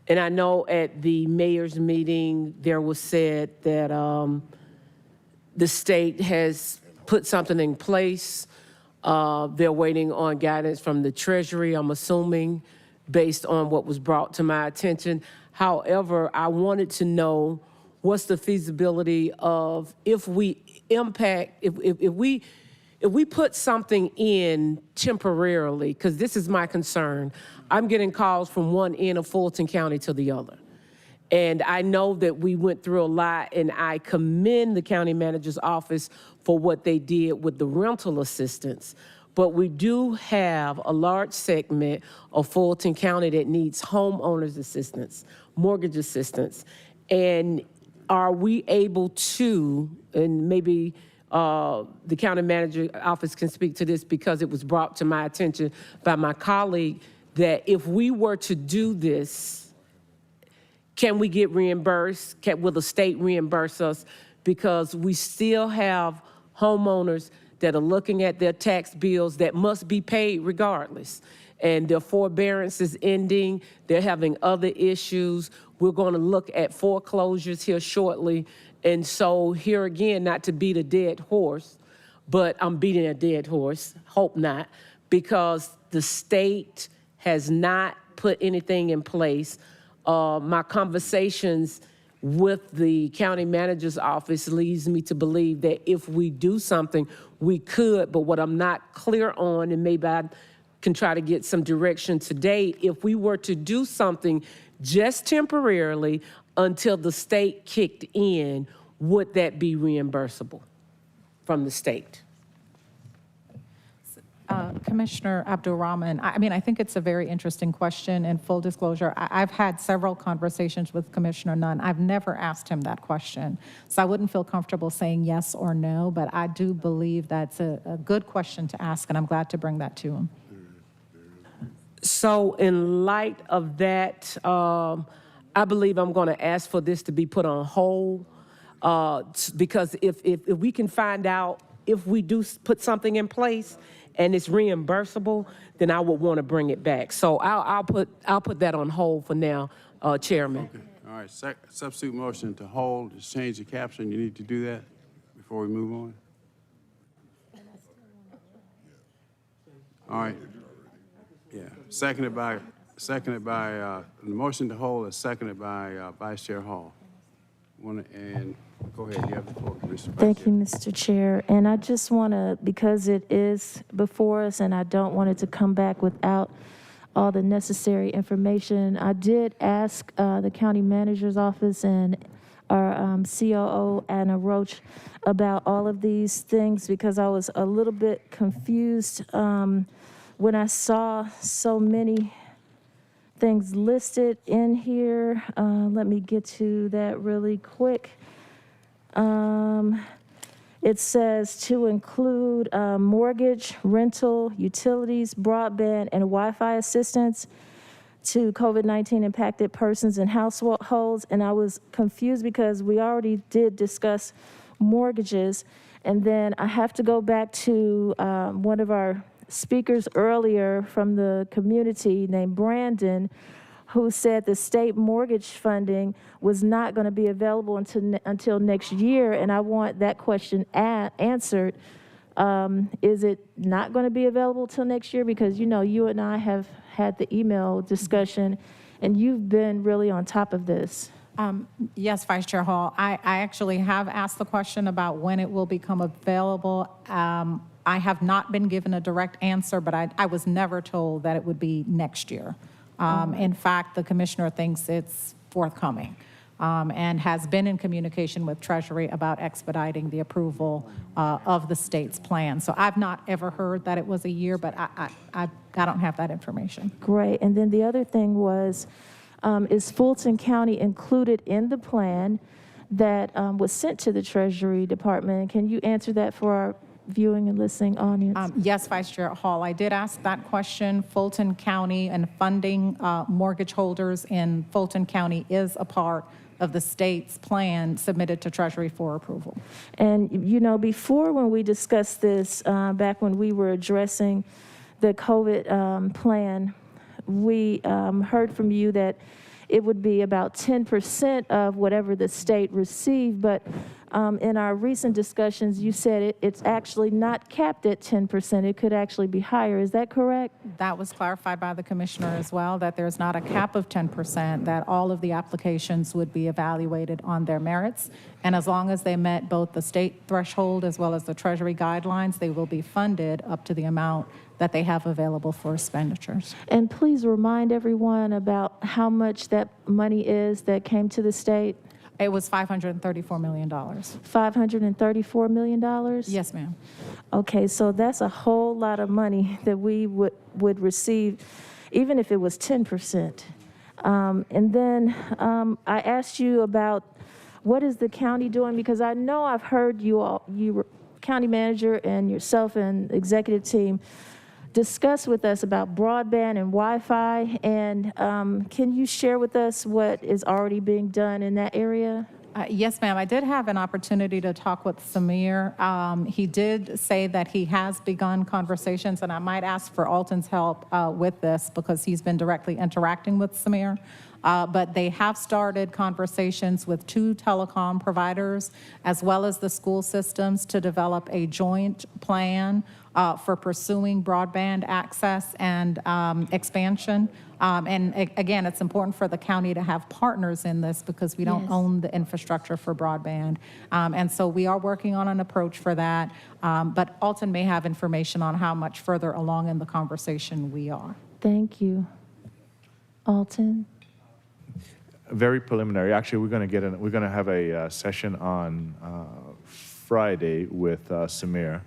And I know at the mayor's meeting, there was said that the state has put something in place. They're waiting on guidance from the Treasury, I'm assuming, based on what was brought to my attention. However, I wanted to know what's the feasibility of if we put something in temporarily, because this is my concern. I'm getting calls from one end of Fulton County to the other. And I know that we went through a lot, and I commend the county manager's office for what they did with the rental assistance. But we do have a large segment of Fulton County that needs homeowners assistance, mortgage assistance. And are we able to, and maybe the county manager office can speak to this because it was brought to my attention by my colleague, that if we were to do this, can we get reimbursed? Will the state reimburse us? Because we still have homeowners that are looking at their tax bills that must be paid regardless. And their forbearance is ending. They're having other issues. We're going to look at foreclosures here shortly. And so here again, not to beat a dead horse, but I'm beating a dead horse, hope not, because the state has not put anything in place. My conversations with the county manager's office leads me to believe that if we do something, we could, but what I'm not clear on, and maybe I can try to get some direction today, if we were to do something just temporarily until the state kicked in, would that be reimbursable from the state? Commissioner Abdul Rahman, I think it's a very interesting question. In full disclosure, I've had several conversations with Commissioner Nunn. I've never asked him that question. So I wouldn't feel comfortable saying yes or no, but I do believe that's a good question to ask, and I'm glad to bring that to him. So in light of that, I believe I'm going to ask for this to be put on hold, because if we can find out if we do put something in place and it's reimbursable, then I would want to bring it back. So I'll put that on hold for now, Chairman. Okay. All right. Substitute motion to hold. Just change the caption. You need to do that before we move on. All right. Yeah. Seconded by the motion to hold is seconded by Vice Chair Hall. And go ahead. You have the floor, Commissioner. Thank you, Mr. Chair. And I just want to, because it is before us and I don't want it to come back without all the necessary information, I did ask the county manager's office and our COO, Anna Roach, about all of these things because I was a little bit confused when I saw so many things listed in here. Let me get to that really quick. It says to include mortgage, rental, utilities, broadband, and Wi-Fi assistance to COVID-19 impacted persons and households. And I was confused because we already did discuss mortgages. And then I have to go back to one of our speakers earlier from the community named Brandon, who said the state mortgage funding was not going to be available until next year. And I want that question answered. Is it not going to be available till next year? Because, you know, you and I have had the email discussion, and you've been really on top of this. Yes, Vice Chair Hall. I actually have asked the question about when it will become available. I have not been given a direct answer, but I was never told that it would be next year. In fact, the commissioner thinks it's forthcoming and has been in communication with Treasury about expediting the approval of the state's plan. So I've not ever heard that it was a year, but I don't have that information. Great. And then the other thing was, is Fulton County included in the plan that was sent to the Treasury Department? Can you answer that for our viewing and listening audience? Yes, Vice Chair Hall, I did ask that question. Fulton County and funding mortgage holders in Fulton County is a part of the state's plan submitted to Treasury for approval. And, you know, before when we discussed this, back when we were addressing the COVID plan, we heard from you that it would be about 10% of whatever the state received, but in our recent discussions, you said it's actually not capped at 10%. It could actually be higher. Is that correct? That was clarified by the commissioner as well, that there's not a cap of 10%, that all of the applications would be evaluated on their merits. And as long as they met both the state threshold as well as the Treasury guidelines, they will be funded up to the amount that they have available for expenditures. And please remind everyone about how much that money is that came to the state. It was $534 million. $534 million? Yes, ma'am. Okay, so that's a whole lot of money that we would receive, even if it was 10%. And then I asked you about what is the county doing, because I know I've heard you all, county manager and yourself and executive team, discuss with us about broadband and Wi-Fi, and can you share with us what is already being done in that area? Yes, ma'am. I did have an opportunity to talk with Samir. He did say that he has begun conversations, and I might ask for Alton's help with this because he's been directly interacting with Samir. But they have started conversations with 2 telecom providers as well as the school systems to develop a joint plan for pursuing broadband access and expansion. And again, it's important for the county to have partners in this because we don't own the infrastructure for broadband. And so we are working on an approach for that. But Alton may have information on how much further along in the conversation we are. Thank you. Alton? Very preliminary. Actually, we're going to have a session on Friday with Samir,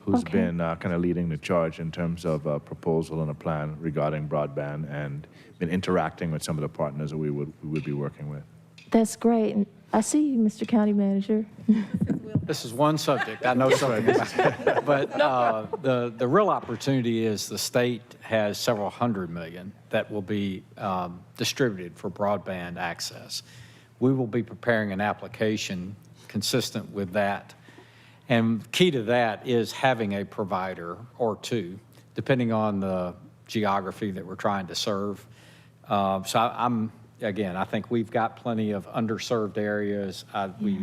who's been kind of leading the charge in terms of a proposal and a plan regarding broadband, and been interacting with some of the partners that we would be working with. That's great. I see you, Mr. County Manager. This is one subject. I know something about it. But the real opportunity is the state has several hundred million that will be distributed for broadband access. We will be preparing an application consistent with that. And key to that is having a provider or 2, depending on the geography that we're trying to serve. Again, I think we've got plenty of underserved areas. We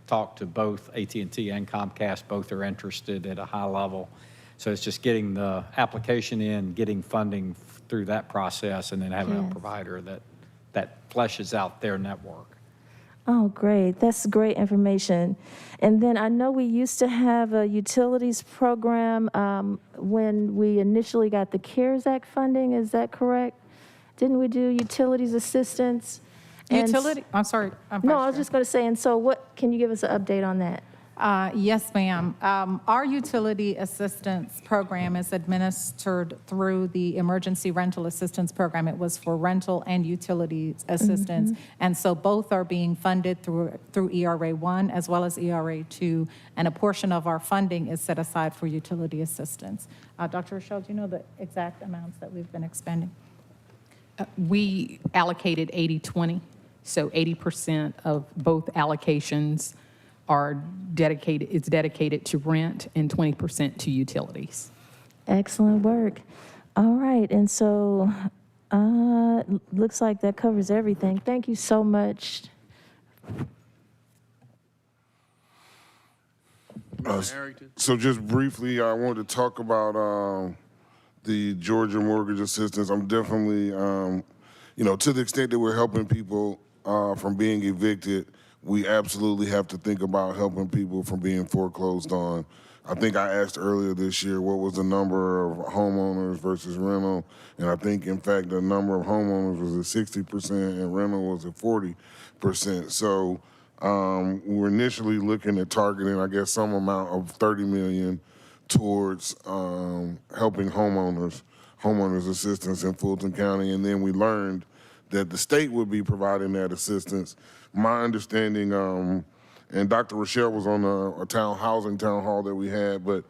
talked to both AT&T and Comcast. Both are interested at a high level. So it's just getting the application in, getting funding through that process, and then having a provider that fleshes out their network. Oh, great. That's great information. And then I know we used to have a utilities program when we initially got the CARES Act funding. Is that correct? Didn't we do utilities assistance? I'm sorry. No, I was just going to say, and so what, can you give us an update on that? Yes, ma'am. Our utility assistance program is administered through the Emergency Rental Assistance Program. It was for rental and utility assistance. And so both are being funded through ERA 1 as well as ERA 2, and a portion of our funding is set aside for utility assistance. Dr. Rochelle, do you know the exact amounts that we've been expending? We allocated 80/20, so 80% of both allocations are dedicated to rent and 20% to utilities. Excellent work. All right, and so looks like that covers everything. Thank you so much. So just briefly, I wanted to talk about the Georgia mortgage assistance. I'm definitely, to the extent that we're helping people from being evicted, we absolutely have to think about helping people from being foreclosed on. I think I asked earlier this year what was the number of homeowners versus rental, and I think, in fact, the number of homeowners was at 60% and rental was at 40%. So we're initially looking at targeting, I guess, some amount of $30 million towards helping homeowners assistance in Fulton County, and then we learned that the state would be providing that assistance. My understanding, and Dr. Rochelle was on a housing town hall that we had, but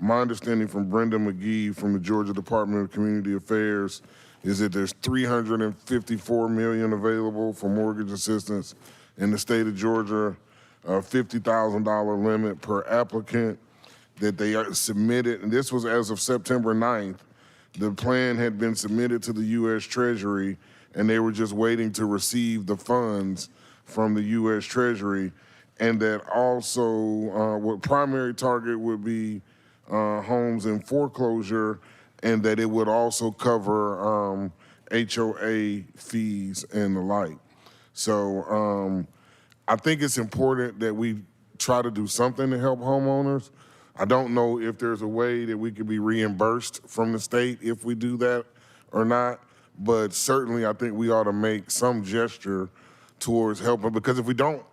my understanding from Brenda McGee from the Georgia Department of Community Affairs is that there's $354 million available for mortgage assistance in the state of Georgia, a $50,000 limit per applicant that they submitted, and this was as of September 9th. The plan had been submitted to the U.S. Treasury, and they were just waiting to receive the funds from the U.S. Treasury, and that also what primary target would be homes in foreclosure, and that it would also cover HOA fees and the like. So I think it's important that we try to do something to help homeowners. I don't know if there's a way that we could be reimbursed from the state if we do that or not, but certainly I think we ought to make some gesture towards helping, because if we don't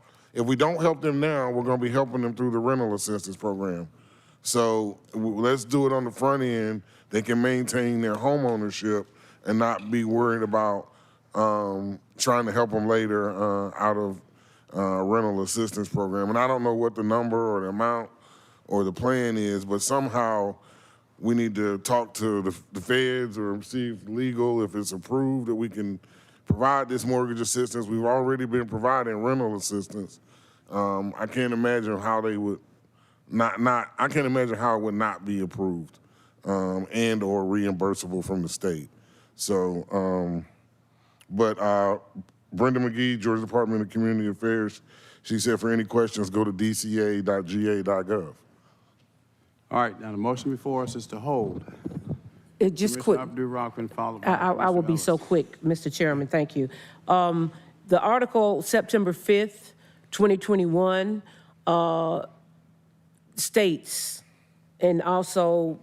help them now, we're going to be helping them through the rental assistance program. So let's do it on the front end. They can maintain their home ownership and not be worried about trying to help them later out of rental assistance program. And I don't know what the number or the amount or the plan is, but somehow we need to talk to the feds or see if legal, if it's approved, that we can provide this mortgage assistance. We've already been providing rental assistance. I can't imagine how they would I can't imagine how it would not be approved and or reimbursable from the state. So, but Brenda McGee, Georgia Department of Community Affairs, she said for any questions, go to dca.ga.gov. All right, now the motion before us is to hold. It just quick. Abdul-Rahman, followed by I will be so quick, Mr. Chairman, thank you. The article, September 5th, 2021, states, and also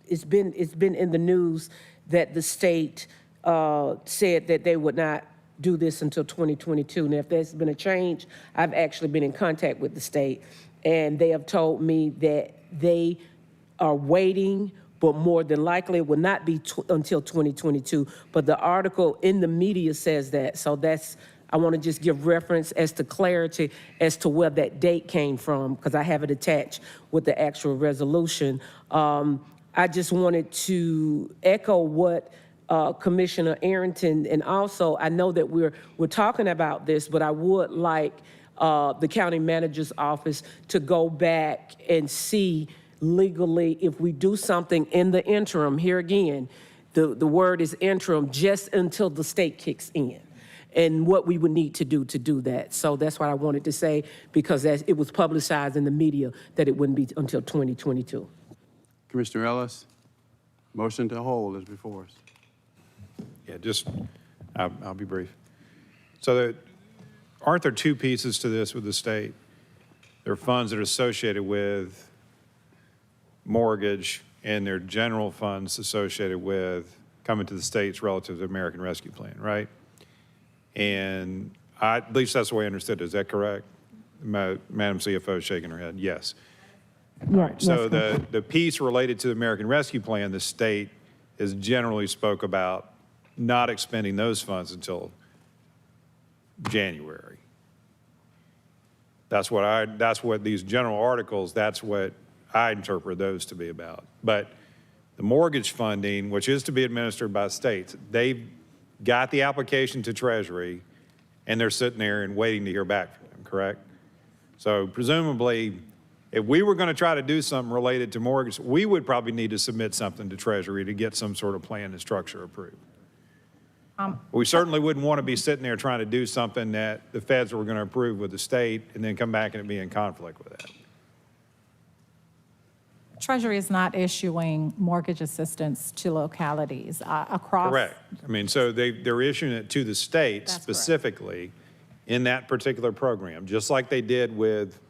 it's been in the news that the state said that they would not do this until 2022. Now, if there's been a change, I've actually been in contact with the state, and they have told me that they are waiting, but more than likely it will not be until 2022. But the article in the media says that, so that's, I want to just give reference as to clarity as to where that date came from, because I have it attached with the actual resolution. I just wanted to echo what Commissioner Arrington, and also I know that we're talking about this, but I would like the county manager's office to go back and see legally if we do something in the interim. Here again, the word is interim, just until the state kicks in, and what we would need to do that. So that's what I wanted to say, because as it was publicized in the media that it wouldn't be until 2022. Commissioner Ellis, motion to hold is before us. Yeah, I'll be brief. So aren't there two pieces to this with the state? There are funds that are associated with mortgage, and there are general funds associated with coming to the states relative to the American Rescue Plan, right? And at least that's the way I understood it. Is that correct? Madam CFO is shaking her head, yes. Yeah, So yes, the piece related to the American Rescue Plan, the state has generally spoke about not expending those funds until January. That's what these general articles, that's what I interpret those to be about. But the mortgage funding, which is to be administered by states, they've got the application to Treasury and they're sitting there and waiting to hear back from them, correct? So presumably, if we were going to try to do something related to mortgage, we would probably need to submit something to Treasury to get some sort of plan and structure approved. We certainly wouldn't want to be sitting there trying to do something that the feds were going to approve with the state and then come back and it be in conflict with that. Treasury is not issuing mortgage assistance to localities across. Correct. I mean, so they're issuing it to the state That's specifically in that particular program, just like they did with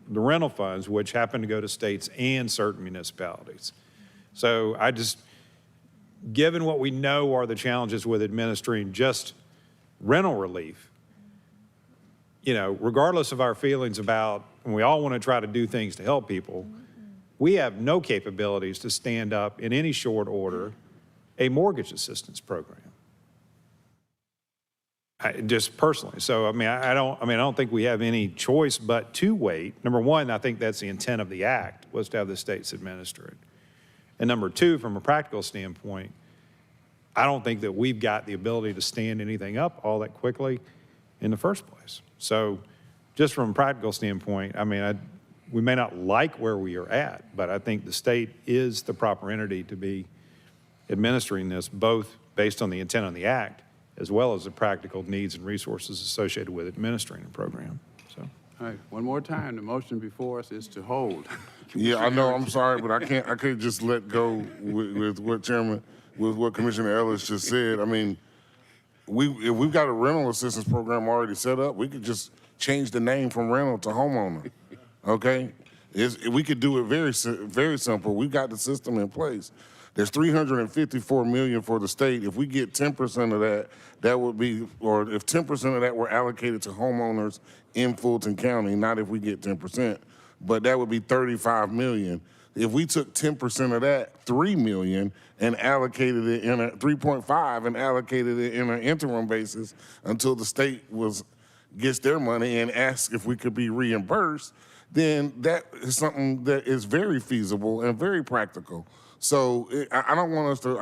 the rental funds, which happen to go to states and certain municipalities. So I just, given what we know are the challenges with administering just rental relief, you know, regardless of our feelings about, and we all want to try to do things to help people, we have no capabilities to stand up in any short order a mortgage assistance program. Just personally. So, I mean, I don't think we have any choice but to wait. Number one, I think that's the intent of the act, was to have the states administer it. And number two, from a practical standpoint, I don't think that we've got the ability to stand anything up all that quickly in the first place. So just from a practical standpoint, I mean, we may not like where we are at, but I think the state is the proper entity to be administering this, both based on the intent of the act, as well as the practical needs and resources associated with administering the program. So, All right, one more time, the motion before us is to hold. Yeah, I know, I'm sorry, but I can't just let go with what Commissioner Ellis just said. I mean, if we've got a rental assistance program already set up, we could just change the name from rental to homeowner, okay? We could do it very simple. We've got the system in place. There's $354 million for the state. If we get 10% of that, that would be, or if 10% of that were allocated to homeowners in Fulton County, not if we get 10%, but that would be $35 million. If we took 10% of that, $3 million, and allocated it in a 3.5 and allocated it in an interim basis until the state gets their money and asks if we could be reimbursed, then that is something that is very feasible and very practical. So I don't want us to,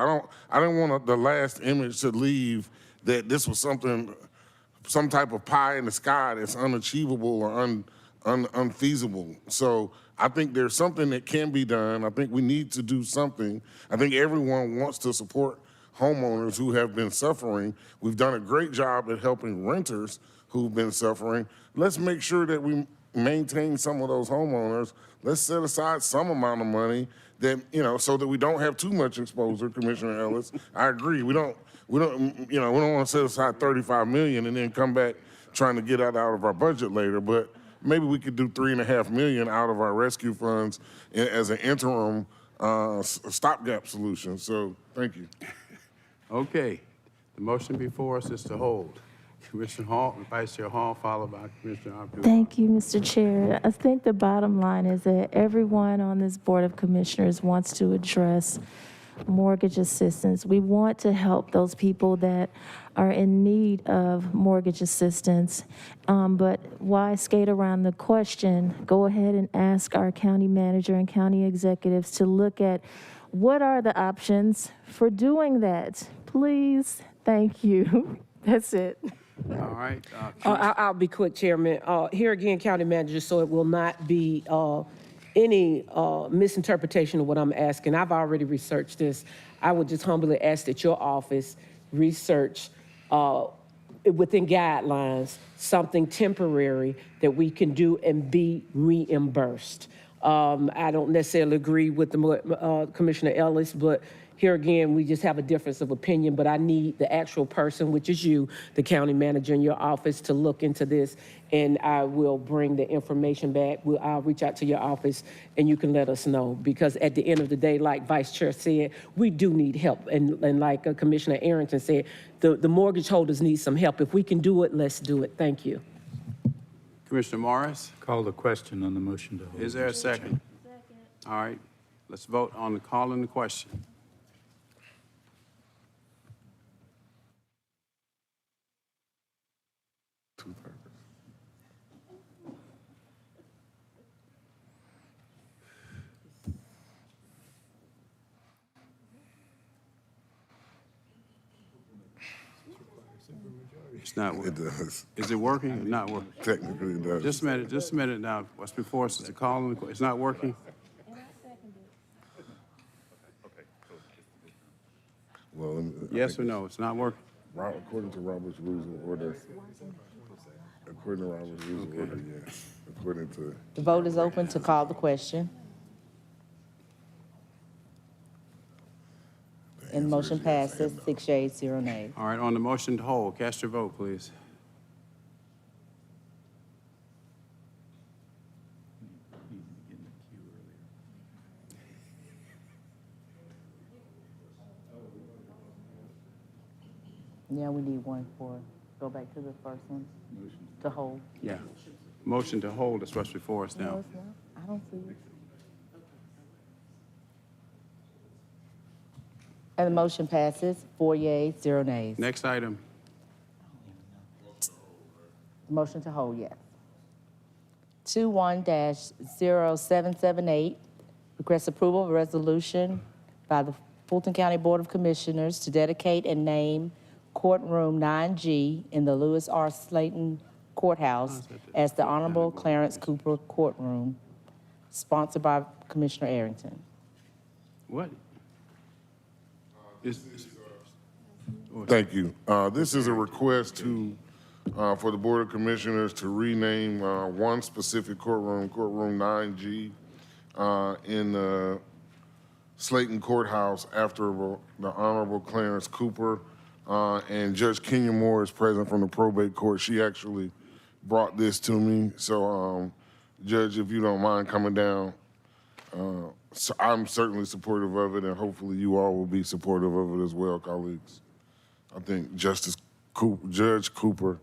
I don't want the last image to leave that this was some type of pie in the sky that's unachievable or unfeasible. So I think there's something that can be done. I think we need to do something. I think everyone wants to support homeowners who have been suffering. We've done a great job at helping renters who've been suffering. Let's make sure that we maintain some of those homeowners. Let's set aside some amount of money that, you know, so that we don't have too much exposure, Commissioner Ellis. I agree. We don't want to set aside $35 million and then come back trying to get out of our budget later. But maybe we could do $3.5 million out of our rescue funds as an interim stopgap solution. So thank you. Okay, the motion before us is to hold. Commissioner Hall, Vice Chair Hall, followed by Commissioner Abdul. Thank you, Mr. Chair. I think the bottom line is that everyone on this Board of Commissioners wants to address mortgage assistance. We want to help those people that are in need of mortgage assistance. But why skate around the question? Go ahead and ask our county manager and county executives to look at what are the options for doing that. Please, thank you. That's it. All right. I'll be quick, Chairman. Here again, County Manager, so it will not be any misinterpretation of what I'm asking. I've already researched this. I would just humbly ask that your office research within guidelines something temporary that we can do and be reimbursed. I don't necessarily agree with Commissioner Ellis, but here again, we just have a difference of opinion, but I need the actual person, which is you, the county manager in your office, to look into this, and I will bring the information back. I'll reach out to your office, and you can let us know, because at the end of the day, like Vice Chair said, we do need help, and like Commissioner Arrington said, the mortgage holders need some help. If we can do it, let's do it. Thank you. Commissioner Morris, Call the question on the motion to hold. is there a second? All right, let's vote on the call and the question. It's not It working. does. Is it working or not working? Technically, it does. Just a minute now. What's before us is the call and the question. It's not working? Well, Yes or no? It's not working? according to Robert's Rules of Order, according to Robert's Rules of Order, yes. According to, The vote is open to call the question. And the motion passes, 6 yeas, 0 nays. All right, on the motion to hold, cast your vote, please. Yeah, we need one go back to the first one, to hold. Yeah. Motion to hold is what's before us No, now. it's not. I don't see it. And the motion passes, 4 yeas, 0 nays. Next item. Motion to hold, yes. 21-0778, request approval of a resolution by the Fulton County Board of Commissioners to dedicate and name courtroom 9G in the Lewis R. Slayton Courthouse as the Honorable Clarence Cooper Courtroom, sponsored by Commissioner Arrington. What? thank you. This is a request for the Board of Commissioners to rename one specific courtroom, courtroom 9G, in the Slayton Courthouse after the Honorable Clarence Cooper. And Judge Kenya Moore is present from the probate court. She actually brought this to me. So, Judge, if you don't mind coming down, so I'm certainly supportive of it, and hopefully you all will be supportive of it as well, colleagues. I think Judge Cooper,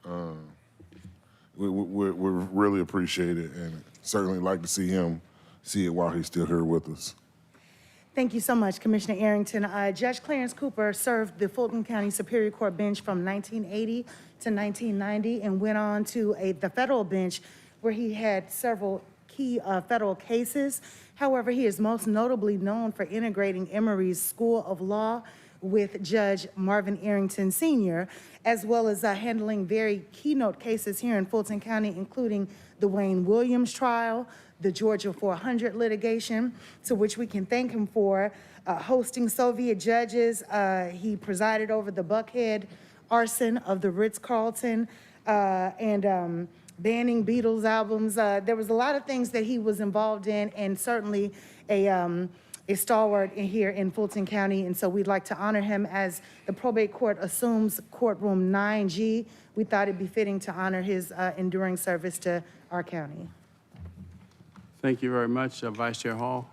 we really appreciate it, and certainly like to see him see it while he's still here with us. Thank you so much, Commissioner Arrington. Judge Clarence Cooper served the Fulton County Superior Court bench from 1980 to 1990 and went on to the federal bench where he had several key federal cases. However, he is most notably known for integrating Emory's School of Law with Judge Marvin Arrington Sr., as well as handling very keynote cases here in Fulton County, including the Wayne Williams trial, the Georgia 400 litigation, to which we can thank him for hosting Soviet judges. He presided over the Buckhead arson of the Ritz-Carlton and banning Beatles albums. There was a lot of things that he was involved in, and certainly a stalwart here in Fulton County. And so we'd like to honor him as the probate court assumes courtroom 9G. We thought it'd be fitting to honor his enduring service to our county. Thank you very much, Vice Chair Hall.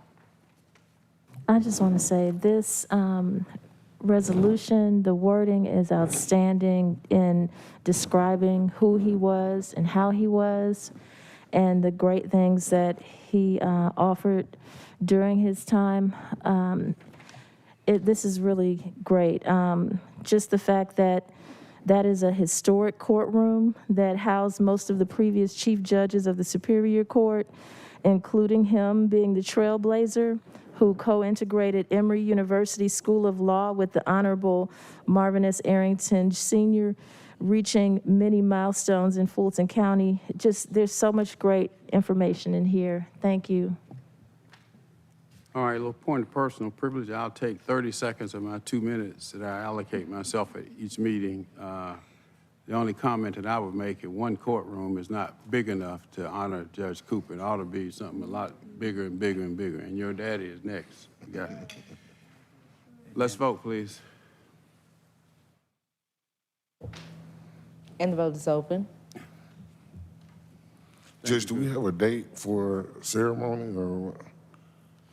I just want to say this resolution, the wording is outstanding in describing who he was and how he was and the great things that he offered during his time. This is really great. Just the fact that that is a historic courtroom that housed most of the previous chief judges of the Superior Court, including him being the trailblazer who co-integrated Emory University School of Law with the Honorable Marvin S. Arrington Sr., reaching many milestones in Fulton County. There's so much great information in here. Thank you. All right, a little point of personal privilege. I'll take 30 seconds of my 2 minutes that I allocate myself at each meeting. The only comment that I would make is one courtroom is not big enough to honor Judge Cooper. It ought to be something a lot bigger and bigger and bigger. And your daddy is next. You got it. Let's vote, please. And the vote is open. Judge, do we have a date for ceremony or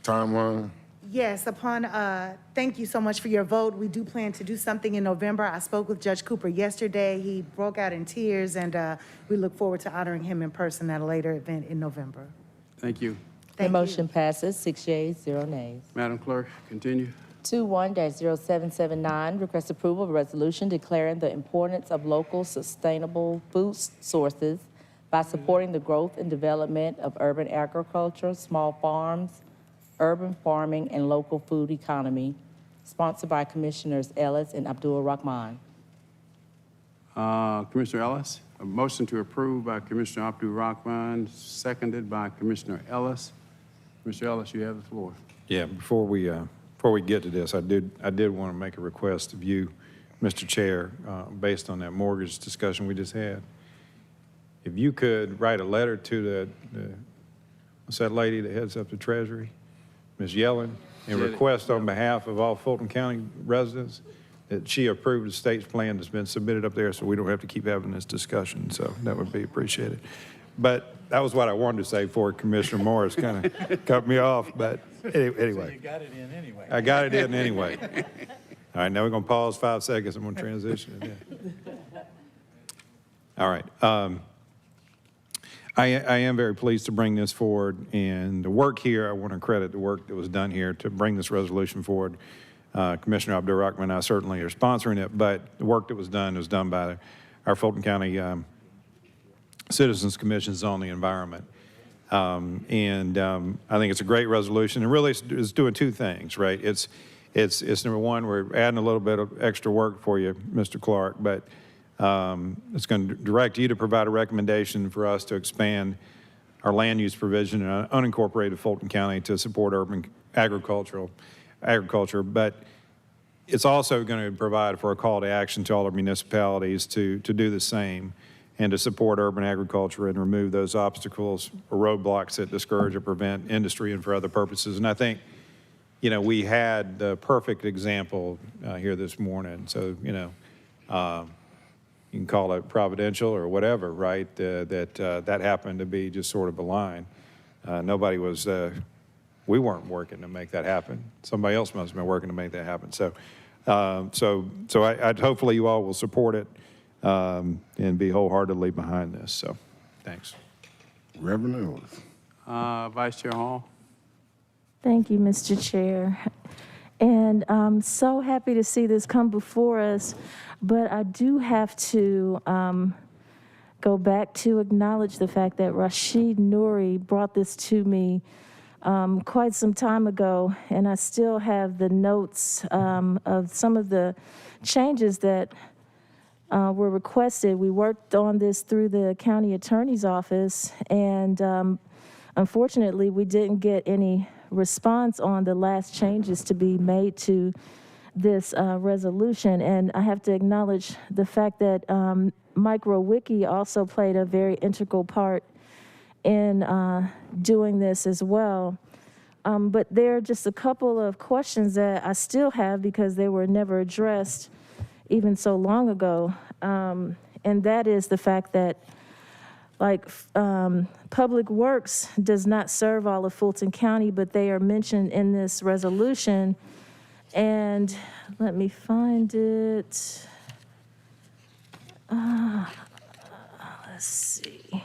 timeline? Yes, thank you so much for your vote. We do plan to do something in November. I spoke with Judge Cooper yesterday. He broke out in tears, and we look forward to honoring him in person at a later event in November. Thank you. The motion passes, 6 yeas, 0 nays. Madam Clerk, continue. 21-0779, request approval of a resolution declaring the importance of local sustainable food sources by supporting the growth and development of urban agriculture, small farms, urban farming, and local food economy, sponsored by Commissioners Ellis and Abdul Rahman. Commissioner Ellis, a motion to approve by Commissioner Abdul Rahman, seconded by Commissioner Ellis. Commissioner Ellis, you have the floor. Yeah, before we get to this, I did want to make a request of you, Mr. Chair, based on that mortgage discussion we just had. If you could write a letter to what's that lady that heads up the Treasury, Ms. Yellen, and request on behalf of all Fulton County residents that she approved the state's plan that's been submitted up there so we don't have to keep having this discussion. So that would be appreciated. But that was what I wanted to say before Commissioner Morris kind of cut me off. But anyway. So you got it in anyway. I got it in anyway. All right, now we're going to pause 5 seconds. I'm going to transition it in. All right. I am very pleased to bring this forward, and the work here, I want to credit the work that was done here to bring this resolution forward. Commissioner Abdul Rahman and I certainly are sponsoring it, but the work that was done by our Fulton County Citizens Commissions on the Environment. I think it's a great resolution, and really it's doing two things, right? It's number one, we're adding a little bit of extra work for you, Mr. Clark, but it's going to direct you to provide a recommendation for us to expand our land use provision in unincorporated Fulton County to support urban agriculture, but it's also going to provide for a call to action to all our municipalities to do the same and to support urban agriculture and remove those obstacles or roadblocks that discourage or prevent industry and for other purposes. And I think, we had the perfect example here this morning. So, you can call it providential or whatever, right? That happened to be just sort of a line. We weren't working to make that happen. Somebody else must have been working to make that happen. So hopefully you all will support it and be wholeheartedly behind this. So, thanks. Reverend Ellis. Vice Chair Hall. Thank you, Mr. Chair. And I'm so happy to see this come before us, but I do have to go back to acknowledge the fact that Rashid Nouri brought this to me quite some time ago, and I still have the notes of some of the changes that were requested. We worked on this through the county attorney's office, and unfortunately, we didn't get any response on the last changes to be made to this resolution. And I have to acknowledge the fact that MicroWiki also played a very integral part in doing this as well. But there are just a couple of questions that I still have because they were never addressed even so long ago. And that is the fact that Public Works does not serve all of Fulton County, but they are mentioned in this resolution. And let me find it. Let's see.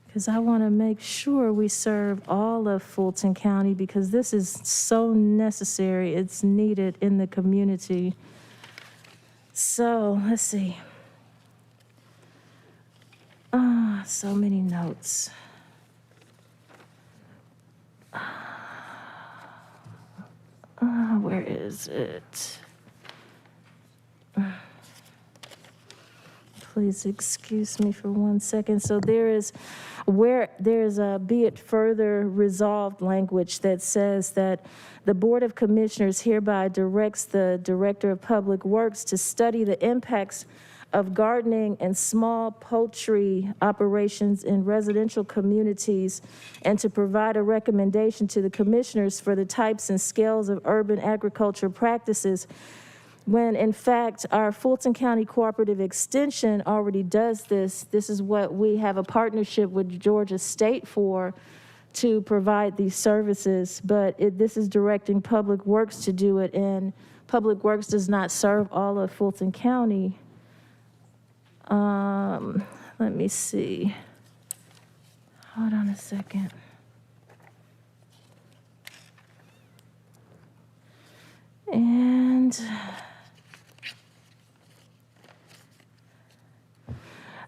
Because I want to make sure we serve all of Fulton County because this is so necessary. It's needed in the community. So let's see. So many notes. Where is it? Please excuse me for 1 second. So there's a be it further resolved language that says that the Board of Commissioners hereby directs the Director of Public Works to study the impacts of gardening and small poultry operations in residential communities and to provide a recommendation to the commissioners for the types and scales of urban agriculture practices when in fact our Fulton County Cooperative Extension already does this. This is what we have a partnership with Georgia State for, to provide these services, but this is directing Public Works to do it, and Public Works does not serve all of Fulton County. Let me see. Hold on a second. And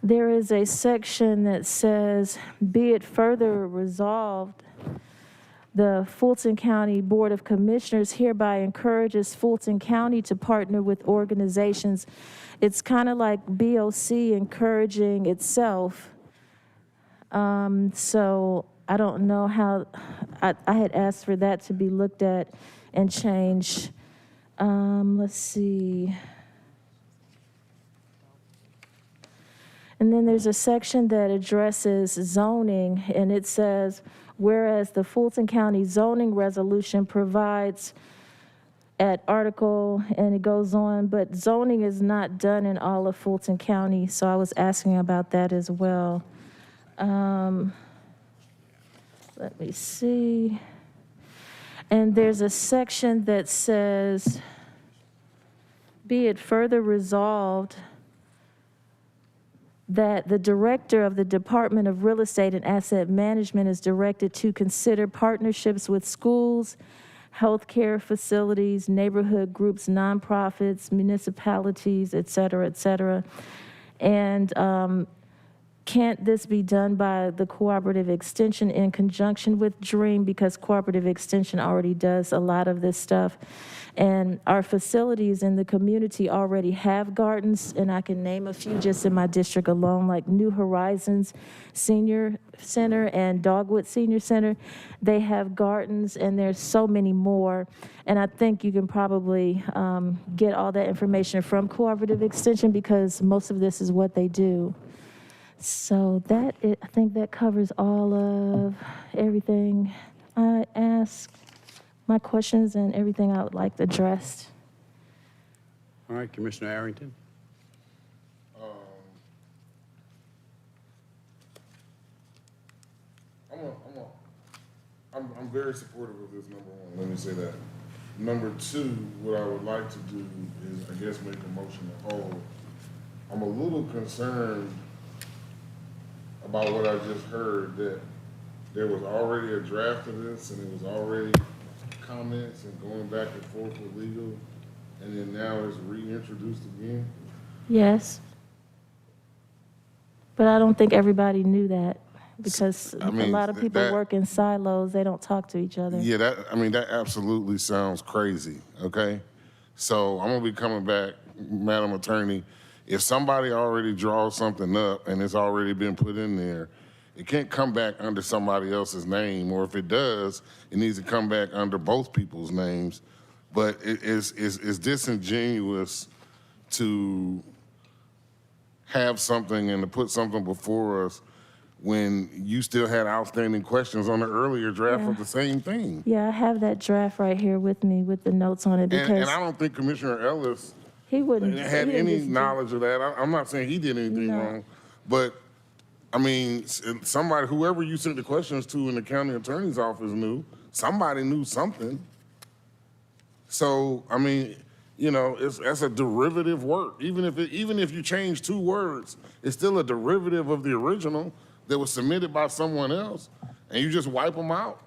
there is a section that says, be it further resolved, the Fulton County Board of Commissioners hereby encourages Fulton County to partner with organizations. It's kind of like BOC encouraging itself. So I don't know how, I had asked for that to be looked at and changed. Let's see. And then there's a section that addresses zoning, and it says, whereas the Fulton County zoning resolution provides at article, and it goes on, but zoning is not done in all of Fulton County, so I was asking about that as well. Let me see. And there's a section that says, be it further resolved that the director of the Department of Real Estate and Asset Management is directed to consider partnerships with schools, healthcare facilities, neighborhood groups, nonprofits, municipalities, et cetera, and can't this be done by the Cooperative Extension in conjunction with DREAM, because Cooperative Extension already does a lot of this stuff. And our facilities in the community already have gardens, and I can name a few just in my district alone, like New Horizons Senior Center and Dogwood Senior Center. They have gardens, and there's so many more. And I think you can probably get all that information from Cooperative Extension, because most of this is what they do. So I think that covers all of everything I asked, my questions and everything I would like addressed. All right, Commissioner Arrington. I'm very supportive of this, number one, let me say that. Number two, what I would like to do is, I guess, make a motion to hold. I'm a little concerned about what I just heard, that there was already a draft of this and it was already comments and going back and forth with legal, and then now it's reintroduced again? Yes. But I don't think everybody knew that, because a lot of people work in silos. They don't talk to each other. Yeah, that absolutely sounds crazy, okay? So I'm gonna be coming back, Madam Attorney. If somebody already draws something up and it's already been put in there, it can't come back under somebody else's name, or if it does, it needs to come back under both people's names. But it's disingenuous to have something and to put something before us when you still had outstanding questions on the earlier draft of the same thing. Yeah, I have that draft right here with me with the notes on it, because And I don't think Commissioner Ellis he wouldn't had he didn't any just- knowledge of that. I'm not saying he did anything wrong, but I mean, somebody, whoever you sent the questions to in the county attorney's office knew. Somebody knew something. So, I mean, you know, that's a derivative work. Even if you change two words, it's still a derivative of the original that was submitted by someone else, and you just wipe them out.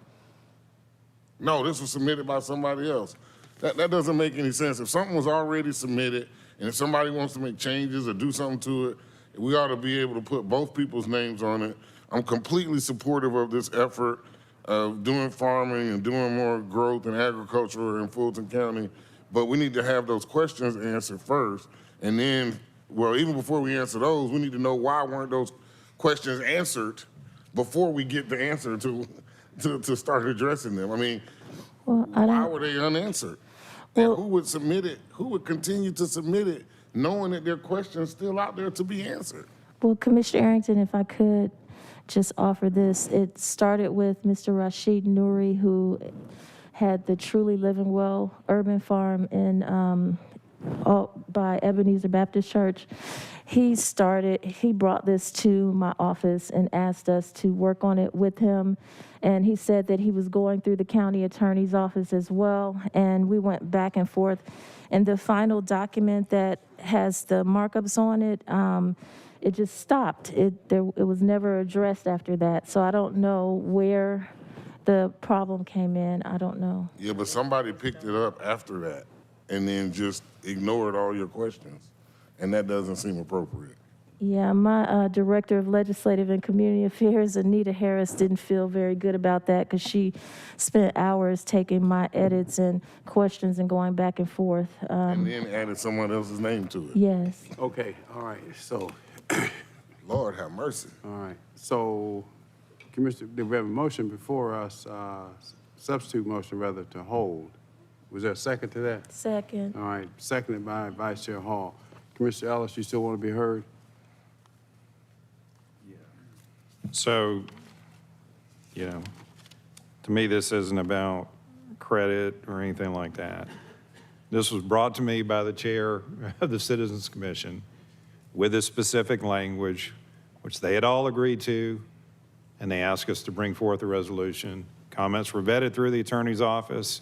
No, this was submitted by somebody else. That doesn't make any sense. If something was already submitted, and if somebody wants to make changes or do something to it, we ought to be able to put both people's names on it. I'm completely supportive of this effort of doing farming and doing more growth in agriculture in Fulton County, but we need to have those questions answered first. And then, well, even before we answer those, we need to know why weren't those questions answered before we get the answer to start addressing them. I mean, why were they unanswered? And who would submit it? Who would continue to submit it, knowing that their question's still out there to be answered? Well, Commissioner Arrington, if I could just offer this. It started with Mr. Rashid Nouri, who had the Truly Living Well urban farm in by Ebenezer Baptist Church. he brought this to my office and asked us to work on it with him. And he said that he was going through the county attorney's office as well. And we went back and forth. And the final document that has the markups on it, it just stopped. It was never addressed after that. So I don't know where the problem came in. I don't know. Yeah, but somebody picked it up after that and then just ignored all your questions. And that doesn't seem appropriate. Yeah, my Director of Legislative and Community Affairs, Anita Harris, didn't feel very good about that because she spent hours taking my edits and questions and going back and forth. And then added someone else's name to it. Yes. Okay, all right, so, Lord have mercy. all right. So, Commissioner, we have a motion before us, substitute motion rather, to hold. Was there a second to that? Second. All right, seconded by Vice Chair Hall. Commissioner Ellis, you still want to be heard? So, to me, this isn't about credit or anything like that. This was brought to me by the chair of the Citizens Commission with this specific language, which they had all agreed to, and they asked us to bring forth a resolution. Comments were vetted through the attorney's office,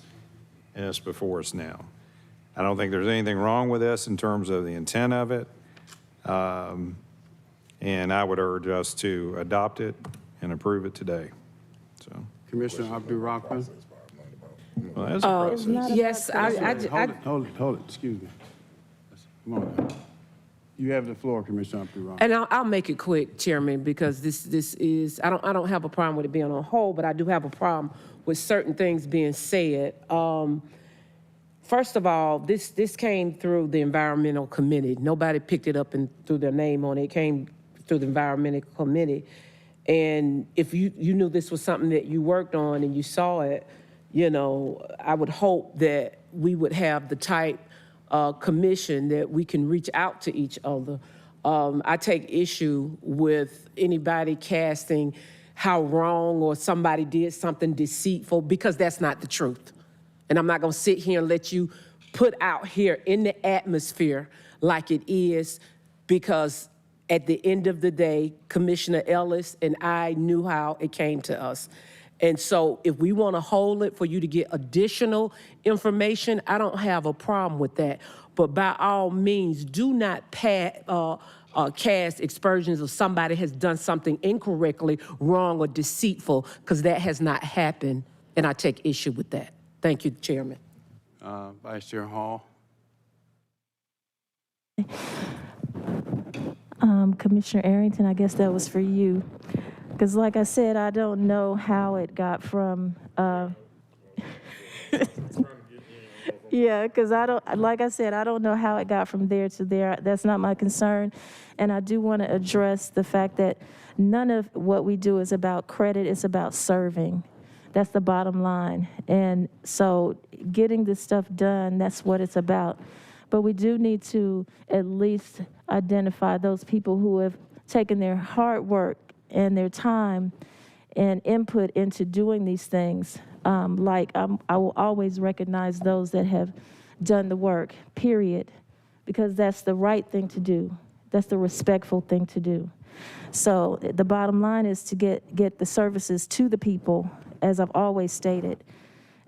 and it's before us now. I don't think there's anything wrong with this in terms of the intent of it. And I would urge us to adopt it and approve it today. So, Commissioner Abdul-Rahman? well, that's a process. Yes, Hold it, excuse me. Come on. You have the floor, Commissioner Abdul-Rahman. And I'll make it quick, Chairman, because this is, I don't have a problem with it being on hold, but I do have a problem with certain things being said. First of all, this came through the Environmental Committee. Nobody picked it up and threw their name on it. It came through the Environmental Committee. And if you knew this was something that you worked on and you saw it, I would hope that we would have the type commission that we can reach out to each other. I take issue with anybody casting how wrong or somebody did something deceitful, because that's not the truth. And I'm not gonna sit here and let you put out here in the atmosphere like it is, because at the end of the day, Commissioner Ellis and I knew how it came to us. And so if we want to hold it for you to get additional information, I don't have a problem with that. But by all means, do not cast aspersions of somebody has done something incorrectly, wrong, or deceitful, because that has not happened, and I take issue with that. Thank you, Chairman. Vice Chair Hall? Commissioner Arrington, I guess that was for you. Because like I said, I don't know how it got from, yeah, because like I said, I don't know how it got from there to there. That's not my concern. And I do want to address the fact that none of what we do is about credit, it's about serving. That's the bottom line. And so getting this stuff done, that's what it's about. But we do need to at least identify those people who have taken their hard work and their time and input into doing these things. I will always recognize those that have done the work, period, because that's the right thing to do. That's the respectful thing to do. So the bottom line is to get the services to the people, as I've always stated.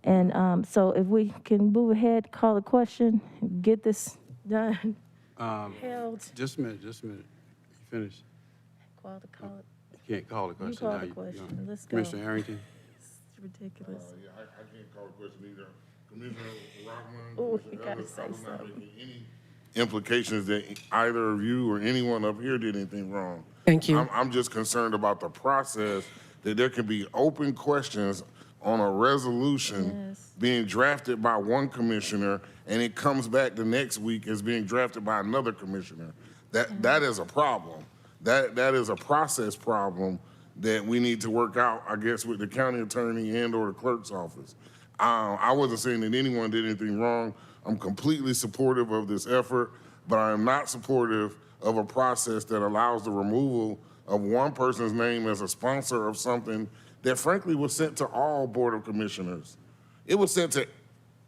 And so if we can move ahead, call a question, get this done, held. Just a minute. You finished? Call it. You can't call the question. You call now. the question. Let's go. Commissioner Arrington? It's ridiculous. Yeah, I can't call the question either. Commissioner Rockman, Oh, you Commissioner gotta Ellis, say I was not something. making any implications that either of you or anyone up here did anything wrong. Thank you. I'm just concerned about the process, that there can be open questions on a resolution being drafted by one commissioner, and it comes back the next week as being drafted by another commissioner. That is a problem. That is a process problem that we need to work out, I guess, with the county attorney and or the clerk's office. I wasn't saying that anyone did anything wrong. I'm completely supportive of this effort, but I am not supportive of a process that allows the removal of one person's name as a sponsor of something that frankly was sent to all Board of Commissioners. It was sent to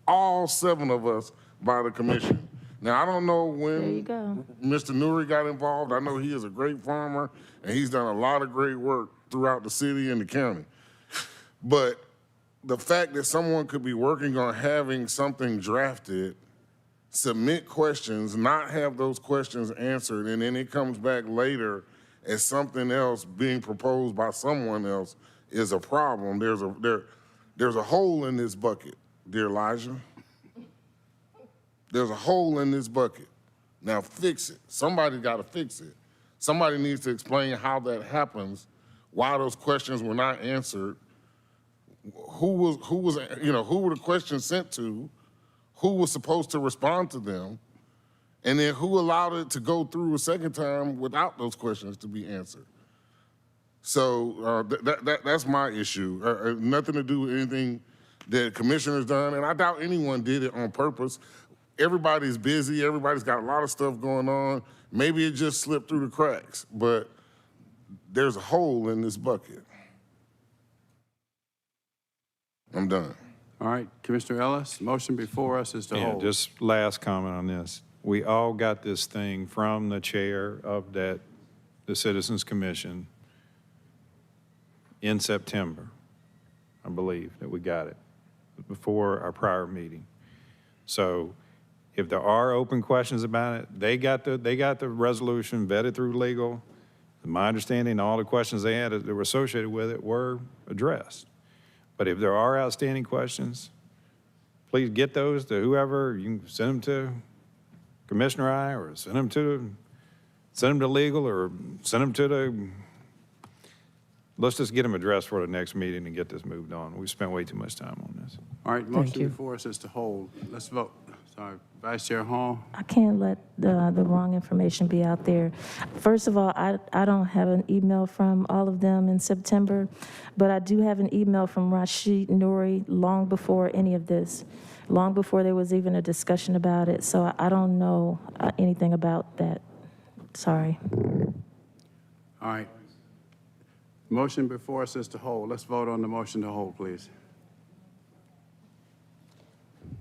all 7 of us by the commission. Now, I don't know There you when go. Mr. Nuri got involved. I know he is a great farmer, and he's done a lot of great work throughout the city and the county. But the fact that someone could be working on having something drafted, submit questions, not have those questions answered, and then it comes back later as something else being proposed by someone else is a problem. There's a hole in this bucket, dear Elijah. There's a hole in this bucket. Now fix it. Somebody got to fix it. Somebody needs to explain how that happens, why those questions were not answered, who were the questions sent to, who was supposed to respond to them, and then who allowed it to go through a second time without those questions to be answered. So that's my issue. Nothing to do with anything that commissioner's done, and I doubt anyone did it on purpose. Everybody's busy, everybody's got a lot of stuff going on. Maybe it just slipped through the cracks, but there's a hole in this bucket. I'm done. All right, Commissioner Ellis, motion before us is to Yeah, hold. just last comment on this. We all got this thing from the chair of the Citizens Commission in September, I believe, that we got it, before our prior meeting. So if there are open questions about it, they got the resolution vetted through legal. My understanding, all the questions they had that were associated with it were addressed. But if there are outstanding questions, please get those to whoever. You can send them to Commissioner I, or send them to legal, or send them to the. Let's just get them addressed for the next meeting and get this moved on. We spent way too much time on this. All right, motion before us is to hold. Let's vote. Sorry, Vice Chair Hall. I can't let the wrong information be out there. First of all, I don't have an email from all of them in September, but I do have an email from Rashid Nouri long before any of this, long before there was even a discussion about it. So I don't know anything about that. Sorry. All right. Motion before us is to hold. Let's vote on the motion to hold, please.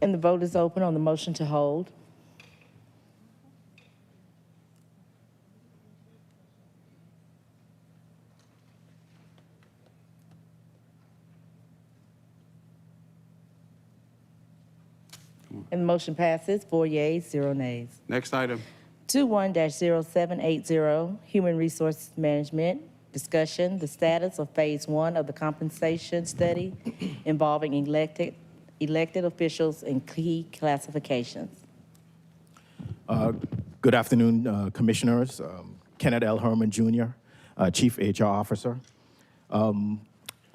And the vote is open on the motion to hold. And the motion passes, 4 yeas, 0 nays. Next item. 21-0780, Human Resources Management. Discussion, the status of Phase 1 of the compensation study involving elected officials and key classifications. Good afternoon, Commissioners. Kenneth L. Herman, Jr., Chief HR Officer.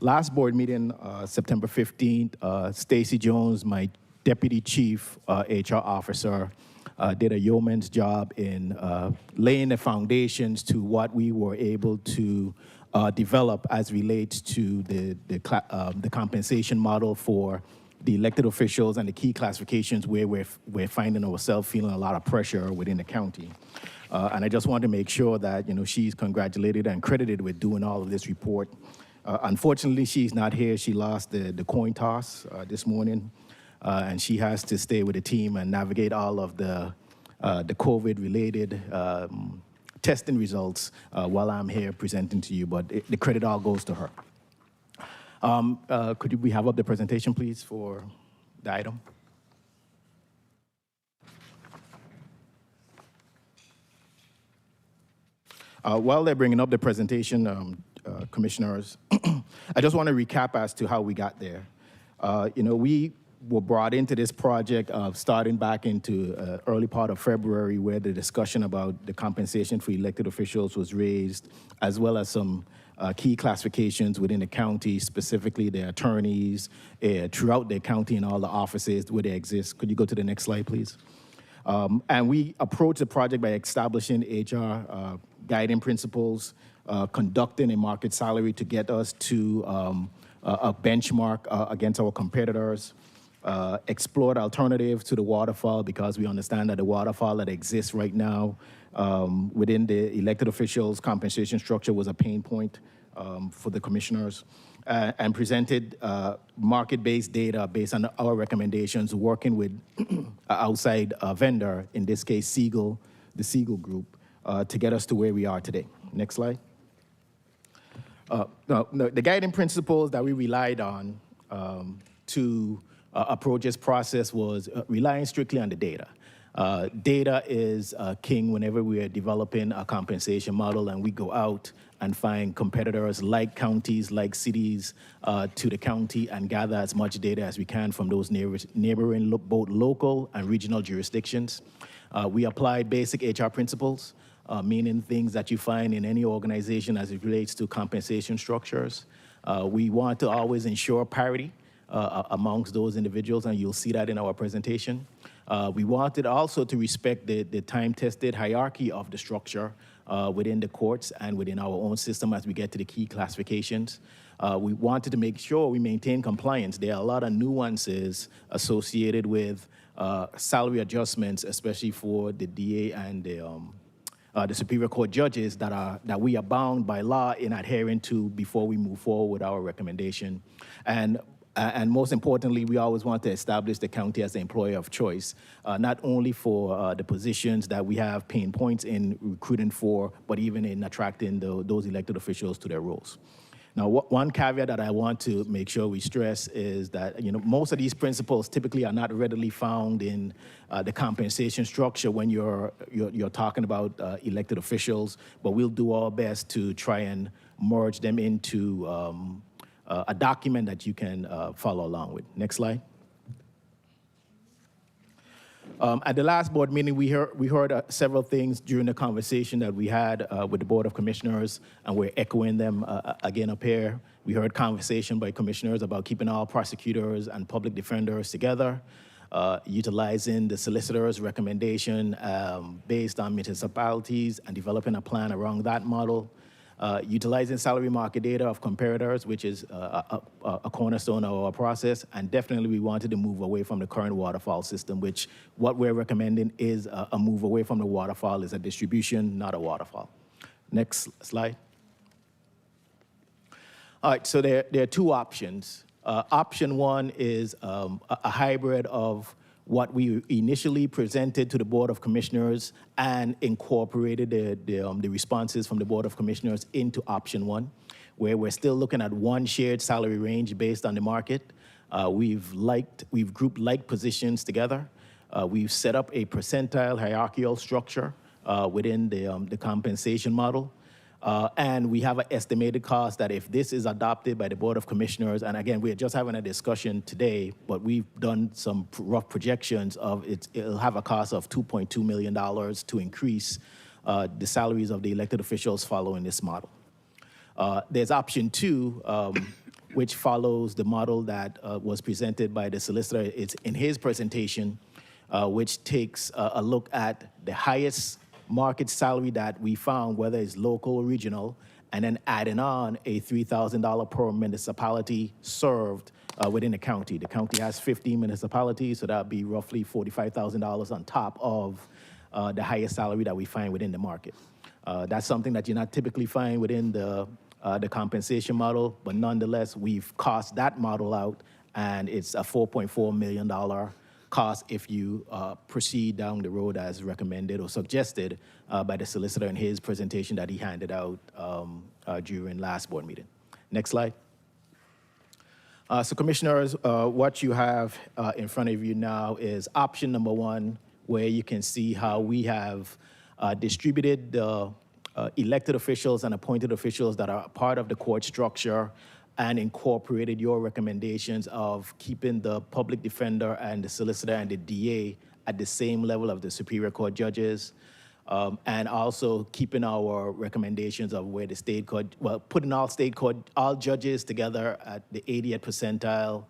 Last board meeting, September 15th, Stacy Jones, my Deputy Chief HR Officer, did a yeoman's job in laying the foundations to what we were able to develop as relates to the compensation model for the elected officials and the key classifications where we're finding ourselves feeling a lot of pressure within the county. And I just want to make sure that, she's congratulated and credited with doing all of this report. Unfortunately, she's not here. She lost the coin toss this morning. And she has to stay with the team and navigate all of the COVID-related testing results while I'm here presenting to you, but the credit all goes to her. Could we have up the presentation, please, for the item? While they're bringing up the presentation, Commissioners, I just want to recap as to how we got there. We were brought into this project starting back into early part of February, where the discussion about the compensation for elected officials was raised, as well as some key classifications within the county, specifically the attorneys throughout the county and all the offices where they exist. Could you go to the next slide, please? And we approached the project by establishing HR guiding principles, conducting a market salary to get us to a benchmark against our competitors, explored alternatives to the waterfall, because we understand that the waterfall that exists right now within the elected officials' compensation structure was a pain point for the commissioners and presented market-based data based on our recommendations, working with an outside vendor, in this case, Siegel, the Siegel Group, to get us to where we are today. Next slide. The guiding principles that we relied on to approach this process was relying strictly on the data. Data is king whenever we are developing a compensation model, and we go out and find competitors like counties, like cities to the county, and gather as much data as we can from those neighboring both local and regional jurisdictions. We applied basic HR principles, meaning things that you find in any organization as it relates to compensation structures. We want to always ensure parity amongst those individuals, and you'll see that in our presentation. We wanted also to respect the time-tested hierarchy of the structure within the courts and within our own system as we get to the key classifications. We wanted to make sure we maintain compliance. There are a lot of nuances associated with salary adjustments, especially for the DA and the Superior Court judges that we are bound by law in adhering to before we move forward with our recommendation. And most importantly, we always want to establish the county as the employer of choice, not only for the positions that we have pain points in recruiting for, but even in attracting those elected officials to their roles. Now, one caveat that I want to make sure we stress is that most of these principles typically are not readily found in the compensation structure when you're talking about elected officials, but we'll do our best to try and merge them into a document that you can follow along with. Next slide. At the last board meeting, we heard several things during the conversation that we had with the Board of Commissioners, and we're echoing them again up here. We heard conversation by commissioners about keeping all prosecutors and public defenders together, utilizing the solicitor's recommendation based on municipalities and developing a plan around that model. Utilizing salary market data of comparators, which is a cornerstone of our process, and definitely we wanted to move away from the current waterfall system, which what we're recommending is a move away from the waterfall, is a distribution, not a waterfall. Next slide. All right, so there are two options. Option one is a hybrid of what we initially presented to the Board of Commissioners and incorporated the responses from the Board of Commissioners into option one, where we're still looking at one shared salary range based on the market. We've grouped like positions together. We've set up a percentile hierarchical structure within the compensation model. And we have an estimated cost that if this is adopted by the Board of Commissioners, and again, we're just having a discussion today, but we've done some rough projections of it'll have a cost of $2.2 million to increase the salaries of the elected officials following this model. There's option two, which follows the model that was presented by the solicitor. It's in his presentation, which takes a look at the highest market salary that we found, whether it's local or regional, and then adding on a $3,000 per municipality served within the county. The county has 15 municipalities, so that would be roughly $45,000 on top of the highest salary that we find within the market. That's something that you not typically find within the compensation model, but nonetheless, we've cost that model out, and it's a $4.4 million cost if you proceed down the road as recommended or suggested by the solicitor in his presentation that he handed out during last board meeting. Next slide. So commissioners, what you have in front of you now is option number one, where you can see how we have distributed the elected officials and appointed officials that are part of the court structure and incorporated your recommendations of keeping the public defender and the solicitor and the DA at the same level of the Superior Court judges, and also keeping our recommendations of where the state court, well, putting all judges together at the 80th percentile,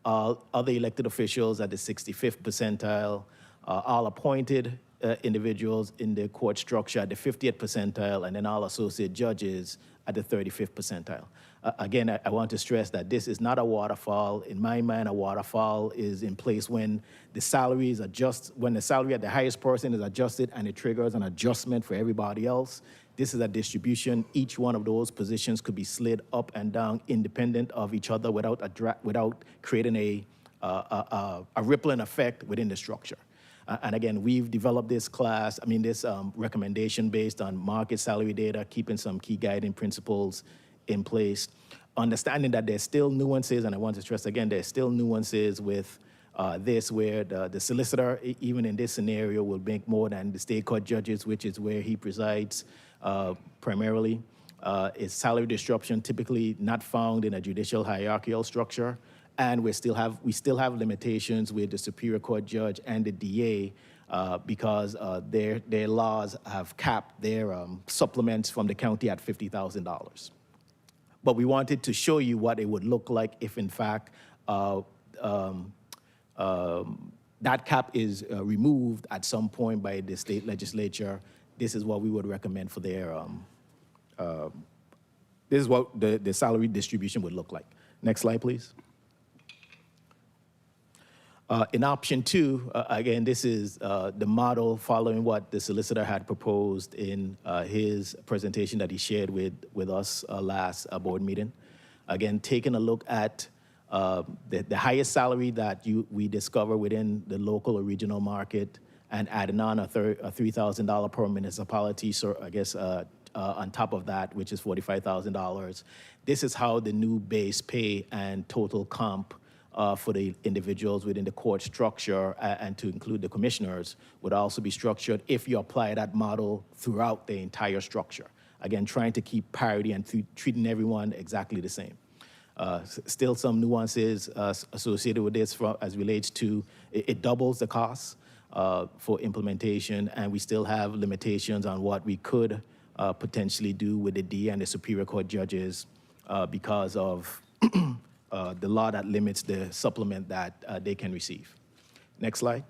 all other elected officials at the 65th percentile, all appointed individuals in the court structure at the 50th percentile, and then all associate judges at the 35th percentile. Again, I want to stress that this is not a waterfall. In my mind, a waterfall is in place when the salary is when the salary at the highest person is adjusted and it triggers an adjustment for everybody else. This is a distribution. Each one of those positions could be slid up and down independent of each other without creating a rippling effect within the structure. And again, we've developed this recommendation based on market salary data, keeping some key guiding principles in place, understanding that there's still nuances, and I want to stress again, there's still nuances with this where the solicitor, even in this scenario, will make more than the state court judges, which is where he presides primarily. Is salary disruption typically not found in a judicial hierarchical structure, and we still have limitations with the Superior Court judge and the DA because their laws have capped their supplements from the county at $50,000. But we wanted to show you what it would look like if, in fact, that cap is removed at some point by the state legislature. This is what we would recommend for their, this is what the salary distribution would look like. Next slide, please. In option 2, again, this is the model following what the solicitor had proposed in his presentation that he shared with us last board meeting. Again, taking a look at the highest salary that we discover within the local or regional market and adding on a $3,000 per municipality, so I guess on top of that, which is $45,000. This is how the new base pay and total comp for the individuals within the court structure and to include the commissioners would also be structured if you apply that model throughout the entire structure. Again, trying to keep parity and treating everyone exactly the same. Still some nuances associated with this as relates to it doubles the cost for implementation, and we still have limitations on what we could potentially do with the D and the Superior Court judges because of the law that limits the supplement that they can receive. Next slide.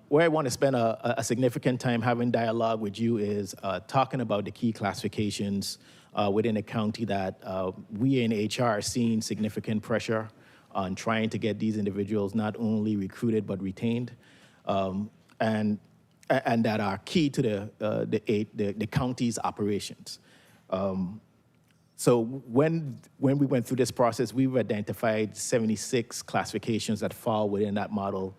Where I want to spend a significant time having dialogue with you is talking about the key classifications within a county that we in HR are seeing significant pressure on trying to get these individuals not only recruited but retained, and that are key to the county's operations. So when we went through this process, we've identified 76 classifications that fall within that model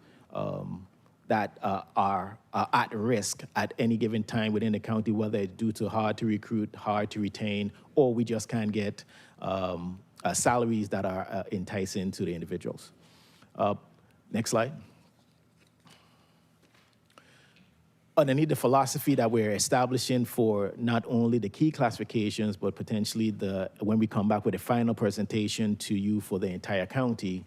that are at risk at any given time within the county, whether it's due to hard to recruit, hard to retain, or we just can't get salaries that are enticing to the individuals. Next slide. Underneath the philosophy that we're establishing for not only the key classifications, but potentially when we come back with a final presentation to you for the entire county,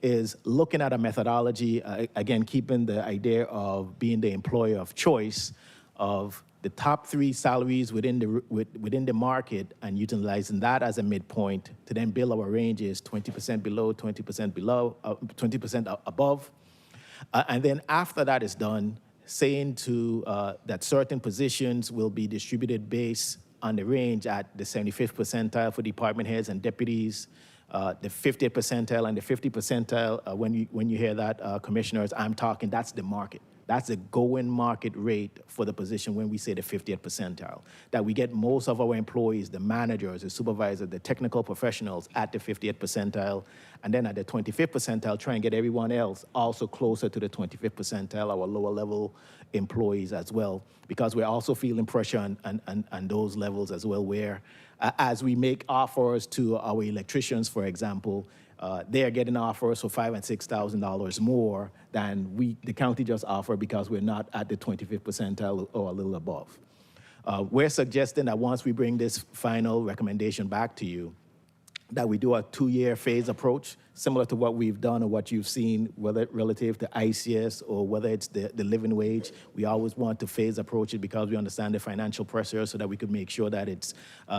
is looking at a methodology, again, keeping the idea of being the employer of choice of the top 3 salaries within the market and utilizing that as a midpoint to then build our ranges 20% below, 20% below, 20% above. And then after that is done, saying that certain positions will be distributed based on the range at the 75th percentile for department heads and deputies, the 50th percentile and the 50th percentile. When you hear that, commissioners, I'm talking, that's the market. That's the going market rate for the position when we say the 50th percentile. That we get most of our employees, the managers, the supervisors, the technical professionals at the 50th percentile, and then at the 25th percentile, try and get everyone else also closer to the 25th percentile, our lower level employees as well, because we're also feeling pressure on those levels as well, where as we make offers to our electricians, for example, they are getting offers for $5,000 and $6,000 more than the county just offered because we're not at the 25th percentile or a little above. We're suggesting that once we bring this final recommendation back to you, that we do a 2-year phase approach, similar to what we've done or what you've seen, whether relative to ICS or whether it's the living wage. We always want to phase approach it because we understand the financial pressure so that we could make sure that it's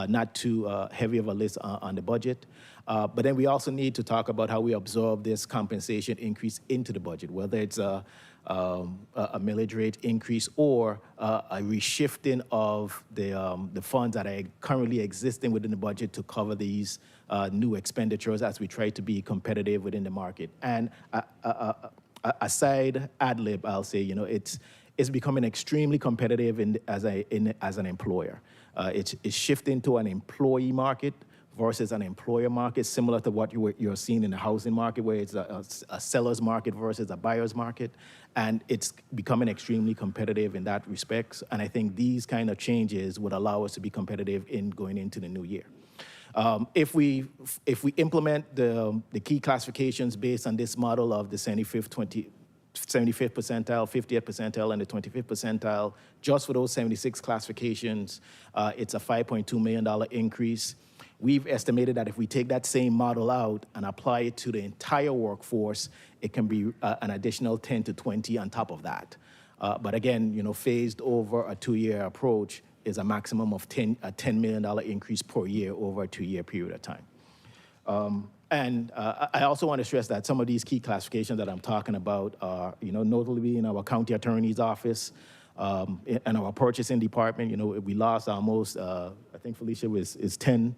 not too heavy of a list on the budget. But then we also need to talk about how we absorb this compensation increase into the budget, whether it's a millage rate increase or a reshifting of the funds that are currently existing within the budget to cover these new expenditures as we try to be competitive within the market. And a side ad lib, I'll say, it's becoming extremely competitive as an employer. It's shifting to an employee market versus an employer market, similar to what you're seeing in the housing market, where it's a seller's market versus a buyer's market. And it's becoming extremely competitive in that respect. And I think these kind of changes would allow us to be competitive in going into the new year. If we implement the key classifications based on this model of the 75th percentile, 50th percentile, and the 25th percentile, just for those 76 classifications, it's a $5.2 million increase. We've estimated that if we take that same model out and apply it to the entire workforce, it can be an additional 10 to 20 on top of that. But again, phased over a 2-year approach is a maximum of a $10 million increase per year over a 2-year period of time. And I also want to stress that some of these key classifications that I'm talking about are, notably in our county attorney's office, and our purchasing department. We lost almost, I think Felicia is 10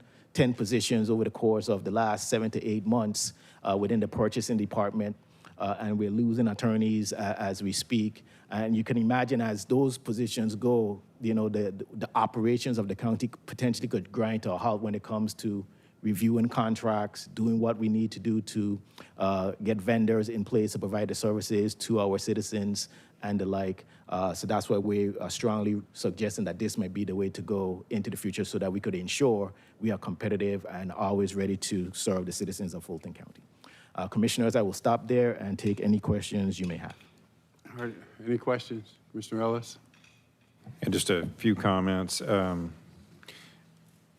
positions over the course of the last 7 to 8 months within the purchasing department, and we're losing attorneys as we speak. And you can imagine as those positions go, the operations of the county potentially could grind to a halt when it comes to reviewing contracts, doing what we need to do to get vendors in place to provide the services to our citizens and the like. So that's why we are strongly suggesting that this might be the way to go into the future so that we could ensure we are competitive and always ready to serve the citizens of Fulton County. Commissioners, I will stop there and take any questions you may have. All right. Any questions? Commissioner Ellis? And just a few comments.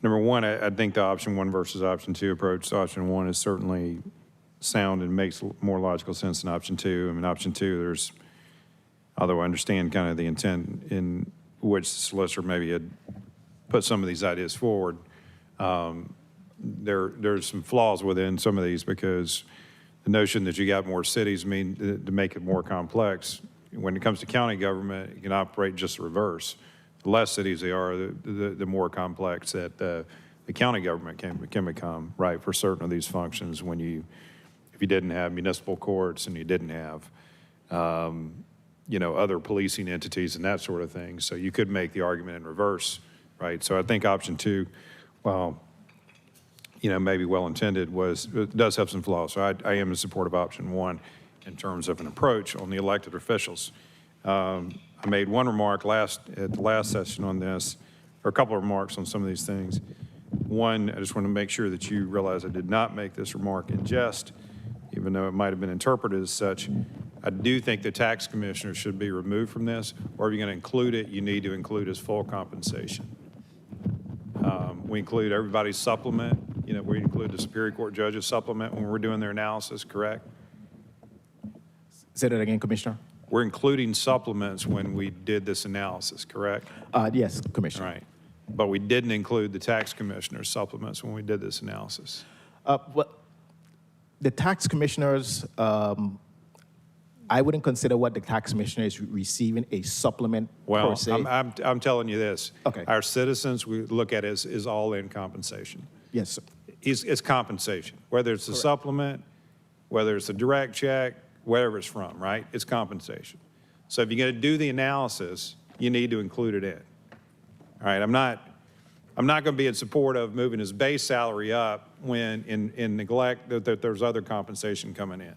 Number one, I think the option 1 versus option 2 approach to option 1 is certainly sound and makes more logical sense than option 2. I mean, option 2, although I understand kind of the intent in which the solicitor maybe had put some of these ideas forward, there's some flaws within some of these because the notion that you got more cities to make it more complex. When it comes to county government, you can operate just the reverse. The less cities they are, the more complex that the county government can become, right, for certain of these functions if you didn't have municipal courts and you didn't have, other policing entities and that sort of thing. So you could make the argument in reverse, right? So I think option 2, well, maybe well-intended, does have some flaws. So I am in support of option 1 in terms of an approach on the elected officials. I made one remark at the last session on this, or a couple of remarks on some of these things. One, I just want to make sure that you realize I did not make this remark in jest, even though it might have been interpreted as such. I do think the tax commissioner should be removed from this, or if you're going to include it, you need to include his full compensation. We include everybody's supplement. We include the Superior Court judge's supplement when we're doing their analysis, correct? Say that again, Commissioner. We're including supplements when we did this analysis, correct? Yes, Commissioner. Right. But we didn't include the tax commissioner's supplements when we did this analysis. Well, the tax commissioners, I wouldn't consider what the tax commissioner is receiving a supplement per se. Well, I'm telling you this. Okay. Our citizens, we look at it as all-in compensation. Yes, sir. It's compensation, whether it's a supplement, whether it's a direct check, wherever it's from, right? It's compensation. So if you're going to do the analysis, you need to include it in. All right, I'm not going to be in support of moving his base salary up when in neglect that there's other compensation coming in.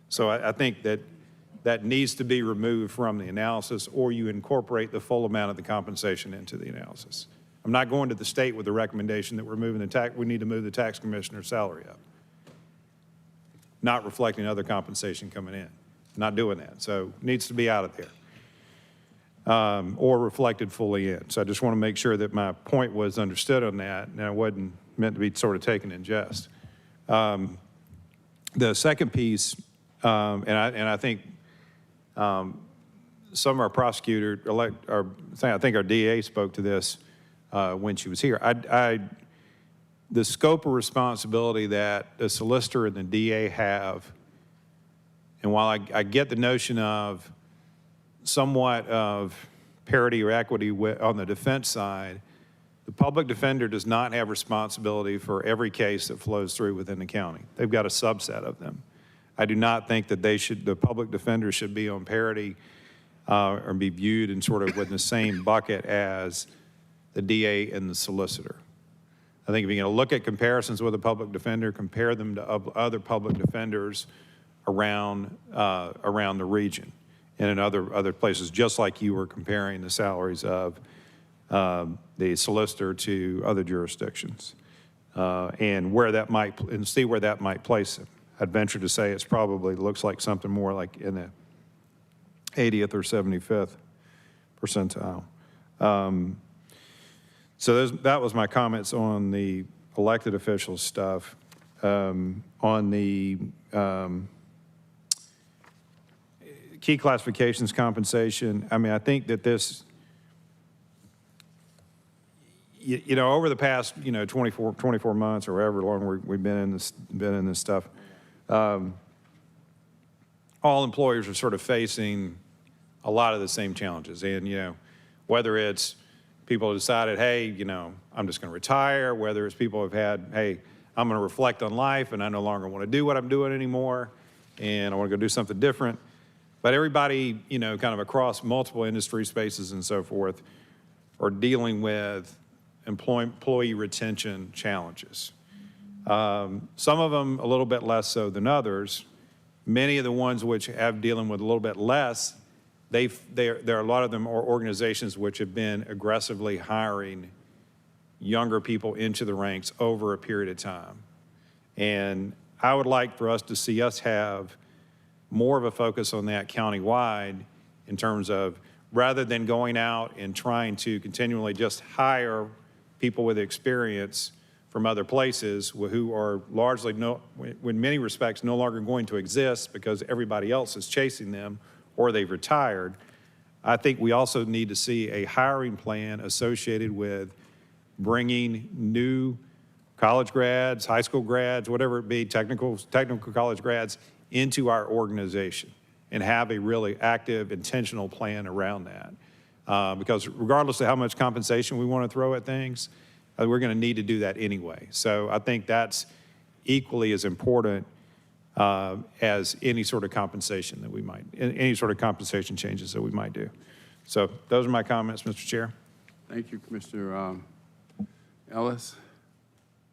So I think that needs to be removed from the analysis, or you incorporate the full amount of the compensation into the analysis. I'm not going to the state with the recommendation that we're moving we need to move the tax commissioner's salary up. Not reflecting other compensation coming in. Not doing that. So it needs to be out of there. Or reflected fully in. So I just want to make sure that my point was understood on that, and I wasn't meant to be sort of taken in jest. The second piece, and I think some of our prosecutor, I think our DA spoke to this when she was here. the scope of responsibility that the solicitor and the DA have, and while I get the notion of somewhat of parity or equity on the defense side, the public defender does not have responsibility for every case that flows through within the county. They've got a subset of them. I do not think that the public defender should be on parity or be viewed in sort of within the same bucket as the DA and the solicitor. I think if you're going to look at comparisons with a public defender, compare them to other public defenders around the region and in other places, just like you were comparing the salaries of the solicitor to other jurisdictions, and see where that might place him. I'd venture to say it's probably looks like something more like in the 80th or 75th percentile. So that was my comments on the elected officials stuff. On the key classifications compensation, I mean, I think that this, you know, over the past, 24 months or however long we've been in this stuff, all employers are sort of facing a lot of the same challenges. And, whether it's people have decided, hey, I'm just going to retire, whether it's people have had, hey, I'm going to reflect on life and I no longer want to do what I'm doing anymore and I want to go do something different. But everybody, kind of across multiple industry spaces and so forth are dealing with employee retention challenges. Some of them a little bit less so than others. Many of the ones which have dealing with a little bit less, there are a lot of them are organizations which have been aggressively hiring younger people into the ranks over a period of time. And I would like for us to see us have more of a focus on that countywide in terms of rather than going out and trying to continually just hire people with experience from other places who are largely, in many respects, no longer going to exist because everybody else is chasing them or they've retired. I think we also need to see a hiring plan associated with bringing new college grads, high school grads, whatever it be, technical college grads into our organization and have a really active, intentional plan around that. Because regardless of how much compensation we want to throw at things, we're going to need to do that anyway. So I think that's equally as important as any sort of compensation that we might, any sort of compensation changes that we might do. So those are my comments, Mr. Chair. Thank you, Commissioner Ellis.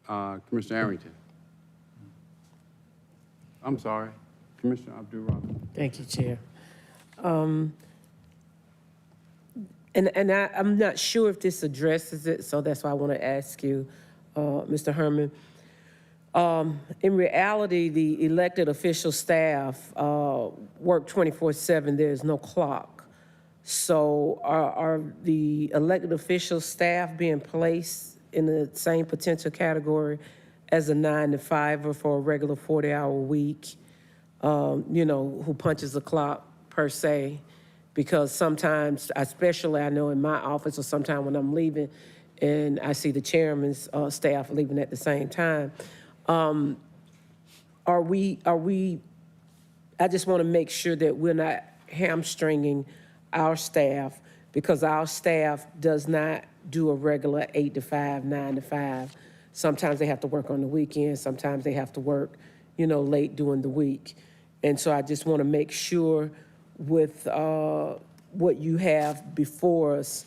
Commissioner Arrington. I'm sorry, Commissioner Abdul-Rahman. Thank you, Chair. I'm not sure if this addresses it, so that's why I want to ask you, Mr. Herman. In reality, the elected official staff work 24/7. There's no clock. So are the elected official staff being placed in the same potential category as a 9-to-5 for a regular 40-hour week, who punches the clock per se? Because sometimes, especially I know in my office or sometime when I'm leaving and I see the chairman's staff leaving at the same time, are we, I just want to make sure that we're not hamstringing our staff because our staff does not do a regular 8-to-5, 9-to-5. Sometimes they have to work on the weekend. Sometimes they have to work, late during the week. And so I just want to make sure with what you have before us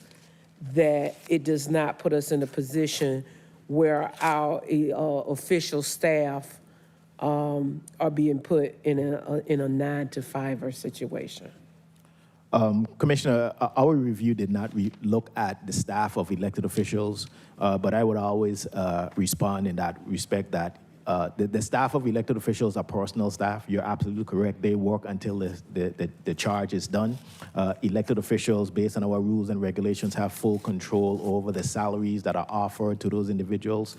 that it does not put us in a position where our official staff are being put in a 9-to-5 situation. Commissioner, our review did not look at the staff of elected officials, but I would always respond in that respect that the staff of elected officials are personal staff. You're absolutely correct. They work until the charge is done. Elected officials, based on our rules and regulations, have full control over the salaries that are offered to those individuals.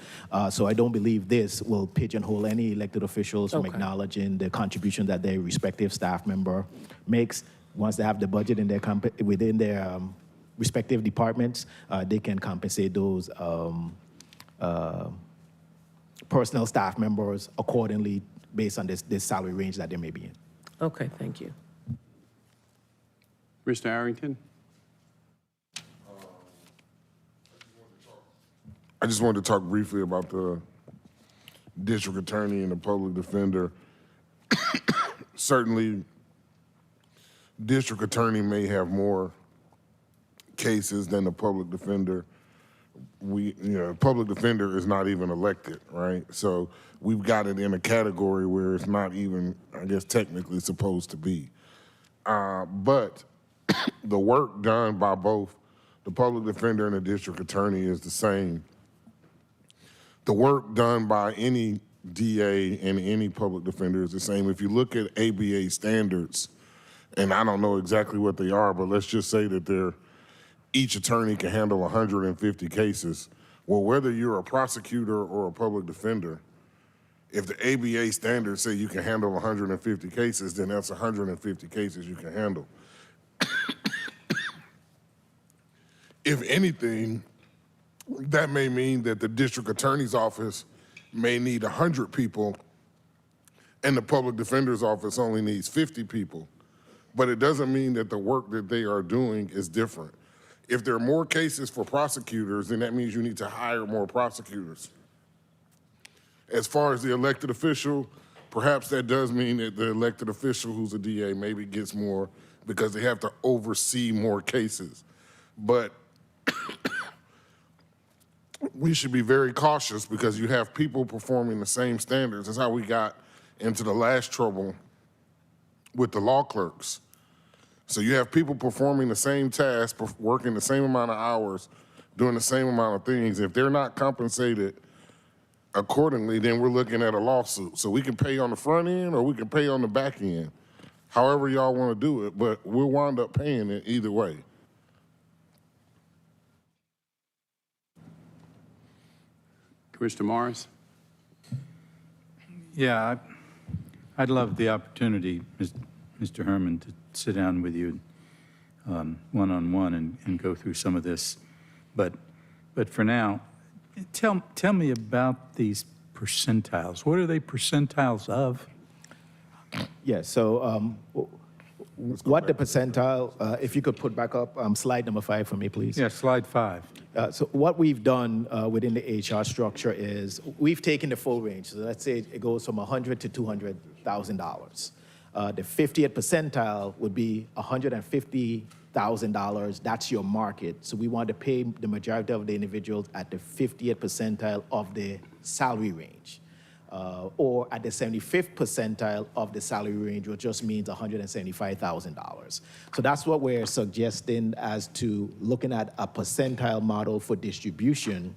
So I don't believe this will pigeonhole any elected officials from acknowledging the contribution that their respective staff member makes. Once they have the budget in within their respective departments, they can compensate those personnel staff members accordingly based on this salary range that they may be in. Okay, thank you. Mr. Arrington? I just wanted to talk briefly about the district attorney and the public defender. Certainly, district attorney may have more cases than the public defender. Public defender is not even elected, right? So we've got it in a category where it's not even, I guess, technically supposed to be. But the work done by both the public defender and the district attorney is the same. The work done by any DA and any public defender is the same. If you look at ABA standards, and I don't know exactly what they are, but let's just say that each attorney can handle 150 cases. Well, whether you're a prosecutor or a public defender, if the ABA standards say you can handle 150 cases, then that's 150 cases you can handle. If anything, that may mean that the district attorney's office may need 100 people and the public defender's office only needs 50 people. But it doesn't mean that the work that they are doing is different. If there are more cases for prosecutors, then that means you need to hire more prosecutors. As far as the elected official, perhaps that does mean that the elected official who's a DA maybe gets more because they have to oversee more cases. But we should be very cautious because you have people performing the same standards. That's how we got into the last trouble with the law clerks. So you have people performing the same task, working the same amount of hours, doing the same amount of things. If they're not compensated accordingly, then we're looking at a lawsuit. So we can pay on the front end or we can pay on the back end, however y'all want to do it, but we'll wind up paying it either way. Commissioner Morris? Yeah, I'd love the opportunity, Mr. Herman, to sit down with you one-on-one and go through some of this. But for now, tell me about these percentiles. What are they percentiles of? Yeah, so what the percentile, if you could put back up slide number 5 for me, please. Yeah, slide 5. So what we've done within the HR structure is we've taken the full range. So let's say it goes from $100,000 to $200,000. The 50th percentile would be $150,000. That's your market. So we want to pay the majority of the individuals at the 50th percentile of the salary range. Or at the 75th percentile of the salary range, which just means $175,000. So that's what we're suggesting as to looking at a percentile model for distribution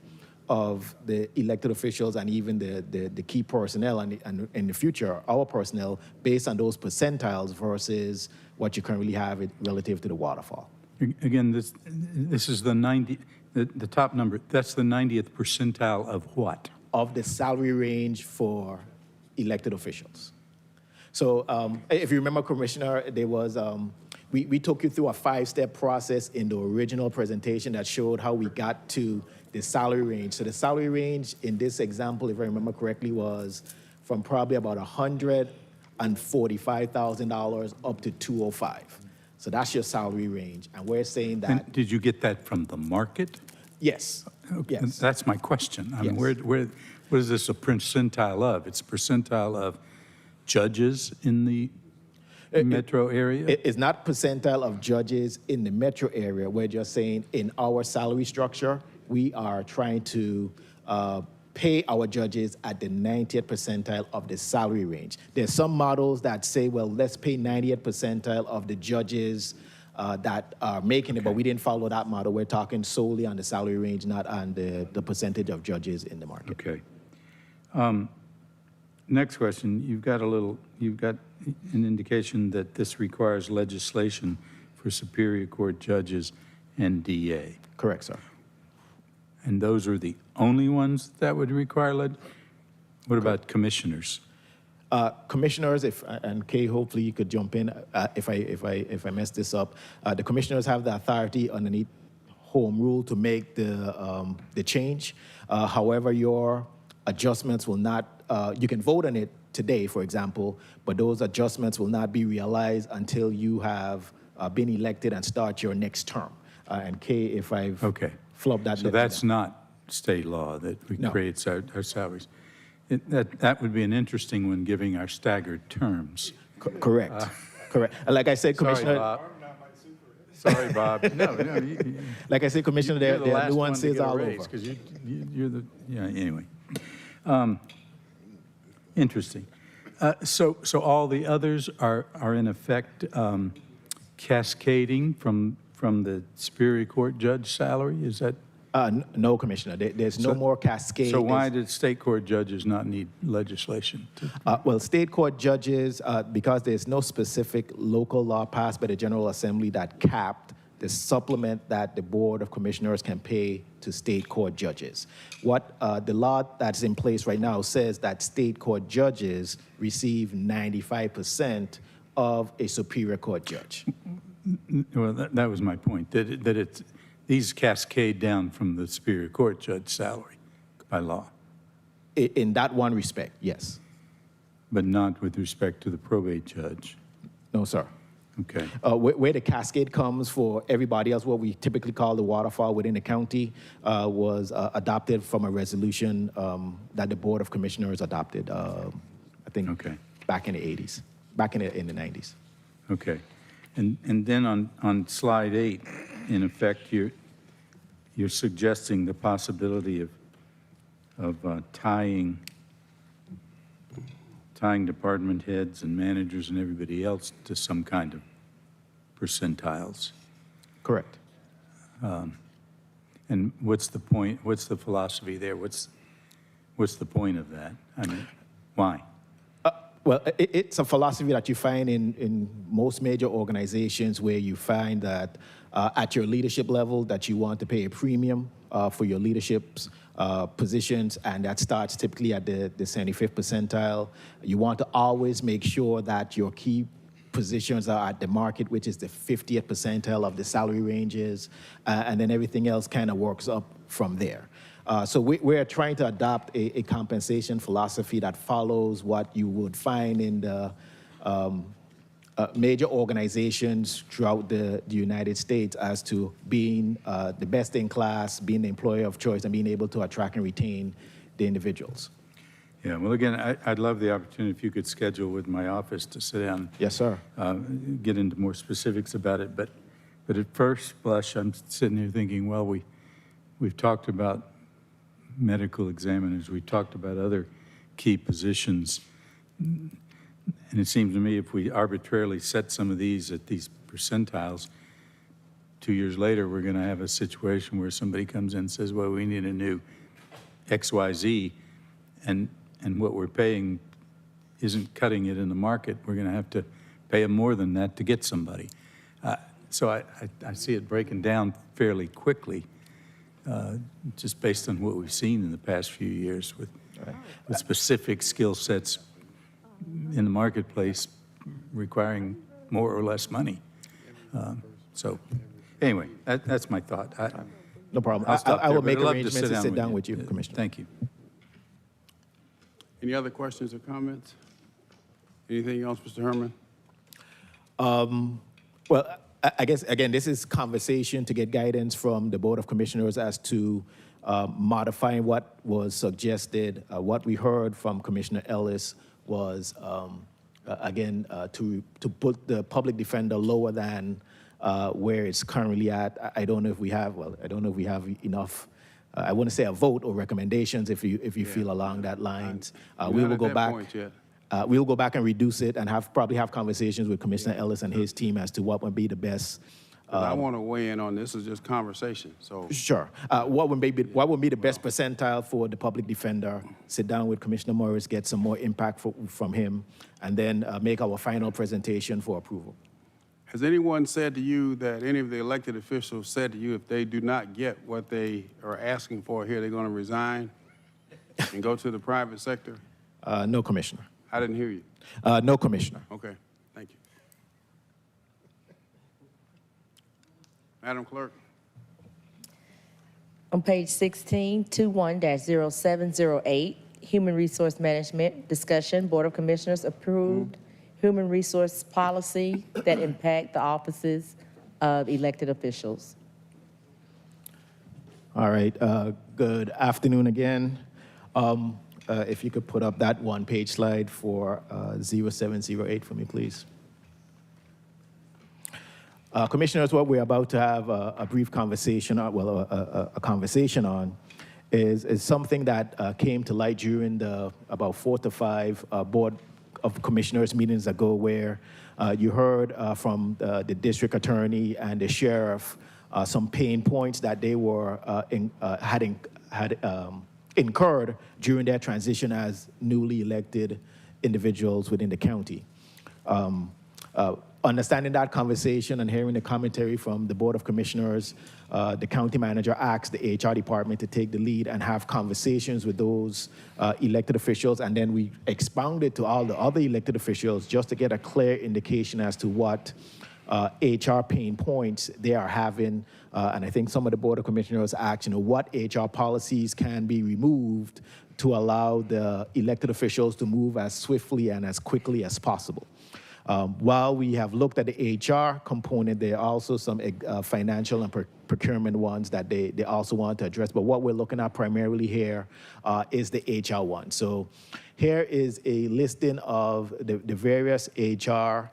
of the elected officials and even the key personnel and in the future, our personnel, based on those percentiles versus what you currently have relative to the waterfall. Again, this is the top number. That's the 90th percentile of what? Of the salary range for elected officials. So if you remember, Commissioner, there was, we took you through a 5-step process in the original presentation that showed how we got to the salary range. So the salary range in this example, if I remember correctly, was from probably about $145,000 up to $205,000. So that's your salary range. And we're saying that. And did you get that from the market? Yes. Okay, yes. That's my question. I mean, Yes. what is this a percentile of? It's a percentile of judges in the metro area? It's not percentile of judges in the metro area. We're just saying in our salary structure, we are trying to pay our judges at the 90th percentile of the salary range. There's some models that say, well, let's pay 90th percentile of the judges that are making it, but we didn't follow that model. We're talking solely on the salary range, not on the percentage of judges in the market. Okay. Next question. You've got an indication that this requires legislation for Superior Court judges and DA. Correct, sir. And those are the only ones that would require What about commissioners? Commissioners, and Kay, hopefully you could jump in if I mess this up. The commissioners have the authority underneath home rule to make the change. However, your adjustments will not, you can vote on it today, for example, but those adjustments will not be realized until you have been elected and start your next term. And Kay, if I've flubbed that. So that's not state law that creates our salaries. That would be an interesting one, giving our staggered terms. Correct. Correct. Like I said, Commissioner. Sorry, Bob. No. Like I said, Commissioner, there are nuances all over. Because you're the, anyway. Interesting. So all the others are in effect cascading from the Superior Court judge salary? Is that? No, Commissioner. There's no more cascade. So why did state court judges not need legislation? Well, state court judges, because there's no specific local law passed by the General Assembly that capped the supplement that the Board of Commissioners can pay to state court judges. What the law that's in place right now says that state court judges receive 95% of a Superior Court judge. Well, that was my point, that these cascade down from the Superior Court judge salary by law. In that one respect, yes. But not with respect to the probate judge? No, sir. Okay. Where the cascade comes for everybody else, what we typically call the waterfall within the county, was adopted from a resolution that the Board of Commissioners adopted, I think, back in the 80s, back in the 90s. Okay. And then on slide 8, in effect, you're suggesting the possibility of tying department heads and managers and everybody else to some kind of percentiles. Correct. And what's the point? What's the philosophy there? What's the point of that? I mean, why? Well, it's a philosophy that you find in most major organizations, where you find that at your leadership level that you want to pay a premium for your leadership's positions, and that starts typically at the 75th percentile. You want to always make sure that your key positions are at the market, which is the 50th percentile of the salary ranges, and then everything else kind of works up from there. So we're trying to adopt a compensation philosophy that follows what you would find in the major organizations throughout the United States, as to being the best in class, being the employer of choice, and being able to attract and retain the individuals. Yeah, well, again, I'd love the opportunity if you could schedule with my office to sit down. Yes, sir. Get into more specifics about it. But at first blush, I'm sitting here thinking, well, we've talked about medical examiners, we talked about other key positions, and it seems to me if we arbitrarily set some of these at these percentiles, 2 years later we're going to have a situation where somebody comes in and says, well, we need a new XYZ, and what we're paying isn't cutting it in the market. We're going to have to pay them more than that to get somebody. So I see it breaking down fairly quickly, just based on what we've seen in the past few years with specific skill sets in the marketplace requiring more or less money. So anyway, that's my thought. No problem. I will make arrangements to sit down with you, Commissioner. Thank you. Any other questions or comments? Anything else, Mr. Herman? Well, I guess, again, this is conversation to get guidance from the Board of Commissioners as to modifying what was suggested. What we heard from Commissioner Ellis was, again, to put the public defender lower than where it's currently at. I don't know if we have, enough, I wouldn't say a vote or recommendations if you feel along that lines. We will go back. We'll go back and reduce it and probably have conversations with Commissioner Ellis and his team as to what would be the best. I want to weigh in on this. Is just conversation. So sure. What would be the best percentile for the public defender? Sit down with Commissioner Morris, get some more impact from him, and then make our final presentation for approval. Has anyone said to you that any of the elected officials said to you if they do not get what they are asking for here, they're going to resign and go to the private sector? No, Commissioner. I didn't hear you. No, Commissioner. Okay, thank you. Madam Clerk. On page 16, 21-0708, Human Resource Management. Discussion, Board of Commissioners approved human resource policy that impact the offices of elected officials. All right, good afternoon again. If you could put up that one-page slide for 0708 for me, please. Commissioners, what we're about to have a brief conversation, a conversation on is something that came to light during the about 4 to 5 Board of Commissioners meetings ago, where you heard from the district attorney and the sheriff some pain points that they were had incurred during their transition as newly elected individuals within the county. Understanding that conversation and hearing the commentary from the Board of Commissioners, the county manager asked the HR department to take the lead and have conversations with those elected officials, and then we expounded to all the other elected officials just to get a clear indication as to what HR pain points they are having. And I think some of the Board of Commissioners asked, what HR policies can be removed to allow the elected officials to move as swiftly and as quickly as possible. While we have looked at the HR component, there are also some financial and procurement ones that they also want to address. But what we're looking at primarily here is the HR one. So here is a listing of the various HR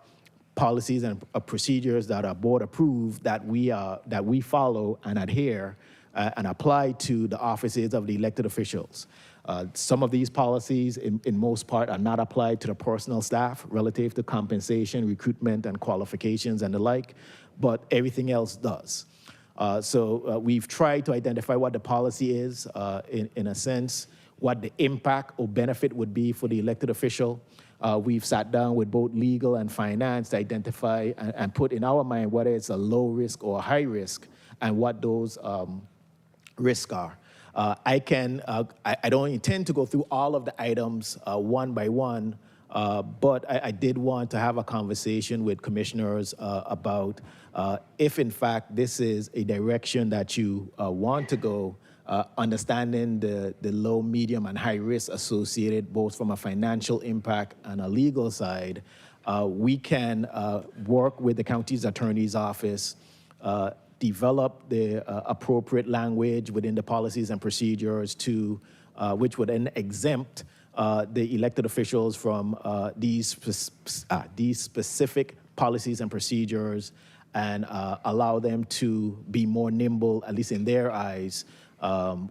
policies and procedures that are board approved that we follow and adhere and apply to the offices of the elected officials. Some of these policies, in most part, are not applied to the personal staff relative to compensation, recruitment, and qualifications and the like, but everything else does. So we've tried to identify what the policy is, in a sense, what the impact or benefit would be for the elected official. We've sat down with both legal and finance to identify and put in our mind whether it's a low risk or a high risk and what those risks are. I don't intend to go through all of the items one by one, but I did want to have a conversation with commissioners about if in fact this is a direction that you want to go, understanding the low, medium, and high risk associated both from a financial impact and a legal side. We can work with the county's attorney's office, develop the appropriate language within the policies and procedures to, which would then exempt the elected officials from these specific policies and procedures and allow them to be more nimble, at least in their eyes,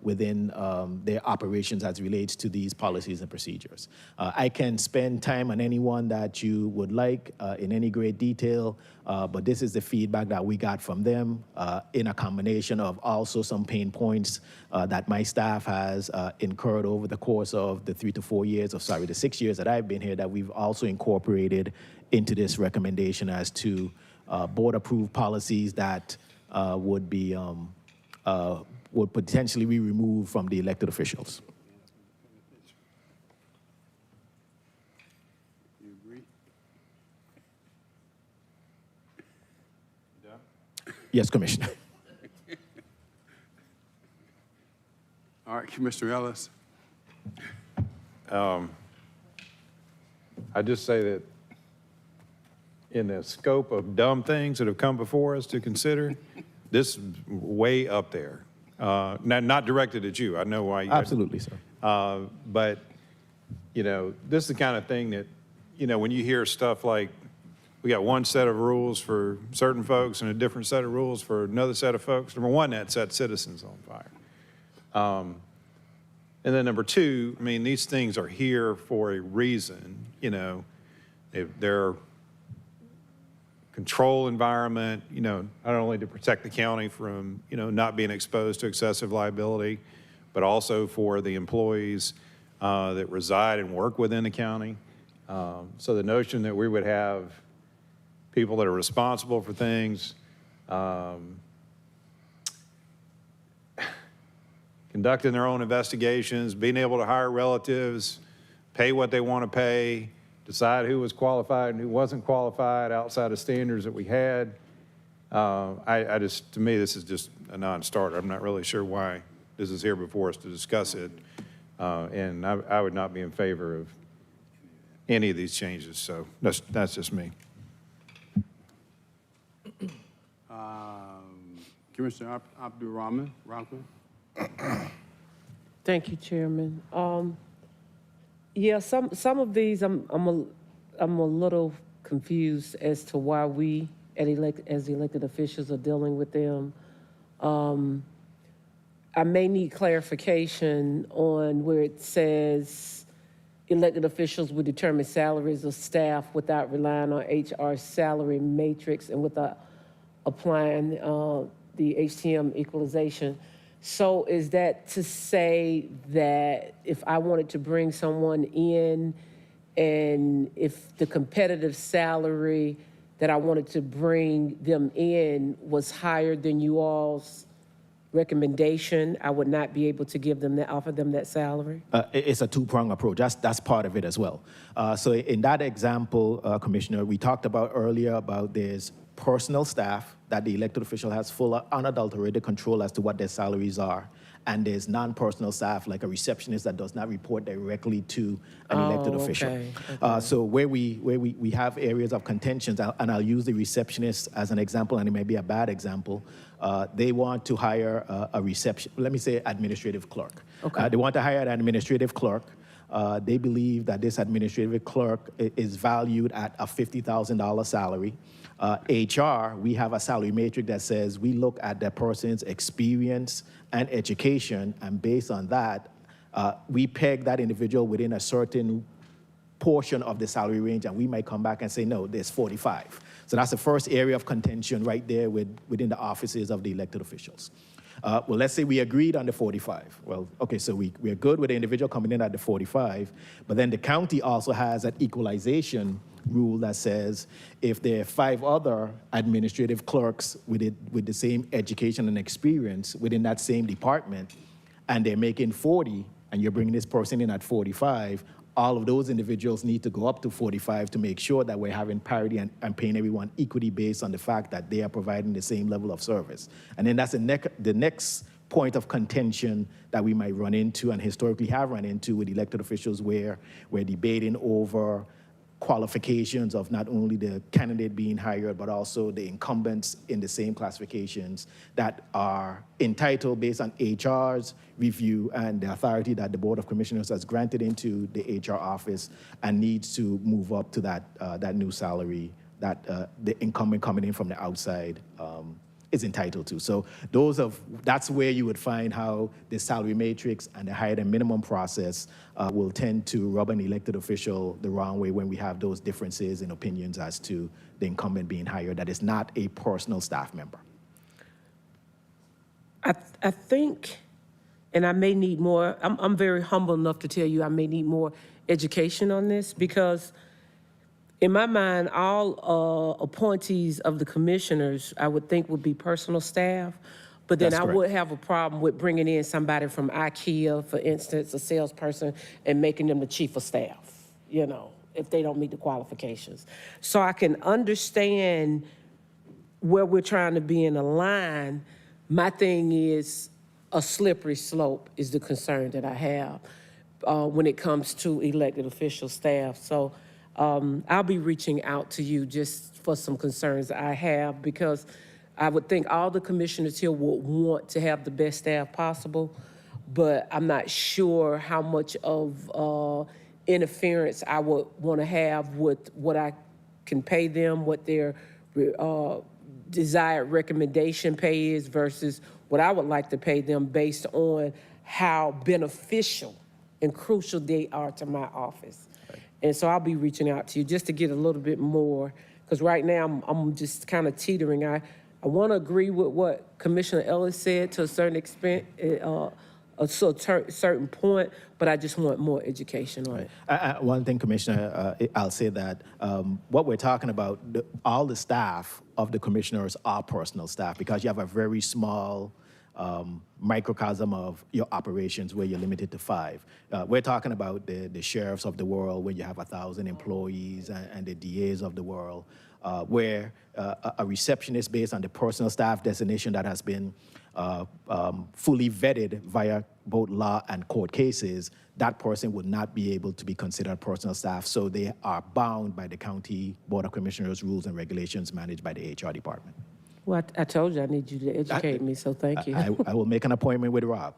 within their operations as relates to these policies and procedures. I can spend time on any one that you would like in any great detail, but this is the feedback that we got from them in a combination of also some pain points that my staff has incurred over the course of the the 6 years that I've been here, that we've also incorporated into this recommendation as to board-approved policies that would be would potentially be removed from the elected officials. You agree? Yes, Commissioner. All right, Commissioner Ellis. I just say that in the scope of dumb things that have come before us to consider, this is way up there. Not directed at you. I know why you... Absolutely, sir. But, this is the kind of thing that, when you hear stuff like, we got one set of rules for certain folks and a different set of rules for another set of folks. Number one, that sets citizens on fire. And then number two, these things are here for a reason. They're control environment, not only to protect the county from, not being exposed to excessive liability, but also for the employees that reside and work within the county. So the notion that we would have people that are responsible for things, conducting their own investigations, being able to hire relatives, pay what they want to pay, decide who was qualified and who wasn't qualified outside of standards that we had. To me, this is just a non-starter. I'm not really sure why this is here before us to discuss it. And I would not be in favor of any of these changes, so that's just me. Commissioner Abdul Rahman. Thank you, Chairman. Yeah, some of these, I'm a little confused as to why we, as elected officials, are dealing with them. I may need clarification on where it says elected officials will determine salaries of staff without relying on HR salary matrix and without applying the HTM equalization. So is that to say that if I wanted to bring someone in and if the competitive salary that I wanted to bring them in was higher than you all's recommendation, I would not be able to give them that, offer them that salary? It's a two-pronged approach. That's part of it as well. So in that example, Commissioner, we talked about earlier about there's personal staff that the elected official has full unadulterated control as to what their salaries are. And there's non-personal staff like a receptionist that does not report directly to an elected official. Okay. So where we have areas of contentions, and I'll use the receptionist as an example, and it may be a bad example. They want to hire a administrative clerk. Okay. They want to hire an administrative clerk. They believe that this administrative clerk is valued at a $50,000 salary. HR, we have a salary matrix that says we look at that person's experience and education, and based on that, we peg that individual within a certain portion of the salary range, and we might come back and say, no, there's 45. So that's the first area of contention right there within the offices of the elected officials. Well, let's say we agreed on the 45. Well, okay, so we're good with the individual coming in at the 45, but then the county also has an equalization rule that says if there are 5 other administrative clerks with the same education and experience within that same department, and they're making 40, and you're bringing this person in at 45, all of those individuals need to go up to 45 to make sure that we're having parity and paying everyone equity based on the fact that they are providing the same level of service. And then that's the next point of contention that we might run into and historically have run into with elected officials where we're debating over qualifications of not only the candidate being hired, but also the incumbents in the same classifications that are entitled based on HR's review and the authority that the Board of Commissioners has granted into the HR office and needs to move up to that new salary that the incumbent coming in from the outside is entitled to. So that's where you would find how the salary matrix and the higher than minimum process will tend to rub an elected official the wrong way when we have those differences in opinions as to the incumbent being hired that is not a personal staff member. I think, and I may need more, I'm very humble enough to tell you I may need more education on this because in my mind, all appointees of the commissioners, I would think would be personal staff, but then I would have a problem with bringing in somebody from IKEA, for instance, a salesperson, and making them the chief of staff, if they don't meet the qualifications. So I can understand where we're trying to be in a line. My thing is a slippery slope is the concern that I have when it comes to elected official staff. So I'll be reaching out to you just for some concerns I have because I would think all the commissioners here would want to have the best staff possible, but I'm not sure how much of interference I would want to have with what I can pay them, what their desired recommendation pay is versus what I would like to pay them based on how beneficial and crucial they are to my office. And so I'll be reaching out to you just to get a little bit more, because right now I'm just kind of teetering. I want to agree with what Commissioner Ellis said to a certain extent, a certain point, but I just want more education on it. One thing, Commissioner, I'll say that what we're talking about, all the staff of the commissioners are personal staff because you have a very small microcosm of your operations where you're limited to 5. We're talking about the sheriffs of the world where you have 1,000 employees and the DAs of the world where a receptionist based on the personal staff designation that has been fully vetted via both law and court cases, that person would not be able to be considered personal staff, so they are bound by the County Board of Commissioners rules and regulations managed by the HR department. Well, I told you I need you to educate me, so thank you. I will make an appointment with Rob.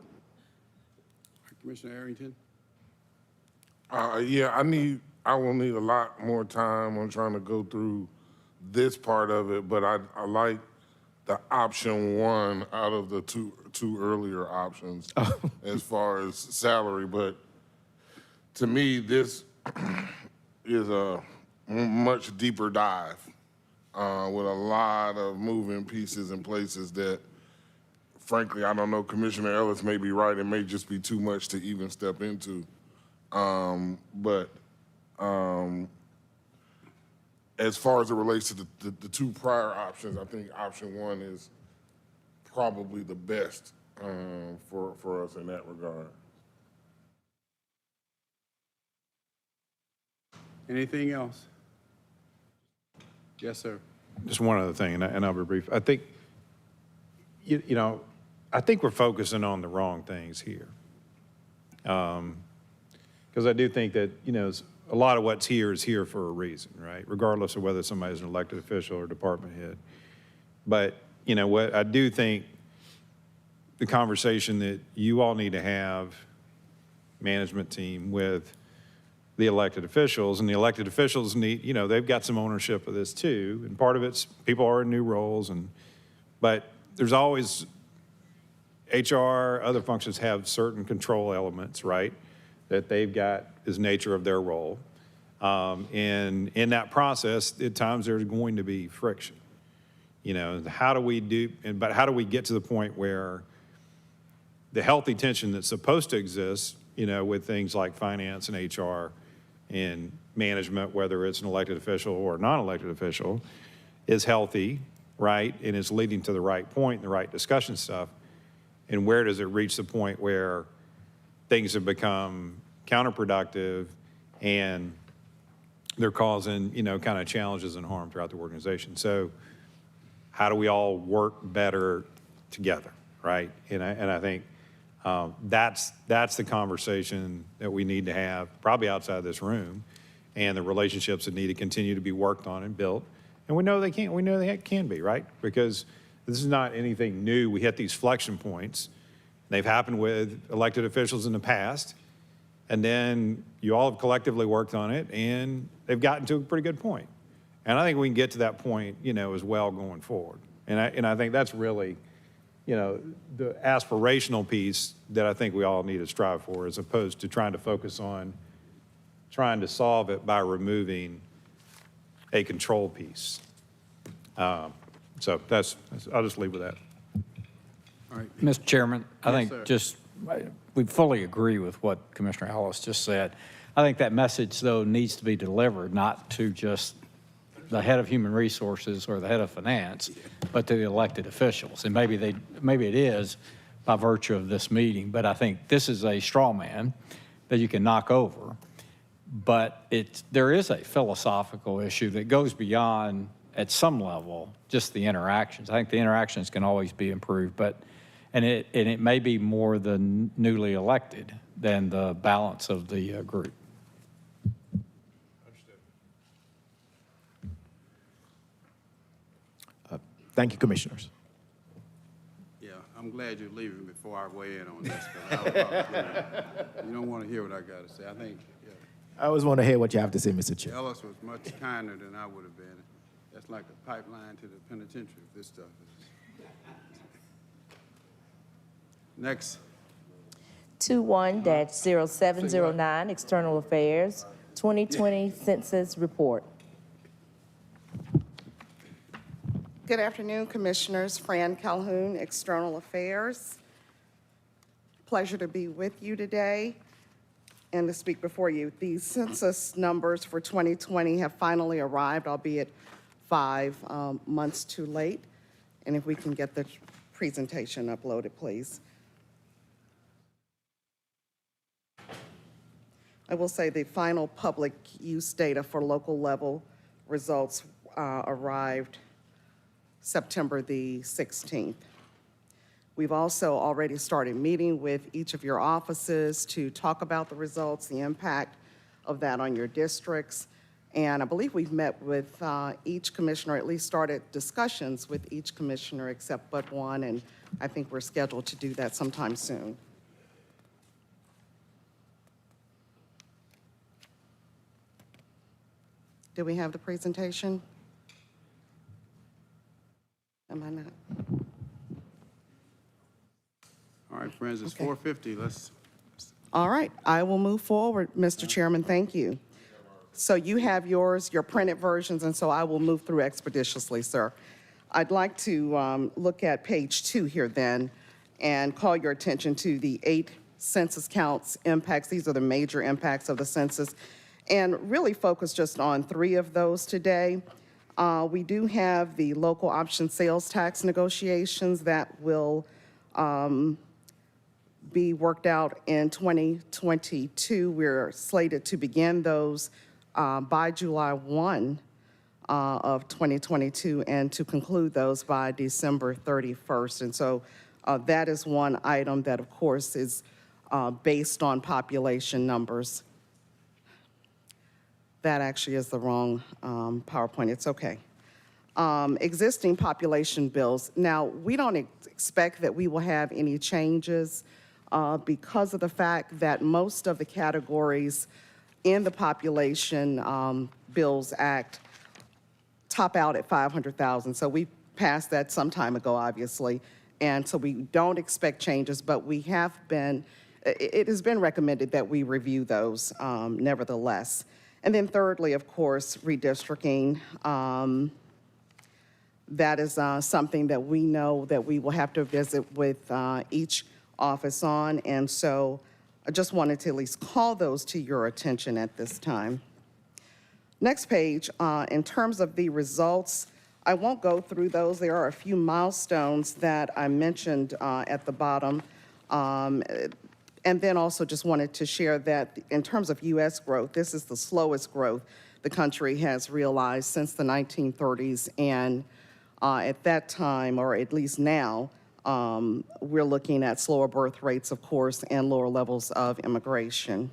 Commissioner Arrington? Yeah, I will need a lot more time on trying to go through this part of it, but I like the option one out of the two earlier options as far as salary. But to me, this is a much deeper dive with a lot of moving pieces and places that, frankly, I don't know, Commissioner Ellis may be right. It may just be too much to even step into. As far as it relates to the two prior options, I think option one is probably the best for us in that regard. Anything else? Yes, sir. Just one other thing, and I'll be brief. I think, you know, I think we're focusing on the wrong things here. Because I do think that, you know, a lot of what's here is here for a reason, right? Regardless of whether somebody's an elected official or department head. But, you know, what I do think the conversation that you all need to have, management team, with the elected officials, and the elected officials need, you know, they've got some ownership of this too, and part of it's people are in new roles, but there's always HR, other functions have certain control elements, right, that they've got as nature of their role. And in that process, at times there's going to be friction. You know, how do we get to the point where the healthy tension that's supposed to exist, you know, with things like finance and HR and management, whether it's an elected official or a non-elected official, is healthy, right, and is leading to the right point and the right discussion stuff, and where does it reach the point where things have become counterproductive and they're causing, you know, kind of challenges and harm throughout the organization. So how do we all work better together, right? And I think that's the conversation that we need to have, probably outside this room, and the relationships that need to continue to be worked on and built. And we know they can be, right? Because this is not anything new. We hit these flexion points. They've happened with elected officials in the past, and then you all have collectively worked on it, and they've gotten to a pretty good point. And I think we can get to that point, you know, as well going forward. And I think that's really, you know, the aspirational piece that I think we all need to strive for, as opposed to trying to focus on trying to solve it by removing a control piece. So I'll just leave with that. All right. Mr. Chairman, I Yes, think sir. we fully agree with what Commissioner Ellis just said. I think that message, though, needs to be delivered not to just the head of human resources or the head of finance, but to the elected officials. And maybe it is by virtue of this meeting, but I think this is a straw man that you can knock over. But there is a philosophical issue that goes beyond, at some level, just the interactions. I think the interactions can always be improved, and it may be more the newly elected than the balance of the group. Thank you, Commissioners. Yeah, I'm glad you're leaving before I weigh in on this. You don't want to hear what I got to say. I think I always want to hear what you have to say, Mr. Chair. Ellis was much kinder than I would have been. That's like a pipeline to the penitentiary, this stuff is. Next. 21-0709, External Affairs, 2020 Census Report. Good afternoon, Commissioners. Fran Calhoun, External Affairs. Pleasure to be with you today and to speak before you. The census numbers for 2020 have finally arrived, albeit 5 months too late. And if we can get the presentation uploaded, please. I will say the final public use data for local level results arrived September the 16th. We've also already started meeting with each of your offices to talk about the results, the impact of that on your districts. And I believe we've met with each commissioner, at least started discussions with each commissioner except but one, and I think we're scheduled to do that sometime soon. Do we have the presentation? Am I not? All right, friends, it's 4:50. Let's. All right, I will move forward, Mr. Chairman, thank you. So you have yours, your printed versions, and so I will move through expeditiously, sir. I'd like to look at page 2 here then and call your attention to the 8 census counts impacts. These are the major impacts of the census, and really focus just on 3 of those today. We do have the local option sales tax negotiations that will be worked out in 2022. We're slated to begin those by July 1 of 2022 and to conclude those by December 31st. And so that is one item that, of course, is based on population numbers. That actually is the wrong PowerPoint. It's okay. Existing population bills. Now, we don't expect that we will have any changes because of the fact that most of the categories in the Population Bills Act top out at 500,000. So we passed that some time ago, obviously, and so we don't expect changes, but we have been, it has been recommended that we review those nevertheless. And then thirdly, of course, redistricting. That is something that we know that we will have to visit with each office on, and so I just wanted to at least call those to your attention at this time. Next page, in terms of the results, I won't go through those. There are a few milestones that I mentioned at the bottom. And then also just wanted to share that in terms of U.S. growth, this is the slowest growth the country has realized since the 1930s. And at that time, or at least now, we're looking at slower birth rates, of course, and lower levels of immigration.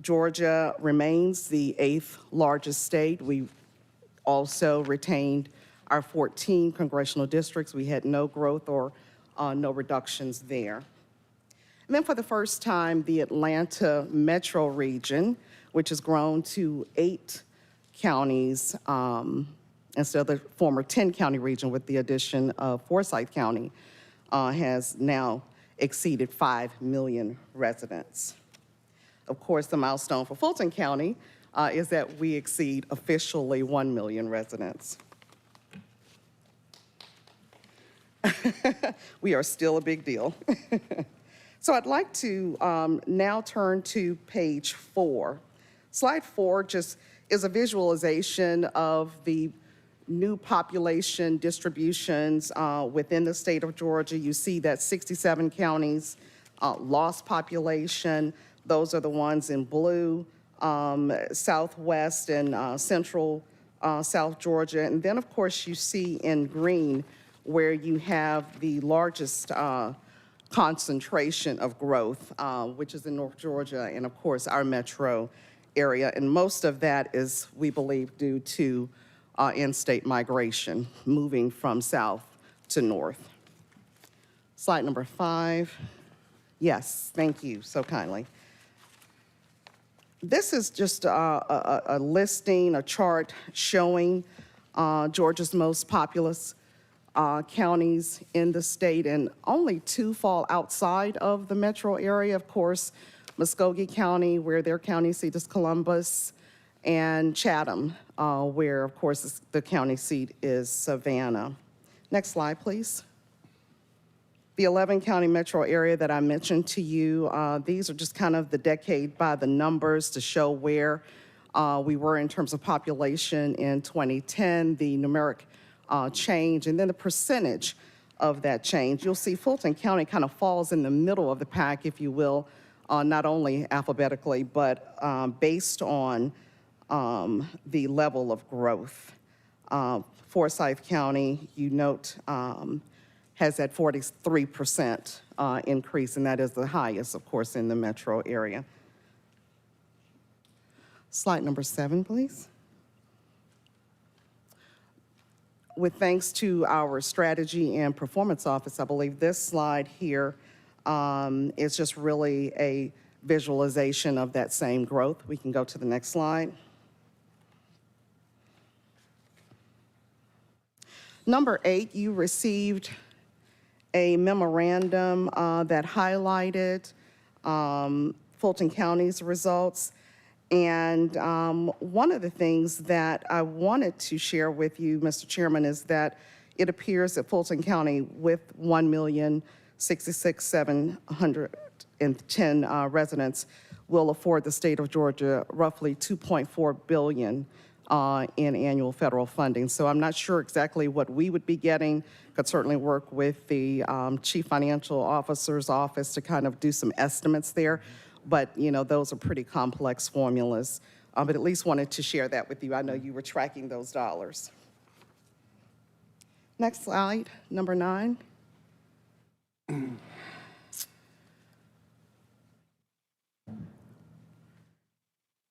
Georgia remains the 8th largest state. We also retained our 14 congressional districts. We had no growth or no reductions there. And then for the first time, the Atlanta metro region, which has grown to 8 counties instead of the former 10-county region with the addition of Forsyth County, has now exceeded 5 million residents. Of course, the milestone for Fulton County is that we exceed officially 1 million residents. We are still a big deal. So I'd like to now turn to page 4. Slide 4 just is a visualization of the new population distributions within the state of Georgia. You see that 67 counties lost population. Those are the ones in blue, southwest and central South Georgia. And then, of course, you see in green where you have the largest concentration of growth, which is in North Georgia and, of course, our metro area. And most of that is, we believe, due to in-state migration, moving from south to north. Slide number 5. Yes, thank you so kindly. This is just a listing, a chart showing Georgia's most populous counties in the state, and only 2 fall outside of the metro area. Of course, Muskogee County, where their county seat is Columbus, and Chatham, where, of course, the county seat is Savannah. Next slide, please. The 11-county metro area that I mentioned to you, these are just kind of the decade by the numbers to show where we were in terms of population in 2010, the numeric change, and then the percentage of that change. You'll see Fulton County kind of falls in the middle of the pack, if you will, not only alphabetically, but based on the level of growth. Forsyth County, you note, has that 43% increase, and that is the highest, of course, in the metro area. Slide number 7, please. With thanks to our strategy and performance office, I believe this slide here is just really a visualization of that same growth. We can go to the next slide. Number 8, you received a memorandum that highlighted Fulton County's results. And one of the things that I wanted to share with you, Mr. Chairman, is that it appears that Fulton County, with 1,066,710 residents, will afford the state of Georgia roughly $2.4 billion in annual federal funding. So I'm not sure exactly what we would be getting. Could certainly work with the Chief Financial Officer's office to kind of do some estimates there. But, you know, those are pretty complex formulas. But at least wanted to share that with you. I know you were tracking those dollars. Next slide, number 9.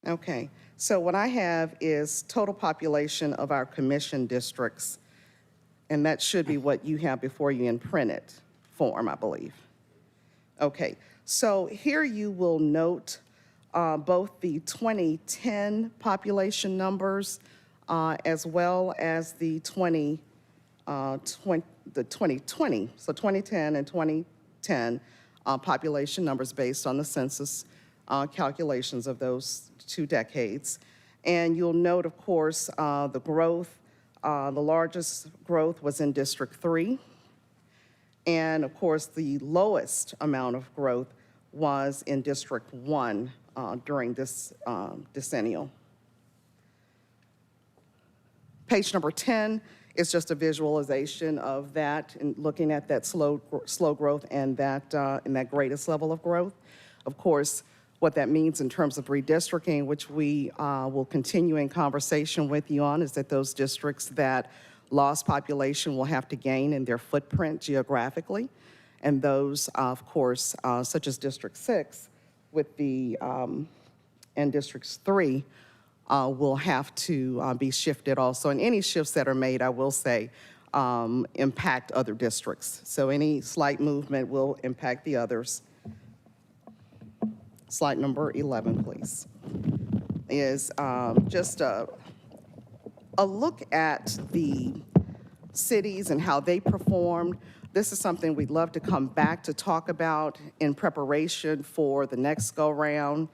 Okay, so what I have is total population of our commission districts, and that should be what you have before you in printed form, I believe. Okay, so here you will note both the 2010 population numbers as well as the 2020, so 2010 and 2010 population numbers based on the census calculations of those 2 decades. And you'll note, of course, the growth, the largest growth was in District 3. And of course, the lowest amount of growth was in District 1 during this decennial. Page number 10 is just a visualization of that and looking at that slow growth and that greatest level of growth. Of course, what that means in terms of redistricting, which we will continue in conversation with you on, is that those districts that lost population will have to gain in their footprint geographically. And those, of course, such as District 6 with the, and Districts 3 will have to be shifted also. And any shifts that are made, I will say, impact other districts. So any slight movement will impact the others. Slide number 11, please, is just a look at the cities and how they performed. This is something we'd love to come back to talk about in preparation for the next go-round.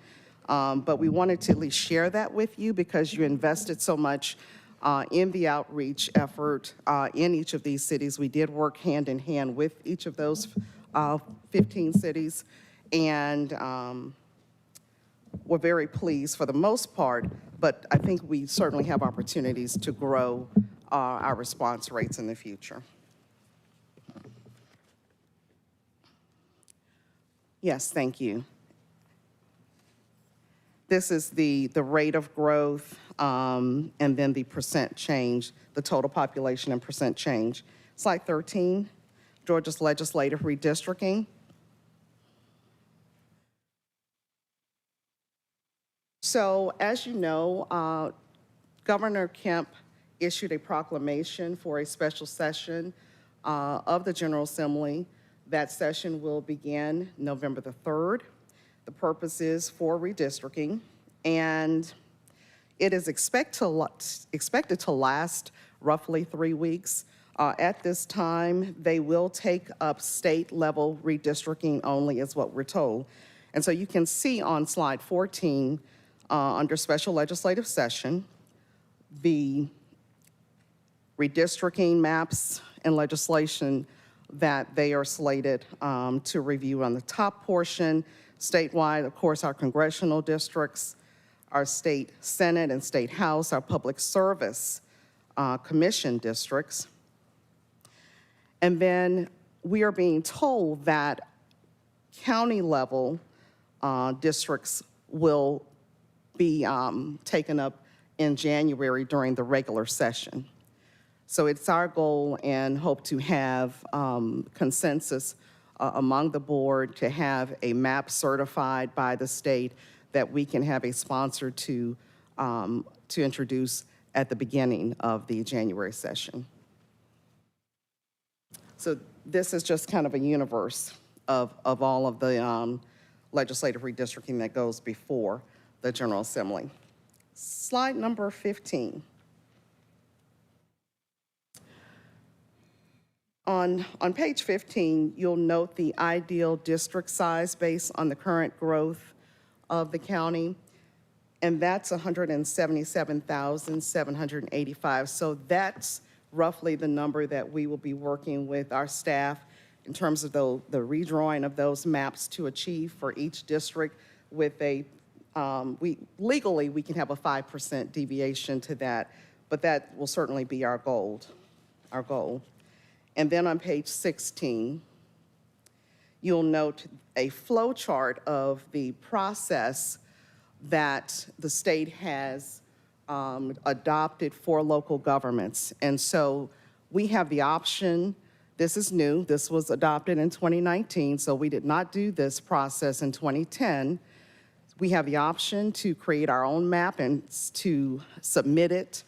But we wanted to at least share that with you because you invested so much in the outreach effort in each of these cities. We did work hand in hand with each of those 15 cities. And we're very pleased for the most part, but I think we certainly have opportunities to grow our response rates in the future. Yes, thank you. This is the rate of growth and then the percent change, the total population and percent change. Slide 13, Georgia's legislative redistricting. So as you know, Governor Kemp issued a proclamation for a special session of the General Assembly. That session will begin November the 3rd. The purpose is for redistricting, and it is expected to last roughly 3 weeks. At this time, they will take up state-level redistricting only, is what we're told. And so you can see on slide 14, under special legislative session, the redistricting maps and legislation that they are slated to review. On the top portion, statewide, of course, our congressional districts, our state Senate and state House, our public service commission districts. And then we are being told that county level districts will be taken up in January during the regular session. So it's our goal and hope to have consensus among the board to have a map certified by the state that we can have a sponsor to introduce at the beginning of the January session. So this is just kind of a universe of all of the legislative redistricting that goes before the General Assembly. Slide number 15. On page 15, you'll note the ideal district size based on the current growth of the county, and that's 177,785. So that's roughly the number that we will be working with our staff in terms of the redrawing of those maps to achieve for each district with legally, we can have a 5% deviation to that, but that will certainly be our goal. And then on page 16, you'll note a flow chart of the process that the state has adopted for local governments. And so we have the option, this is new, this was adopted in 2019, so we did not do this process in 2010. We have the option to create our own map and to submit it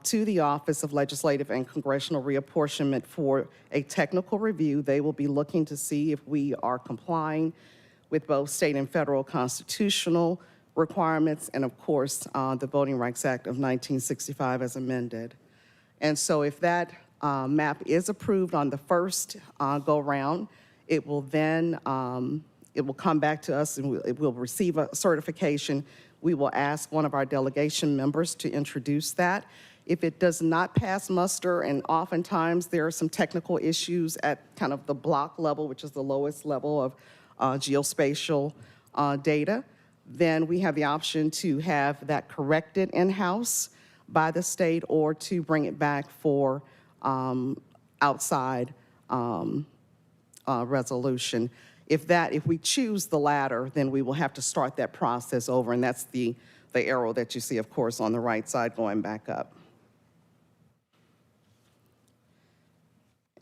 to the Office of Legislative and Congressional Reapportionment for a technical review. They will be looking to see if we are complying with both state and federal constitutional requirements and, of course, the Voting Rights Act of 1965 as amended. And so if that map is approved on the first go-round, it will then it will come back to us and it will receive a certification. We will ask one of our delegation members to introduce that. If it does not pass muster, and oftentimes there are some technical issues at kind of the block level, which is the lowest level of geospatial data, then we have the option to have that corrected in-house by the state or to bring it back for outside resolution. If we choose the latter, then we will have to start that process over, and that's the arrow that you see, of course, on the right side going back up.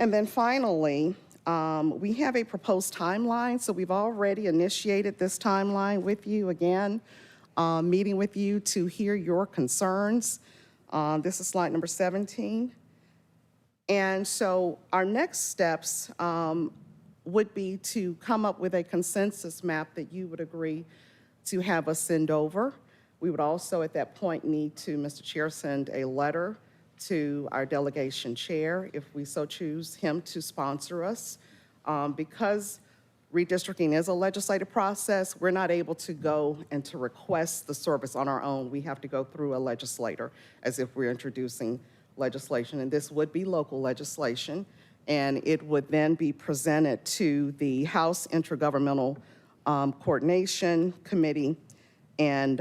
And then finally, we have a proposed timeline. So we've already initiated this timeline with you again, meeting with you to hear your concerns. This is slide number 17. And so our next steps would be to come up with a consensus map that you would agree to have us send over. We would also at that point need to, Mr. Chair, send a letter to our delegation chair, if we so choose him to sponsor us. Because redistricting is a legislative process, we're not able to go and to request the service on our own. We have to go through a legislator as if we're introducing legislation, and this would be local legislation, and it would then be presented to the House Intergovernmental Coordination Committee and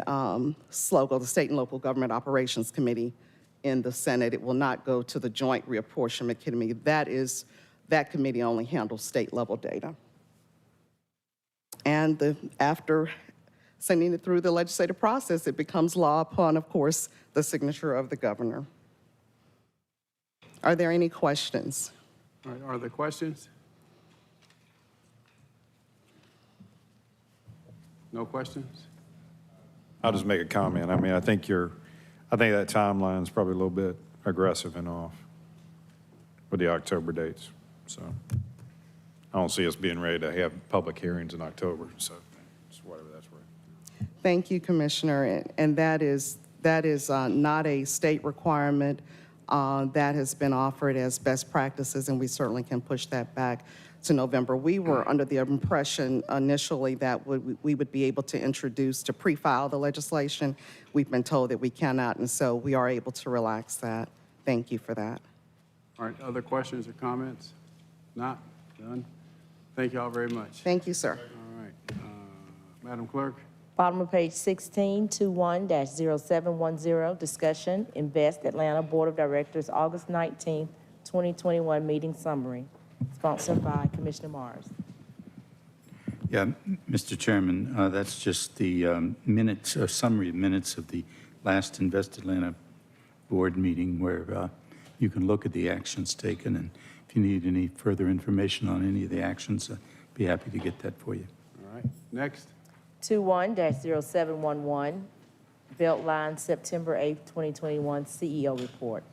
SLOGO, the State and Local Government Operations Committee in the Senate. It will not go to the Joint Reapportionment Committee. That committee only handles state-level data. And after sending it through the legislative process, it becomes law upon, of course, the signature of the governor. Are there any questions? All right, are there questions? No questions? I'll just make a comment. I mean, I think that timeline is probably a little bit aggressive and off with the October dates. So I don't see us being ready to have public hearings in October. So just whatever that's worth. Thank you, Commissioner. And that is not a state requirement. That has been offered as best practices, and we certainly can push that back to November. We were under the impression initially that we would be able to introduce, to pre-file the legislation. We've been told that we cannot, and so we are able to relax that. Thank you for that. All right, other questions or comments? Not? Done? Thank you all very much. Thank you, sir. All right. Madam Clerk? Bottom of page 16, 21-0710, discussion, Invest Atlanta Board of Directors, August 19th, 2021 meeting summary, sponsored by Commissioner Mars. Yeah, Mr. Chairman, that's just the minutes, or summary of minutes of the last Invest Atlanta board meeting where you can look at the actions taken, and if you need any further information on any of the actions, I'd be happy to get that for you. All right, next. 21-0711, Beltline, September 8th, 2021, CEO report.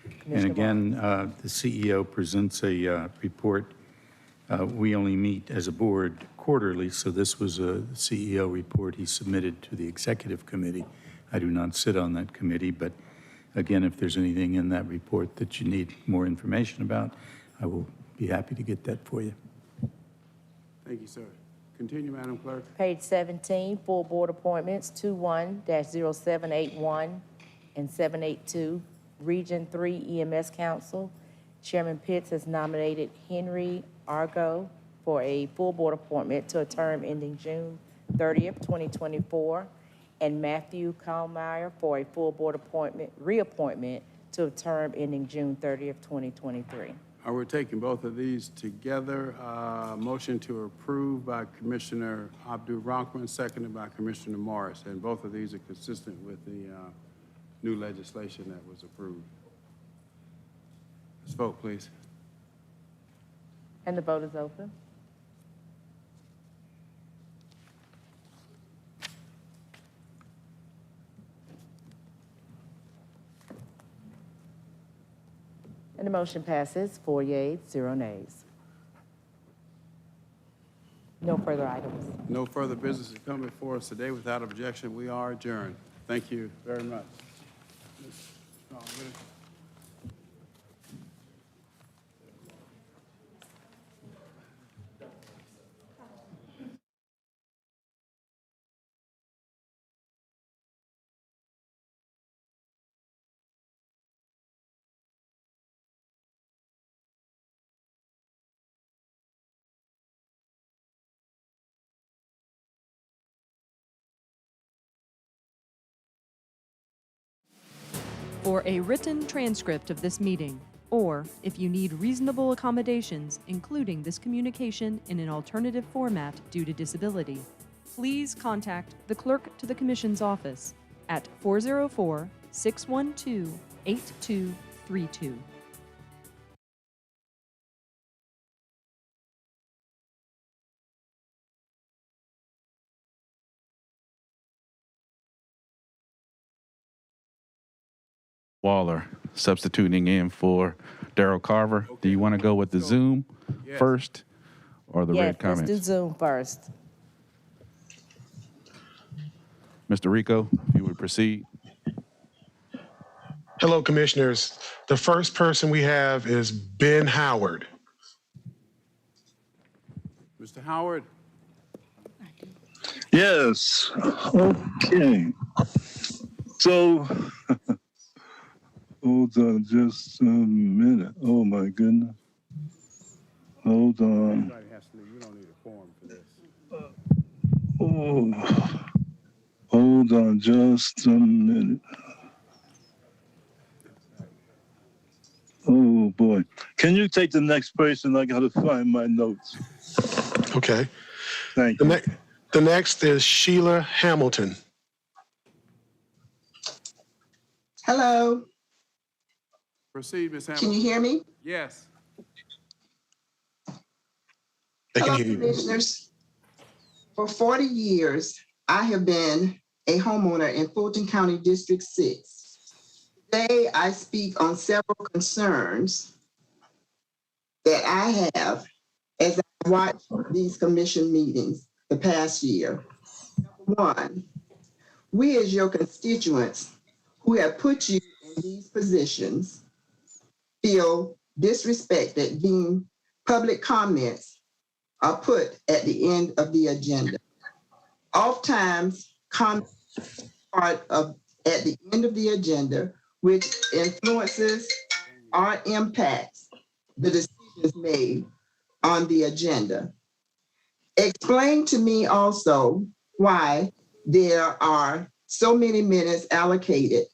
And Commissioner again, the CEO presents a report. We only meet as a board quarterly, so this was a CEO report he submitted to the executive committee. I do not sit on that committee, but again, if there's anything in that report that you need more information about, I will be happy to get that for you. Thank you, sir. Continue, Madam Clerk. Page 17, full board appointments, 21-0781 and 782, Region 3 EMS Council. Chairman Pitts has nominated Henry Argo for a full board appointment to a term ending June 30th, 2024, and Matthew Kallmeyer for a full board reappointment to a term ending June 30th, 2023. We're taking both of these together. Motion to approve by Commissioner Abdul-Rahman, seconded by Commissioner Morris, and both of these are consistent with the new legislation that was approved. Let's vote, please. And the vote is open. And the motion passes 4 yeas, 0 nays. No further items. No further business is coming before us today. Without objection, we are adjourned. Thank you very much. For a written transcript of this meeting, or if you need reasonable accommodations, including this communication in an alternative format due to disability, please contact the Clerk to the Commission's office at 404-612-8232. Waller substituting in for Darrell Carver. Do you want to go with the Zoom first or the red comments? Let's do Zoom first. Mr. Rico, if you would proceed. Hello, Commissioners. The first person we have is Ben Howard. Mr. Howard. Yes. Okay. So, hold on just a minute. Oh, my goodness. Hold on. Everybody has to leave. We don't need a form for this. Oh, hold on just a minute. Oh, boy. Can you take the next person? I got to find my notes. Okay. Thank you. The next is Sheila Hamilton. Hello. Proceed, Ms. Hamilton. Can you hear me? Yes. Hello, Commissioners. For 40 years, I have been a homeowner in Fulton County District 6. Today, I speak on several concerns that I have as I watch these commission meetings the past year. Number one, we as your constituents who have put you in these positions feel disrespected being public comments are put at the end of the agenda. Oftentimes, comments are at the end of the agenda, which influences or impacts the decisions made on the agenda. Explain to me also why there are so many minutes allocated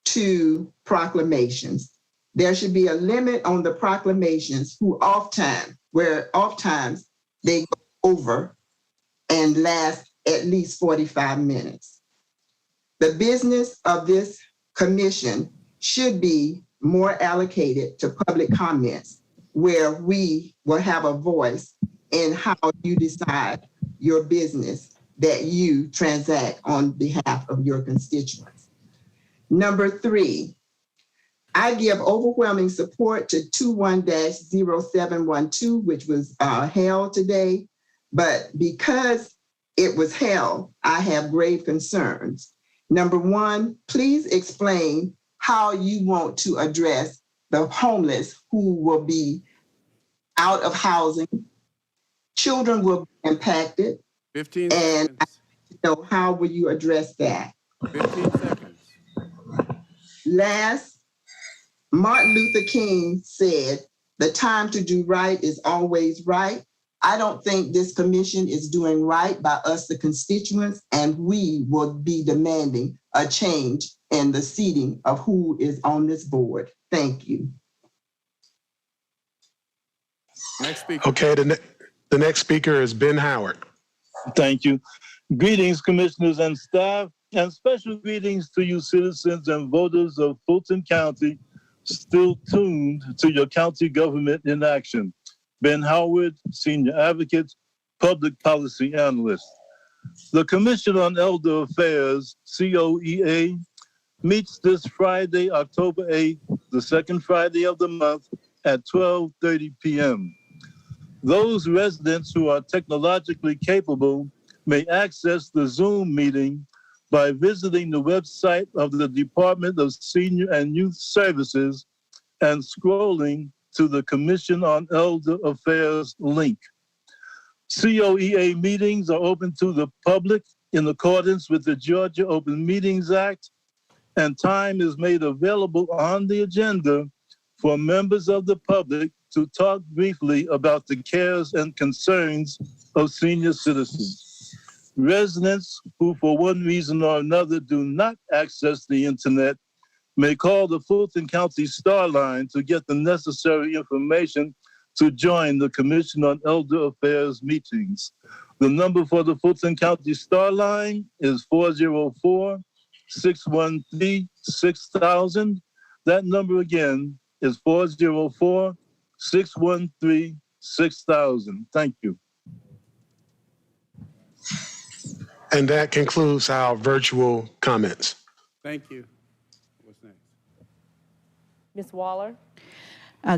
to proclamations. There should be a limit on the proclamations where oftentimes they go over and last at least 45 minutes. The business of this commission should be more allocated to public comments, where we will have a voice in how you decide your business that you transact on behalf of your constituents. Number 3, I give overwhelming support to 21-0712, which was held today, but because it was held, I have grave concerns. Number 1, please explain how you want to address the homeless who will be out of housing. Children will be impacted. 15 and seconds. So how will you address that? 15 seconds. Last, Martin Luther King said, the time to do right is always right. I don't think this commission is doing right by us, the constituents, and we will be demanding a change in the seating of who is on this board. Thank you. Next speaker. Okay, the next speaker is Ben Howard. Thank you. Greetings, commissioners and staff, and special greetings to you citizens and voters of Fulton County, still tuned to your county government in action. Ben Howard, Senior Advocate, Public Policy Analyst. The Commission on Elder Affairs, COEA, meets this Friday, October 8th, the second Friday of the month at 12:30 p.m. Those residents who are technologically capable may access the Zoom meeting by visiting the website of the Department of Senior and Youth Services and scrolling to the Commission on Elder Affairs link. COEA meetings are open to the public in accordance with the Georgia Open Meetings Act, and time is made available on the agenda for members of the public to talk briefly about the cares and concerns of senior citizens. Residents who for one reason or another do not access the internet may call the Fulton County Star Line to get the necessary information to join the Commission on Elder Affairs meetings. The number for the Fulton County Star Line is 404-613-6000. That number again is 404-613-6000. Thank you. And that concludes our virtual comments. Thank you. What's next? Ms. Waller?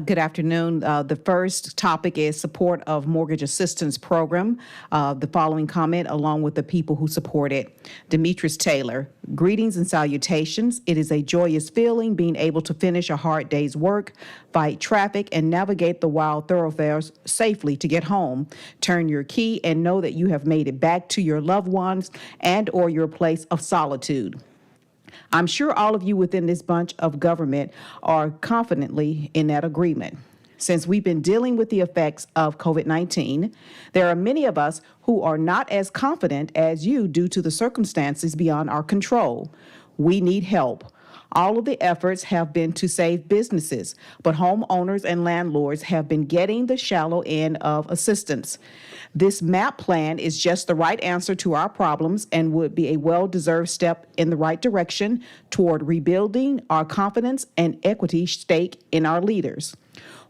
Good afternoon. The first topic is support of mortgage assistance program. The following comment along with the people who support it. Demetrius Taylor, greetings and salutations. It is a joyous feeling being able to finish a hard day's work, fight traffic, and navigate the wild thoroughfares safely to get home. Turn your key and know that you have made it back to your loved ones and or your place of solitude. I'm sure all of you within this bunch of government are confidently in that agreement. Since we've been dealing with the effects of COVID-19, there are many of us who are not as confident as you due to the circumstances beyond our control. We need help. All of the efforts have been to save businesses, but homeowners and landlords have been getting the shallow end of assistance. This MAP plan is just the right answer to our problems and would be a well-deserved step in the right direction toward rebuilding our confidence and equity stake in our leaders.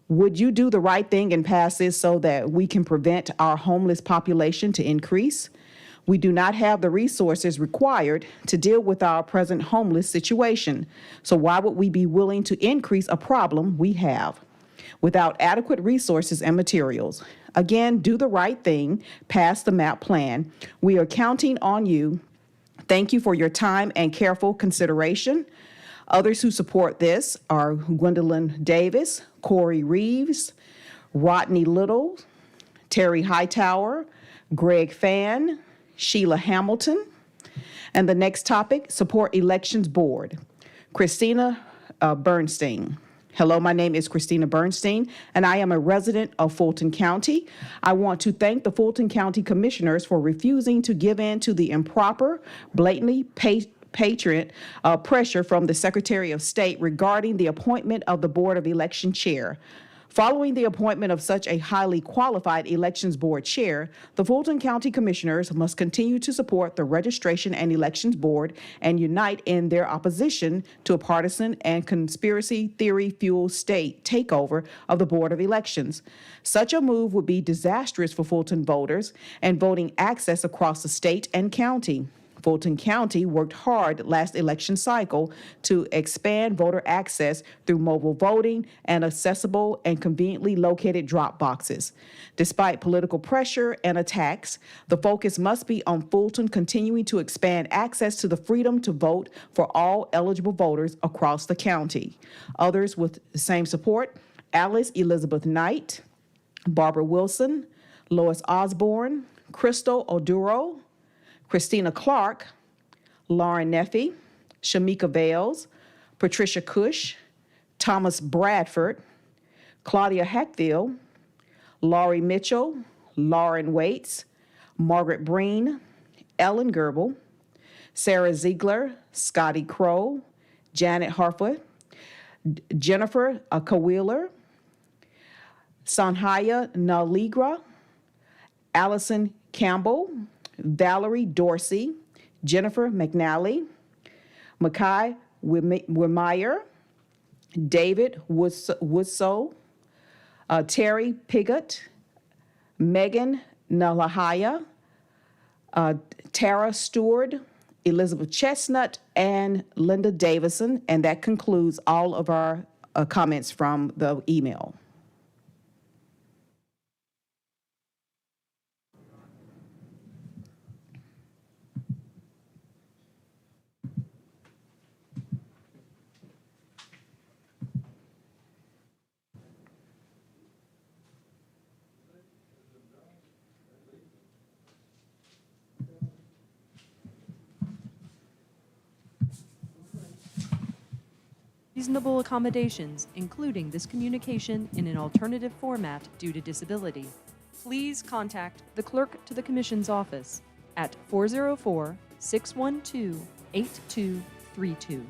Would you do the right thing and pass this so that we can prevent our homeless population to increase? We do not have the resources required to deal with our present homeless situation. So why would we be willing to increase a problem we have without adequate resources and materials? Again, do the right thing, pass the MAP plan. We are counting on you. Thank you for your time and careful consideration. Others who support this are Gwendolyn Davis, Corey Reeves, Rodney Little, Terry Hightower, Greg Fan, Sheila Hamilton. And the next topic, Support Elections Board, Christina Bernstein. Hello, my name is Christina Bernstein, and I am a resident of Fulton County. I want to thank the Fulton County Commissioners for refusing to give in to the improper, blatantly patriot pressure from the Secretary of State regarding the appointment of the Board of Election Chair. Following the appointment of such a highly qualified Elections Board chair, the Fulton County Commissioners must continue to support the Registration and Elections Board and unite in their opposition to a partisan and conspiracy theory-fueled state takeover of the Board of Elections. Such a move would be disastrous for Fulton voters and voting access across the state and county. Fulton County worked hard last election cycle to expand voter access through mobile voting and accessible and conveniently located drop boxes. Despite political pressure and attacks, the focus must be on Fulton continuing to expand access to the freedom to vote for all eligible voters across the county. Others with the same support: Alice Elizabeth Knight, Barbara Wilson, Lois Osborne, Crystal Oduro, Christina Clark, Lauren Neffy, Shamika Vales, Patricia Cush, Thomas Bradford, Claudia Hackfield, Laurie Mitchell, Lauren Waits, Margaret Breen, Ellen Gerbel, Sarah Ziegler, Scotty Crow, Janet Harfoot, Jennifer Kawheeler, Sanhaya Naligra, Allison Campbell, Valerie Dorsey, Jennifer McNally, Makai Wimmeyer, David Woodsoe, Terry Pigott, Megan Nalahaya, Tara Stewart, Elizabeth Chestnut, and Linda Davison. And that concludes all of our comments from the email. Reasonable accommodations, including this communication in an alternative format due to disability. Please contact the clerk to the Commission's office at 404-612-8232.